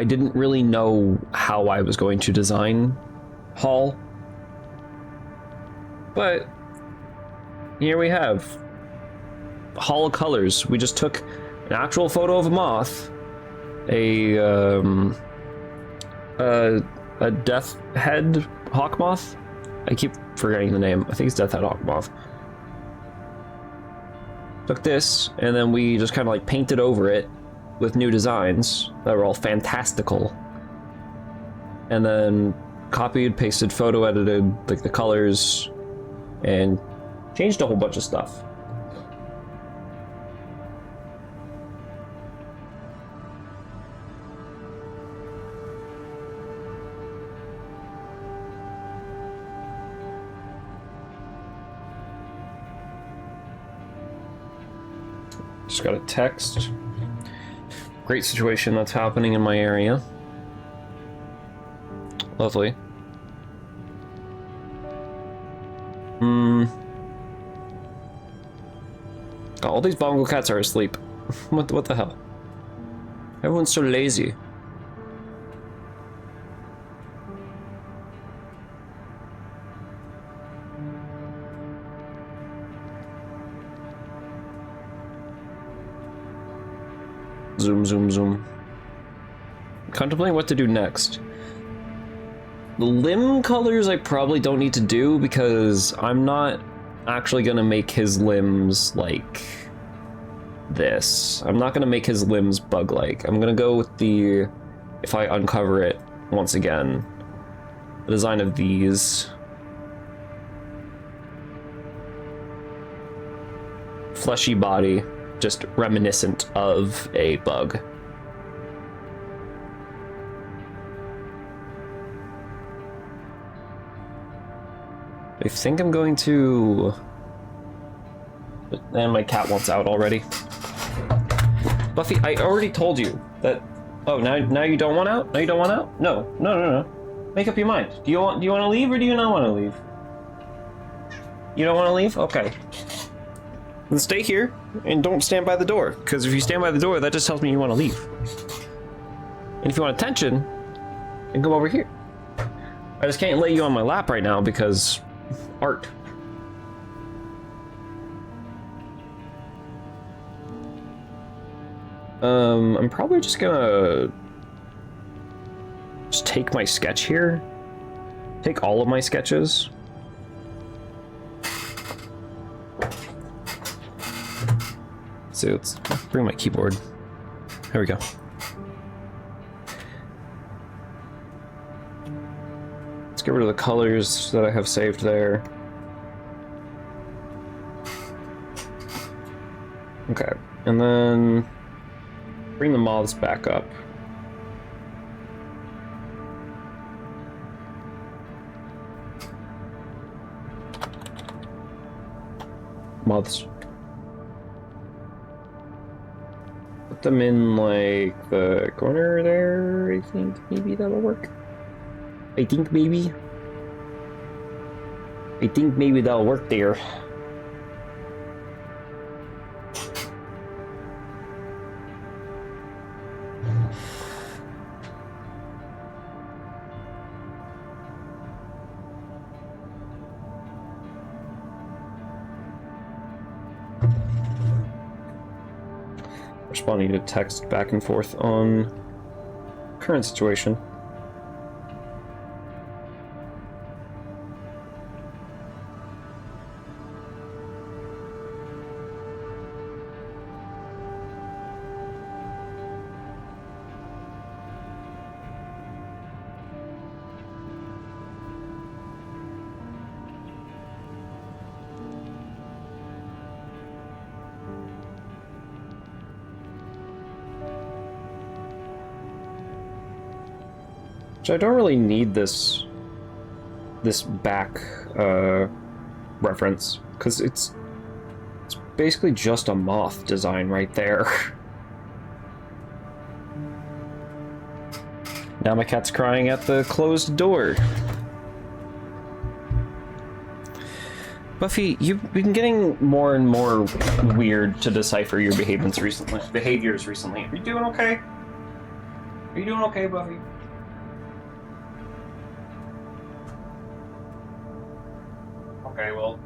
didn't really know how I was going to design Hall. But here we have Hall colors. We just took an actual photo of a moth, a death head hawk moth. I keep forgetting the name. I think it's death head hawk moth. Took this and then we just kind of painted over it with new designs that were all fantastical, and then copied, pasted, photo edited the colors, and changed a whole bunch of stuff. Just got a text. Great situation that's happening in my area. Lovely. All these bongo cats are asleep. What the hell? Everyone's so lazy. Zoom, zoom, zoom. Contemplating what to do next. The limb colors I probably don't need to do because I'm not actually gonna make his limbs like this. I'm not gonna make his limbs bug-like. I'm gonna go with the, if I uncover it once again, the design of these. Fleshy body, just reminiscent of a bug. I think I'm going to... And my cat wants out already. Buffy, I already told you that... Oh, now you don't want out? Now you don't want out? No. Make up your mind. Do you want to leave or do you not want to leave? You don't want to leave? Okay. Then stay here and don't stand by the door. Because if you stand by the door, that just tells me you want to leave. And if you want attention, then come over here. I just can't lay you on my lap right now because... art. I'm probably just gonna just take my sketch here. Take all of my sketches. So let's bring my keyboard. There we go. Let's get rid of the colors that I have saved there. Okay, and then bring the moths back up. Moths. Put them in like the corner there, I think maybe that'll work. I think maybe that'll work there. Responding to text back and forth on current situation. So I don't really need this back reference because it's basically just a moth design right there. Now my cat's crying at the closed door. Buffy, you've been getting more and more weird to decipher your behaviors recently. Are you doing okay? Are you doing okay, Buffy? Okay, well...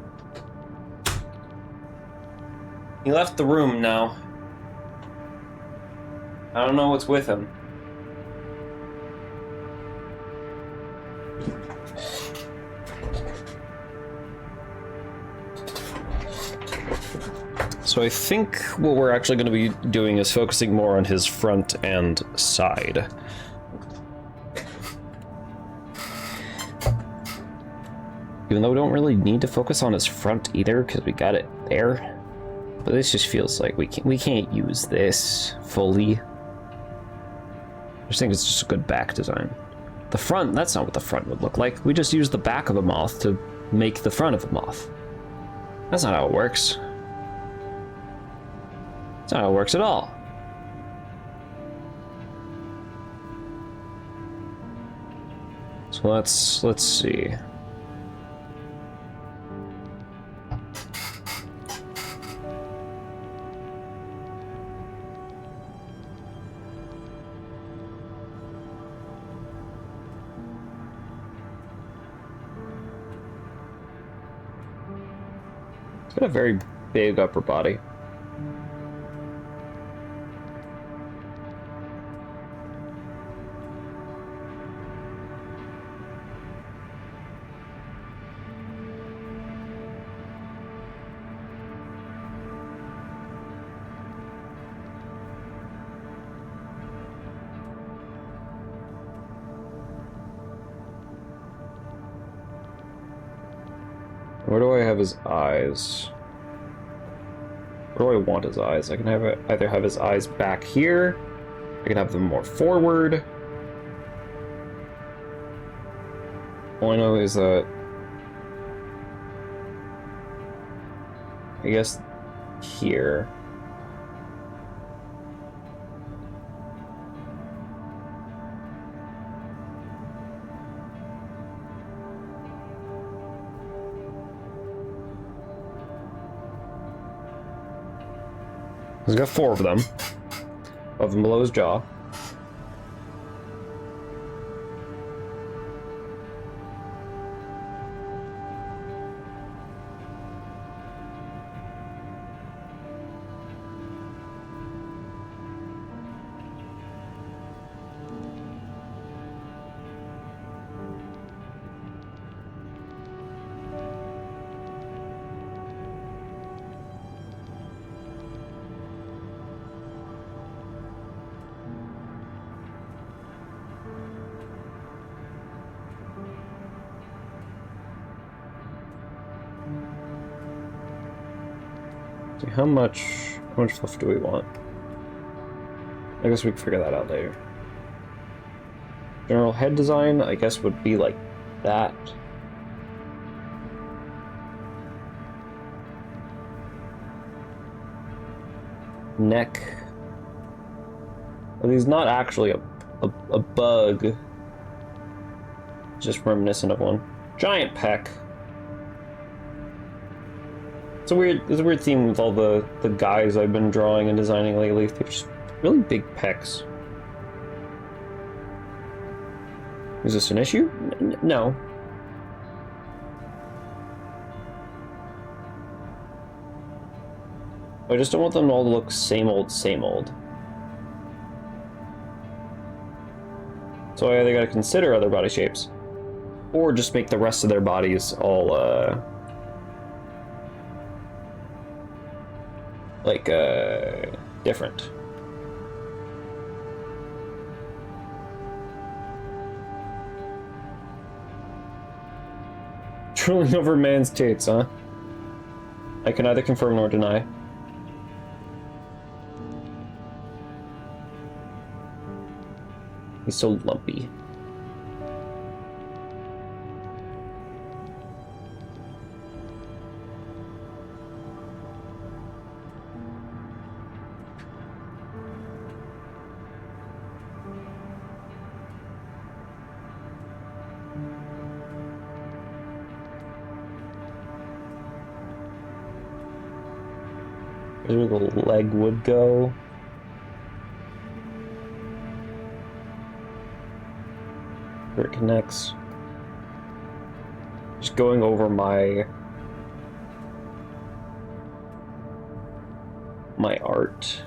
He left the room now. I don't know what's with him. So I think what we're actually going to be doing is focusing more on his front and side. Even though we don't really need to focus on his front either, because we got it there. But this just feels like we can't use this fully. I just think it's just a good back design. The front, that's not what the front would look like. We just use the back of a moth to make the front of a moth. That's not how it works. That's not how it works at all. So let's see. It's got a very big upper body. Where do I have his eyes? Where do I want his eyes? I can have either have his eyes back here, I can have them more forward. All I know is that I guess here. He's got 4 of them. Above and below his jaw. How much fluff do we want? I guess we can figure that out later. General head design, I guess, would be like that. Neck. Well, he's not actually a bug. Just reminiscent of one. Giant peck. It's a weird theme with all the guys I've been drawing and designing lately. They're just really big pecs. Is this an issue? No. I just don't want them all to look same old, same old. So I either gotta consider other body shapes, or just make the rest of their bodies all, different. Drooling over man's tits, huh? I can neither confirm nor deny. He's so lumpy. Here's where the leg would go. Where it connects. Just going over my art.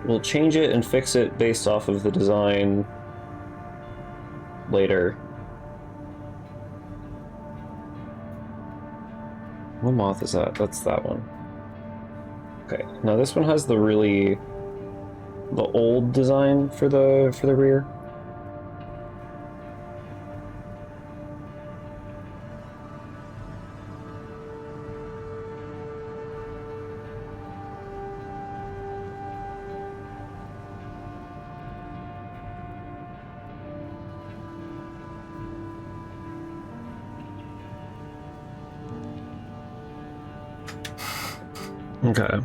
We'll change it and fix it based off of the design later. What moth is that? That's that one. Okay, now this one has the old design for the rear. Okay.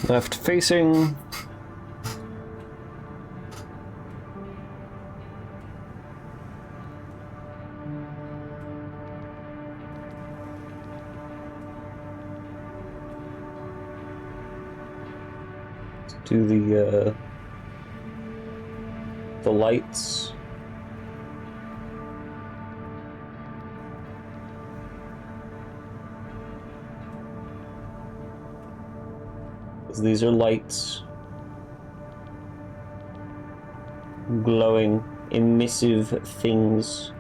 Left facing. Do the lights. These are lights. Glowing, emissive things.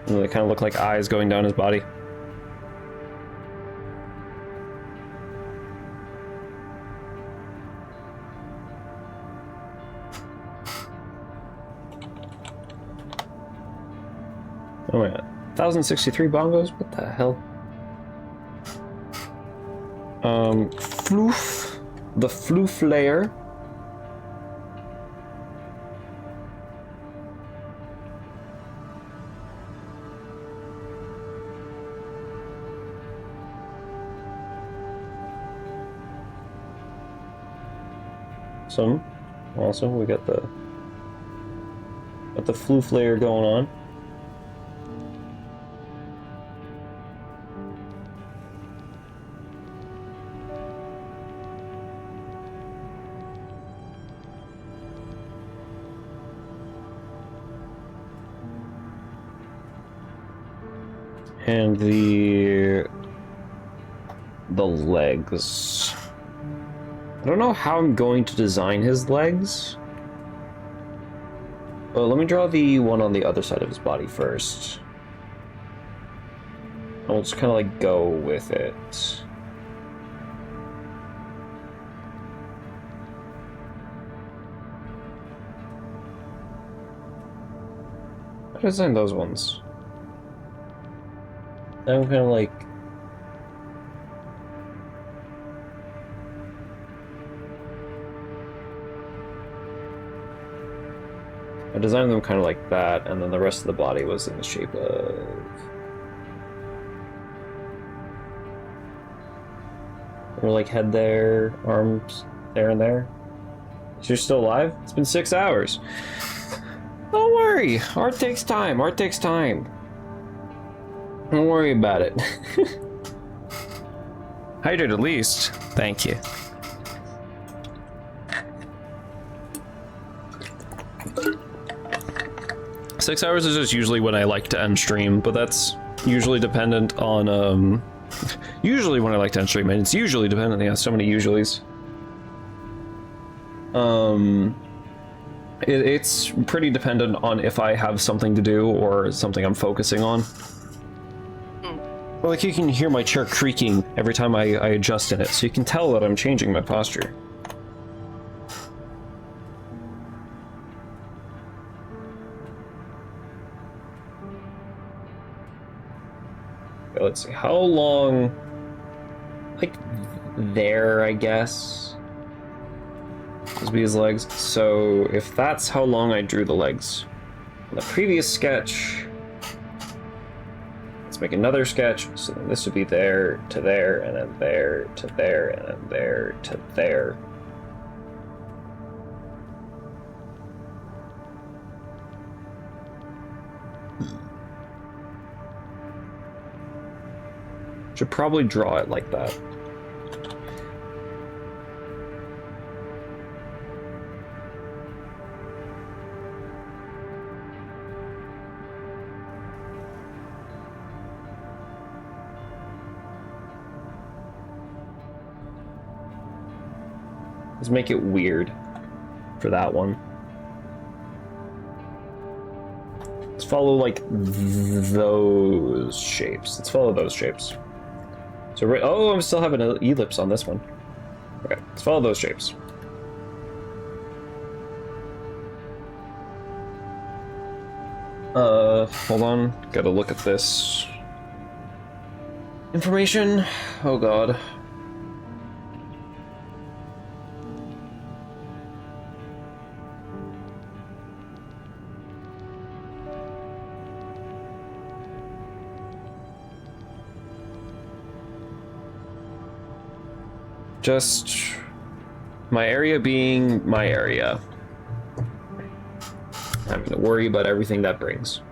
And they kind of look like eyes going down his body. Oh my god. 1063 bongos? What the hell? Floof. The floof layer. Awesome. We got the floof layer going on. And the legs. I don't know how I'm going to design his legs. Well, let me draw the one on the other side of his body first. I'll just kind of like go with it. I designed those ones. I'm kind of like... I designed them kind of like that, and then the rest of the body was in the shape of... Or like head there, arms there and there. So you're still alive? It's been 6 hours. Don't worry, art takes time, art takes time. Don't worry about it. Hydrated at least. Thank you. Six hours is just usually when I like to end stream, but that's usually dependent on, usually when I like to end stream, and it's usually dependent, yeah, so many usuallys. It's pretty dependent on if I have something to do or something I'm focusing on. Like, you can hear my chair creaking every time I adjust in it, so you can tell that I'm changing my posture. Okay, let's see, how long... Like, there, I guess? Those be his legs. So, if that's how long I drew the legs on the previous sketch... Make another sketch, so then this would be there to there, and then there to there, and then there to there. Should probably draw it like that. Let's make it weird for that one. Let's follow like those shapes. Let's follow those shapes. So oh, I'm still having an ellipse on this one. Okay, let's follow those shapes. Hold on. Gotta look at this information. Oh god. Just my area being my area. I'm gonna worry about everything that brings.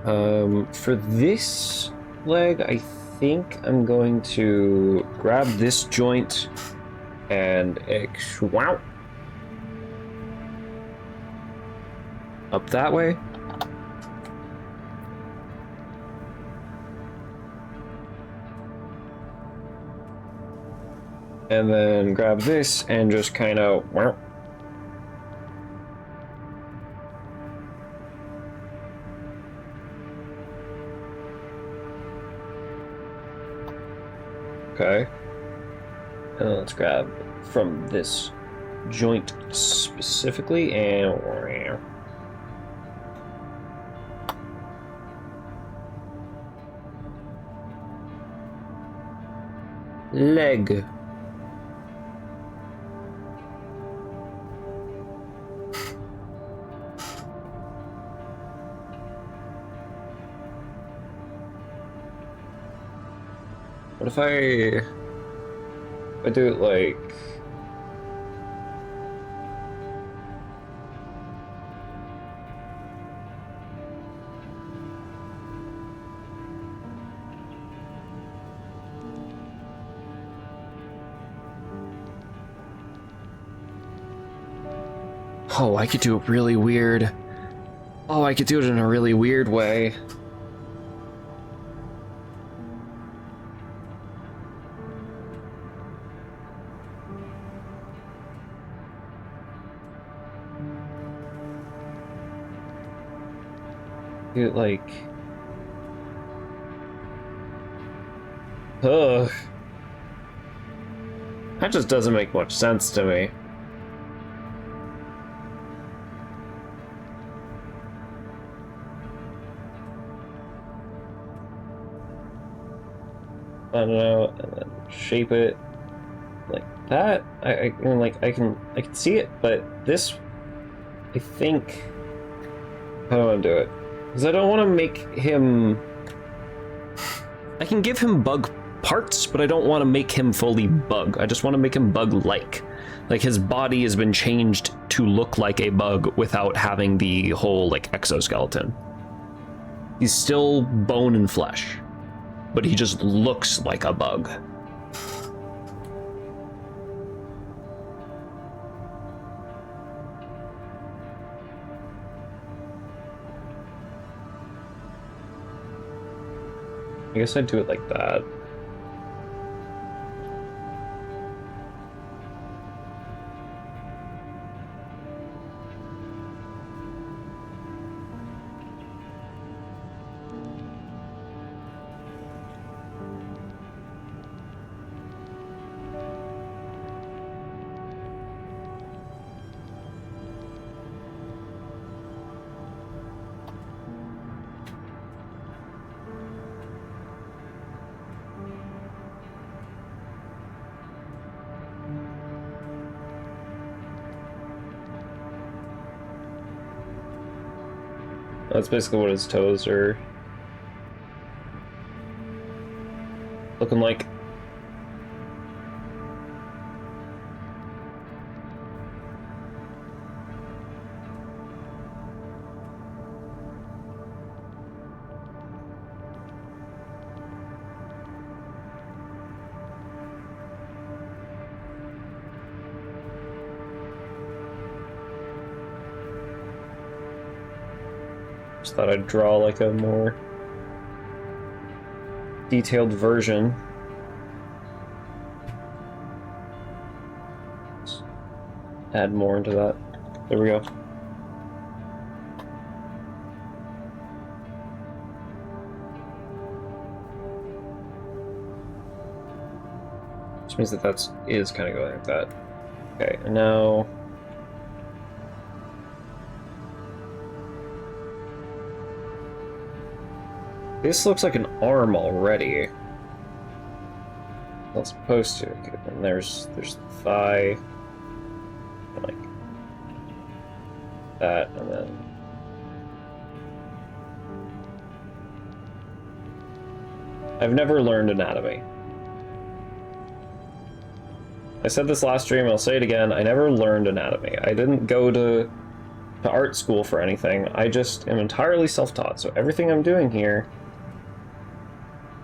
For this leg, I think I'm going to grab this joint and wow, up that way. And then grab this and just kind of wow. Okay. And then let's grab from this joint specifically and leg. What if I do it like... Oh, I could do it really weird. Oh, I could do it in a really weird way. It like, ugh, that just doesn't make much sense to me. I don't know, and then shape it like that. I mean, like I can see it, but this, I think, how do I do it? Because I don't want to make him... I can give him bug parts, but I don't want to make him fully bug. I just want to make him bug-like. Like, his body has been changed to look like a bug without having the whole, like, exoskeleton. He's still bone and flesh, but he just looks like a bug. I guess I'd do it like that. That's basically what his toes are looking like. Just thought I'd draw like a more detailed version. Let's add more into that. There we go. Which means that is kind of going like that. Okay, and now this looks like an arm already. Not supposed to. Okay, and there's the thigh, and like that, and then I've never learned anatomy. I said this last stream, I'll say it again, I never learned anatomy. I didn't go to art school for anything. I just am entirely self-taught, so everything I'm doing here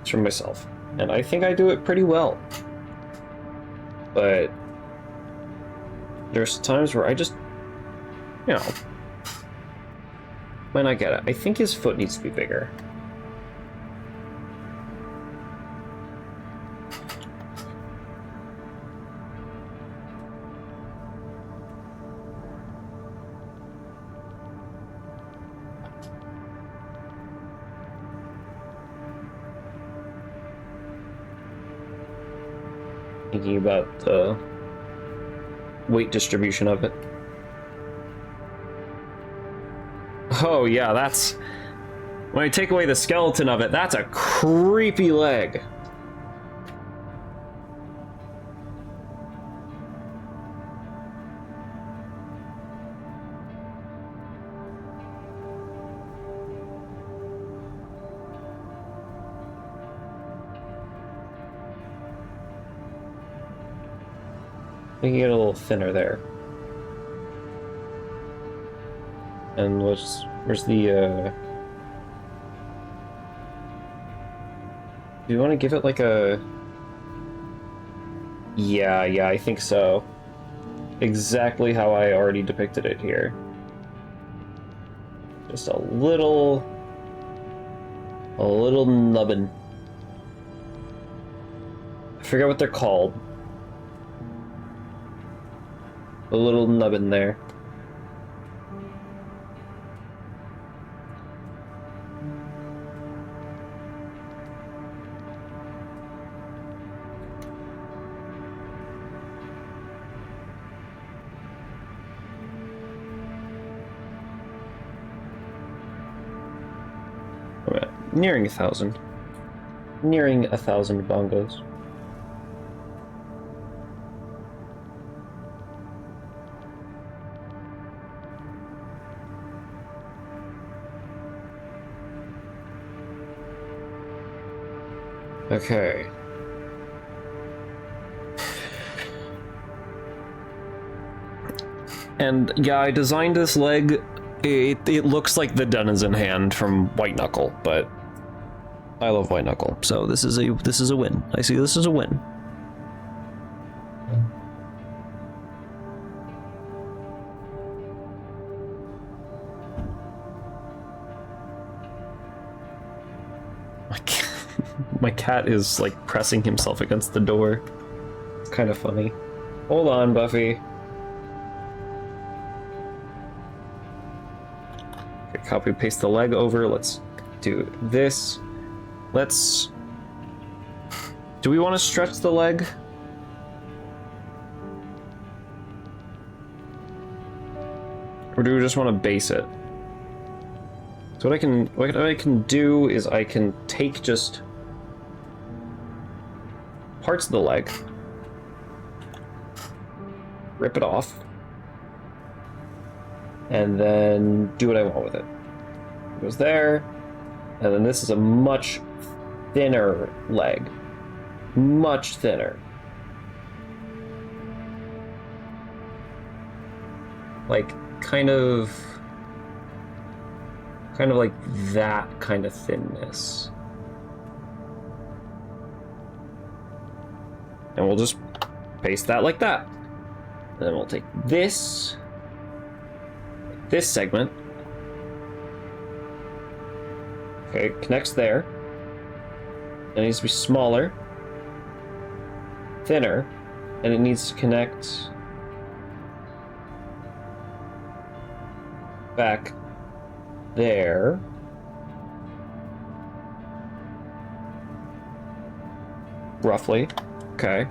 is from myself. And I think I do it pretty well. But there's times where I just, you know, might not get it. I think his foot needs to be bigger. Thinking about the weight distribution of it. Oh yeah, that's... When I take away the skeleton of it, that's a creepy leg. Making it a little thinner there. And where's the, do you want to give it like a... Yeah, I think so. Exactly how I already depicted it here. Just a little nubbin. I forget what they're called. A little nubbin there. Nearing 1,000. Nearing 1,000 bongos. Okay. And yeah, I designed this leg. It looks like the Denizen hand from White Knuckle, but I love White Knuckle, so this is a win. I see this as a win. My cat is like pressing himself against the door. It's kind of funny. Hold on, Buffy. Okay, copy paste the leg over. Let's do this. Do we want to stretch the leg? Or do we just want to base it? So what I can do is I can take just parts of the leg, rip it off, and then do what I want with it. It goes there, and then this is a much thinner leg. Much thinner. Like, kind of like that kind of thinness. And we'll just paste that like that. And then we'll take this segment. Okay, connects there. It needs to be smaller, thinner, and it needs to connect back there. Roughly. Okay.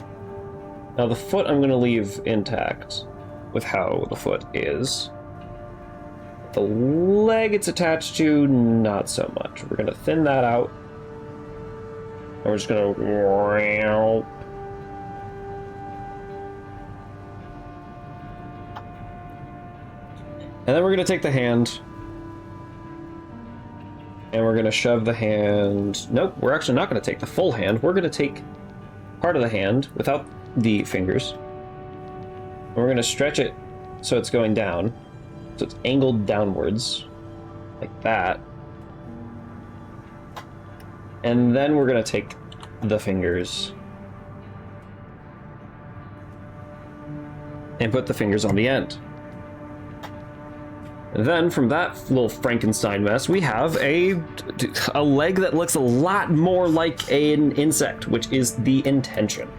Now the foot I'm going to leave intact with how the foot is. The leg it's attached to, not so much. We're going to thin that out. And we're just going to... And then we're going to take the hand. And we're going to shove the hand... Nope, we're actually not going to take the full hand. We're going to take part of the hand without the fingers. We're gonna stretch it so it's going down. So it's angled downwards. Like that. And then we're gonna take the fingers and put the fingers on the end. And then from that little Frankenstein mess, we have a leg that looks a lot more like an insect, which is the intention.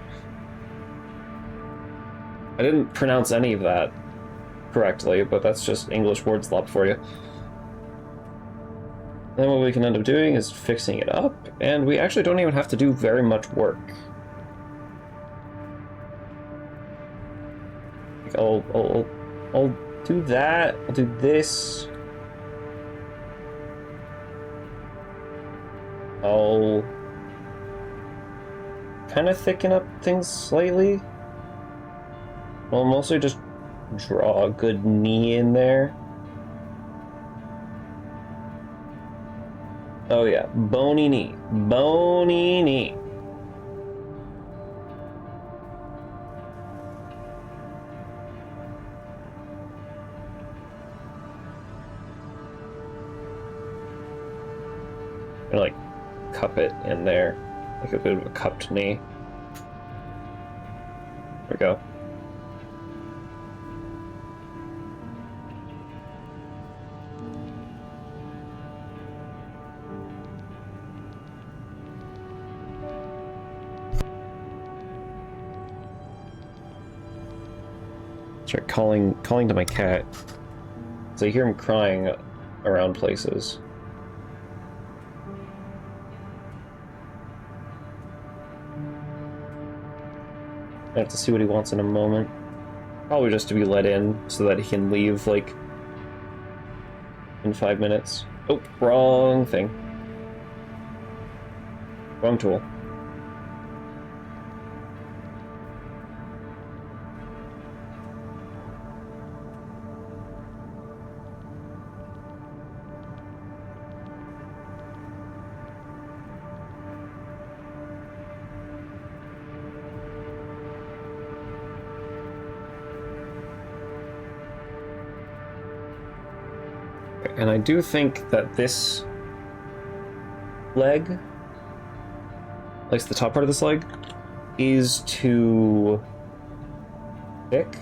I didn't pronounce any of that correctly, but that's just English word slop for you. Then what we can end up doing is fixing it up, and we actually don't even have to do very much work. I'll do that. I'll do this. I'll kind of thicken up things slightly. I'll mostly just draw a good knee in there. Oh yeah, bony knee. Bony knee. Or like cup it in there, like a bit of a cupped knee. There we go. Start calling to my cat. So I hear him crying around places. I have to see what he wants in a moment. Probably just to be let in so that he can leave, like, in 5 minutes. Oh, wrong thing. Wrong tool. And I do think that this leg, at least the top part of this leg, is too thick.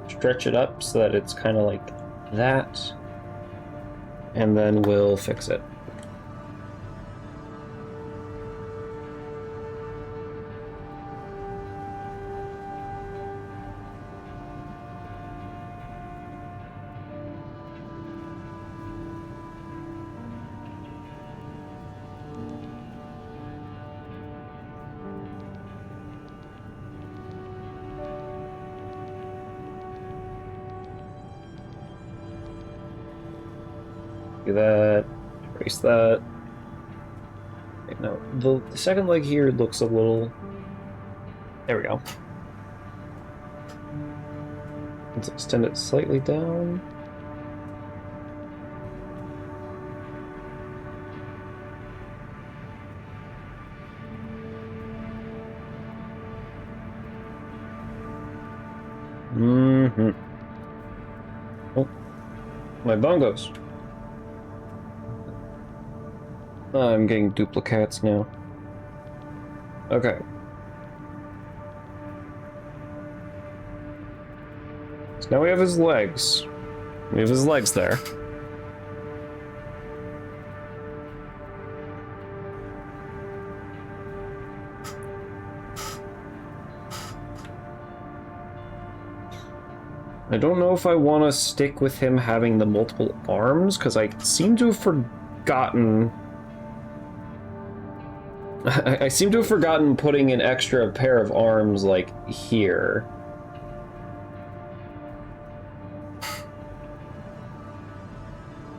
Stretch it up so that it's kind of like that, and then we'll fix it. Do that, erase that. Okay, now, the second leg here looks a little... There we go. Let's extend it slightly down. Mm-hmm. Oh, my bongos. I'm getting duplicates now. Okay. So now we have his legs. We have his legs there. I don't know if I want to stick with him having the multiple arms, because I seem to have forgotten... I seem to have forgotten putting an extra pair of arms, like, here.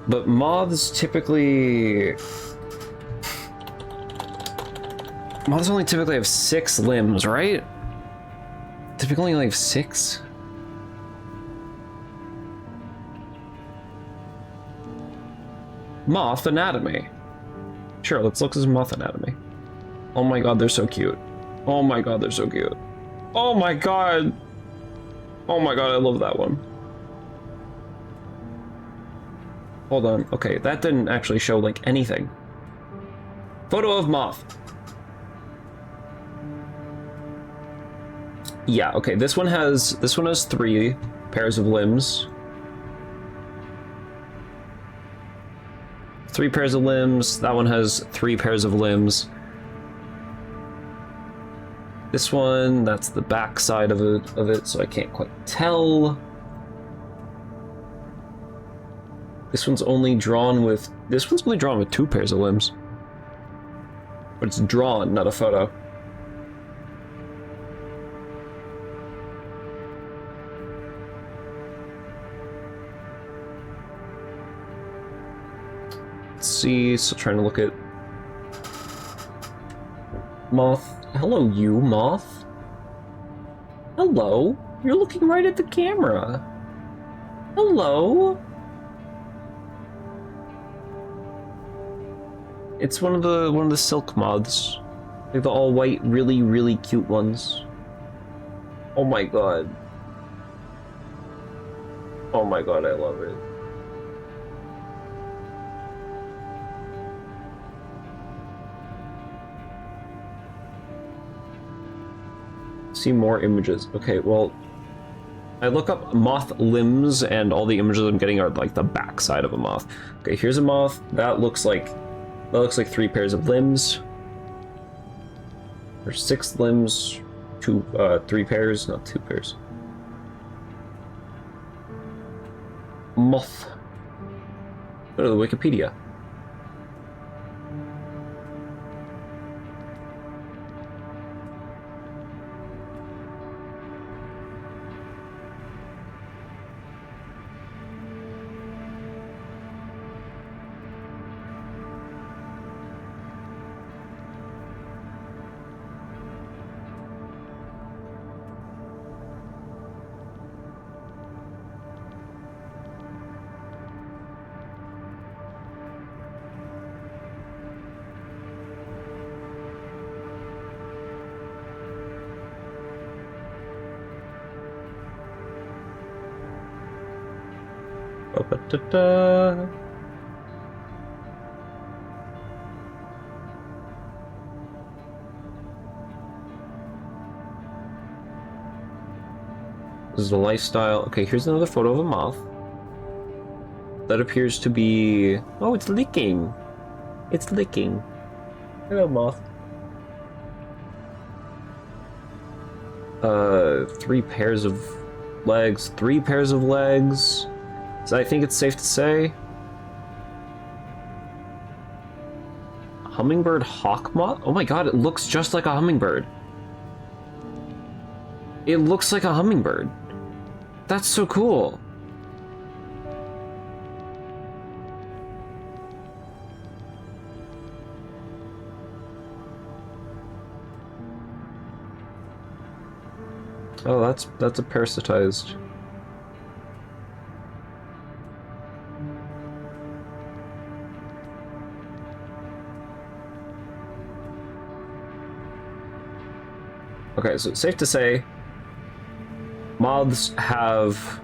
But moths typically... Moths only typically have 6 limbs, right? Typically only have 6? Moth anatomy. Sure, let's look at some moth anatomy. Oh my god, they're so cute. Oh my god, they're so cute. Oh my god! Oh my god, I love that one. Hold on. Okay, that didn't actually show, like, anything. Photo of moth. Yeah, okay, this one has 3 pairs of limbs. 3 pairs of limbs. That one has 3 pairs of limbs. This one, that's the back side of it, so I can't quite tell. This one's only drawn with 2 pairs of limbs. But it's drawn, not a photo. Let's see, still trying to look at moth. Hello, you, moth. Hello. You're looking right at the camera. Hello. It's one of the silk moths. Like the all white, really, really cute ones. Oh my god. Oh my god, I love it. See more images. Okay, well, I look up moth limbs and all the images I'm getting are like the back side of a moth. Okay, here's a moth. That looks like 3 pairs of limbs. There's 6 limbs, 3 pairs, not 2 pairs. Moth. Go to the Wikipedia. Ba-ba-da-da. This is the lifestyle. Okay, here's another photo of a moth. That appears to be... Oh, it's licking. It's licking. Hello, moth. 3 pairs of legs. 3 pairs of legs. So I think it's safe to say... Hummingbird hawk moth? Oh my god, it looks just like a hummingbird. It looks like a hummingbird. That's so cool. Oh, that's a parasitized. Okay, so it's safe to say moths have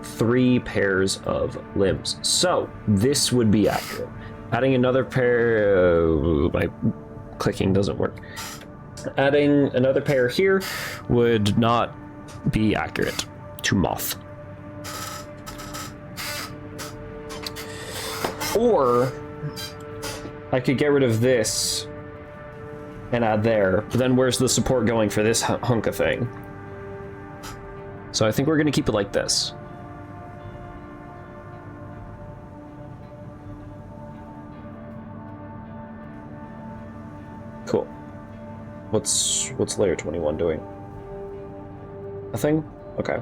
3 pairs of limbs. So this would be accurate. Adding another pair, my clicking doesn't work. Adding another pair here would not be accurate to moth. Or I could get rid of this and add there, but then where's the support going for this hunk of thing? So I think we're gonna keep it like this. Cool. What's layer 21 doing? Nothing? Okay.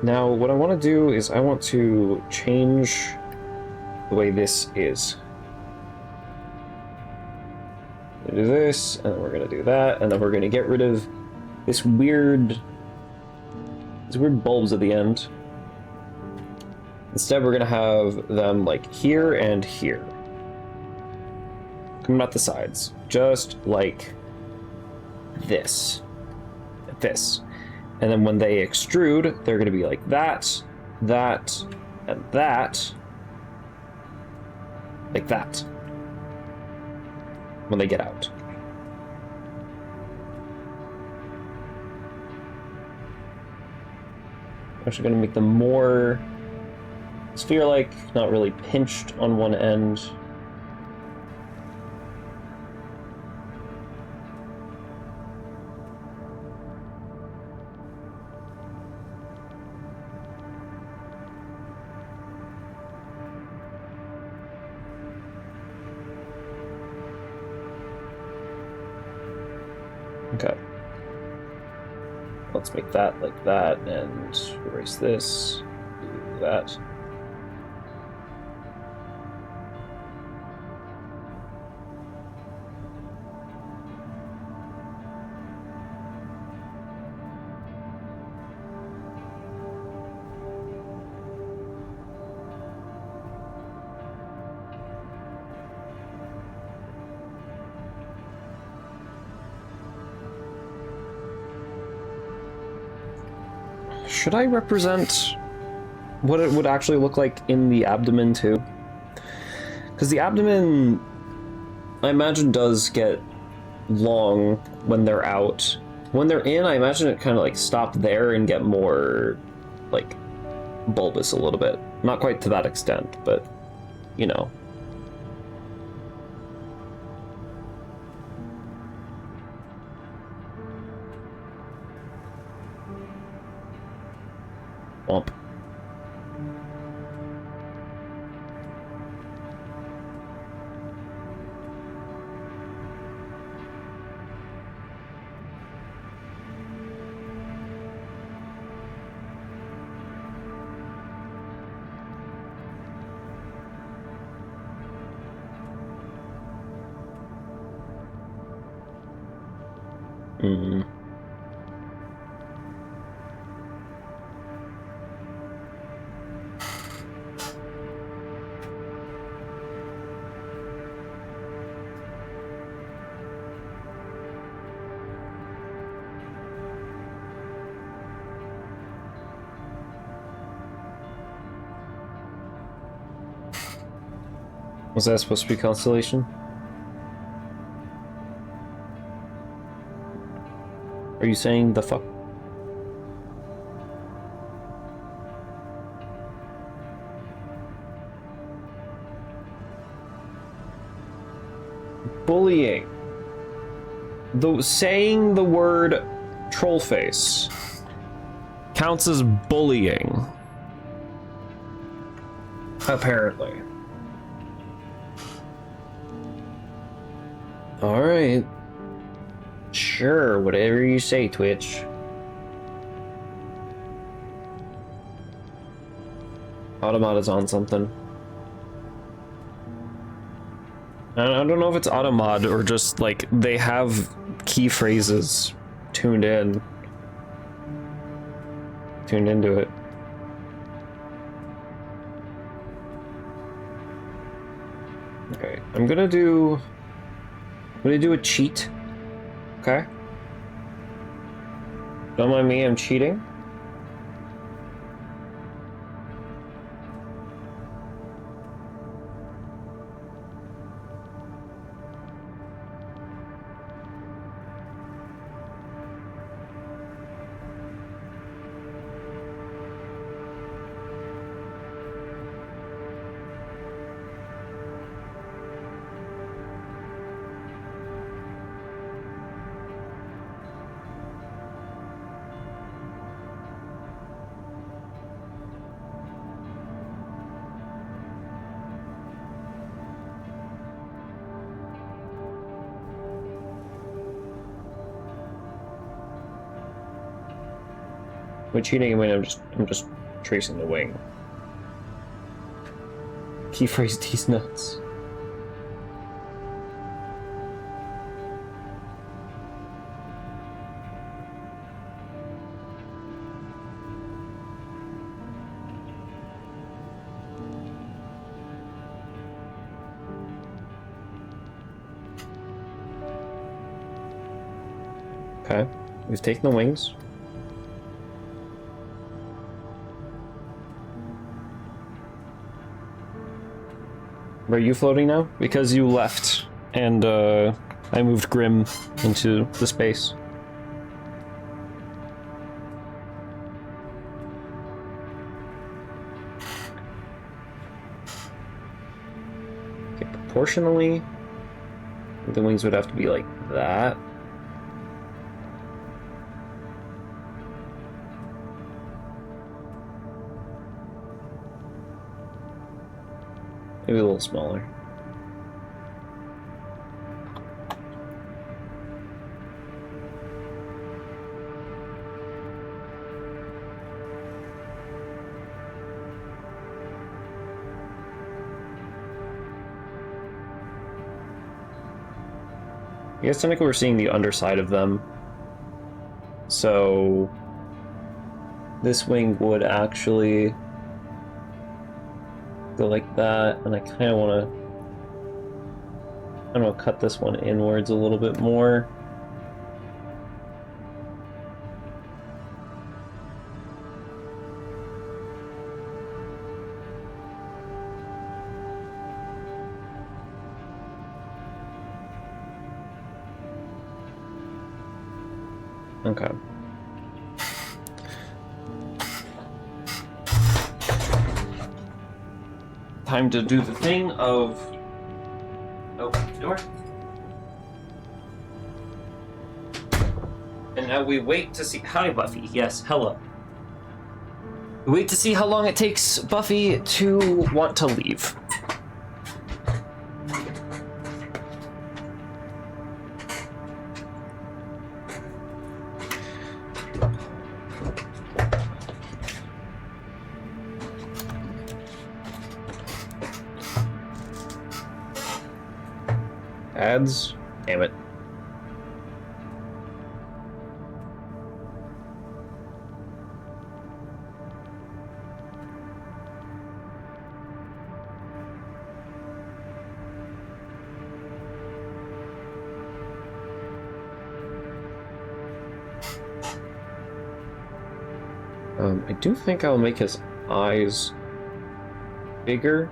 Now, what I want to do is I want to change the way this is. We're gonna do this, and then we're gonna do that, and then we're gonna get rid of this weird these weird bulbs at the end. Instead, we're gonna have them like here and here. Coming out the sides. Just like this. This. And then when they extrude, they're gonna be like that, that, and that. Like that. When they get out. Actually gonna make them more sphere-like, not really pinched on one end. Okay. Let's make that like that and erase this, do that. Should I represent what it would actually look like in the abdomen too? Because the abdomen, I imagine, does get long when they're out. When they're in, I imagine it kind of like stop there and get more like bulbous a little bit. Not quite to that extent, but you know. Womp. Mm-hmm. Was that supposed to be Constellation? Are you saying the fuck? Bullying. Saying the word trollface counts as bullying. Apparently. Alright. Sure, whatever you say, Twitch. Automata's on something. I don't know if it's Automod or just like they have key phrases tuned into it. Okay, I'm gonna do a cheat. Okay. Don't mind me, I'm cheating. By cheating, I mean I'm just tracing the wing. Key phrase these nuts. Okay, we've taken the wings. Where are you floating now? Because you left, and I moved Grim into the space. Okay, proportionally, the wings would have to be like that. Maybe a little smaller. I guess technically we're seeing the underside of them. So this wing would actually go like that, and I kind of want to cut this one inwards a little bit more. Okay. Time to do the thing of open the door. And now we wait to see. Hi, Buffy. Yes, hello. We wait to see how long it takes Buffy to want to leave. Ads? Damn it. I do think I'll make his eyes bigger.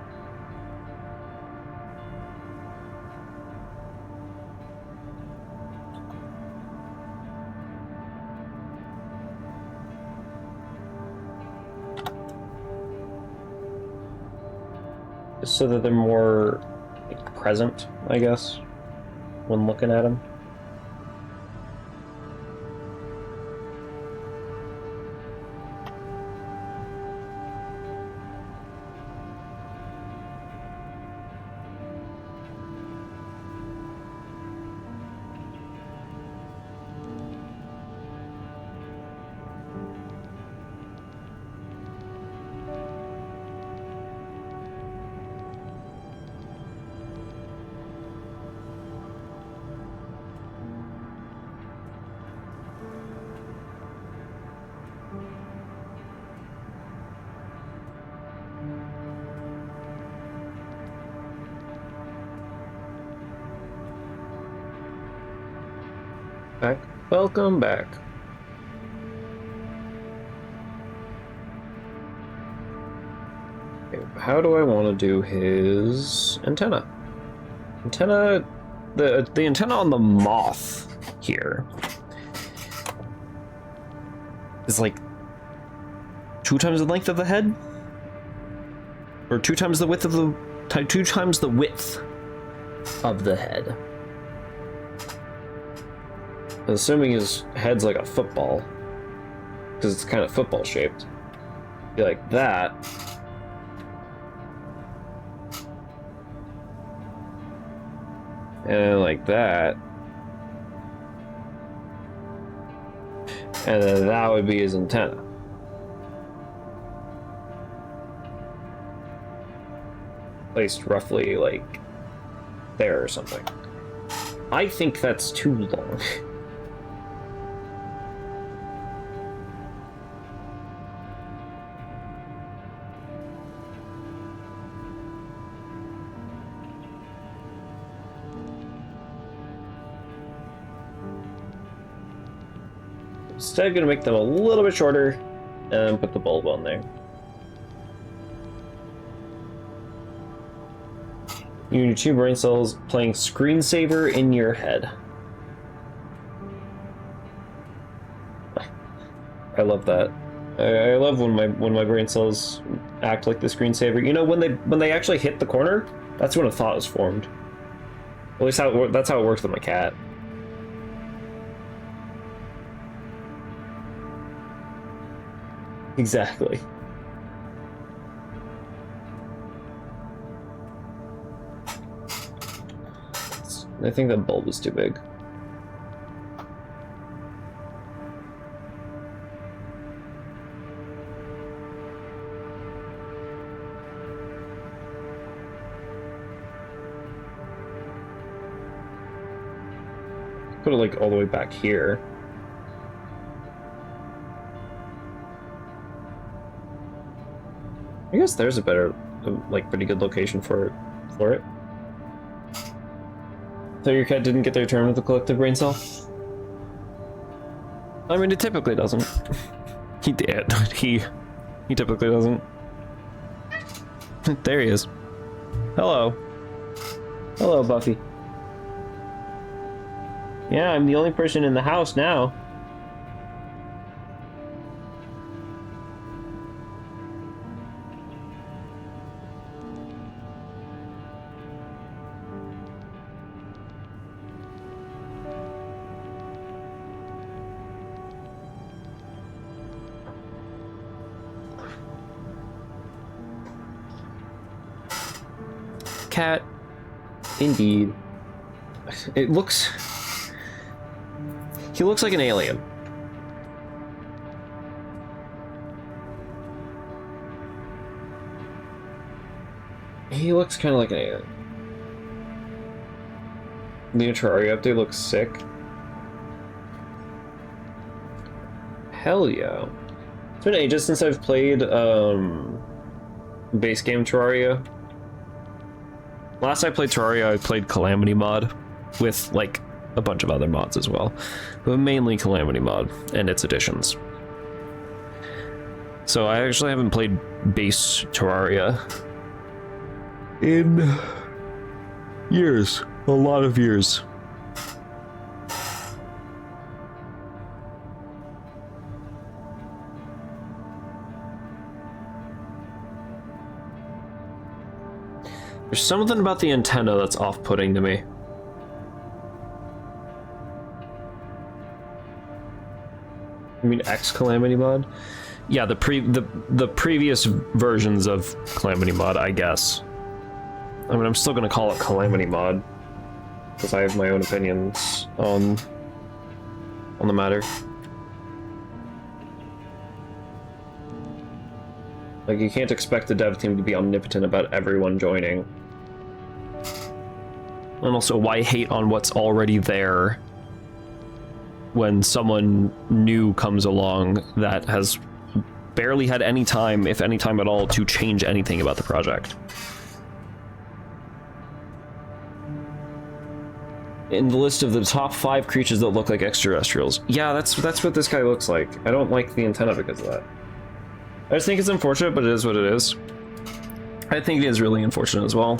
So that they're more like, present, I guess, when looking at him. Back. Welcome back. Okay, how do I want to do his antenna? Antenna, the antenna on the moth here is like 2 times the length of the head, or 2 times the width of the 2 times the width of the head. Assuming his head's like a football, because it's kind of football shaped. Be like that. And then like that. And then that would be his antenna. Placed roughly like there or something. I think that's too long. instead gonna make them a little bit shorter and put the bulb on there. You need 2 brain cells playing screensaver in your head. I love that. I love when my brain cells act like the screensaver. You know, when they actually hit the corner, that's when a thought is formed. At least that's how it works with my cat. Exactly. I think the bulb is too big. Put it like all the way back here. I guess there's a better, like, pretty good location for it. So your cat didn't get their turn with the collective brain cell? I mean, it typically doesn't. He did. He typically doesn't. There he is. Hello. Hello, Buffy. Yeah, I'm the only person in the house now. Cat. Indeed. It looks... He looks like an alien. He looks kind of like an alien. The Terraria update looks sick. Hell yeah. It's been ages since I've played base game Terraria. Last I played Terraria, I played Calamity mod with like a bunch of other mods as well, but mainly Calamity mod and its additions. So I actually haven't played base Terraria in years, a lot of years. There's something about the antenna that's off-putting to me. You mean X Calamity mod? Yeah, the previous versions of Calamity mod, I guess. I mean, I'm still gonna call it Calamity mod because I have my own opinions on the matter. Like, you can't expect the dev team to be omnipotent about everyone joining. And also, why hate on what's already there when someone new comes along that has barely had any time, if any time at all, to change anything about the project? In the list of the top 5 creatures that look like extraterrestrials. Yeah, that's what this guy looks like. I don't like the antenna because of that. I just think it's unfortunate, but it is what it is. I think it is really unfortunate as well.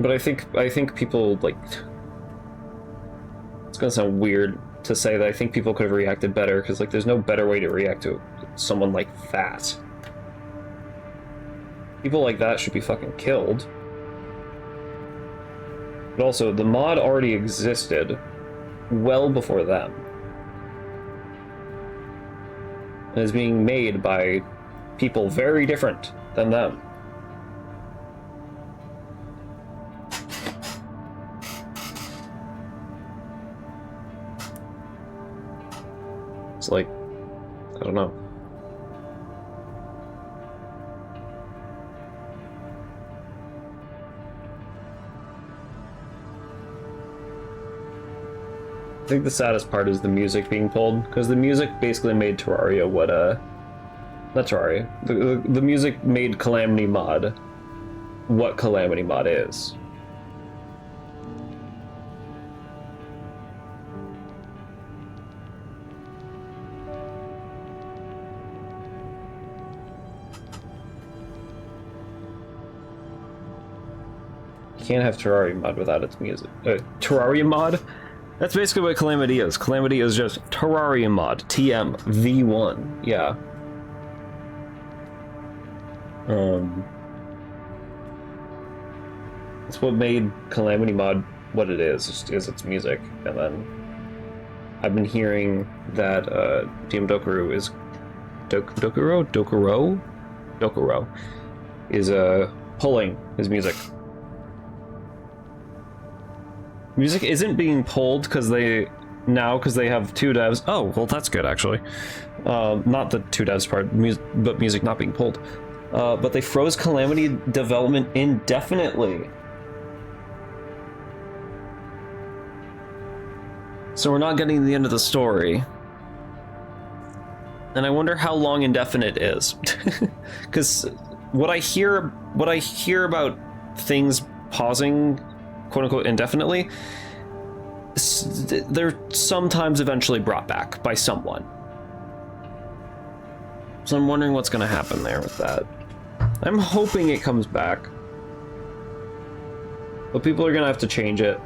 But I think people, like... It's gonna sound weird to say that I think people could have reacted better, because, like, there's no better way to react to someone like that. People like that should be fucking killed. But also, the mod already existed well before them. And is being made by people very different than them. It's like, I don't know. I think the saddest part is the music being pulled, because the music basically made Terraria what not Terraria. The music made Calamity mod what Calamity mod is. can't have Terraria mod without its music. Terraria mod? That's basically what Calamity is. Calamity is just Terraria mod. TM V1. Yeah. That's what made Calamity mod what it is its music. And then I've been hearing that DM Dokuro is Dokuro is pulling his music. Music isn't being pulled because they have two devs. Oh, well, that's good actually. Not the two devs part, but music not being pulled. But they froze Calamity development indefinitely. So we're not getting the end of the story. And I wonder how long indefinite is. Because what I hear about things pausing, quote unquote, indefinitely, they're sometimes eventually brought back by someone. So I'm wondering what's going to happen there with that. I'm hoping it comes back. But people are going to have to change it.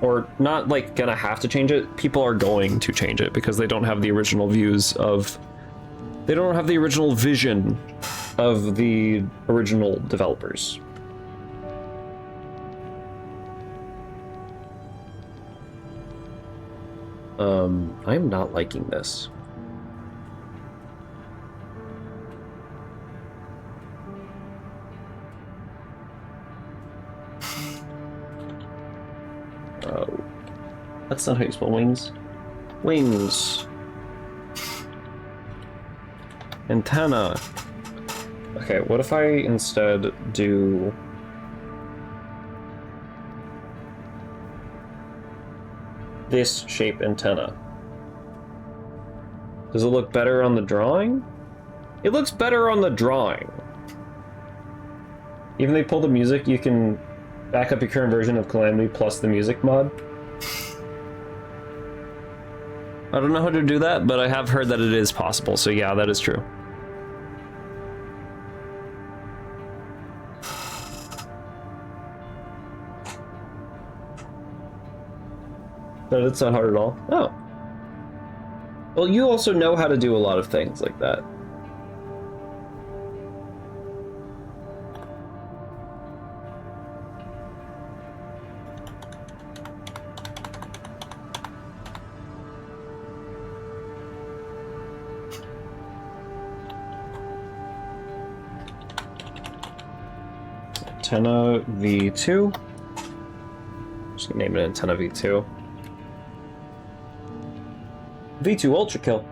Or not like gonna have to change it, people are going to change it because they don't have the original views of... They don't have the original vision of the original developers. I'm not liking this. Oh, that's not how you spell wings. Wings. Antenna. Okay, what if I instead do... this shape antenna? Does it look better on the drawing? It looks better on the drawing. Even though you pull the music, you can back up your current version of Calamity plus the music mod. I don't know how to do that, but I have heard that it is possible, so yeah, that is true. But it's not hard at all. Oh. Well, you also know how to do a lot of things like that. Antenna V2. Just name it Antenna V2. V2 Ultra Kill.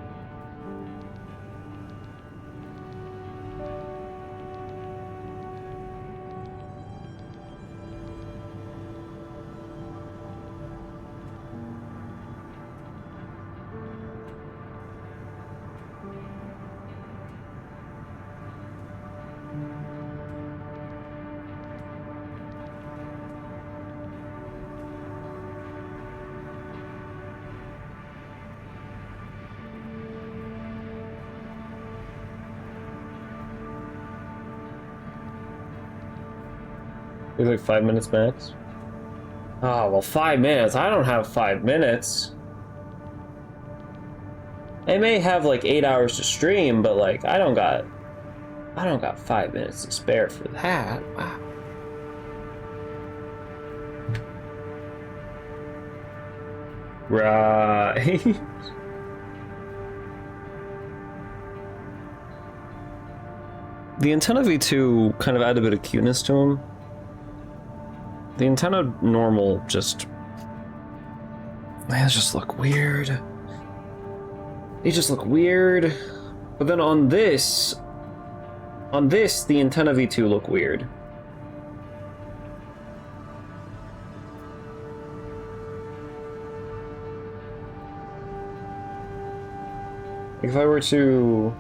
It's like 5 minutes max. Oh, well, 5 minutes. I don't have 5 minutes. I may have like 8 hours to stream, but like I don't got 5 minutes to spare for that. Wow. Right. The Antenna V2 kind of added a bit of cuteness to him. The Antenna normal just... They just look weird. They just look weird. But then on this, the Antenna V2 look weird. If I were to...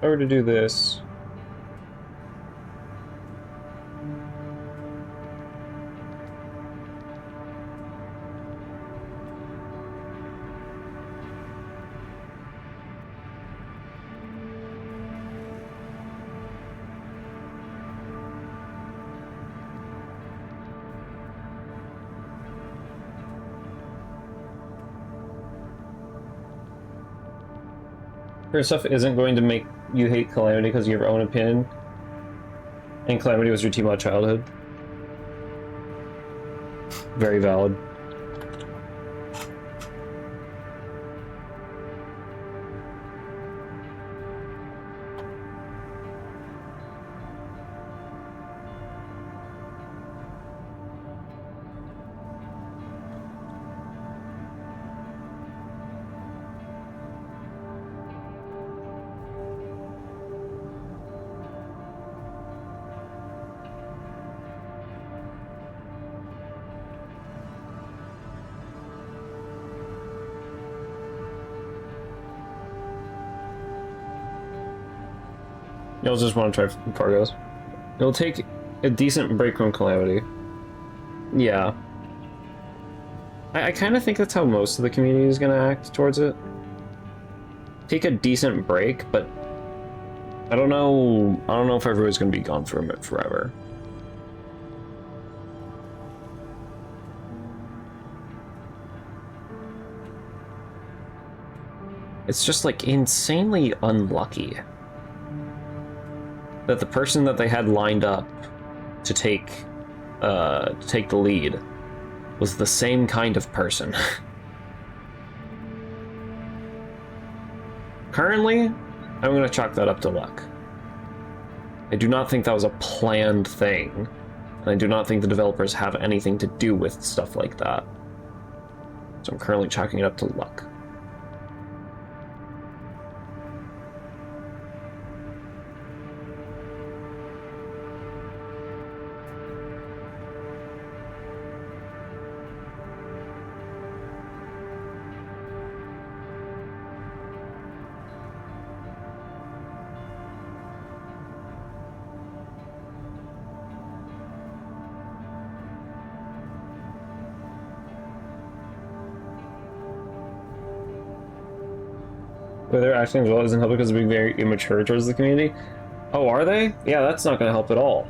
I were to do this... Her stuff isn't going to make you hate Calamity because of your own opinion. And Calamity was your team out childhood. Very valid. You'll just want to try Fargos. It'll take a decent break from Calamity. Yeah. I kind of think that's how most of the community is going to act towards it. Take a decent break, but I don't know if everyone's going to be gone from it forever. It's just like insanely unlucky that the person that they had lined up to take the lead was the same kind of person. Currently, I'm going to chalk that up to luck. I do not think that was a planned thing, and I do not think the developers have anything to do with stuff like that. So I'm currently chalking it up to luck. But they're acting as well doesn't help because of being very immature towards the community. Oh, are they? Yeah, that's not going to help at all.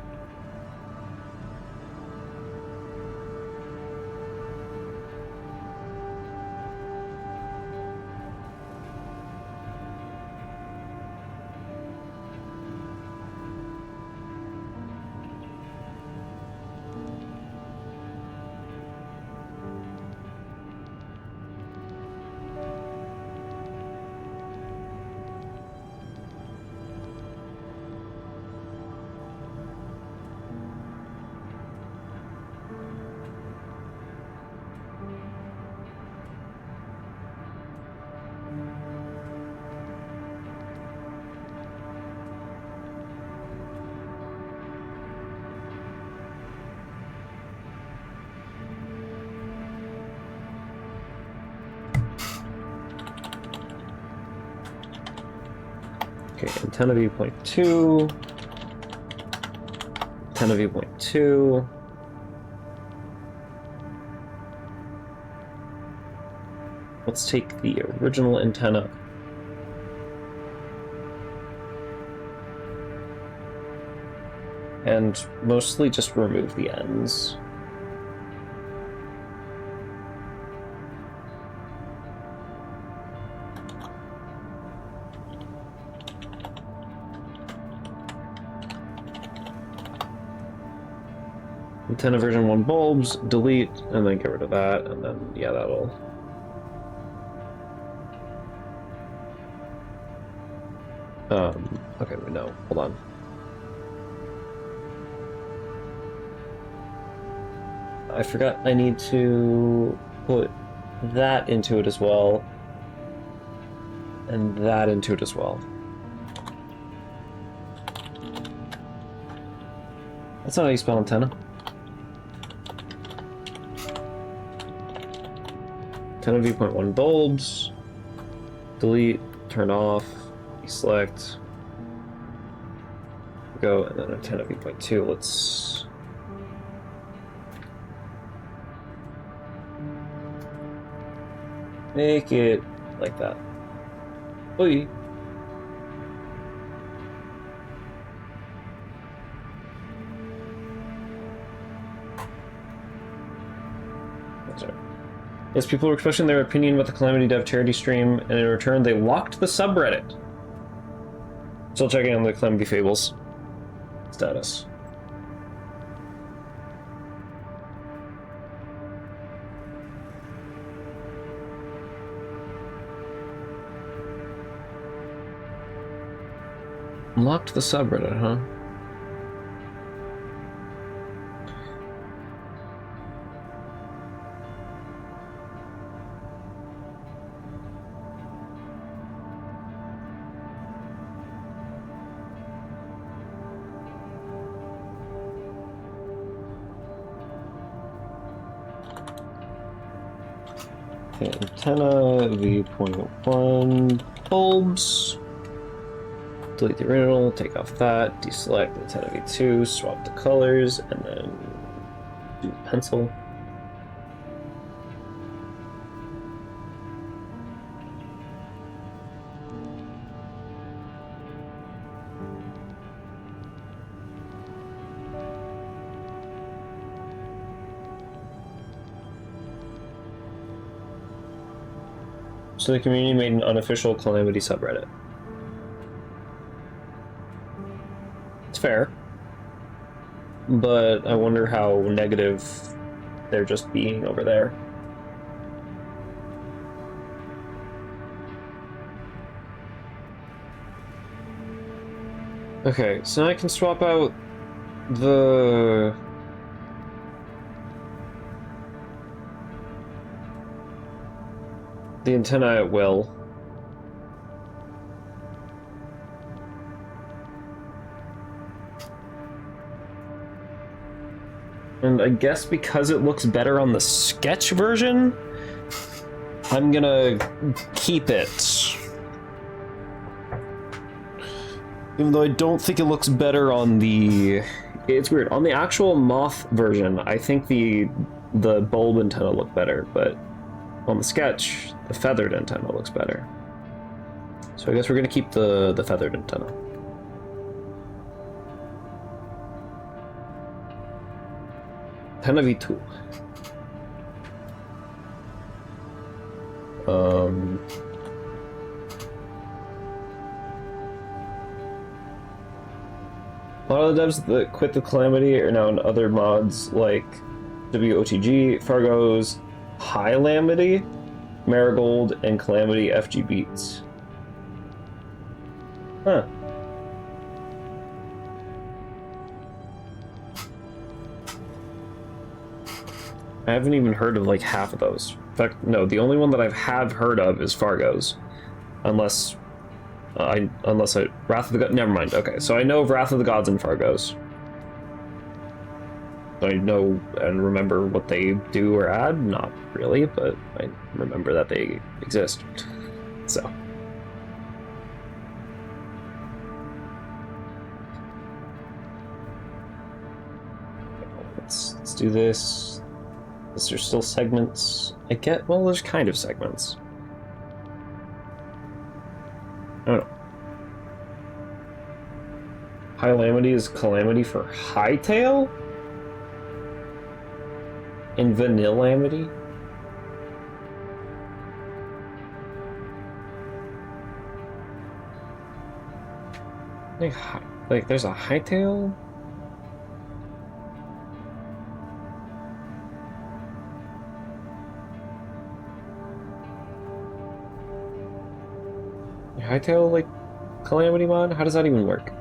Okay, antenna viewpoint 2. Antenna viewpoint 2. Let's take the original antenna. And mostly just remove the ends. Antenna version 1 bulbs, delete, and then get rid of that, and then, yeah, that'll... okay, wait, no, hold on. I forgot I need to put that into it as well, and that into it as well. That's not how you spell antenna. Antenna viewpoint 1 bulbs, delete, turn off, deselect, Go, and then antenna v.2. Let's... make it like that. Oi. That's right. Yes, people were expressing their opinion about the Calamity Dev charity stream, and in return they locked the subreddit. Still checking on the Calamity Fables status. Locked the subreddit, huh? Okay, antenna v.1 bulbs. Delete the original, take off that, deselect antenna v2, swap the colors, and then do pencil. So the community made an unofficial Calamity subreddit. It's fair, but I wonder how negative they're just being over there. Okay, so now I can swap out the... antenna at will. And I guess because it looks better on the sketch version, I'm gonna keep it. Even though I don't think it looks better on the... It's weird. On the actual Moth version, I think the bulb antenna look better, but on the sketch, the feathered antenna looks better. So I guess we're gonna keep the feathered antenna. Antenna v2. A lot of the devs that quit the Calamity are now in other mods like WOTG, Fargo's High Lamity, Marigold, and Calamity FG Beats. Huh. I haven't even heard of like half of those. In fact, no, the only one that I have heard of is Fargo's. Unless Wrath of the Gods, never mind. Okay, so I know of Wrath of the Gods and Fargo's. I know and remember what they do or add, not really, but I remember that they exist. So. Let's do this. Is there still segments? Well, there's kind of segments. I don't know. High Lamity is Calamity for Hightail? And Vanilamity? Like there's a Hightail? Hightail, like, Calamity mod? How does that even work?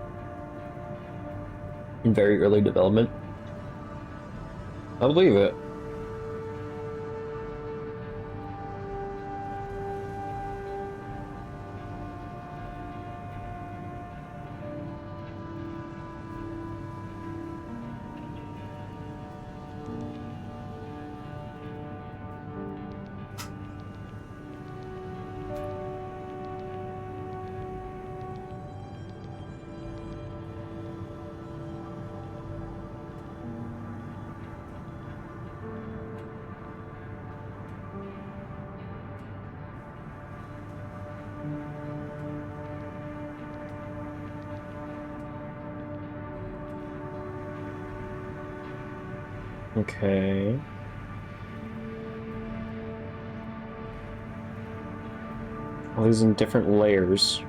In very early development? I believe it. Okay. All these in different layers.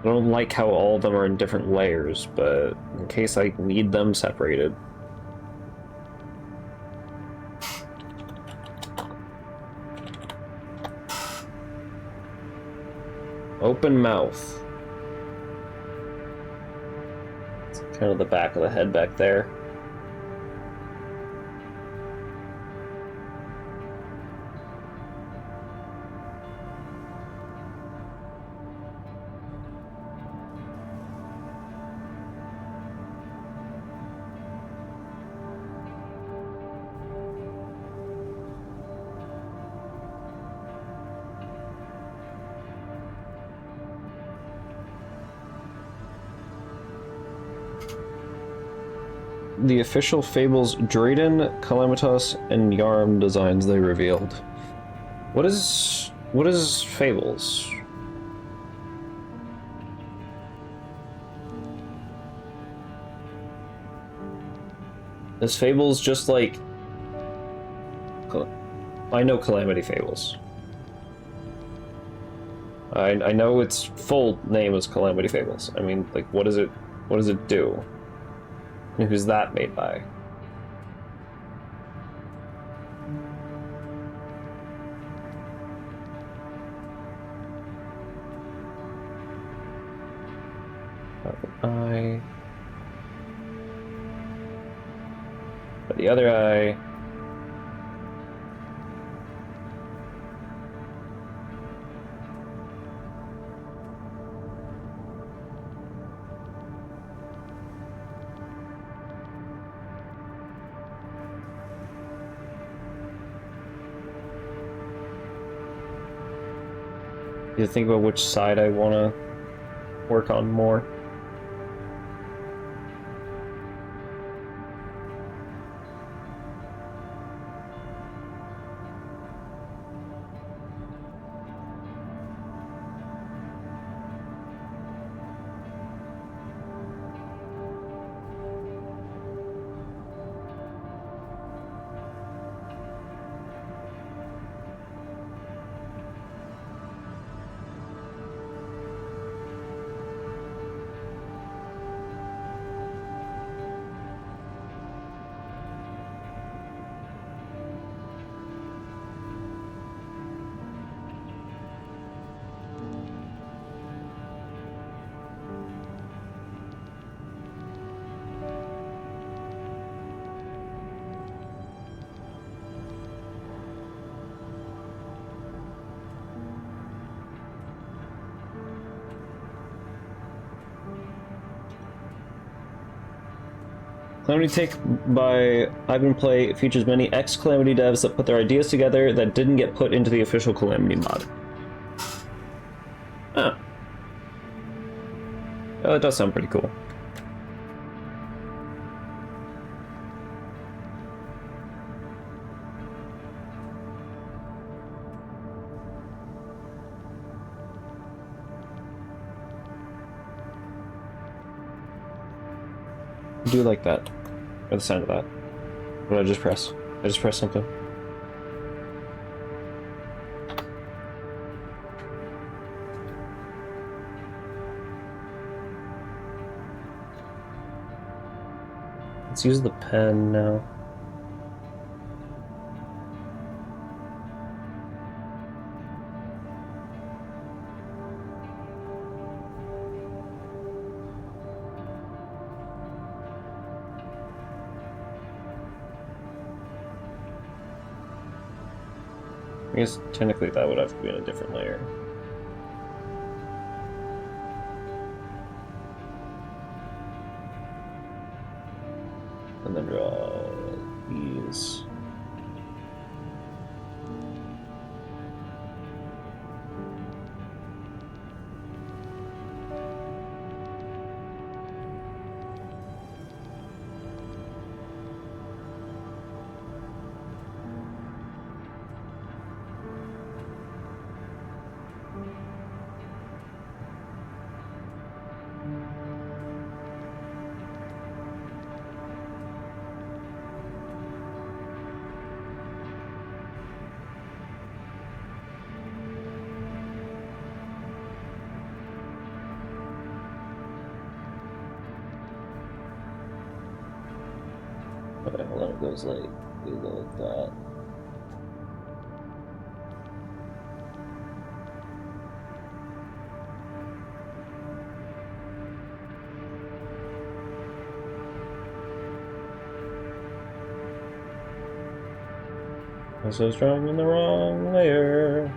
I don't like how all of them are in different layers, but in case I need them separated. Open mouth. It's kind of the back of the head back there. The official Fables Drayden, Calamitas, and Yarm designs they revealed. What is Fables? Is Fables just like... I know Calamity Fables. I know its full name is Calamity Fables. I mean, like, what does it do? And who's that made by? Eye. But the other eye. You think about which side I want to work on more. Calamity Take by Ivan Play features many ex-Calamity devs that put their ideas together that didn't get put into the official Calamity mod. Huh. Oh, that does sound pretty cool. I do like that. Or the sound of that. What did I just press? I just pressed something. Let's use the pen now. I guess technically that would have to be in a different layer. And then draw these. Okay, hold on, it goes like that. I'm so strong in the wrong layer.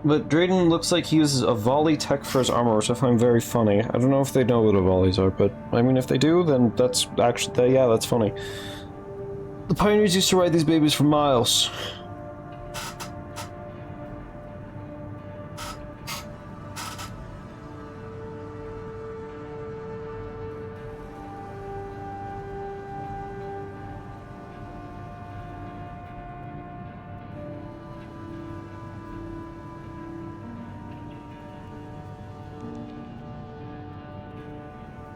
But Drayden looks like he uses a volley tech for his armor, which I find very funny. I don't know if they know what a volleys are, but I mean, if they do, then that's actually, yeah, that's funny. The pioneers used to ride these babies for miles.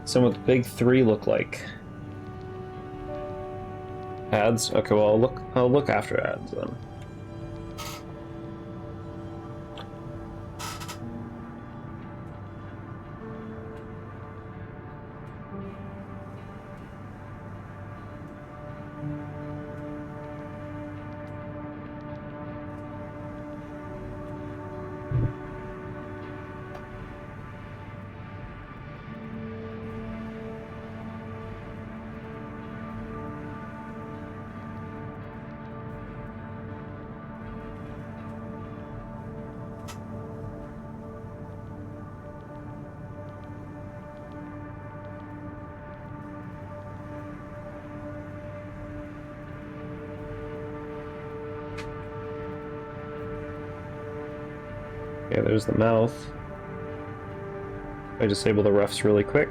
So what the big three look like? Ads? Okay, well I'll look after ads then. Okay, there's the mouth. I disable the refs really quick.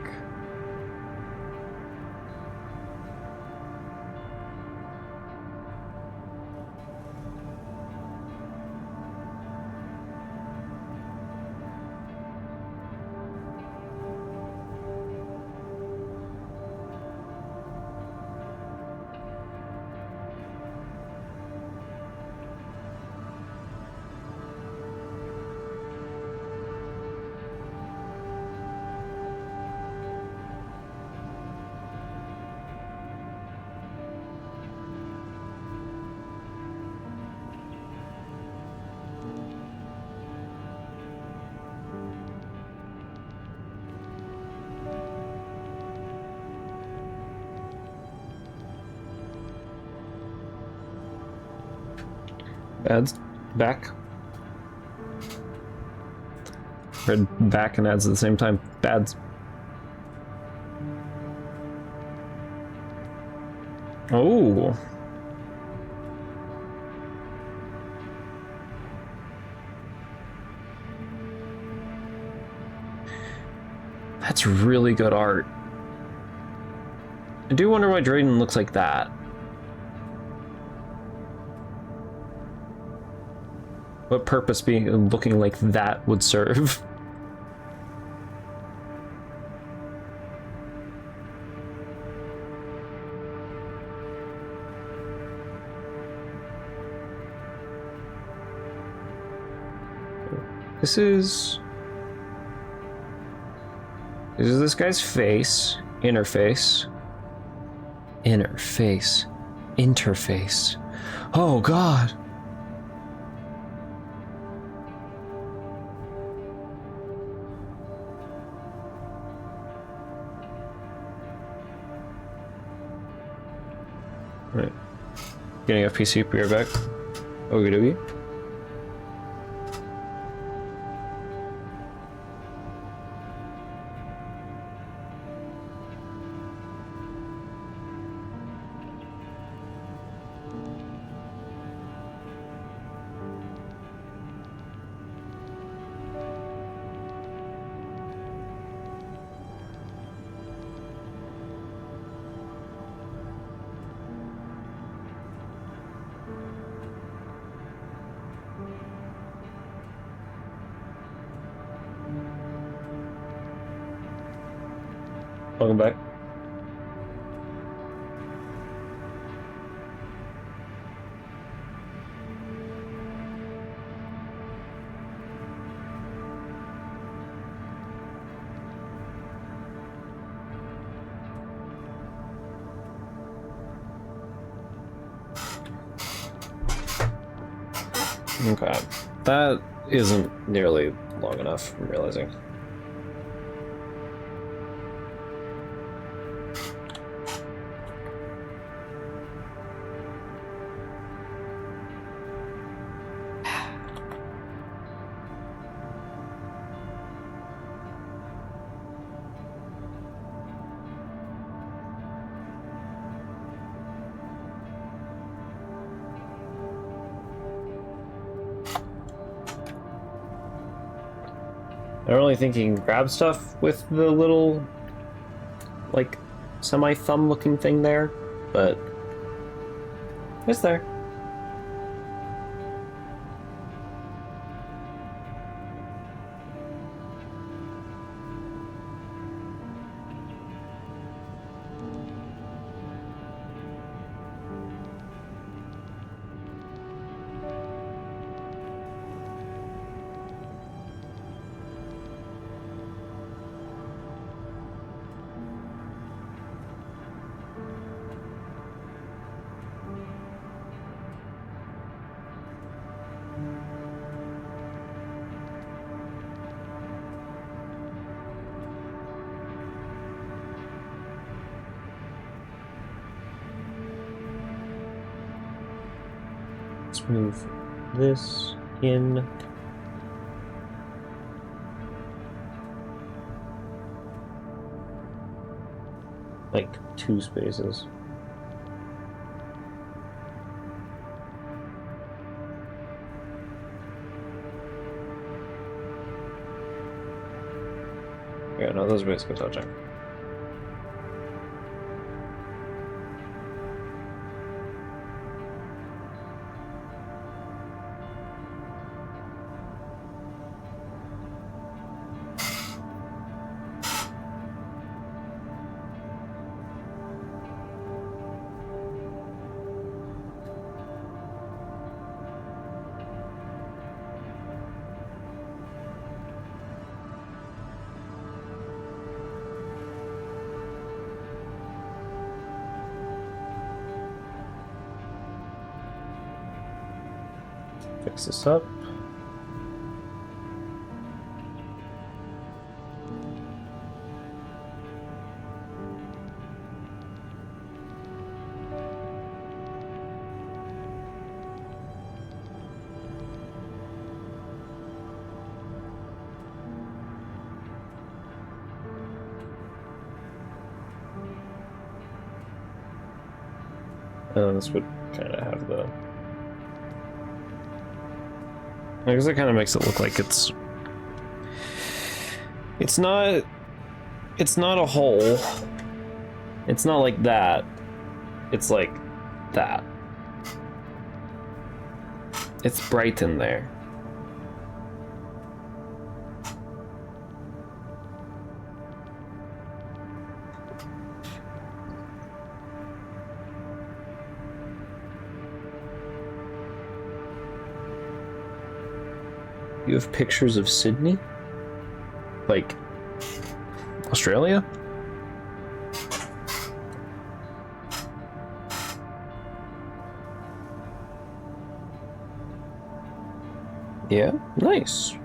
Ads back. Read back and ads at the same time. Bads. Oh. That's really good art. I do wonder why Drayden looks like that. What purpose looking like that would serve? This is this guy's face, interface. Interface. Oh God. Right. Getting FPC, be right back. Okie dokie. Welcome back. Okay. That isn't nearly long enough, I'm realizing. I don't really think you can grab stuff with the little, like, semi-thumb looking thing there, but it's there. Let's move this in. Like 2 spaces. Yeah, no, those are basically touching. Fix this up. This would kind of have the... I guess it kind of makes it look like it's not a hole. It's not like that. It's like that. It's bright in there. You have pictures of Sydney? Like, Australia? Yeah, nice.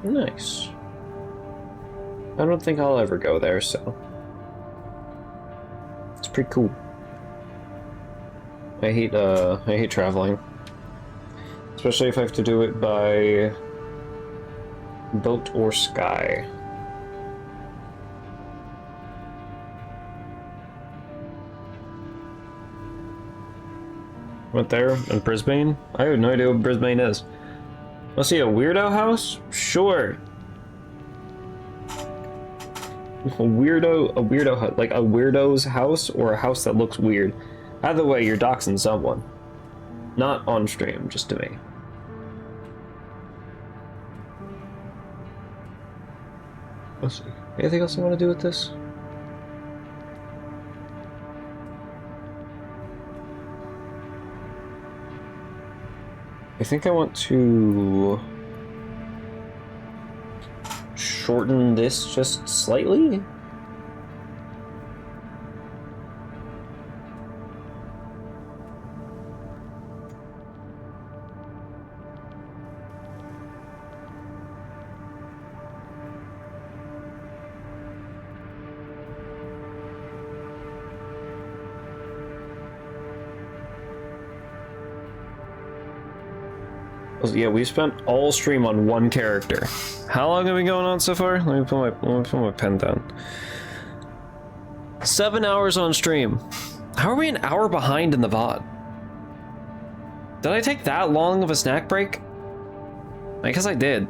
Nice. I don't think I'll ever go there, so it's pretty cool. I hate traveling. Especially if I have to do it by boat or sky. Went there in Brisbane? I have no idea what Brisbane is. Let's see, a weirdo house? Sure. A weirdo, like a weirdo's house or a house that looks weird. Either way, you're doxing someone. Not on stream, just to me. Let's see. Anything else I want to do with this? I think I want to shorten this just slightly. Yeah, we spent all stream on one character. How long have we been going on so far? Let me put my pen down. 7 hours on stream. How are we an hour behind in the VOD? Did I take that long of a snack break? I guess I did.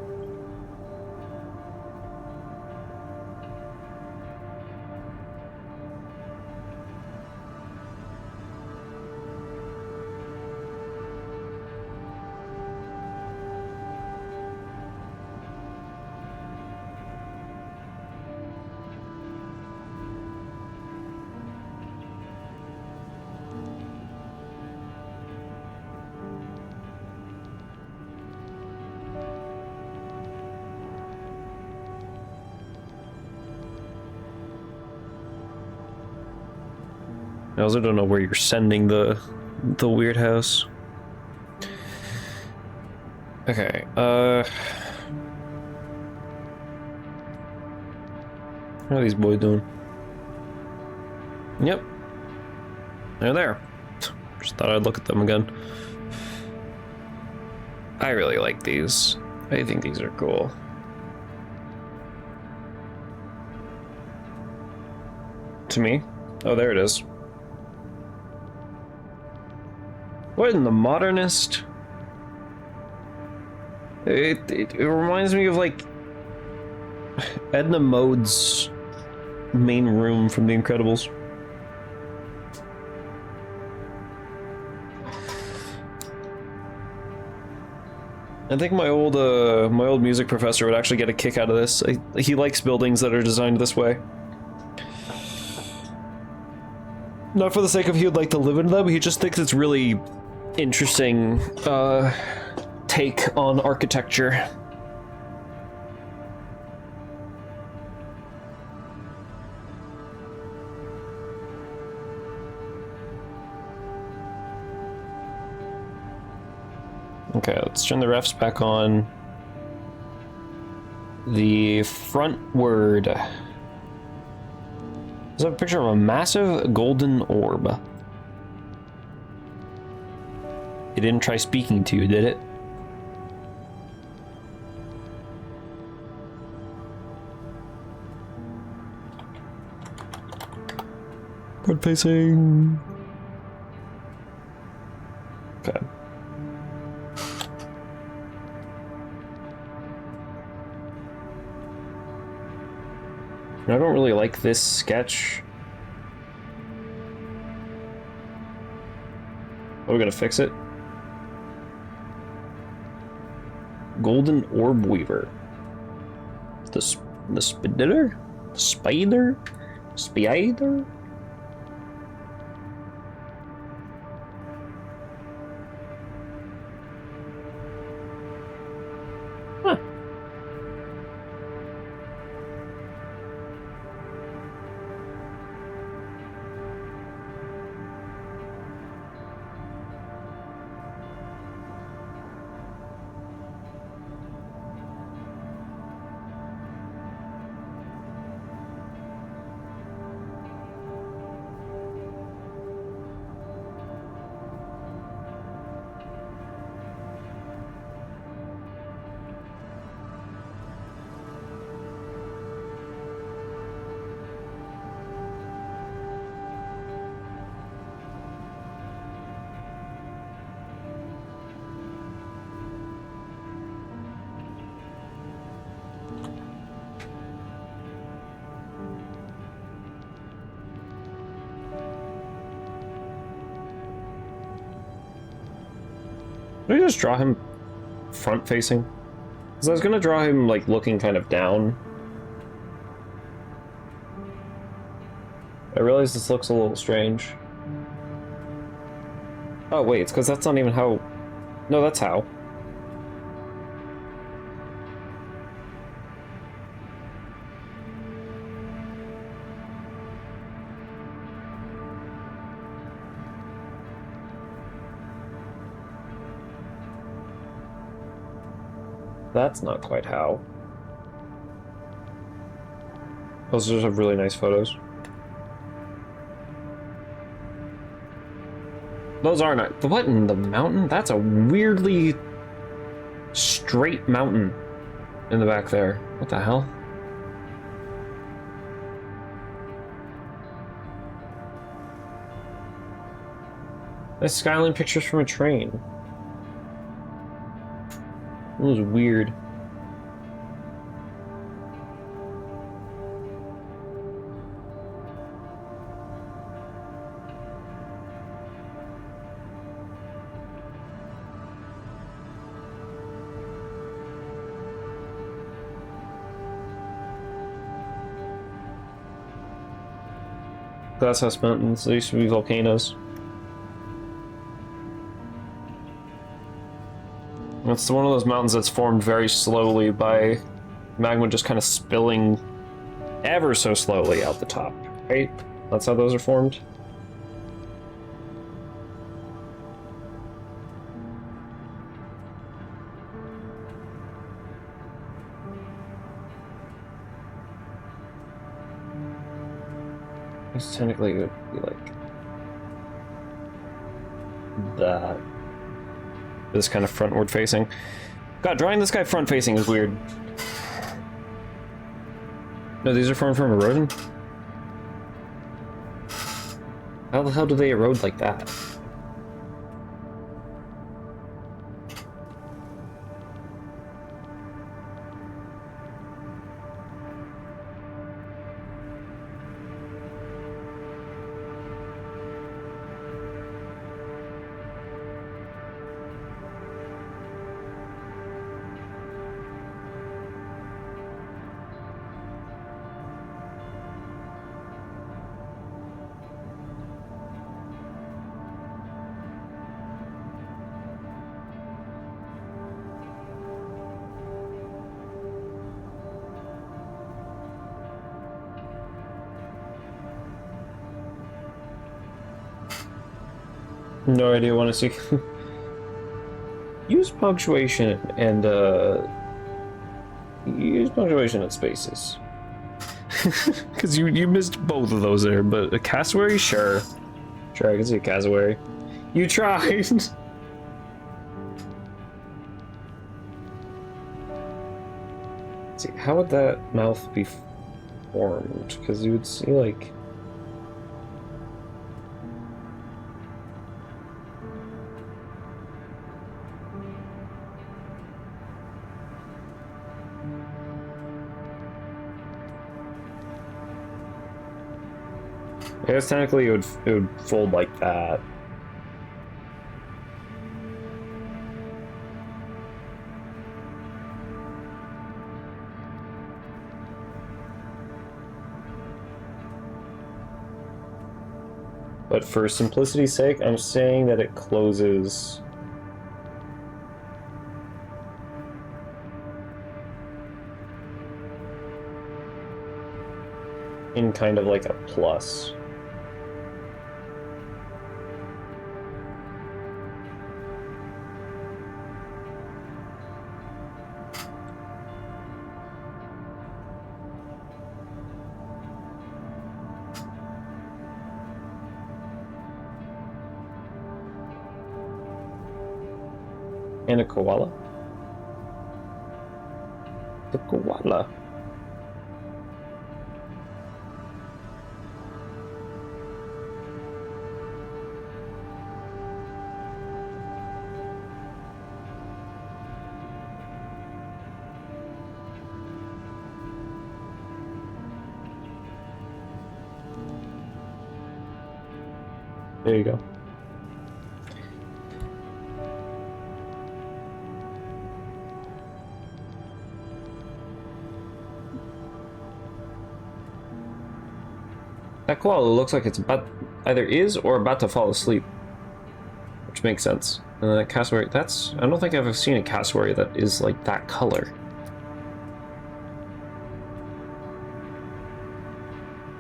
I also don't know where you're sending the weird house. Okay, how are these boys doing? Yep. They're there. Just thought I'd look at them again. I really like these. I think these are cool. To me? Oh, there it is. What in the modernist? It reminds me of like Edna Mode's main room from The Incredibles. I think my old music professor would actually get a kick out of this. He likes buildings that are designed this way. Not for the sake of he would like to live in them, he just thinks it's really interesting take on architecture. Okay, let's turn the refs back on. The frontward. Is that a picture of a massive golden orb? It didn't try speaking to you, did it? Front facing. Okay. I don't really like this sketch. Are we gonna fix it? Golden Orb Weaver. The spider? The spider? Spider? Huh. Did I just draw him front facing? Because I was gonna draw him like looking kind of down. I realize this looks a little strange. Oh wait, it's because that's not even how... No, that's how. That's not quite how. Those are some really nice photos. Those are not. What in the mountain? That's a weirdly straight mountain in the back there. What the hell? Nice skyline pictures from a train. That was weird. Glasshouse Mountains, they used to be volcanoes. It's one of those mountains that's formed very slowly by magma just kind of spilling ever so slowly out the top, right? That's how those are formed. It's technically it would be like that. This kind of frontward facing. God, drawing this guy front facing is weird. No, these are formed from erosion? How the hell do they erode like that? No idea, want to see. Use punctuation and use punctuation at spaces. Because you missed both of those there, but a cassowary? Sure. Sure, I can see a cassowary. You tried! See, how would that mouth be formed? Because you would see, like... I guess technically it would fold like that. But for simplicity's sake, I'm saying that it closes in kind of like a plus. And a koala. The koala. There you go. That koala looks like it's either is or about to fall asleep, which makes sense. And then that cassowary, I don't think I've ever seen a cassowary that is like that color.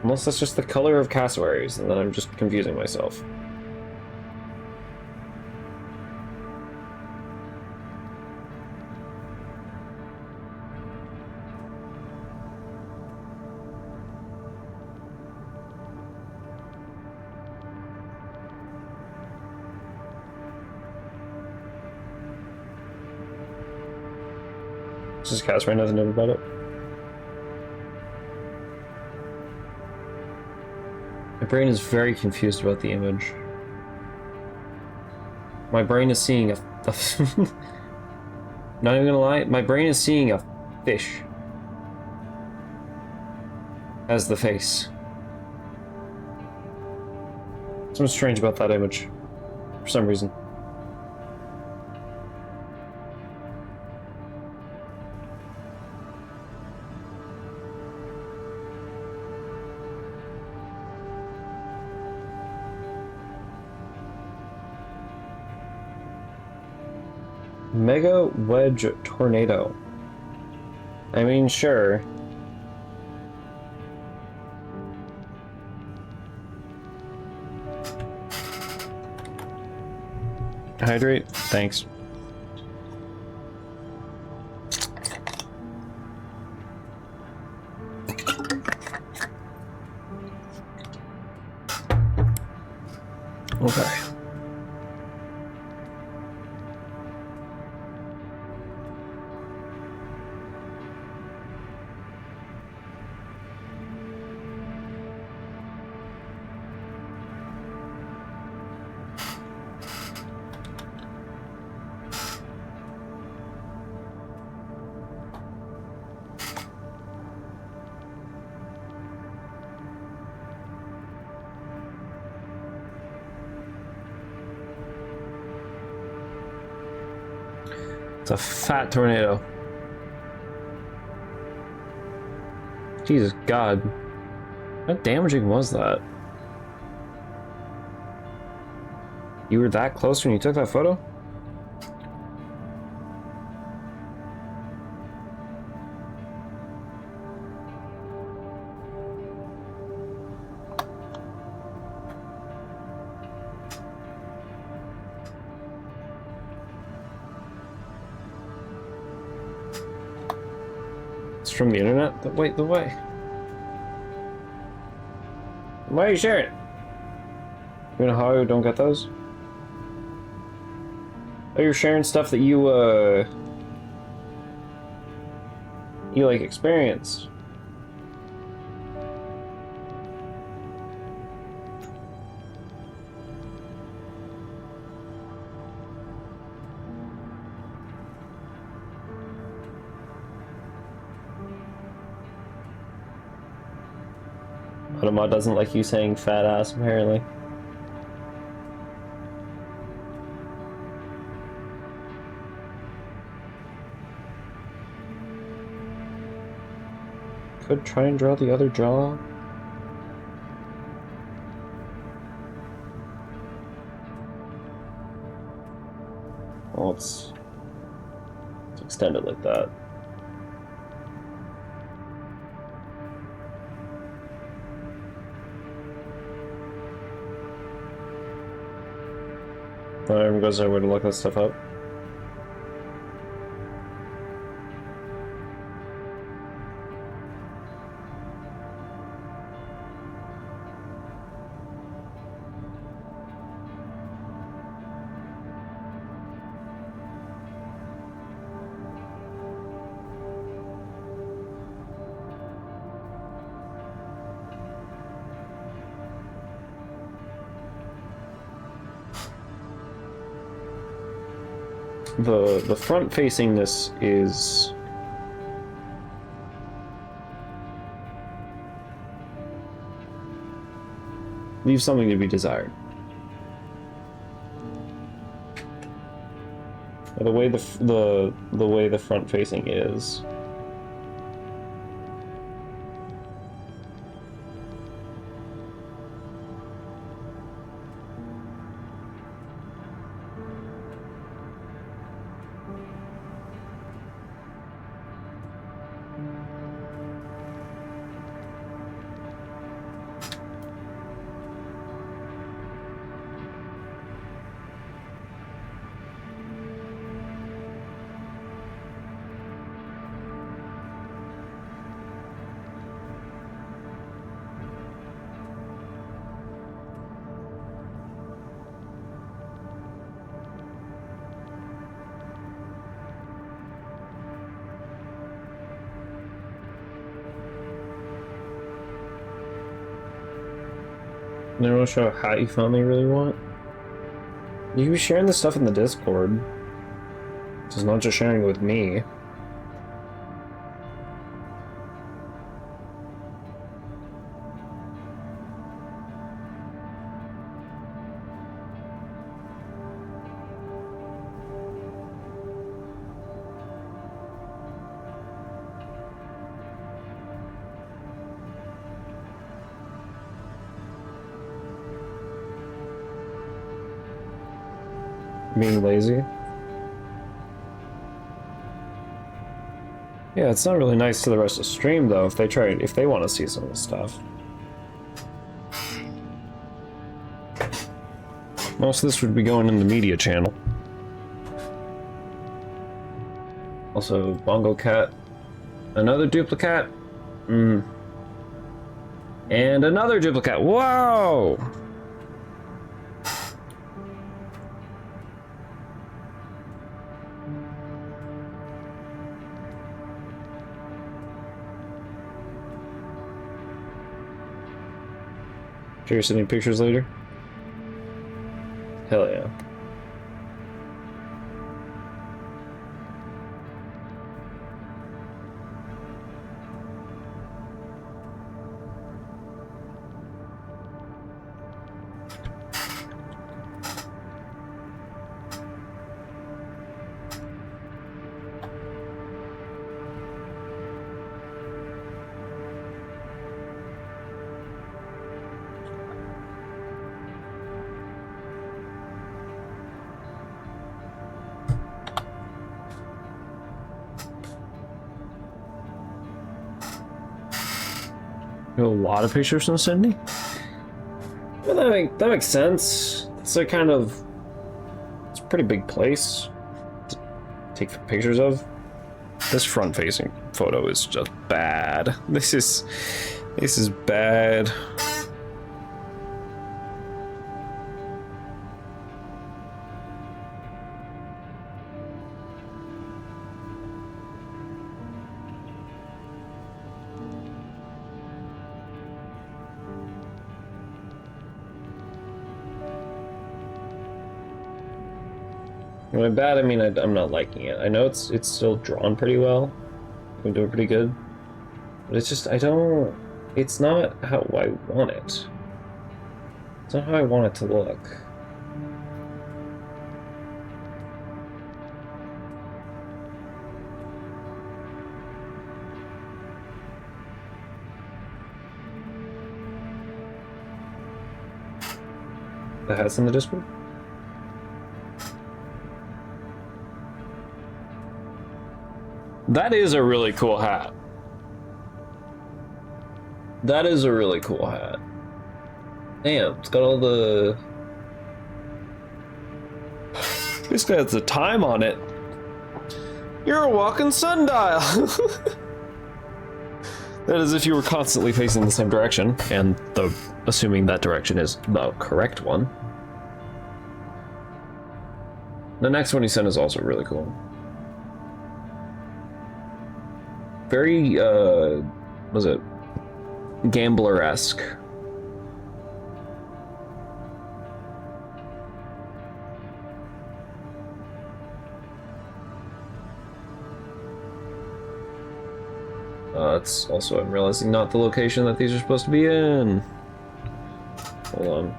Unless that's just the color of cassowaries, and then I'm just confusing myself. Just cast right, nothing about it. My brain is very confused about the image. My brain is seeing a not even gonna lie, my brain is seeing a fish as the face. Something strange about that image, for some reason. Mega Wedge Tornado. I mean, sure. Hydrate? Thanks. Okay. It's a fat tornado. Jesus God. How damaging was that? You were that close when you took that photo? From the internet? Wait, the way. Why are you sharing it? You know how I don't get those? Oh, you're sharing stuff that you like experienced. Automa doesn't like you saying fat ass, apparently. Could try and draw the other jaw. Well, it's extended like that. Not everyone goes everywhere to look that stuff up. The front facing this is leaves something to be desired. The way the way the front facing is. want to show how you finally really want? You can be sharing this stuff in the Discord. It's not just sharing it with me. Being lazy. Yeah, it's not really nice to the rest of the stream though if they want to see some of the stuff. Most of this would be going in the media channel. Also, Bongo Cat. Another duplicate. And another duplicate. Whoa! Sure, you're sending pictures later? Hell yeah. A lot of pictures from Cindy? Well, that makes sense. It's a it's a pretty big place to take pictures of. This front-facing photo is just bad. This is bad. By bad, I mean I'm not liking it. I know it's still drawn pretty well. I'm doing pretty good. But it's just, it's not how I want it. It's not how I want it to look. The hat's in the Discord? That is a really cool hat. That is a really cool hat. Damn, it's got all the... This guy has the time on it. You're a walking sundial! That is if you were constantly facing the same direction, and assuming that direction is the correct one. The next one he sent is also really cool. Very, was it Gambler-esque. It's also, I'm realizing, not the location that these are supposed to be in. Hold on.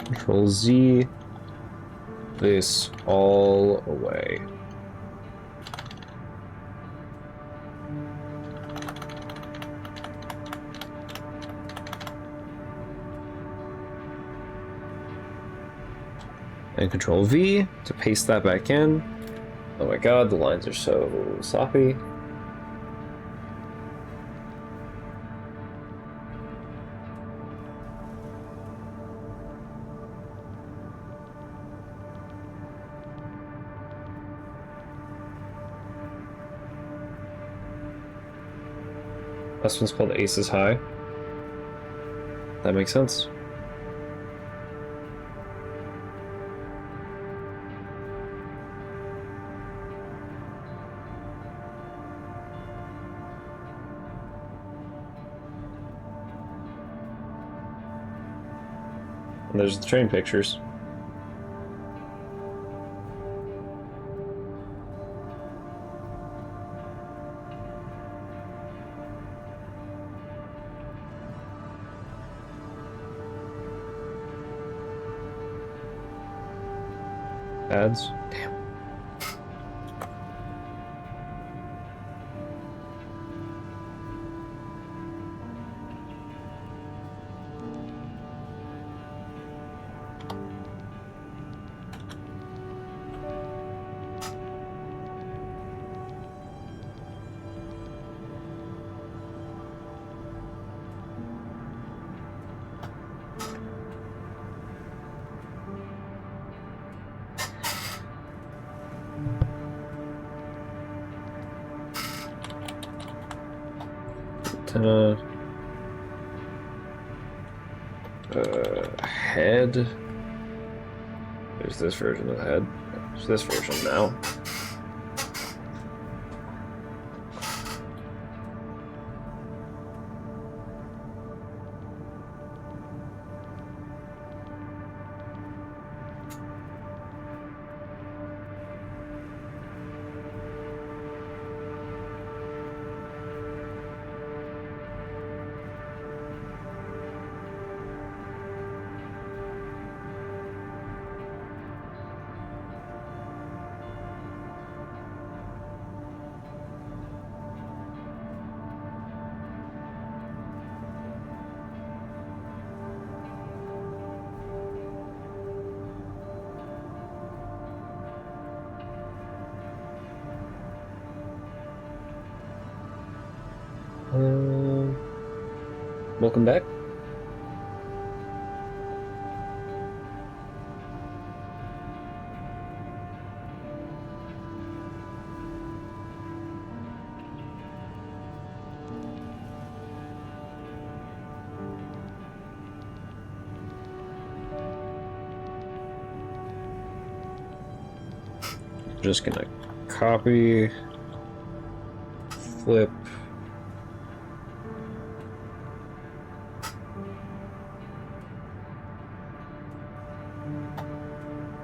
Control Z, this all away. And Control V to paste that back in. Oh my god, the lines are so sloppy. This one's called Aces High. That makes sense. And there's the train pictures. Ads. Damn. Head. There's this version of the head. There's this version now. Welcome back. Just gonna copy, flip,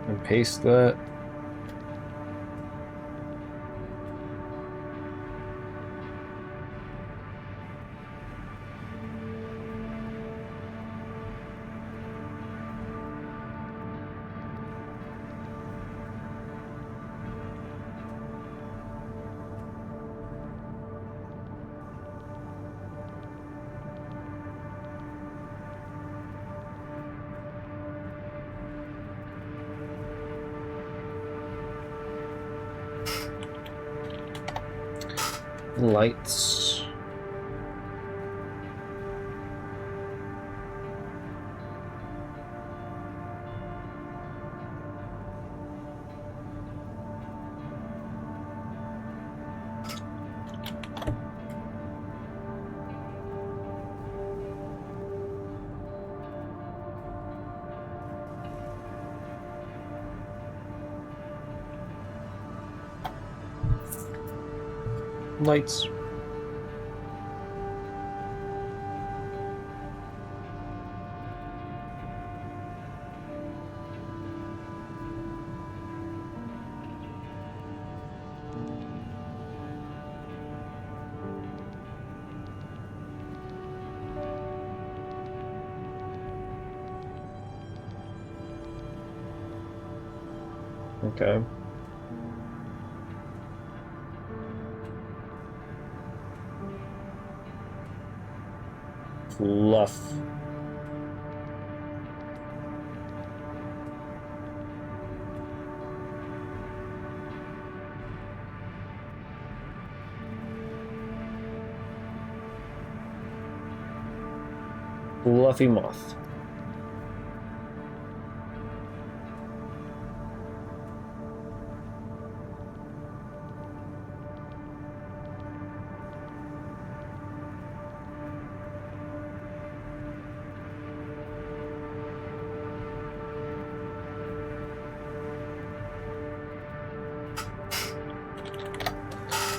and paste that. Lights. Lights. Okay. Fluff. Fluffy moth.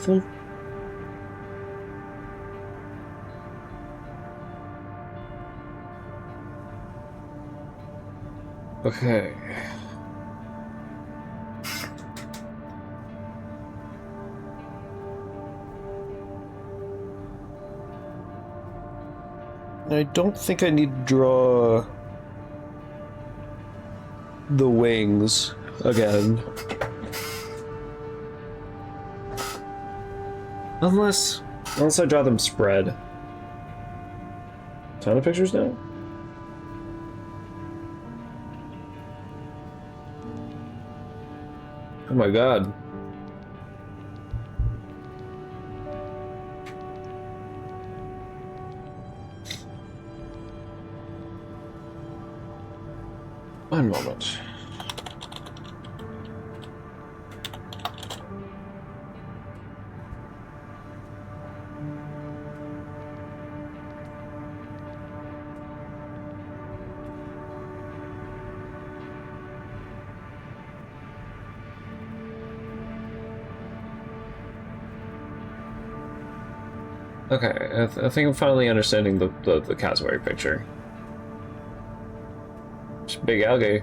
Full. Okay. I don't think I need to draw the wings again. Unless I draw them spread. Ton of pictures now? Oh my god. One moment. Okay, I think I'm finally understanding the cassowary picture. It's a big algae.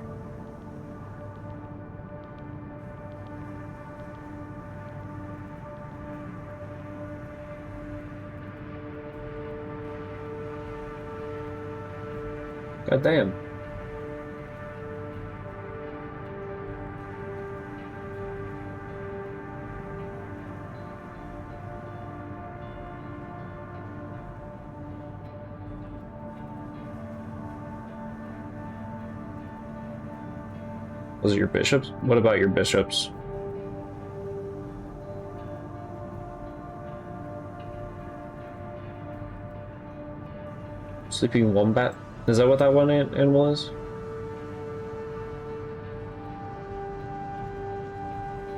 God damn. Was it your bishops? What about your bishops? Sleeping wombat? Is that what that one animal is?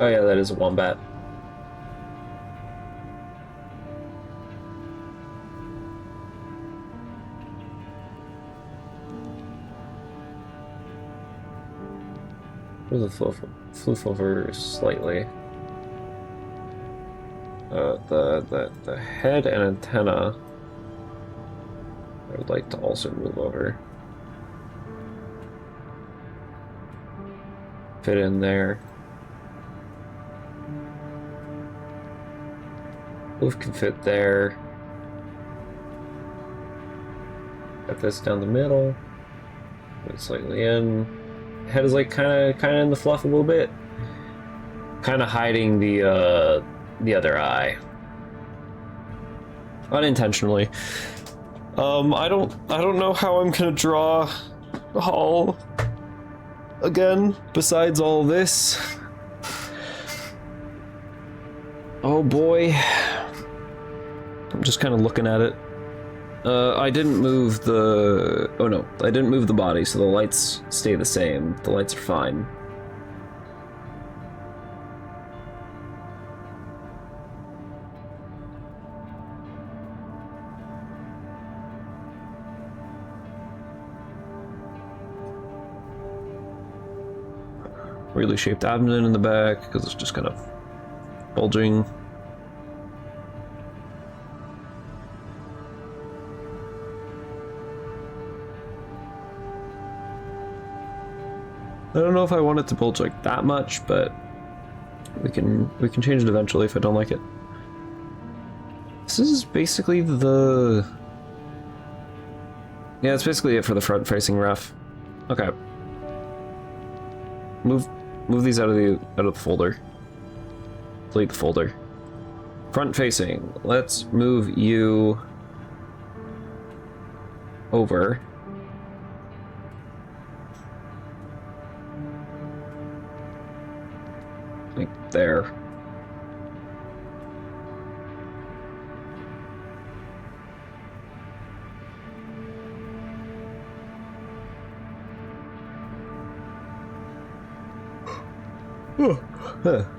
Oh yeah, that is a wombat. The floof over slightly. The head and antenna I would like to also move over. Fit in there. Floof can fit there. Got this down the middle. Put it slightly in. Head is like kind of in the fluff a little bit, kind of hiding the other eye, unintentionally. I don't know how I'm gonna draw Hall again. Besides all this, oh boy, I'm just kind of looking at it. I didn't move the... Oh no, I didn't move the body, so the lights stay the same. The lights are fine. Really shaped abdomen in the back, because it's just kind of bulging. I don't know if I want it to bulge like that much, but we can change it eventually if I don't like it. This is basically the... Yeah, it's basically it for the front-facing ref. Okay. Move these out of the folder. Delete the folder. Front-facing. Let's move you over. Like there.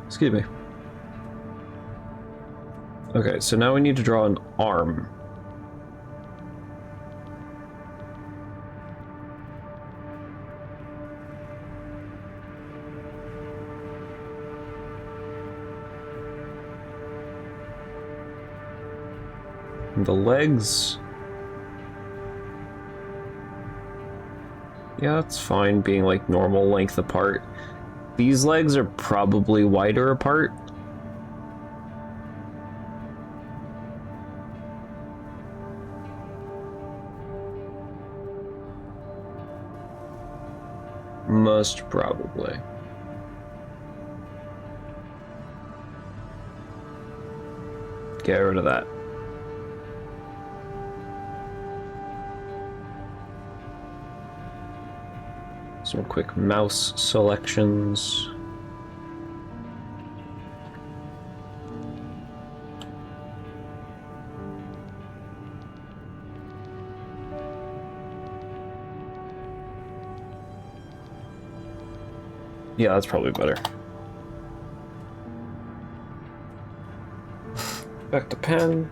Excuse me. Okay, so now we need to draw an arm. The legs... Yeah, it's fine being like normal length apart. These legs are probably wider apart. Most probably. Get rid of that. Some quick mouse selections. Yeah, that's probably better. Back to pen.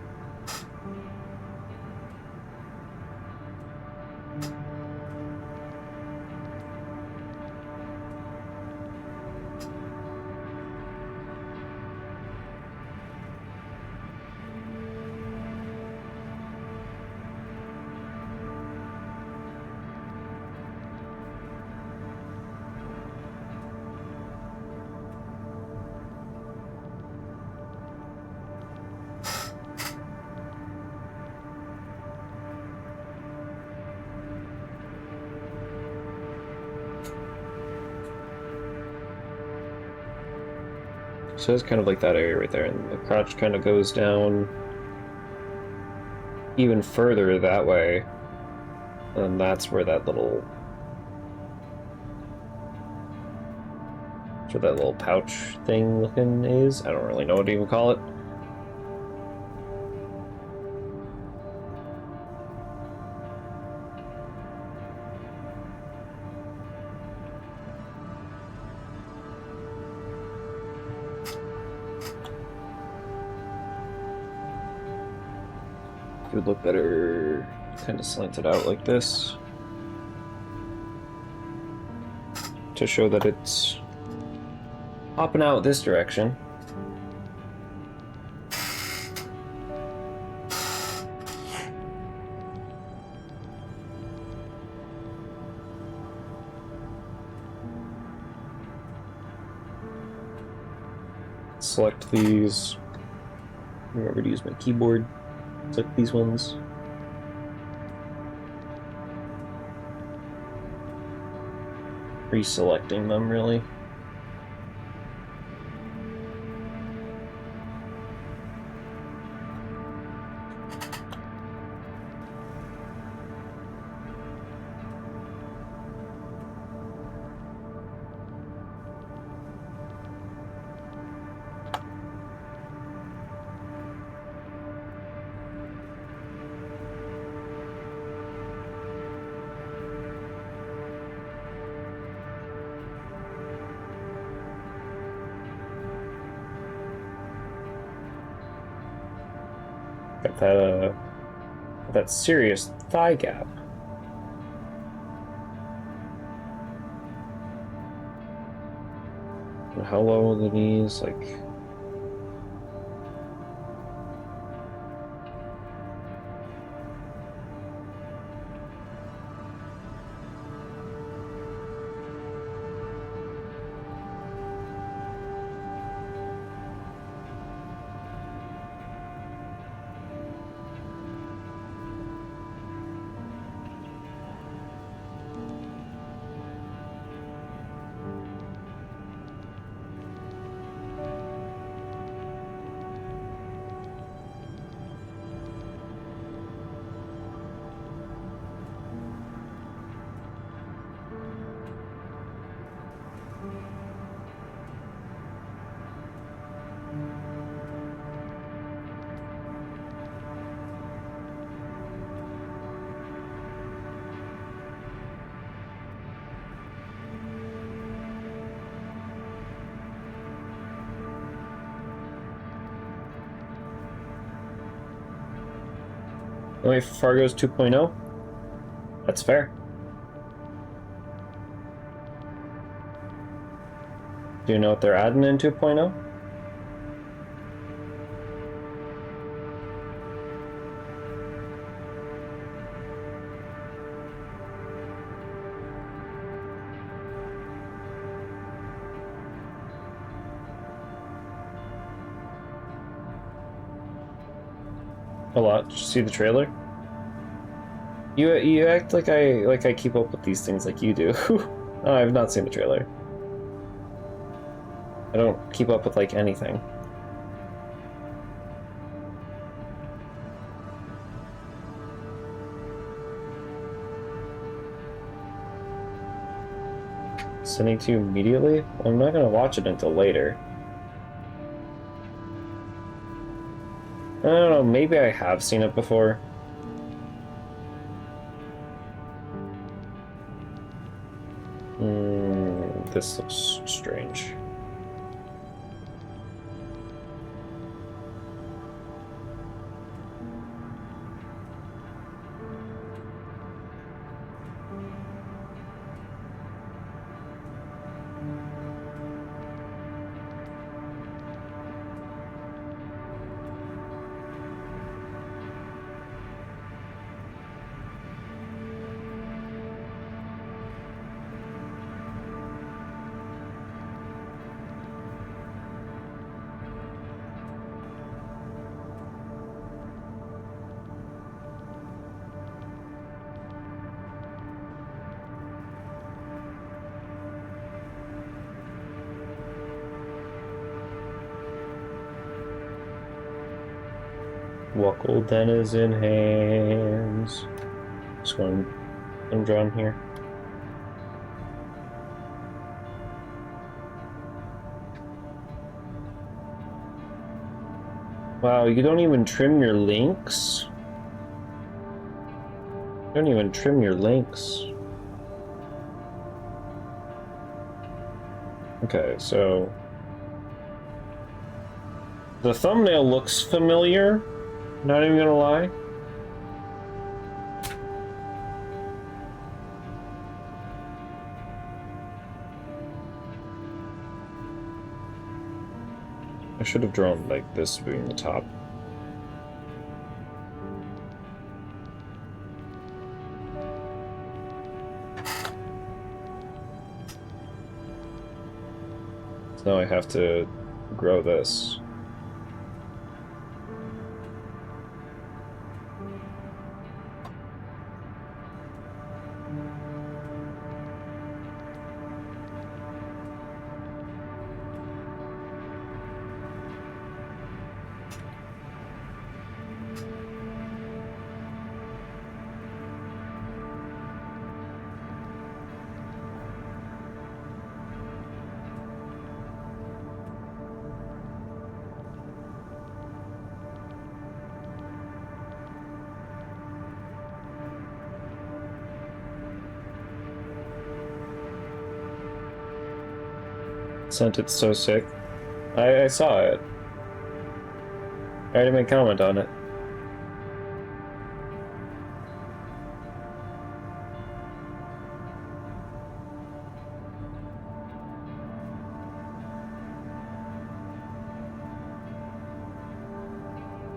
So it's kind of like that area right there, and the crouch kind of goes down even further that way, and that's where that little pouch thing looking is. I don't really know what to even call it. It would look better kind of slanted out like this to show that it's popping out this direction. Select these. Remember to use my keyboard. Select these ones. Reselecting them, really. Got that serious thigh gap. And how low are the knees? Like, only Fargo's 2.0? That's fair. Do you know what they're adding in 2.0? A lot. Did you see the trailer? You act like I keep up with these things like you do. Oh, I've not seen the trailer. I don't keep up with like anything. Sending to you immediately? Well, I'm not gonna watch it until later. I don't know, maybe I have seen it before. This looks strange. Wackle Den is in hands. Just going and drawn here. Wow, you don't even trim your links? You don't even trim your links. Okay, so the thumbnail looks familiar. Not even gonna lie. I should have drawn like this being the top. So now I have to grow this. Sent it so sick. I saw it. I already made a comment on it.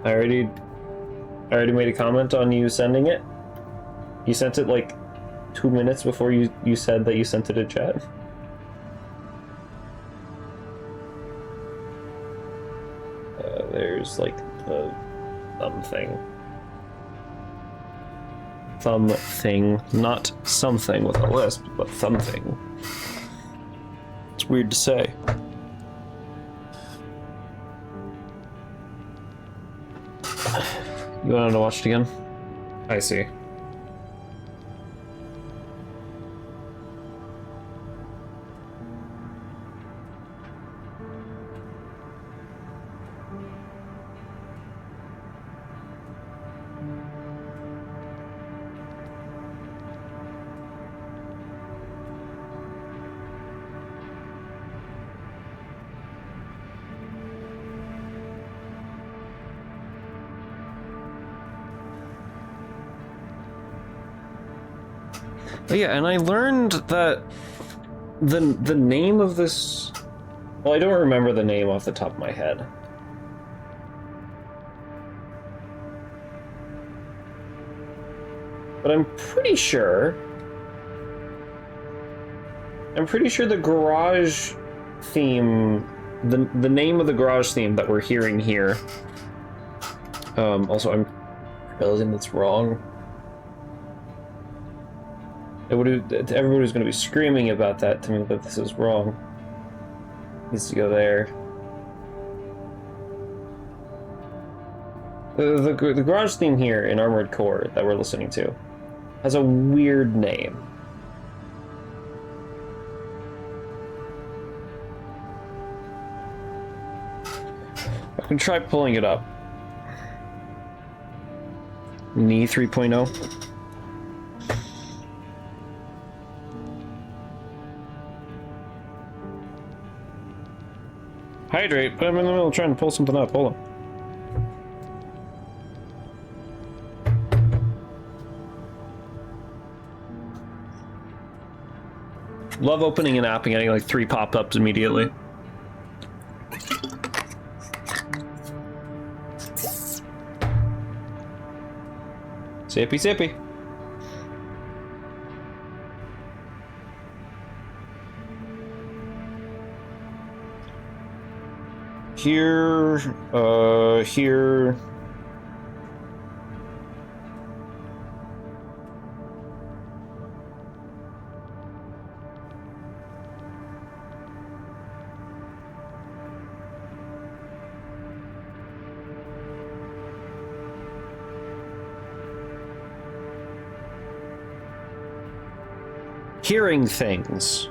I already made a comment on you sending it. You sent it like 2 minutes before you said that you sent it in chat. There's like the thumb thing. Thumb thing, not something with a lisp, but thumb thing. It's weird to say. You wanted to watch it again? I see. But yeah, and I learned that the name of this... Well, I don't remember the name off the top of my head. But I'm pretty sure the garage theme, the name of the garage theme that we're hearing here. Also, I'm realizing that's wrong. Everybody's going to be screaming about that to me that this is wrong. Needs to go there. The garage theme here in Armored Core that we're listening to has a weird name. I can try pulling it up. Knee 3.0. Hydrate, but I'm in the middle of trying to pull something up. Hold on. Love opening an app and getting like 3 pop-ups immediately. Sippy sippy. Here. Hearing things.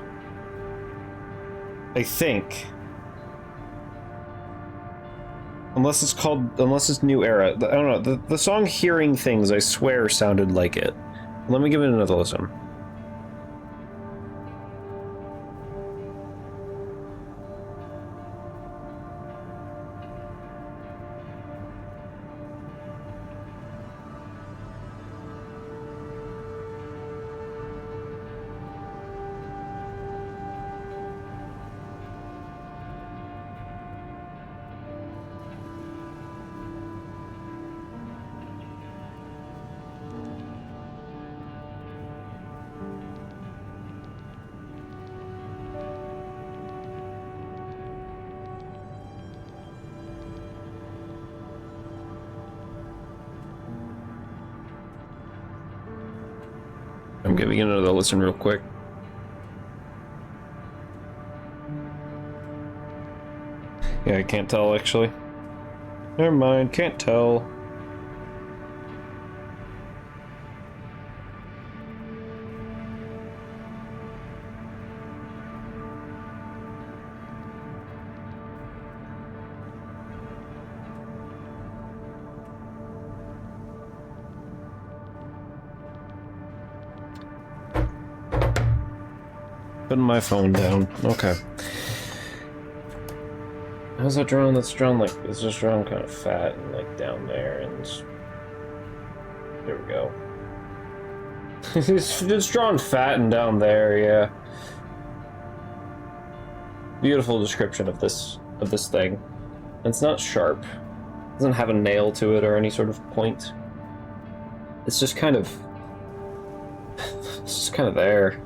I think. Unless it's New Era. I don't know. The song Hearing Things, I swear, sounded like it. Let me give it another listen. I'm giving it another listen real quick. Yeah, I can't tell actually. Never mind, can't tell. Putting my phone down. Okay. How's that drawn? That's drawn like, it's just drawn kind of fat and like down there and there we go. It's drawn fat and down there, yeah. Beautiful description of this thing. It's not sharp. It doesn't have a nail to it or any sort of point. It's just kind of there.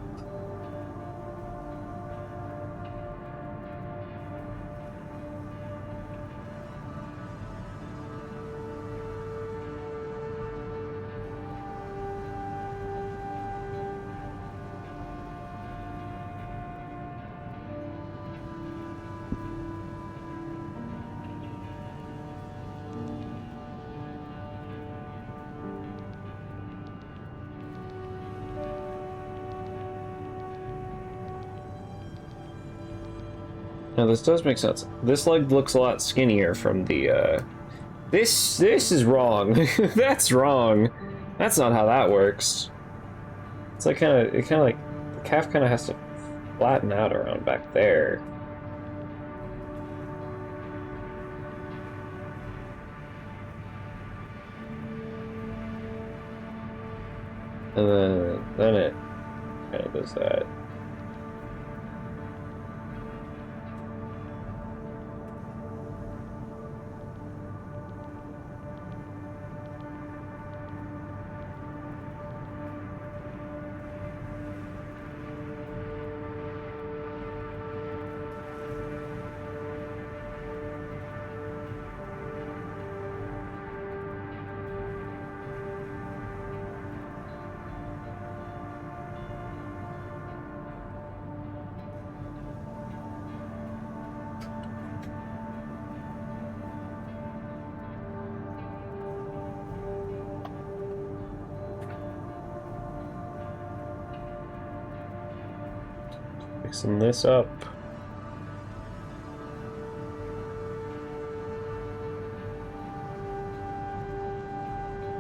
Now this does make sense. This leg looks a lot skinnier from the, This is wrong. That's wrong. That's not how that works. It's like it kind of like, the calf kind of has to flatten out around back there. And then it kind of does that. Fixing this up.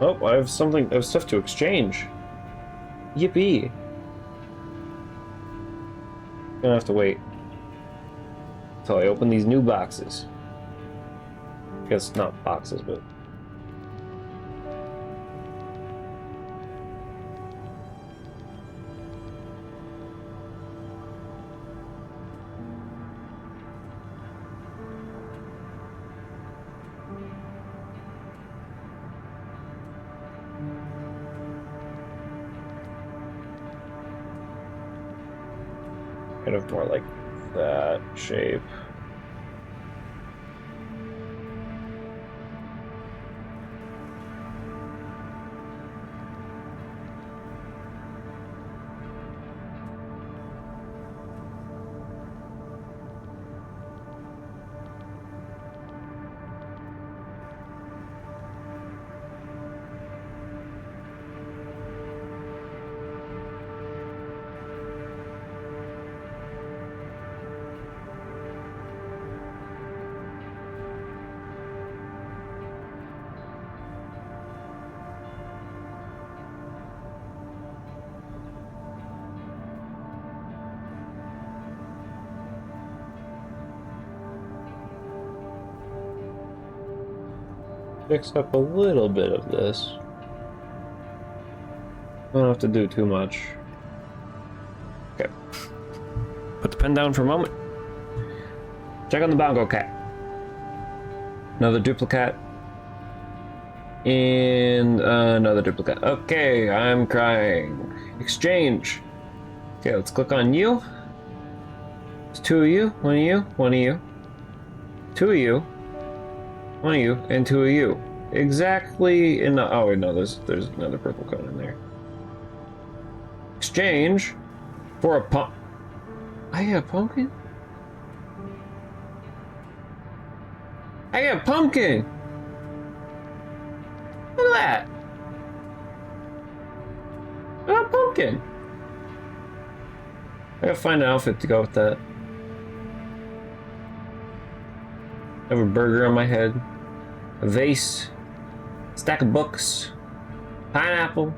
Oh, I have stuff to exchange. Yippee. Gonna have to wait until I open these new boxes. I guess not boxes, but... kind of more like that shape. Fix up a little bit of this. Don't have to do too much. Okay. Put the pen down for a moment. Check on the bongo cat. Another duplicate. And another duplicate. Okay, I'm crying. Exchange. Okay, let's click on you. It's two of you, one of you, one of you. Two of you. One of you, and two of you. Exactly in the... Oh, wait, no, there's another purple cone in there. Exchange for a pump. I got a pumpkin? I got a pumpkin! Look at that! I got a pumpkin! I gotta find an outfit to go with that. I have a burger on my head. A vase, stack of books, pineapple.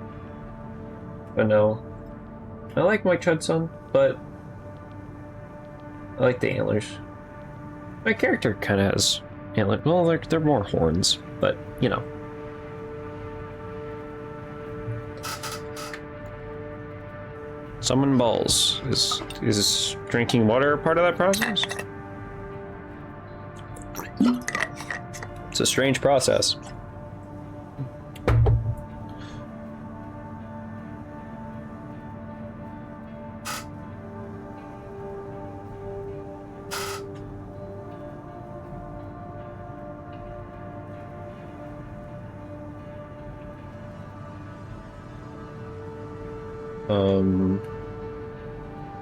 But no, I like my Chudson, but I like the antlers. My character kind of has antlers. Well, they're more horns, but you know. Summon balls. Is drinking water a part of that process? It's a strange process.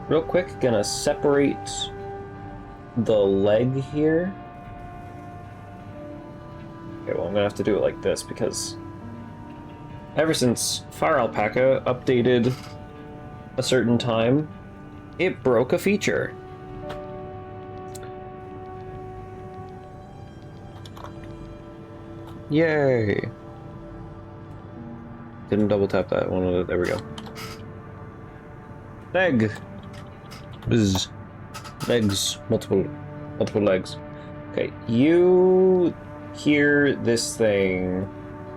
Real quick, gonna separate the leg here. Okay, well, I'm gonna have to do it like this because ever since Fire Alpaca updated a certain time, it broke a feature. Yay! Didn't double tap that one. There we go. Leg. Bzz. Legs. Multiple legs. Okay, you hear this thing.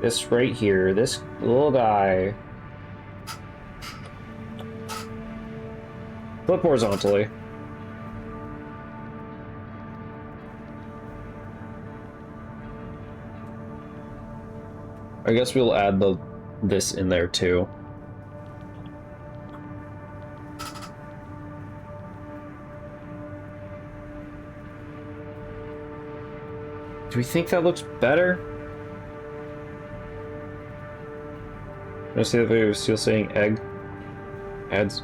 This right here. This little guy. Flip horizontally. I guess we'll add this in there too. Do we think that looks better? I see the video still saying egg. Ads.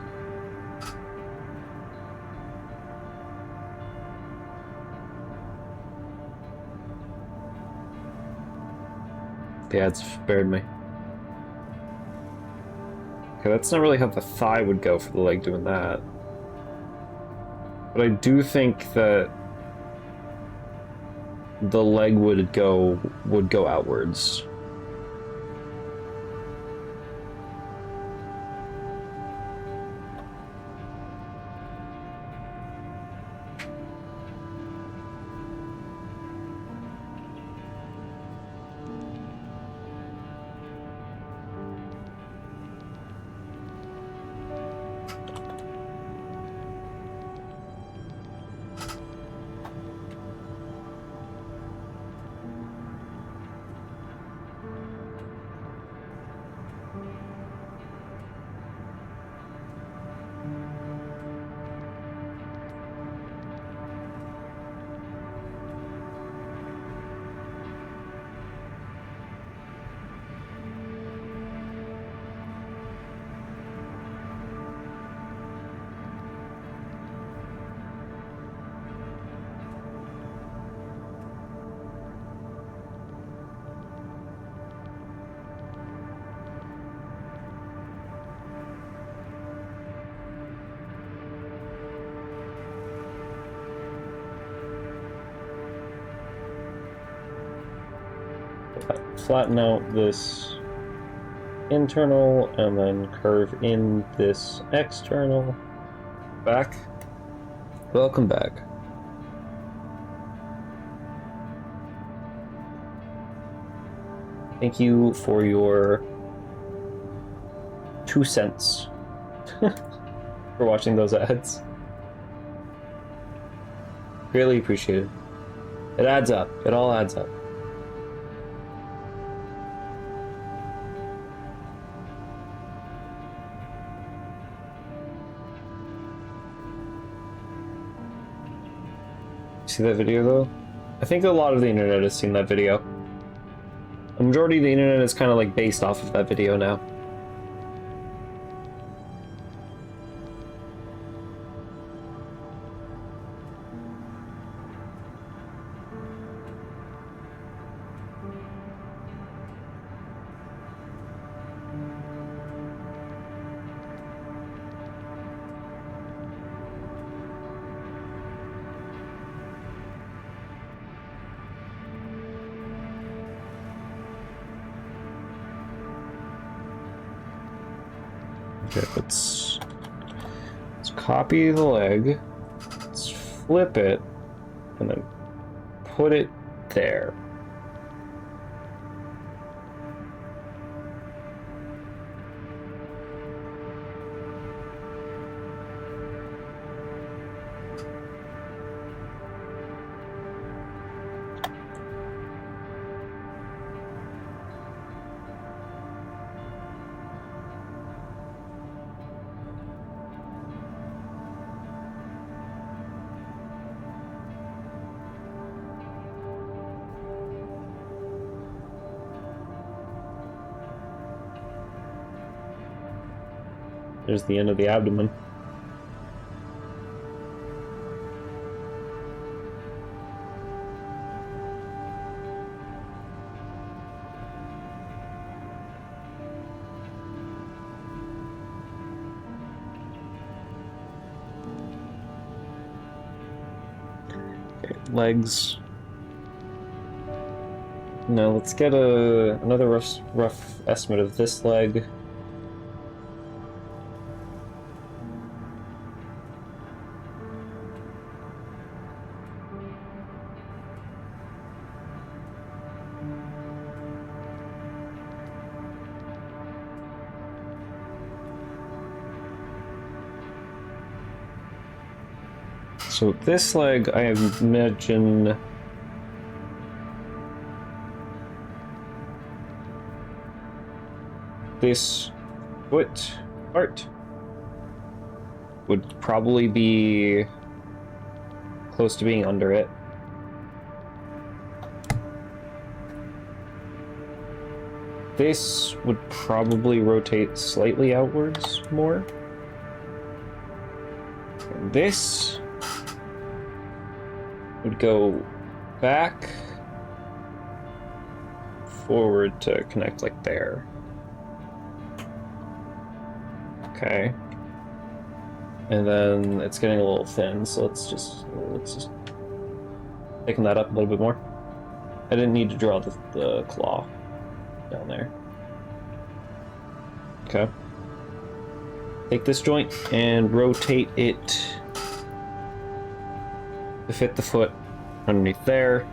The ads spared me. Okay, that's not really how the thigh would go for the leg doing that. But I do think that the leg would go outwards. Flatten out this internal and then curve in this external. Back. Welcome back. Thank you for your 2 cents for watching those ads. Really appreciate it. It adds up. It all adds up. See that video though? I think a lot of the internet has seen that video. The majority of the internet is kind of like based off of that video now. Okay, let's copy the leg, let's flip it, and then put it there. There's the end of the abdomen. Okay, legs. Now let's get another rough estimate of this leg. So this leg, I imagine, this foot part would probably be close to being under it. This would probably rotate slightly outwards more. And this would go back, forward to connect like there. Okay. And then it's getting a little thin, so let's just thicken that up a little bit more. I didn't need to draw the claw down there. Okay. Take this joint and rotate it to fit the foot underneath there.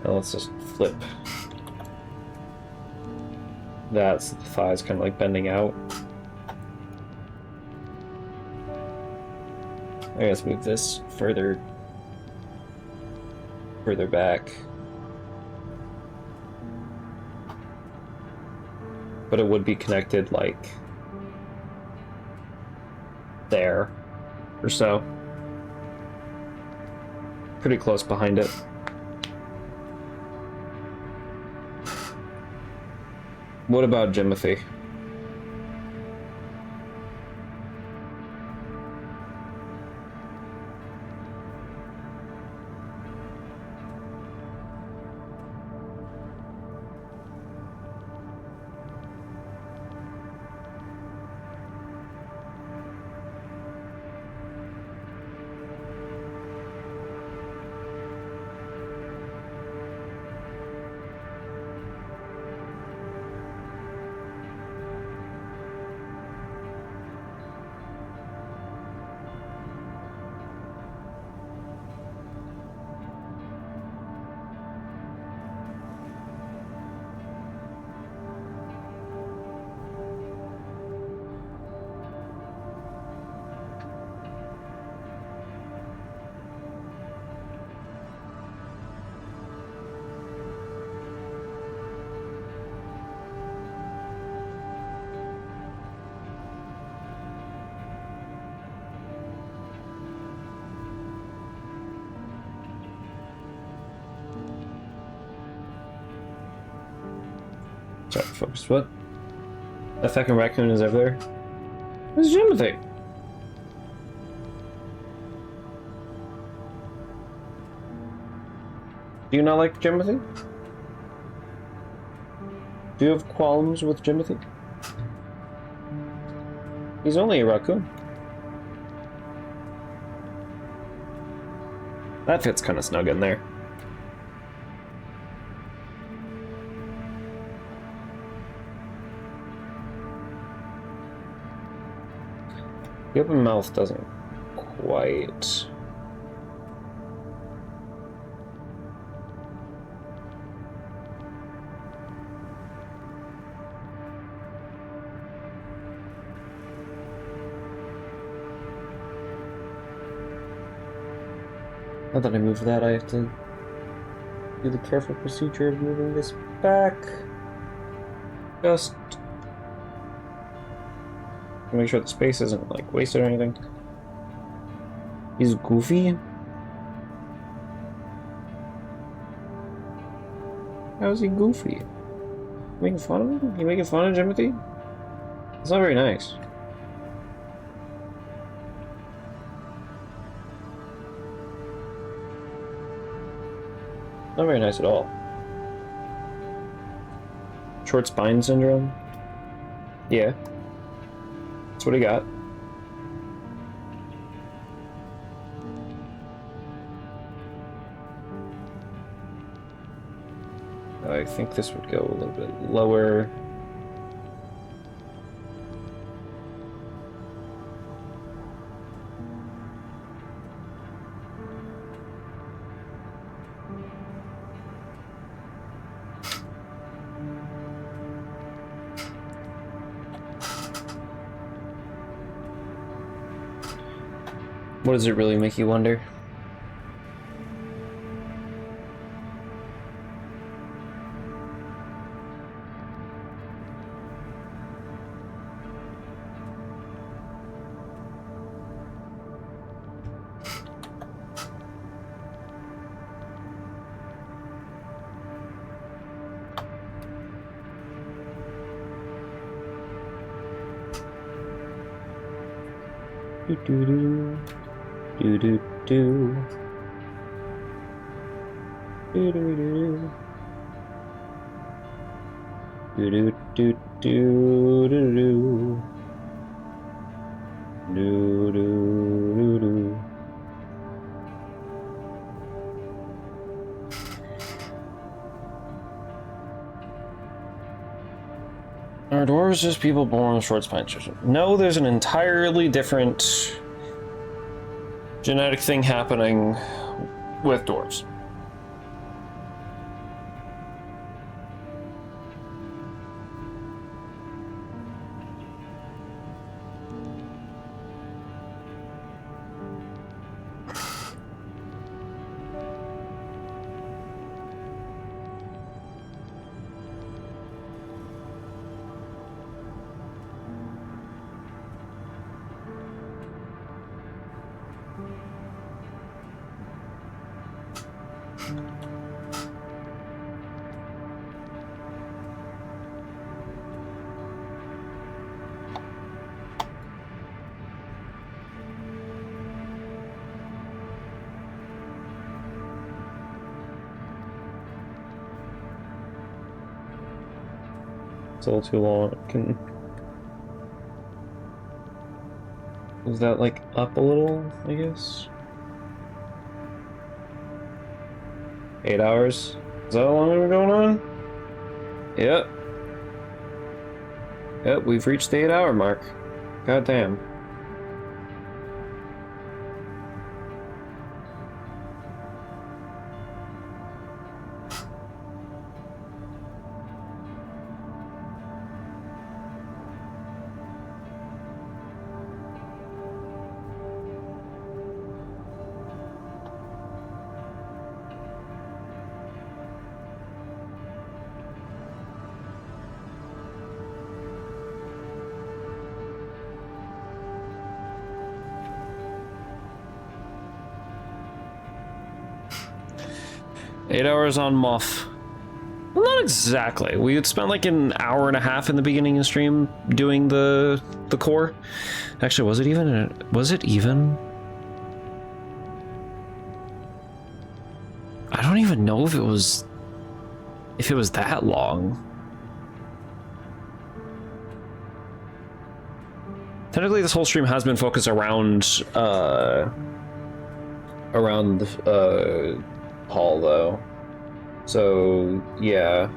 And let's just flip that so the thigh is kind of like bending out. I guess move this further back. But it would be connected like there or so. Pretty close behind it. What about Jimothy? Sorry, focus. What? That fucking raccoon is over there? Where's Jimothy? Do you not like Jimothy? Do you have qualms with Jimothy? He's only a raccoon. That fits kind of snug in there. The open mouth doesn't quite. Now that I move that, I have to do the careful procedure of moving this back. Just to make sure the space isn't like wasted or anything. He's goofy. How is he goofy? You making fun of him? You making fun of Jimothy? It's not very nice. Not very nice at all. Short spine syndrome? Yeah. That's what he got. I think this would go a little bit lower. What does it really make you wonder? Do do do. Do do do. Do do do. Do do do do do do. Do do do do. Are dwarves just people born with short spines? No, there's an entirely different genetic thing happening with dwarves. It's a little too long. Is that like up a little, I guess? 8 hours? Is that how long we're going on? Yep. Yep, we've reached the 8-hour mark. God damn. Eight hours on Moth. Well, not exactly. We had spent like an hour and a half in the beginning of stream doing the core. Actually, was it even? I don't even know if it was that long. Technically, this whole stream has been focused around Paul, though. So yeah,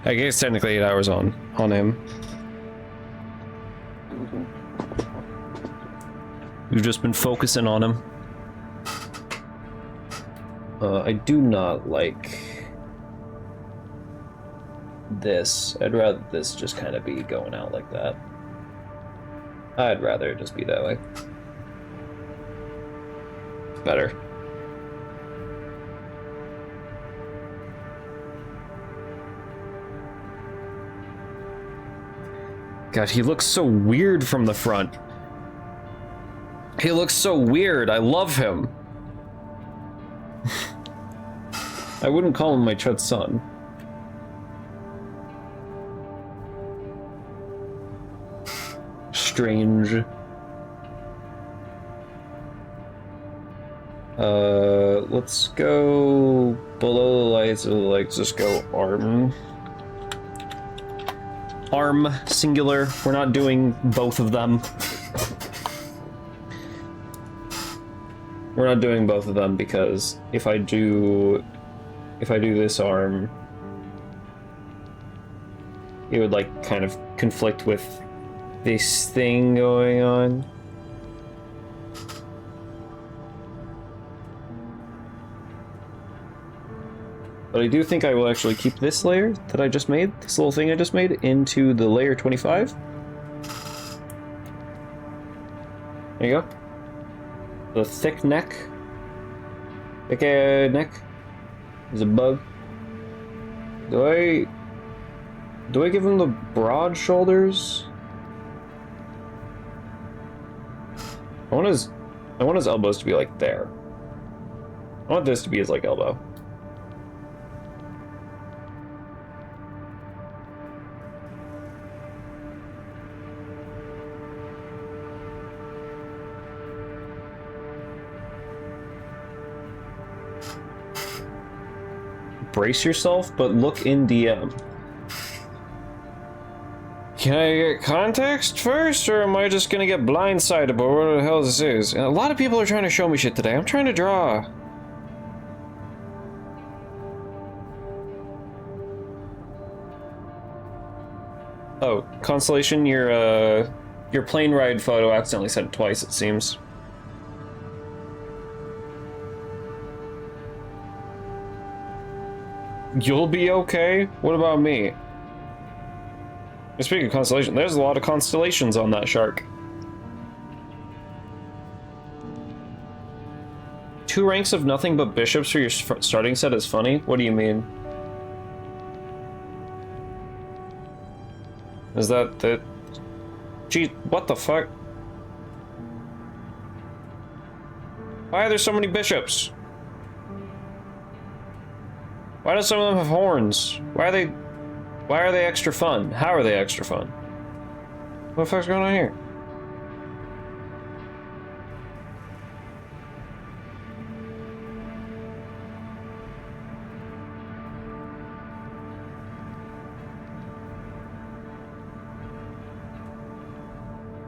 I guess technically 8 hours on him. We've just been focusing on him. I do not like this. I'd rather this just kind of be going out like that. I'd rather it just be that way. It's better. God, he looks so weird from the front. He looks so weird. I love him. I wouldn't call him my Chud's son. Strange. Let's go below the lights, like just go arm. Arm, singular. We're not doing both of them. We're not doing both of them because if I do this arm, it would like kind of conflict with this thing going on. But I do think I will actually keep this layer that I just made, this little thing I just made, into the layer 25. There you go. The thick neck. Thick neck. There's a bug. Do I give him the broad shoulders? I want his elbows to be like there. I want this to be his like elbow. brace yourself, but look in DM. Can I get context first, or am I just gonna get blindsided by what the hell this is? And a lot of people are trying to show me shit today. I'm trying to draw. Oh, Constellation, your plane ride photo accidentally sent it twice, it seems. You'll be okay? What about me? Speaking of constellation, there's a lot of constellations on that shark. 2 ranks of nothing but bishops for your starting set is funny? What do you mean? Is that the... Gee, what the fuck? Why are there so many bishops? Why do some of them have horns? Why are they extra fun? How are they extra fun? What the fuck's going on here?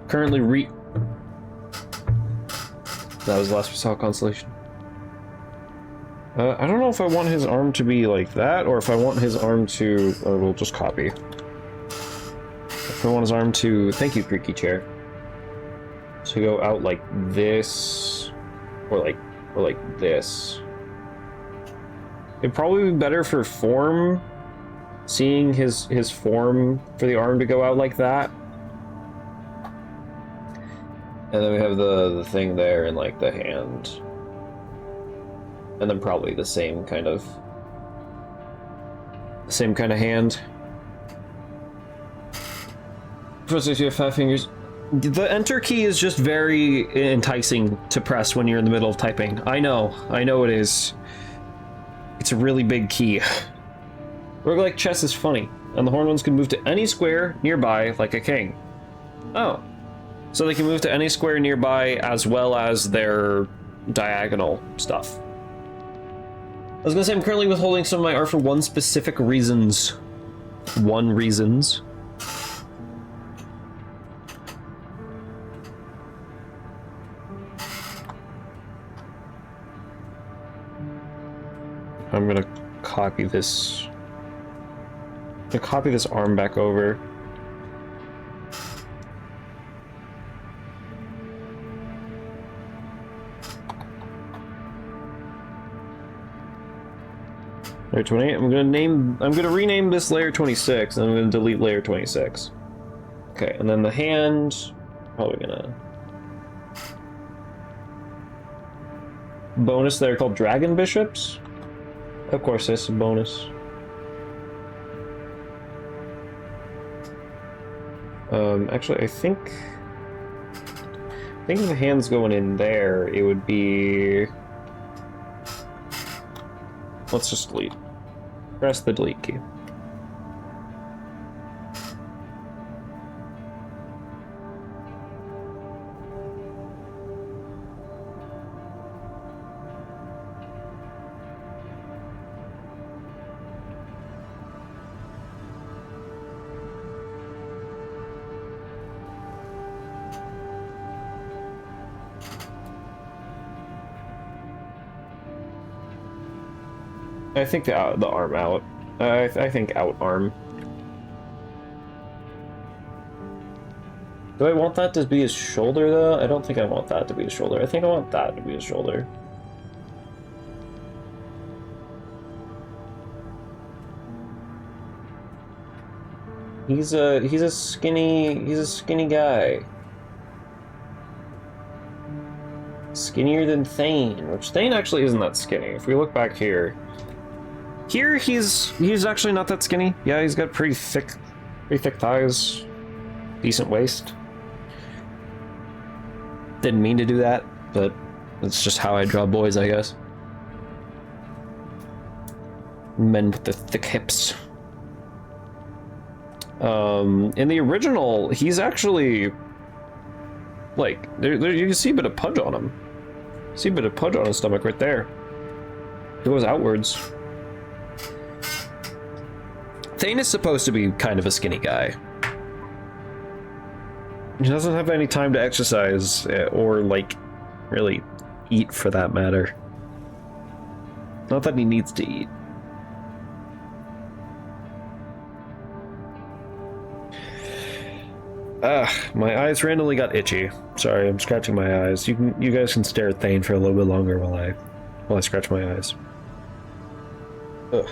Currently That was the last we saw Constellation. I don't know if I want his arm to be like that, or if I want his arm to... we'll just copy. If I want his arm to... Thank you, creaky chair. To go out like this, or like this. It'd probably be better for form, seeing his form for the arm to go out like that. And then we have the thing there and like the hand. And then probably the same kind of hand. First, if you have 5 fingers. The enter key is just very enticing to press when you're in the middle of typing. I know it is. It's a really big key. Roguelike chess is funny, and the horned ones can move to any square nearby like a king. Oh. So they can move to any square nearby as well as their diagonal stuff. I was gonna say I'm currently withholding some of my art for one specific reasons. One reasons. I'm gonna copy this. I'm gonna copy this arm back over. Layer 28. I'm gonna rename this layer 26, and I'm gonna delete layer 26. Okay, and then the hand, probably gonna bonus there called Dragon Bishops. Of course, there's a bonus. Actually, I think if the hand's going in there, it would be. Let's just delete. Press the delete key. I think the arm out. I think out arm. Do I want that to be his shoulder though? I don't think I want that to be his shoulder. I think I want that to be his shoulder. He's a skinny guy. Skinnier than Thane, which Thane actually isn't that skinny. If we look back here, he's actually not that skinny. Yeah, he's got pretty thick thighs, decent waist. Didn't mean to do that, but it's just how I draw boys, I guess. Men with the thick hips. In the original, he's actually like you can see a bit of pudge on him. See a bit of pudge on his stomach right there. It goes outwards. Thane is supposed to be kind of a skinny guy. He doesn't have any time to exercise or, like, really eat for that matter. Not that he needs to eat. My eyes randomly got itchy. Sorry, I'm scratching my eyes. You guys can stare at Thane for a little bit longer while I scratch my eyes. Ugh.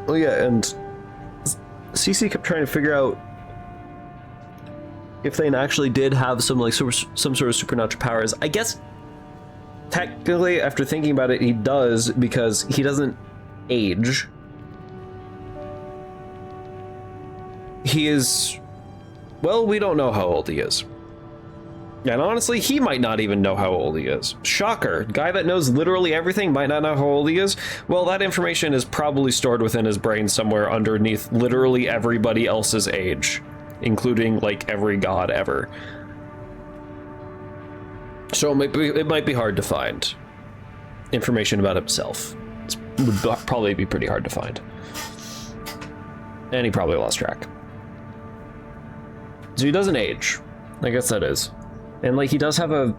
Oh yeah, and CC kept trying to figure out if Thane actually did have some sort of supernatural powers. I guess technically, after thinking about it, he does, because he doesn't age. He is, well, we don't know how old he is. And honestly, he might not even know how old he is. Shocker. Guy that knows literally everything might not know how old he is. Well, that information is probably stored within his brain somewhere underneath literally everybody else's age, including, like, every god ever. So it might be hard to find information about himself. It would probably be pretty hard to find. And he probably lost track. So he doesn't age. I guess that is. And, like, he does have a...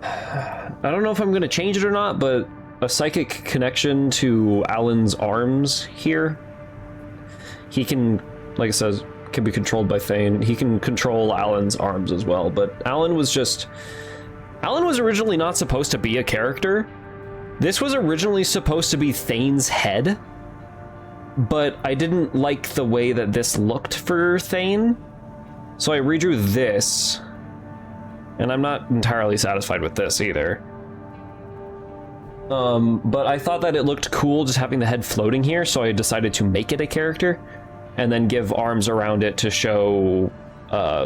I don't know if I'm going to change it or not, but a psychic connection to Alan's arms here. He can, like I said, can be controlled by Thane. He can control Alan's arms as well, but Alan was originally not supposed to be a character. This was originally supposed to be Thane's head, but I didn't like the way that this looked for Thane, so I redrew this, and I'm not entirely satisfied with this either. But I thought that it looked cool just having the head floating here, so I decided to make it a character, and then give arms around it to show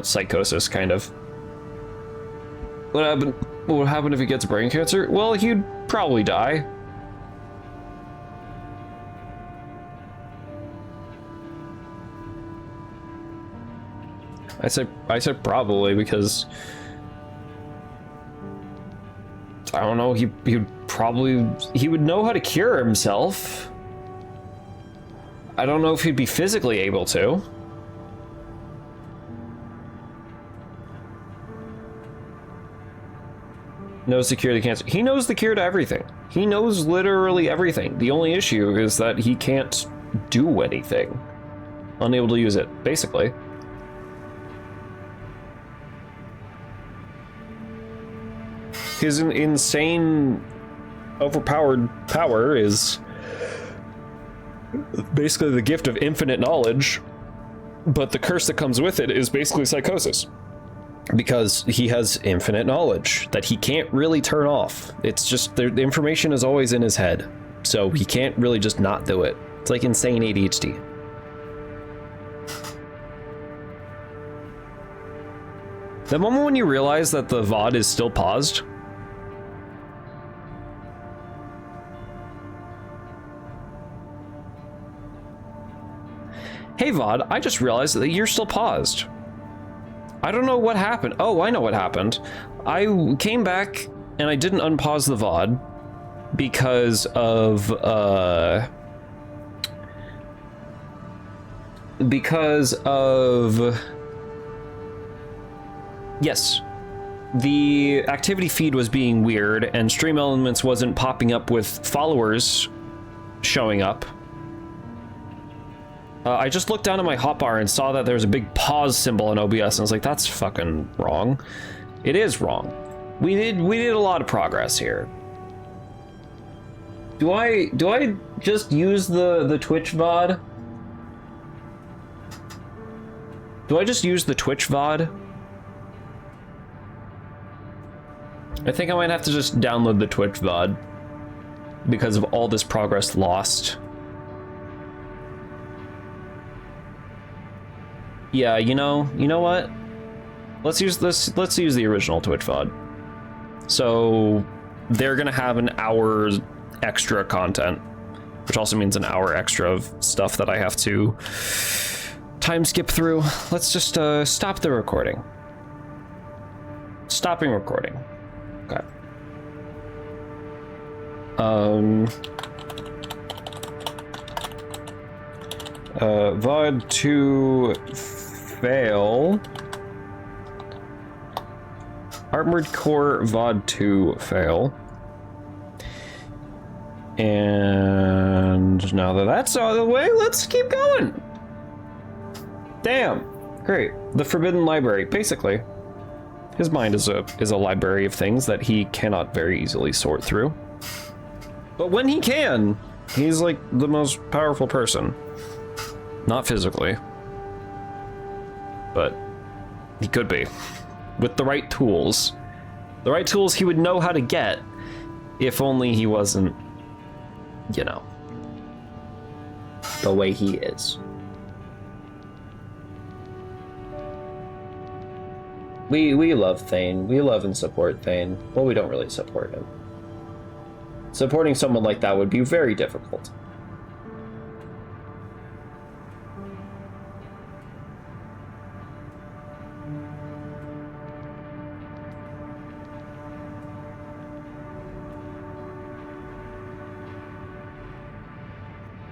psychosis, kind of. What would happen if he gets brain cancer? Well, he'd probably die. I said probably because I don't know, he would know how to cure himself. I don't know if he'd be physically able to. Knows the cure to cancer. He knows the cure to everything. He knows literally everything. The only issue is that he can't do anything. Unable to use it, basically. His insane, overpowered power is basically the gift of infinite knowledge, but the curse that comes with it is basically psychosis. Because he has infinite knowledge that he can't really turn off. It's just, the information is always in his head, so he can't really just not do it. It's like insane ADHD. The moment when you realize that the VOD is still paused, hey VOD, I just realized that you're still paused. I don't know what happened. Oh, I know what happened. I came back and I didn't unpause the VOD because of yes, the activity feed was being weird and Stream Elements wasn't popping up with followers showing up. I just looked down at my hotbar and saw that there was a big pause symbol in OBS, and I was like, that's fucking wrong. It is wrong. We did a lot of progress here. Do I just use the Twitch VOD? Do I just use the Twitch VOD? I think I might have to just download the Twitch VOD because of all this progress lost. Yeah, you know what? Let's use the original Twitch VOD. So they're gonna have an hour extra content, which also means an hour extra of stuff that I have to time skip through. Let's just stop the recording. Stopping recording. Okay. VOD 2 fail. Armored Core VOD 2 fail. And now that that's out of the way, let's keep going. Damn. Great. The Forbidden Library. Basically, his mind is a library of things that he cannot very easily sort through. But when he can, he's like the most powerful person. Not physically, but he could be. With the right tools. The right tools he would know how to get if only he wasn't, you know, the way he is. We love Thane. We love and support Thane. Well, we don't really support him. Supporting someone like that would be very difficult.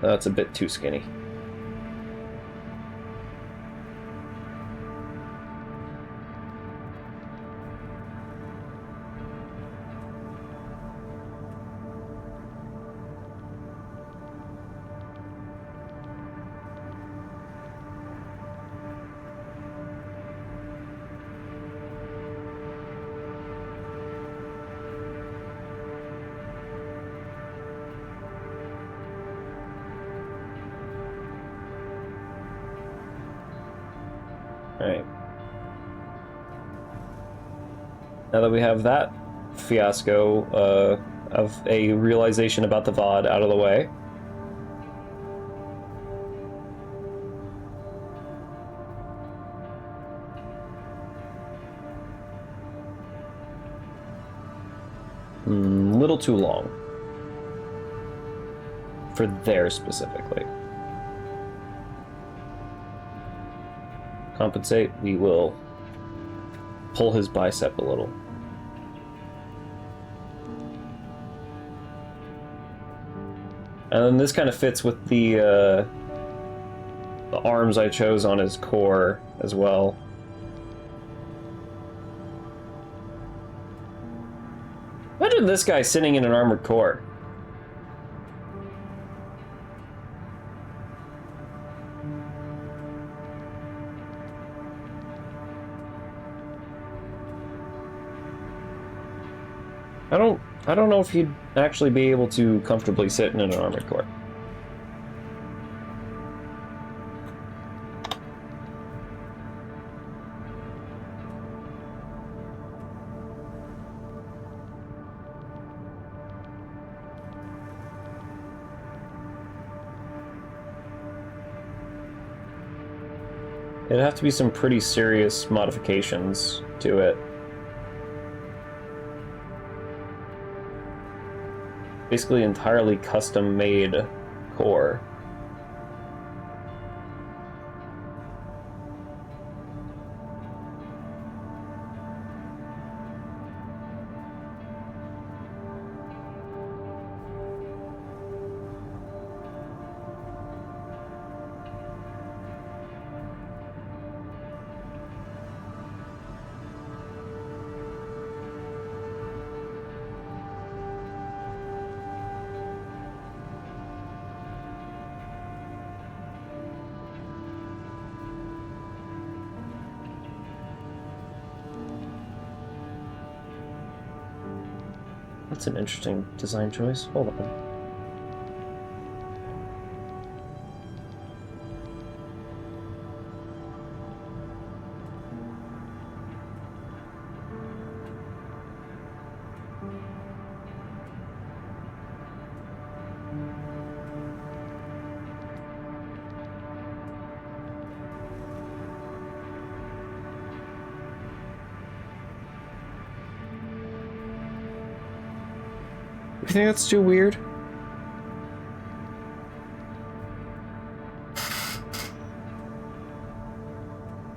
That's a bit too skinny. Alright. Now that we have that fiasco of a realization about the VOD out of the way, little too long for there specifically. Compensate, we will pull his bicep a little. And then this kind of fits with the arms I chose on his core as well. Imagine this guy sitting in an armored core. I don't know if he'd actually be able to comfortably sit in an armored core. It'd have to be some pretty serious modifications to it. Basically entirely custom-made core. That's an interesting design choice. Hold on. You think that's too weird?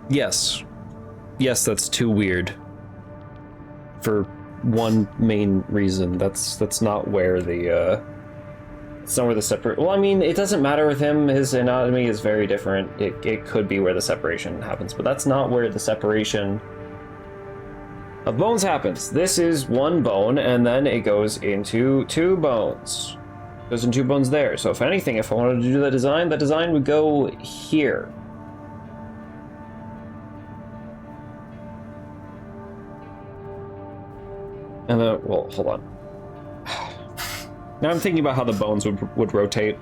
Yes. Yes, that's too weird. For one main reason. That's not where the It's not where the separate. Well, I mean, it doesn't matter with him. His anatomy is very different. It could be where the separation happens, but that's not where the separation of bones happens. This is one bone, and then it goes into two bones. Goes in two bones there. So if anything, if I wanted to do the design would go here. And then, well, hold on. Now I'm thinking about how the bones would rotate.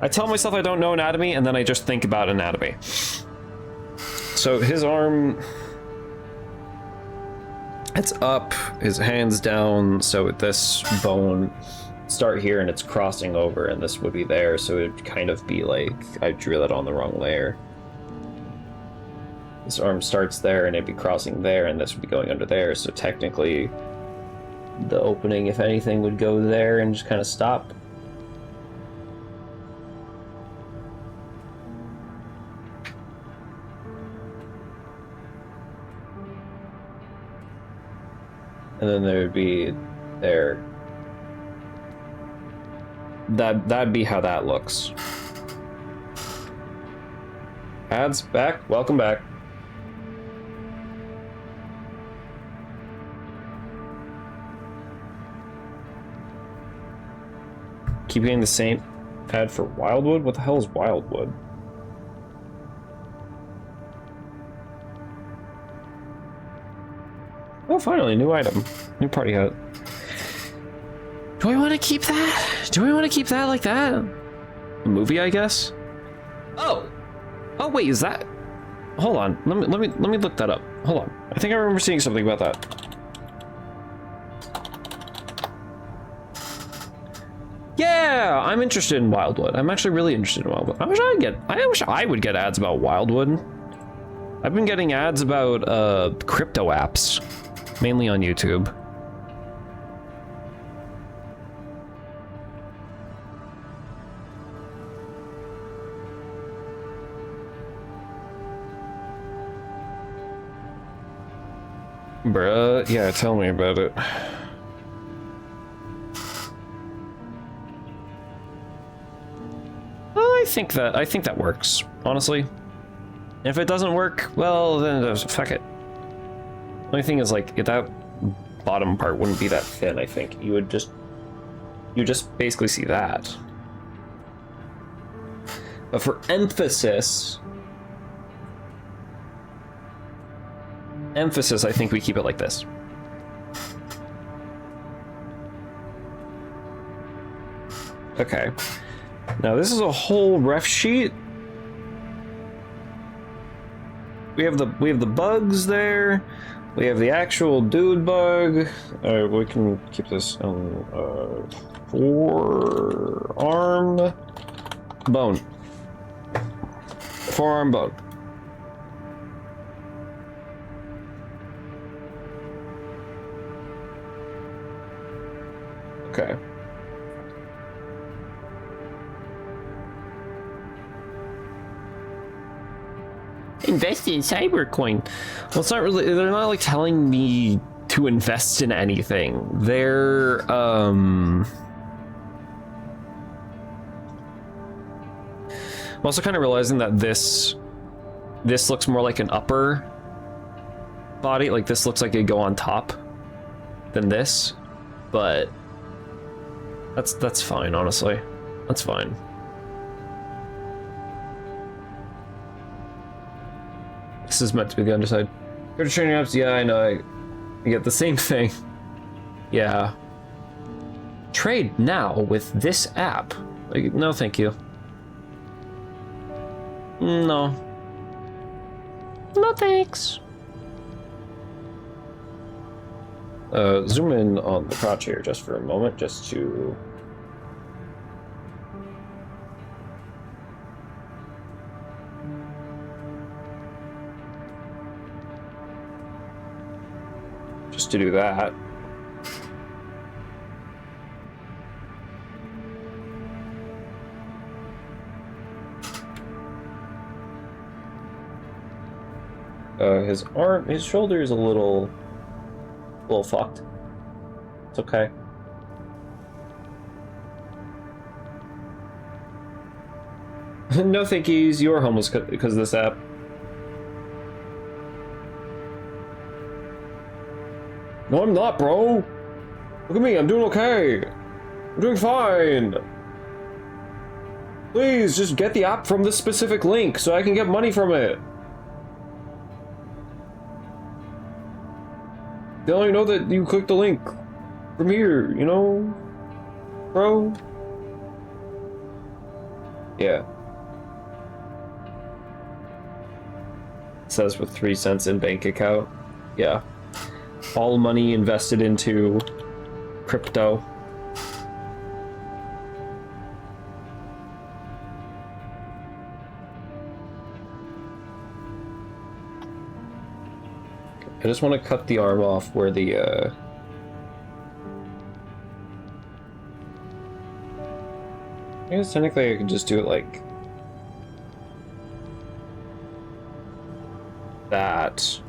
I tell myself I don't know anatomy, and then I just think about anatomy. So his arm, it's up, his hand's down, so this bone start here and it's crossing over, and this would be there, so it would kind of be like I drew that on the wrong layer. This arm starts there and it'd be crossing there, and this would be going under there, so technically the opening, if anything, would go there and just kind of stop. And then there would be there. That'd be how that looks. Ads back. Welcome back. Keep getting the same ad for Wildwood? What the hell is Wildwood? Oh, finally, new item. New party hat. Do I want to keep that? Do I want to keep that like that? A movie, I guess? Oh! Oh, wait, is that... Hold on. Let me look that up. Hold on. I think I remember seeing something about that. Yeah, I'm interested in Wildwood. I'm actually really interested in Wildwood. I wish I would get ads about Wildwood. I've been getting ads about crypto apps, mainly on YouTube. Bruh, yeah, tell me about it. I think that works, honestly. If it doesn't work, well, then fuck it. The only thing is, like, that bottom part wouldn't be that thin, I think. You just basically see that. But for emphasis, I think we keep it like this. Okay. Now this is a whole ref sheet. We have the bugs there. We have the actual dude bug. We can keep this on forearm bone. Forearm bone. Okay. Invest in Cybercoin. Well, it's not really, they're not like telling me to invest in anything. They're I'm also kind of realizing that this looks more like an upper body, like this looks like it'd go on top than this, but that's fine, honestly. That's fine. This is meant to be the underside. Go to training apps. Yeah, I know. I get the same thing. Yeah. Trade now with this app. Like, no, thank you. No. No thanks. Zoom in on the crotch here just for a moment, just to... to do that. His shoulder is a little fucked. It's okay. No thankies, you're homeless because of this app. No, I'm not, bro. Look at me, I'm doing okay. I'm doing fine. Please, just get the app from this specific link so I can get money from it. They only know that you click the link from here, you know? Bro? Yeah. It says with 3 cents in bank account. Yeah. All money invested into crypto. I just want to cut the arm off where the I guess technically I could just do it like that.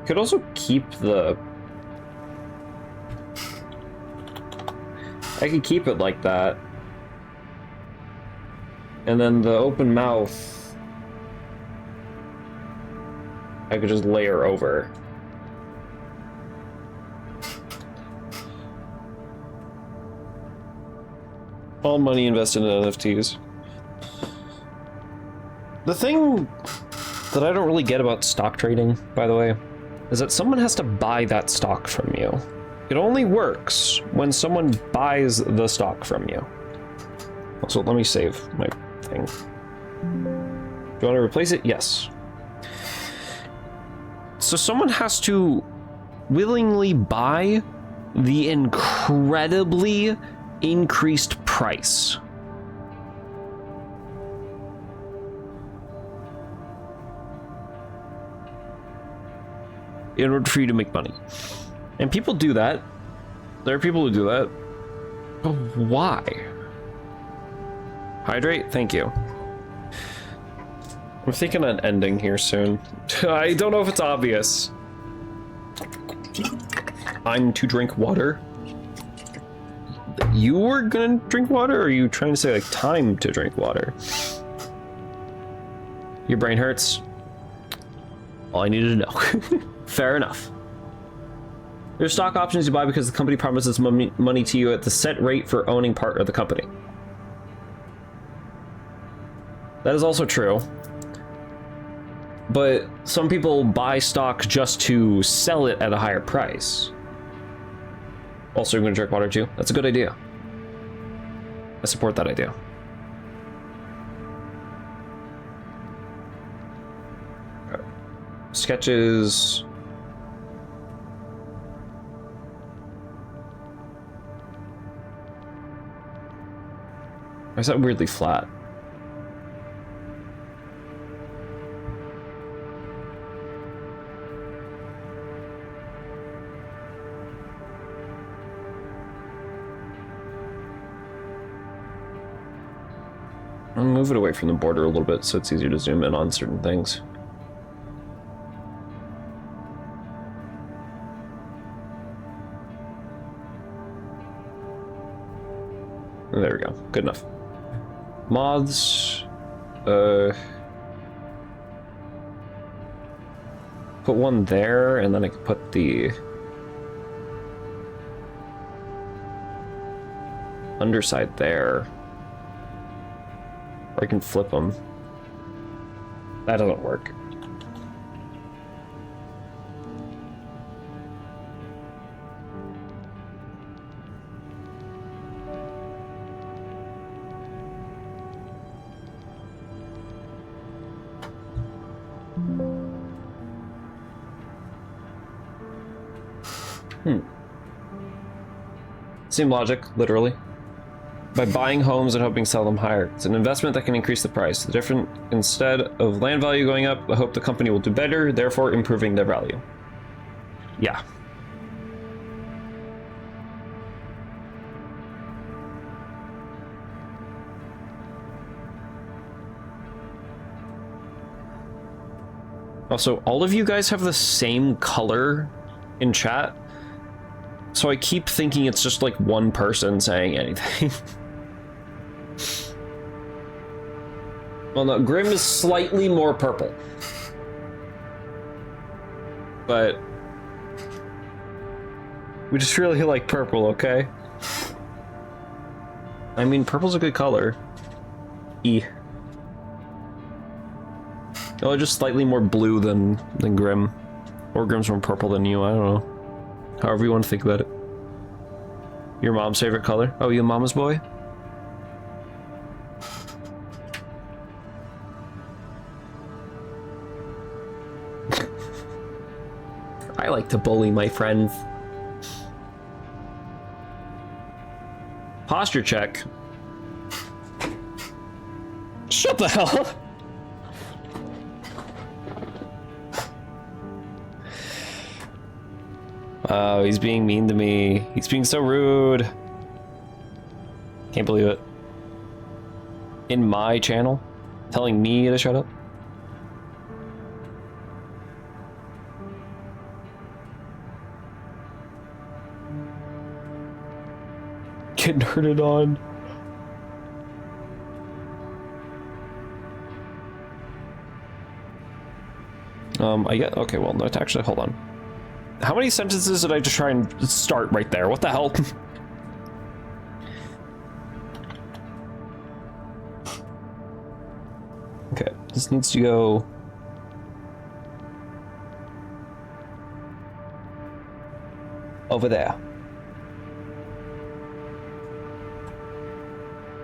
Could also keep the... I could keep it like that. And then the open mouth, I could just layer over. All money invested in NFTs. The thing that I don't really get about stock trading, by the way, is that someone has to buy that stock from you. It only works when someone buys the stock from you. Also, let me save my thing. Do you want to replace it? Yes. So someone has to willingly buy the incredibly increased price. In order for you to make money. And people do that. There are people who do that. But why? Hydrate? Thank you. I'm thinking an ending here soon. I don't know if it's obvious. I'm to drink water. You were gonna drink water, or are you trying to say like time to drink water? Your brain hurts. All I needed to know. Fair enough. There's stock options you buy because the company promises money to you at the set rate for owning part of the company. That is also true. But some people buy stock just to sell it at a higher price. Also, you're going to drink water too? That's a good idea. I support that idea. Okay. Sketches. Why is that weirdly flat? I'll move it away from the border a little bit so it's easier to zoom in on certain things. There we go. Good enough. Moths. Put one there, and then I could put the underside there. Or I can flip them. That doesn't work. Same logic, literally. By buying homes and hoping to sell them higher. It's an investment that can increase the price. The difference, instead of land value going up, I hope the company will do better, therefore improving their value. Yeah. Also, all of you guys have the same color in chat. So I keep thinking it's just like one person saying anything. Well, no, Grim is slightly more purple. But we just really like purple, okay? I mean, purple's a good color. Oh, just slightly more blue than Grim. Or Grim's more purple than you, I don't know. However you want to think about it. Your mom's favorite color? Oh, you a mama's boy? I like to bully my friends. Posture check. Shut the hell up. Oh, he's being mean to me. He's being so rude. Can't believe it. In my channel? Telling me to shut up? Get nerded on. I get, okay, well, no, actually, hold on. How many sentences did I just try and start right there? What the hell? Okay, this needs to go... over there.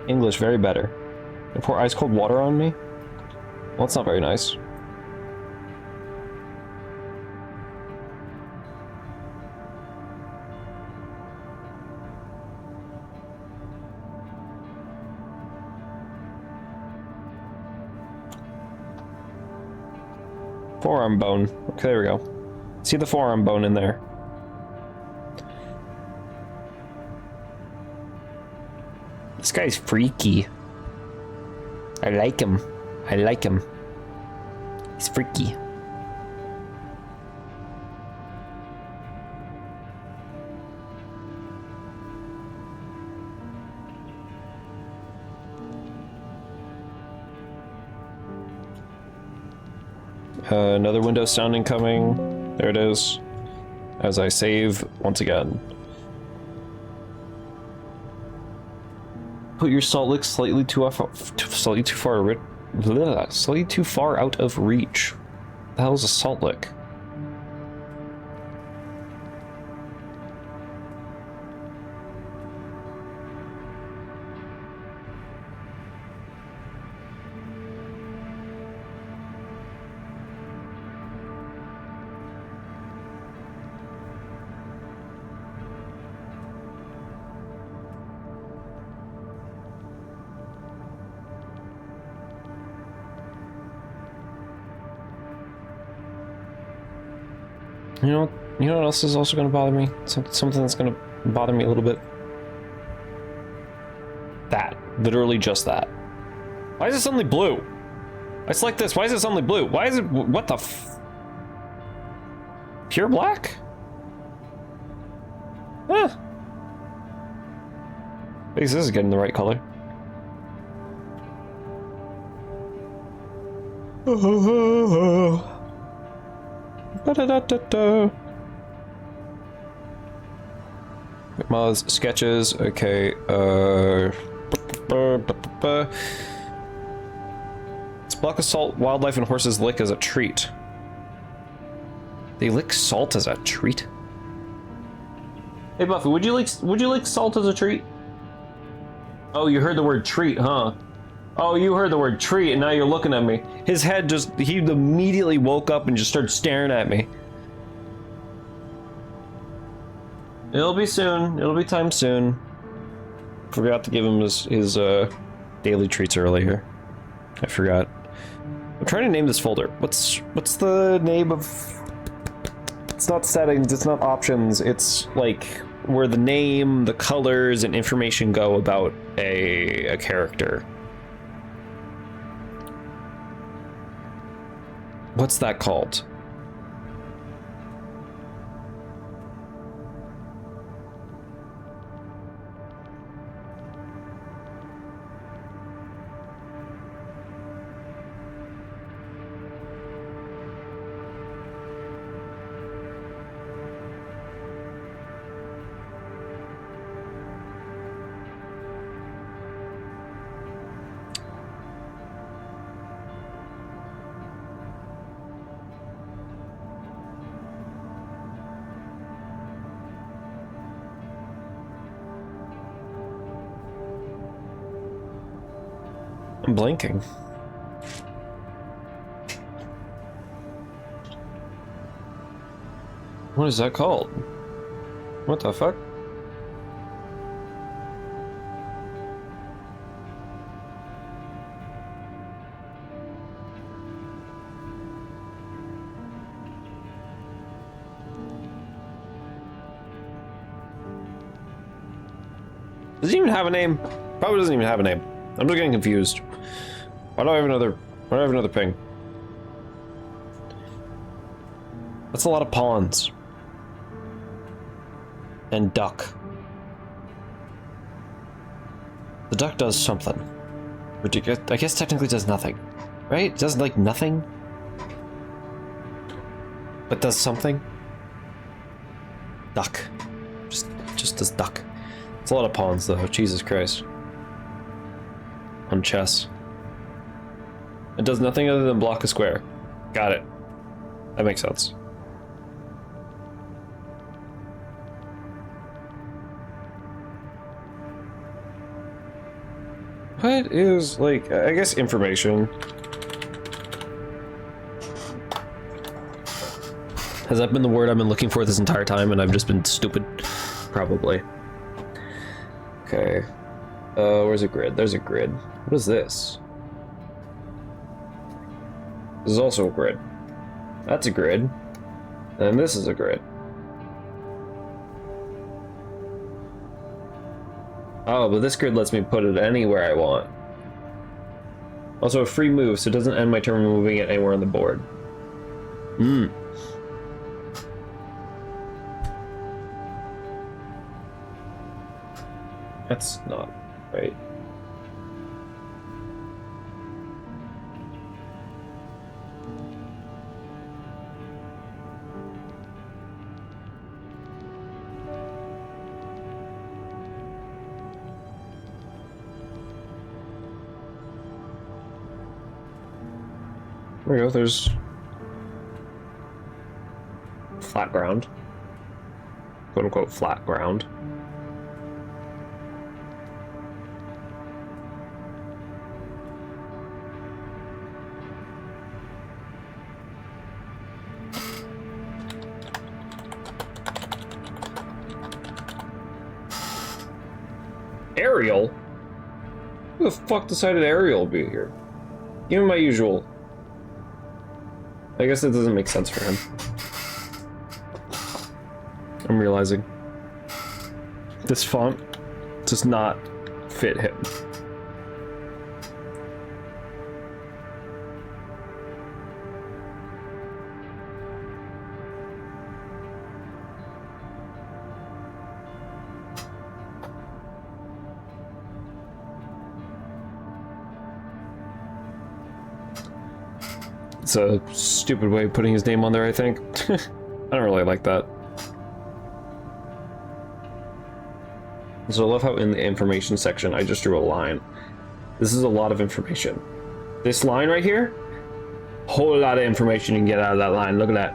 English, very better. You pour ice cold water on me? Well, that's not very nice. Forearm bone. Okay, there we go. See the forearm bone in there. This guy's freaky. I like him. I like him. He's freaky. Another Windows sound incoming. There it is. As I save once again. Put your salt lick slightly too far out of reach. The hell is a salt lick? You know what else is also going to bother me? Something that's going to bother me a little bit. That. Literally just that. Why is it suddenly blue? I select this. Why is it suddenly blue? Why is it... What the Pure black? Huh. I guess this is getting the right color. Mars sketches. Okay. It's block of salt. Wildlife and horses lick as a treat. They lick salt as a treat. Hey Buffy, would you lick salt as a treat? Oh, you heard the word treat, huh? Oh, you heard the word treat, and now you're looking at me. His head he immediately woke up and just started staring at me. It'll be soon. It'll be time soon. Forgot to give him his daily treats earlier. I forgot. I'm trying to name this folder. What's the name of... It's not settings, it's not options, it's like where the name, the colors, and information go about a character. What's that called? I'm blinking. What is that called? What the fuck? Does it even have a name? Probably doesn't even have a name. I'm just getting confused. Why do I have another ping? That's a lot of pawns. And duck. The duck does something. Which I guess technically does nothing. Right? It does like nothing. But does something. Duck. Just does duck. It's a lot of pawns though, Jesus Christ. On chess. It does nothing other than block a square. Got it. That makes sense. What is, like, I guess information. Has that been the word I've been looking for this entire time and I've just been stupid? Probably. Okay. Where's a grid? There's a grid. What is this? This is also a grid. That's a grid. And this is a grid. Oh, but this grid lets me put it anywhere I want. Also a free move, so it doesn't end my turn moving it anywhere on the board. That's not right. There we go, there's flat ground. Quote unquote flat ground. Ariel? Who the fuck decided Ariel would be here? Even my usual. I guess it doesn't make sense for him. I'm realizing. This font does not fit him. It's a stupid way of putting his name on there, I think. I don't really like that. So I love how in the information section I just drew a line. This is a lot of information. This line right here, whole lot of information you can get out of that line. Look at that.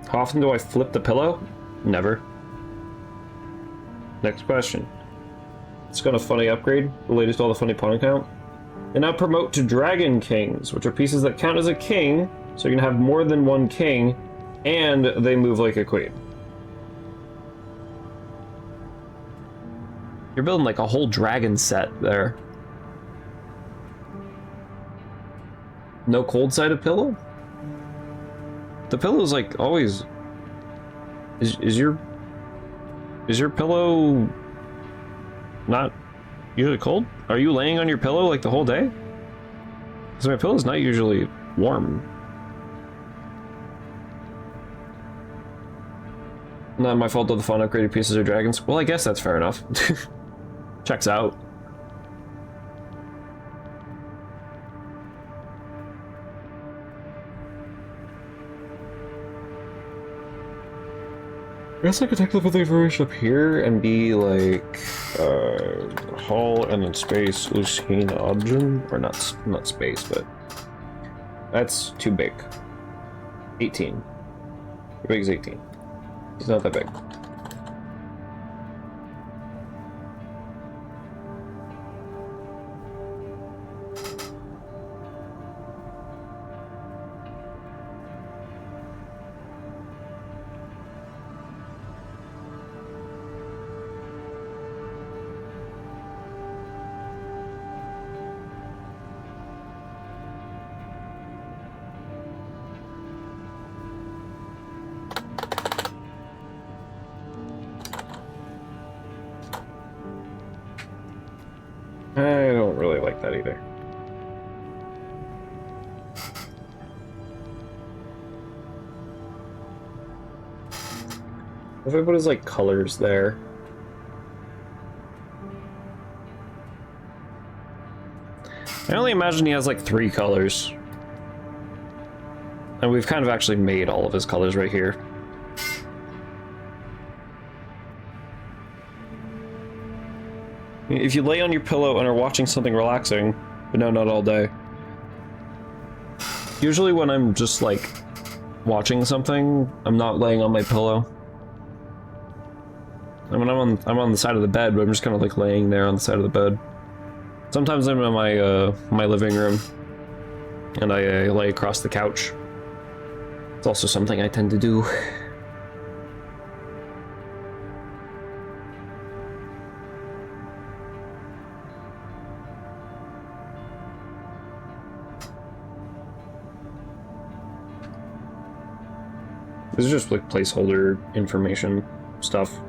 How often do I flip the pillow? Never. Next question. It's got a funny upgrade related to all the funny pawn count. And now promote to Dragon Kings, which are pieces that count as a king, so you can have more than one king, and they move like a queen. You're building like a whole dragon set there. No cold-sided pillow? The pillow's like always... Is your pillow not usually cold? Are you laying on your pillow like the whole day? Because my pillow's not usually warm. Not my fault that the font upgraded pieces are dragons. Well, I guess that's fair enough. Checks out. I guess I could take the information up here and be like, Hall and then space Lucine Objin, or not space, but that's too big. 18. How big is 18? It's not that big. I don't really like that either. If I put his, like, colors there. I only imagine he has, like, 3 colors. And we've kind of actually made all of his colors right here. If you lay on your pillow and are watching something relaxing, but no, not all day. Usually when I'm just, like, watching something, I'm not laying on my pillow. I mean, I'm on the side of the bed, but I'm just kind of like laying there on the side of the bed. Sometimes I'm in my my living room, and I lay across the couch. It's also something I tend to do. This is just like placeholder information stuff.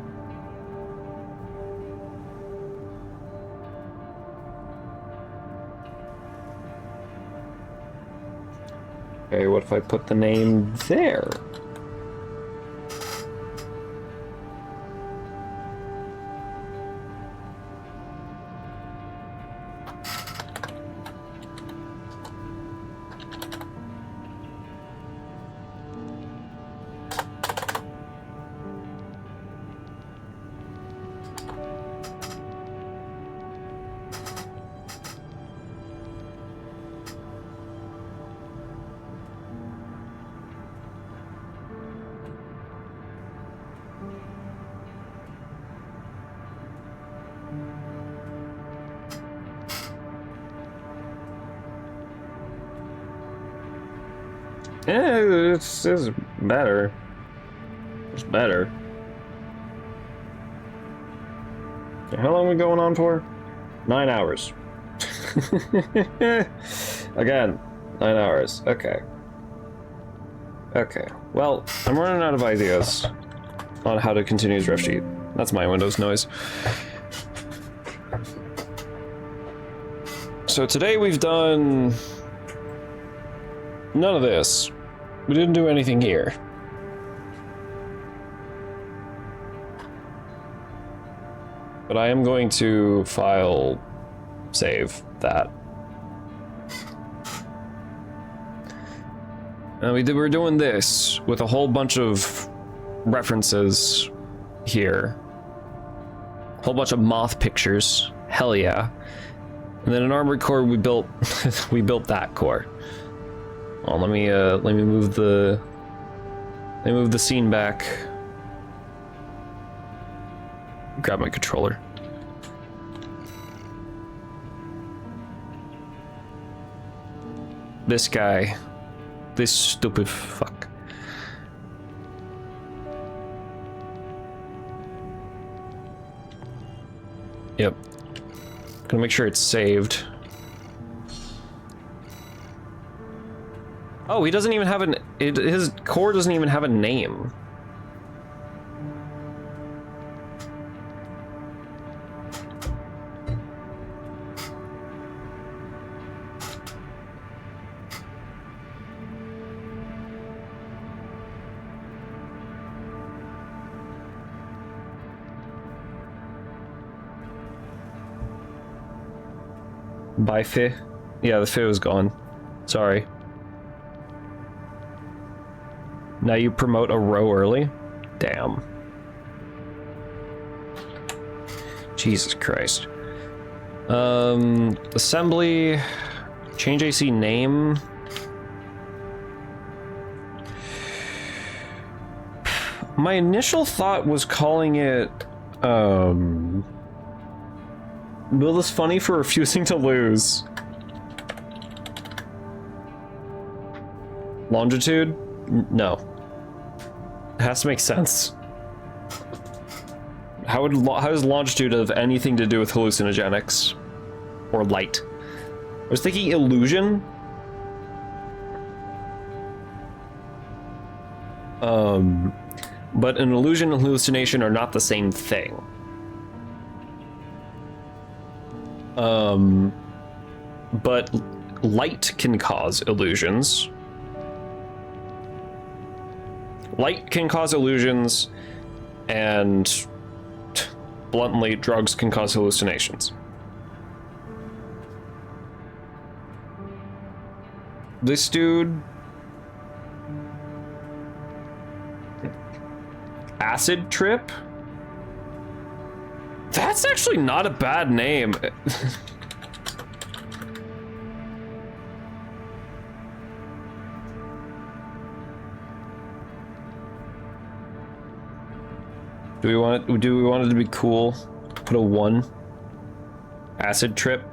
Okay, what if I put the name there? Yeah, it's better. It's better. Okay, how long are we going on for? 9 hours. Again, 9 hours. Okay. Okay. Well, I'm running out of ideas on how to continue his ref sheet. That's my Windows noise. So today we've done none of this. We didn't do anything here. But I am going to file save that. And we're doing this with a whole bunch of references here. A whole bunch of moth pictures. Hell yeah. And then an armored core we built we built that core. Oh, let me move the scene back. Grab my controller. This guy. This stupid fuck. Yep. Gonna make sure it's saved. Oh, he doesn't even have his core doesn't even have a name. By Fi? Yeah, the Fi was gone. Sorry. Now you promote a row early? Damn. Jesus Christ. Assembly. Change AC name. My initial thought was calling it, Bill is funny for refusing to lose. Longitude? No. It has to make sense. How does longitude have anything to do with hallucinogenics? Or light? I was thinking illusion. But an illusion and hallucination are not the same thing. But light can cause illusions. Light can cause illusions, and bluntly, drugs can cause hallucinations. This dude... Acid Trip? That's actually not a bad name. Do we want it to be cool? Put a 1. Acid Trip.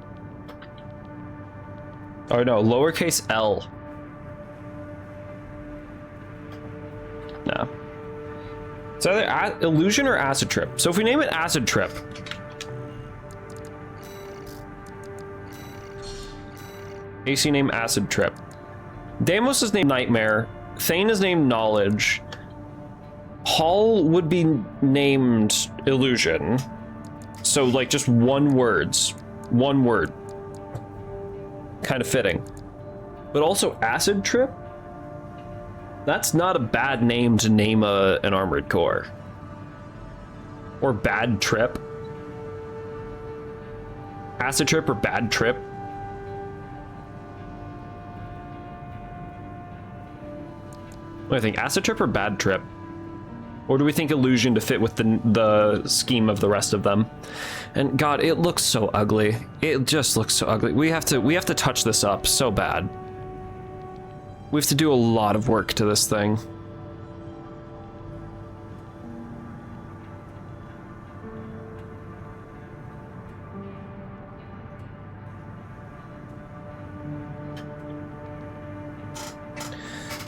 Oh no, lowercase L. No. It's either illusion or acid trip. So if we name it Acid Trip. AC name Acid Trip. Deimos is named Nightmare. Thane is named Knowledge. Hall would be named Illusion. So like just one word. Kind of fitting. But also Acid Trip? That's not a bad name to name an armored core. Or Bad Trip. Acid Trip or Bad Trip. What do you think? Acid Trip or Bad Trip? Or do we think Illusion to fit with the scheme of the rest of them? And God, it looks so ugly. It just looks so ugly. We have to touch this up so bad. We have to do a lot of work to this thing.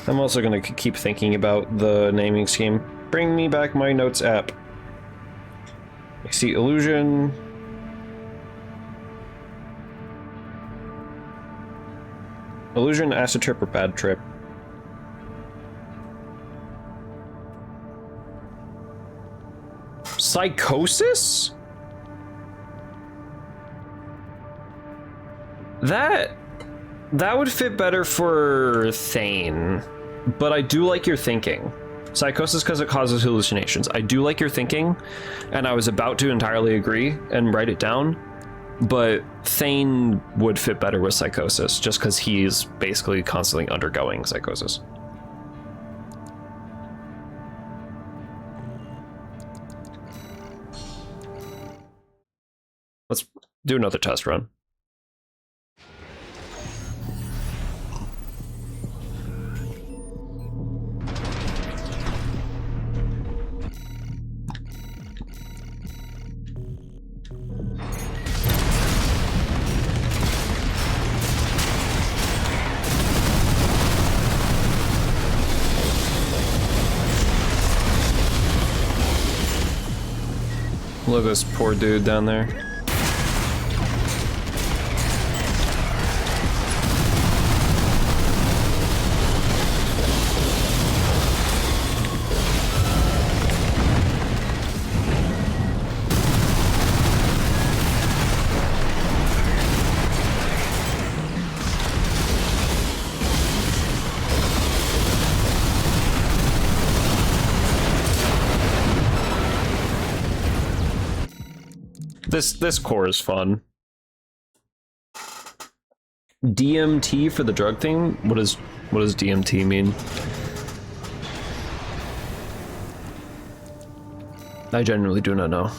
I'm also going to keep thinking about the naming scheme. Bring me back my notes app. I see Illusion. Illusion, Acid Trip, or Bad Trip? Psychosis? That would fit better for Thane, but I do like your thinking. Psychosis because it causes hallucinations. I do like your thinking, and I was about to entirely agree and write it down, but Thane would fit better with psychosis just because he's basically constantly undergoing psychosis. Let's do another test run. Look at this poor dude down there. This core is fun. DMT for the drug thing? What does DMT mean? I genuinely do not know.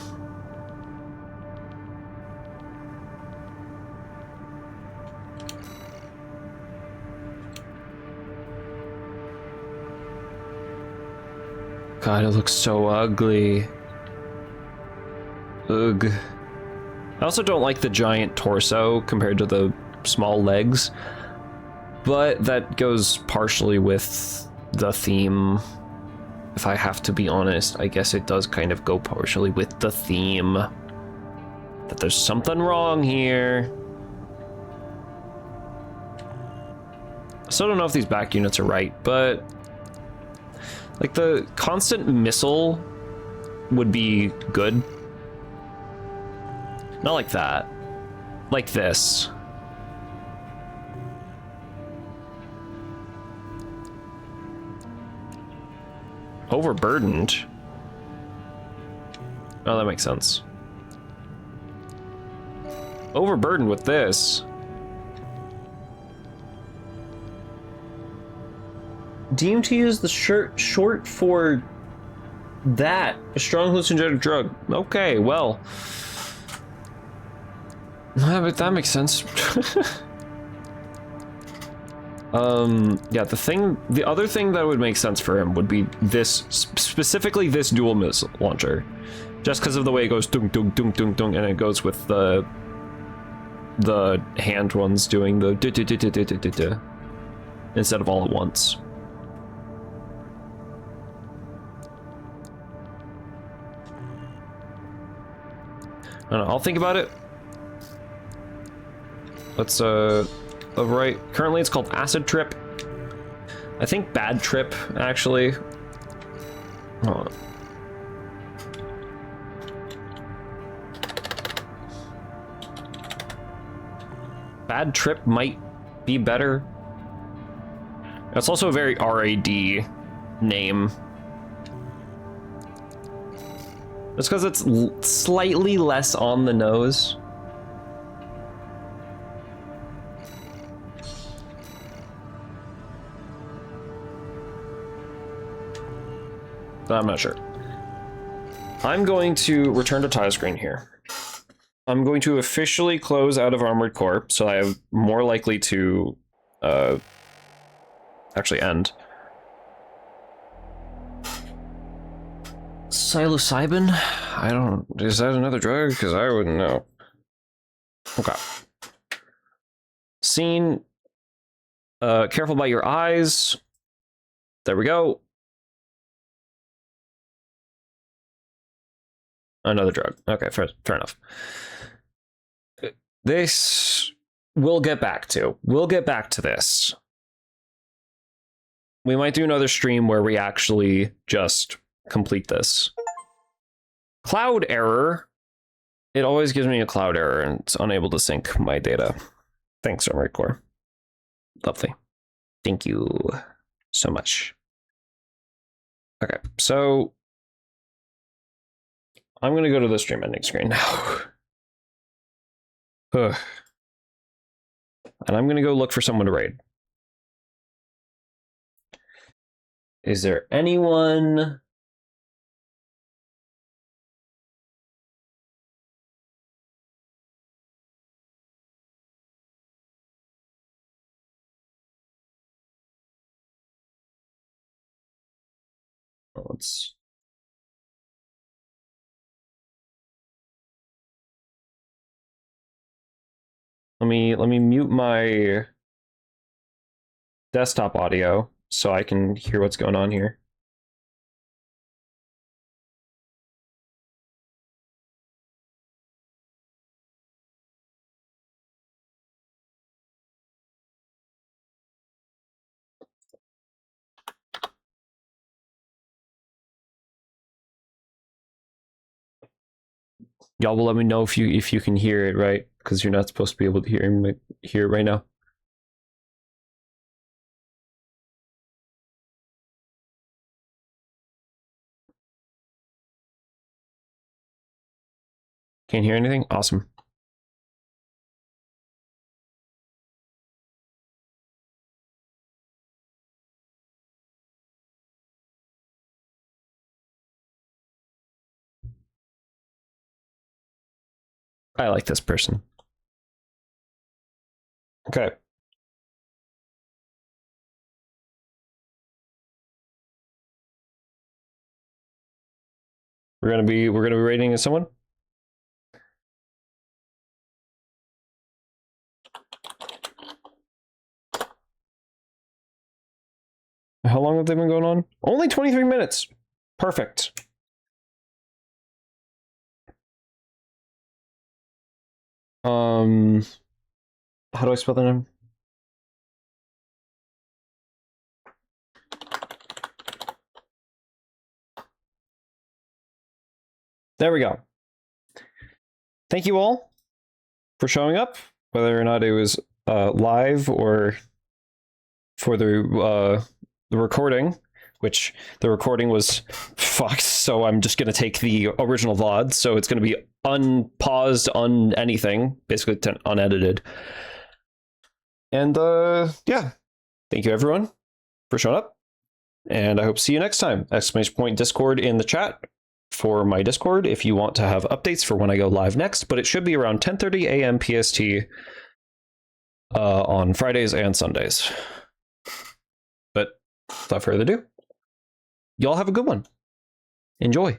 God, it looks so ugly. Ugh. I also don't like the giant torso compared to the small legs, but that goes partially with the theme. If I have to be honest, I guess it does kind of go partially with the theme. That there's something wrong here. I still don't know if these back units are right, but like the constant missile would be good. Not like that. like this. Overburdened? Oh, that makes sense. Overburdened with this. DMT is the short for that. A strong hallucinogenic drug. Okay, well. But that makes sense. Yeah, the other thing that would make sense for him would be this, specifically this dual missile launcher. Just because of the way it goes dunk, dunk, dunk, dunk, dunk, and it goes with the hand ones doing the instead of all at once. I don't know, I'll think about it. Let's, right, currently it's called Acid Trip. I think Bad Trip, actually. Hold on. Bad Trip might be better. It's also a very RAD name. Just because it's slightly less on the nose. But I'm not sure. I'm going to return to tile screen here. I'm going to officially close out of Armored Core, so I am more likely to actually end. Psilocybin? I don't... Is that another drug? Because I wouldn't know. Okay. Scene. Careful about your eyes. There we go. Another drug. Okay, fair enough. This we'll get back to. We'll get back to this. We might do another stream where we actually just complete this. Cloud error. It always gives me a cloud error and it's unable to sync my data. Thanks, Armored Core. Lovely. Thank you so much. Okay, so I'm going to go to the stream ending screen now. Ugh. And I'm going to go look for someone to raid. Is there anyone? Let's... Let me mute my desktop audio so I can hear what's going on here. Y'all will let me know if you can hear it, right? Because you're not supposed to be able to hear it right now. Can't hear anything? Awesome. I like this person. Okay. We're gonna be rating someone. How long have they been going on? Only 23 minutes. Perfect. How do I spell the name? There we go. Thank you all. for showing up, whether or not it was live or for the recording, which the recording was fucked, so I'm just going to take the original VOD, so it's going to be unpaused, anything, basically unedited. And yeah, thank you everyone for showing up, and I hope to see you next time. ! Discord in the chat for my Discord if you want to have updates for when I go live next, but it should be around 10:30 a.m. PST on Fridays and Sundays. But without further ado, y'all have a good one. Enjoy.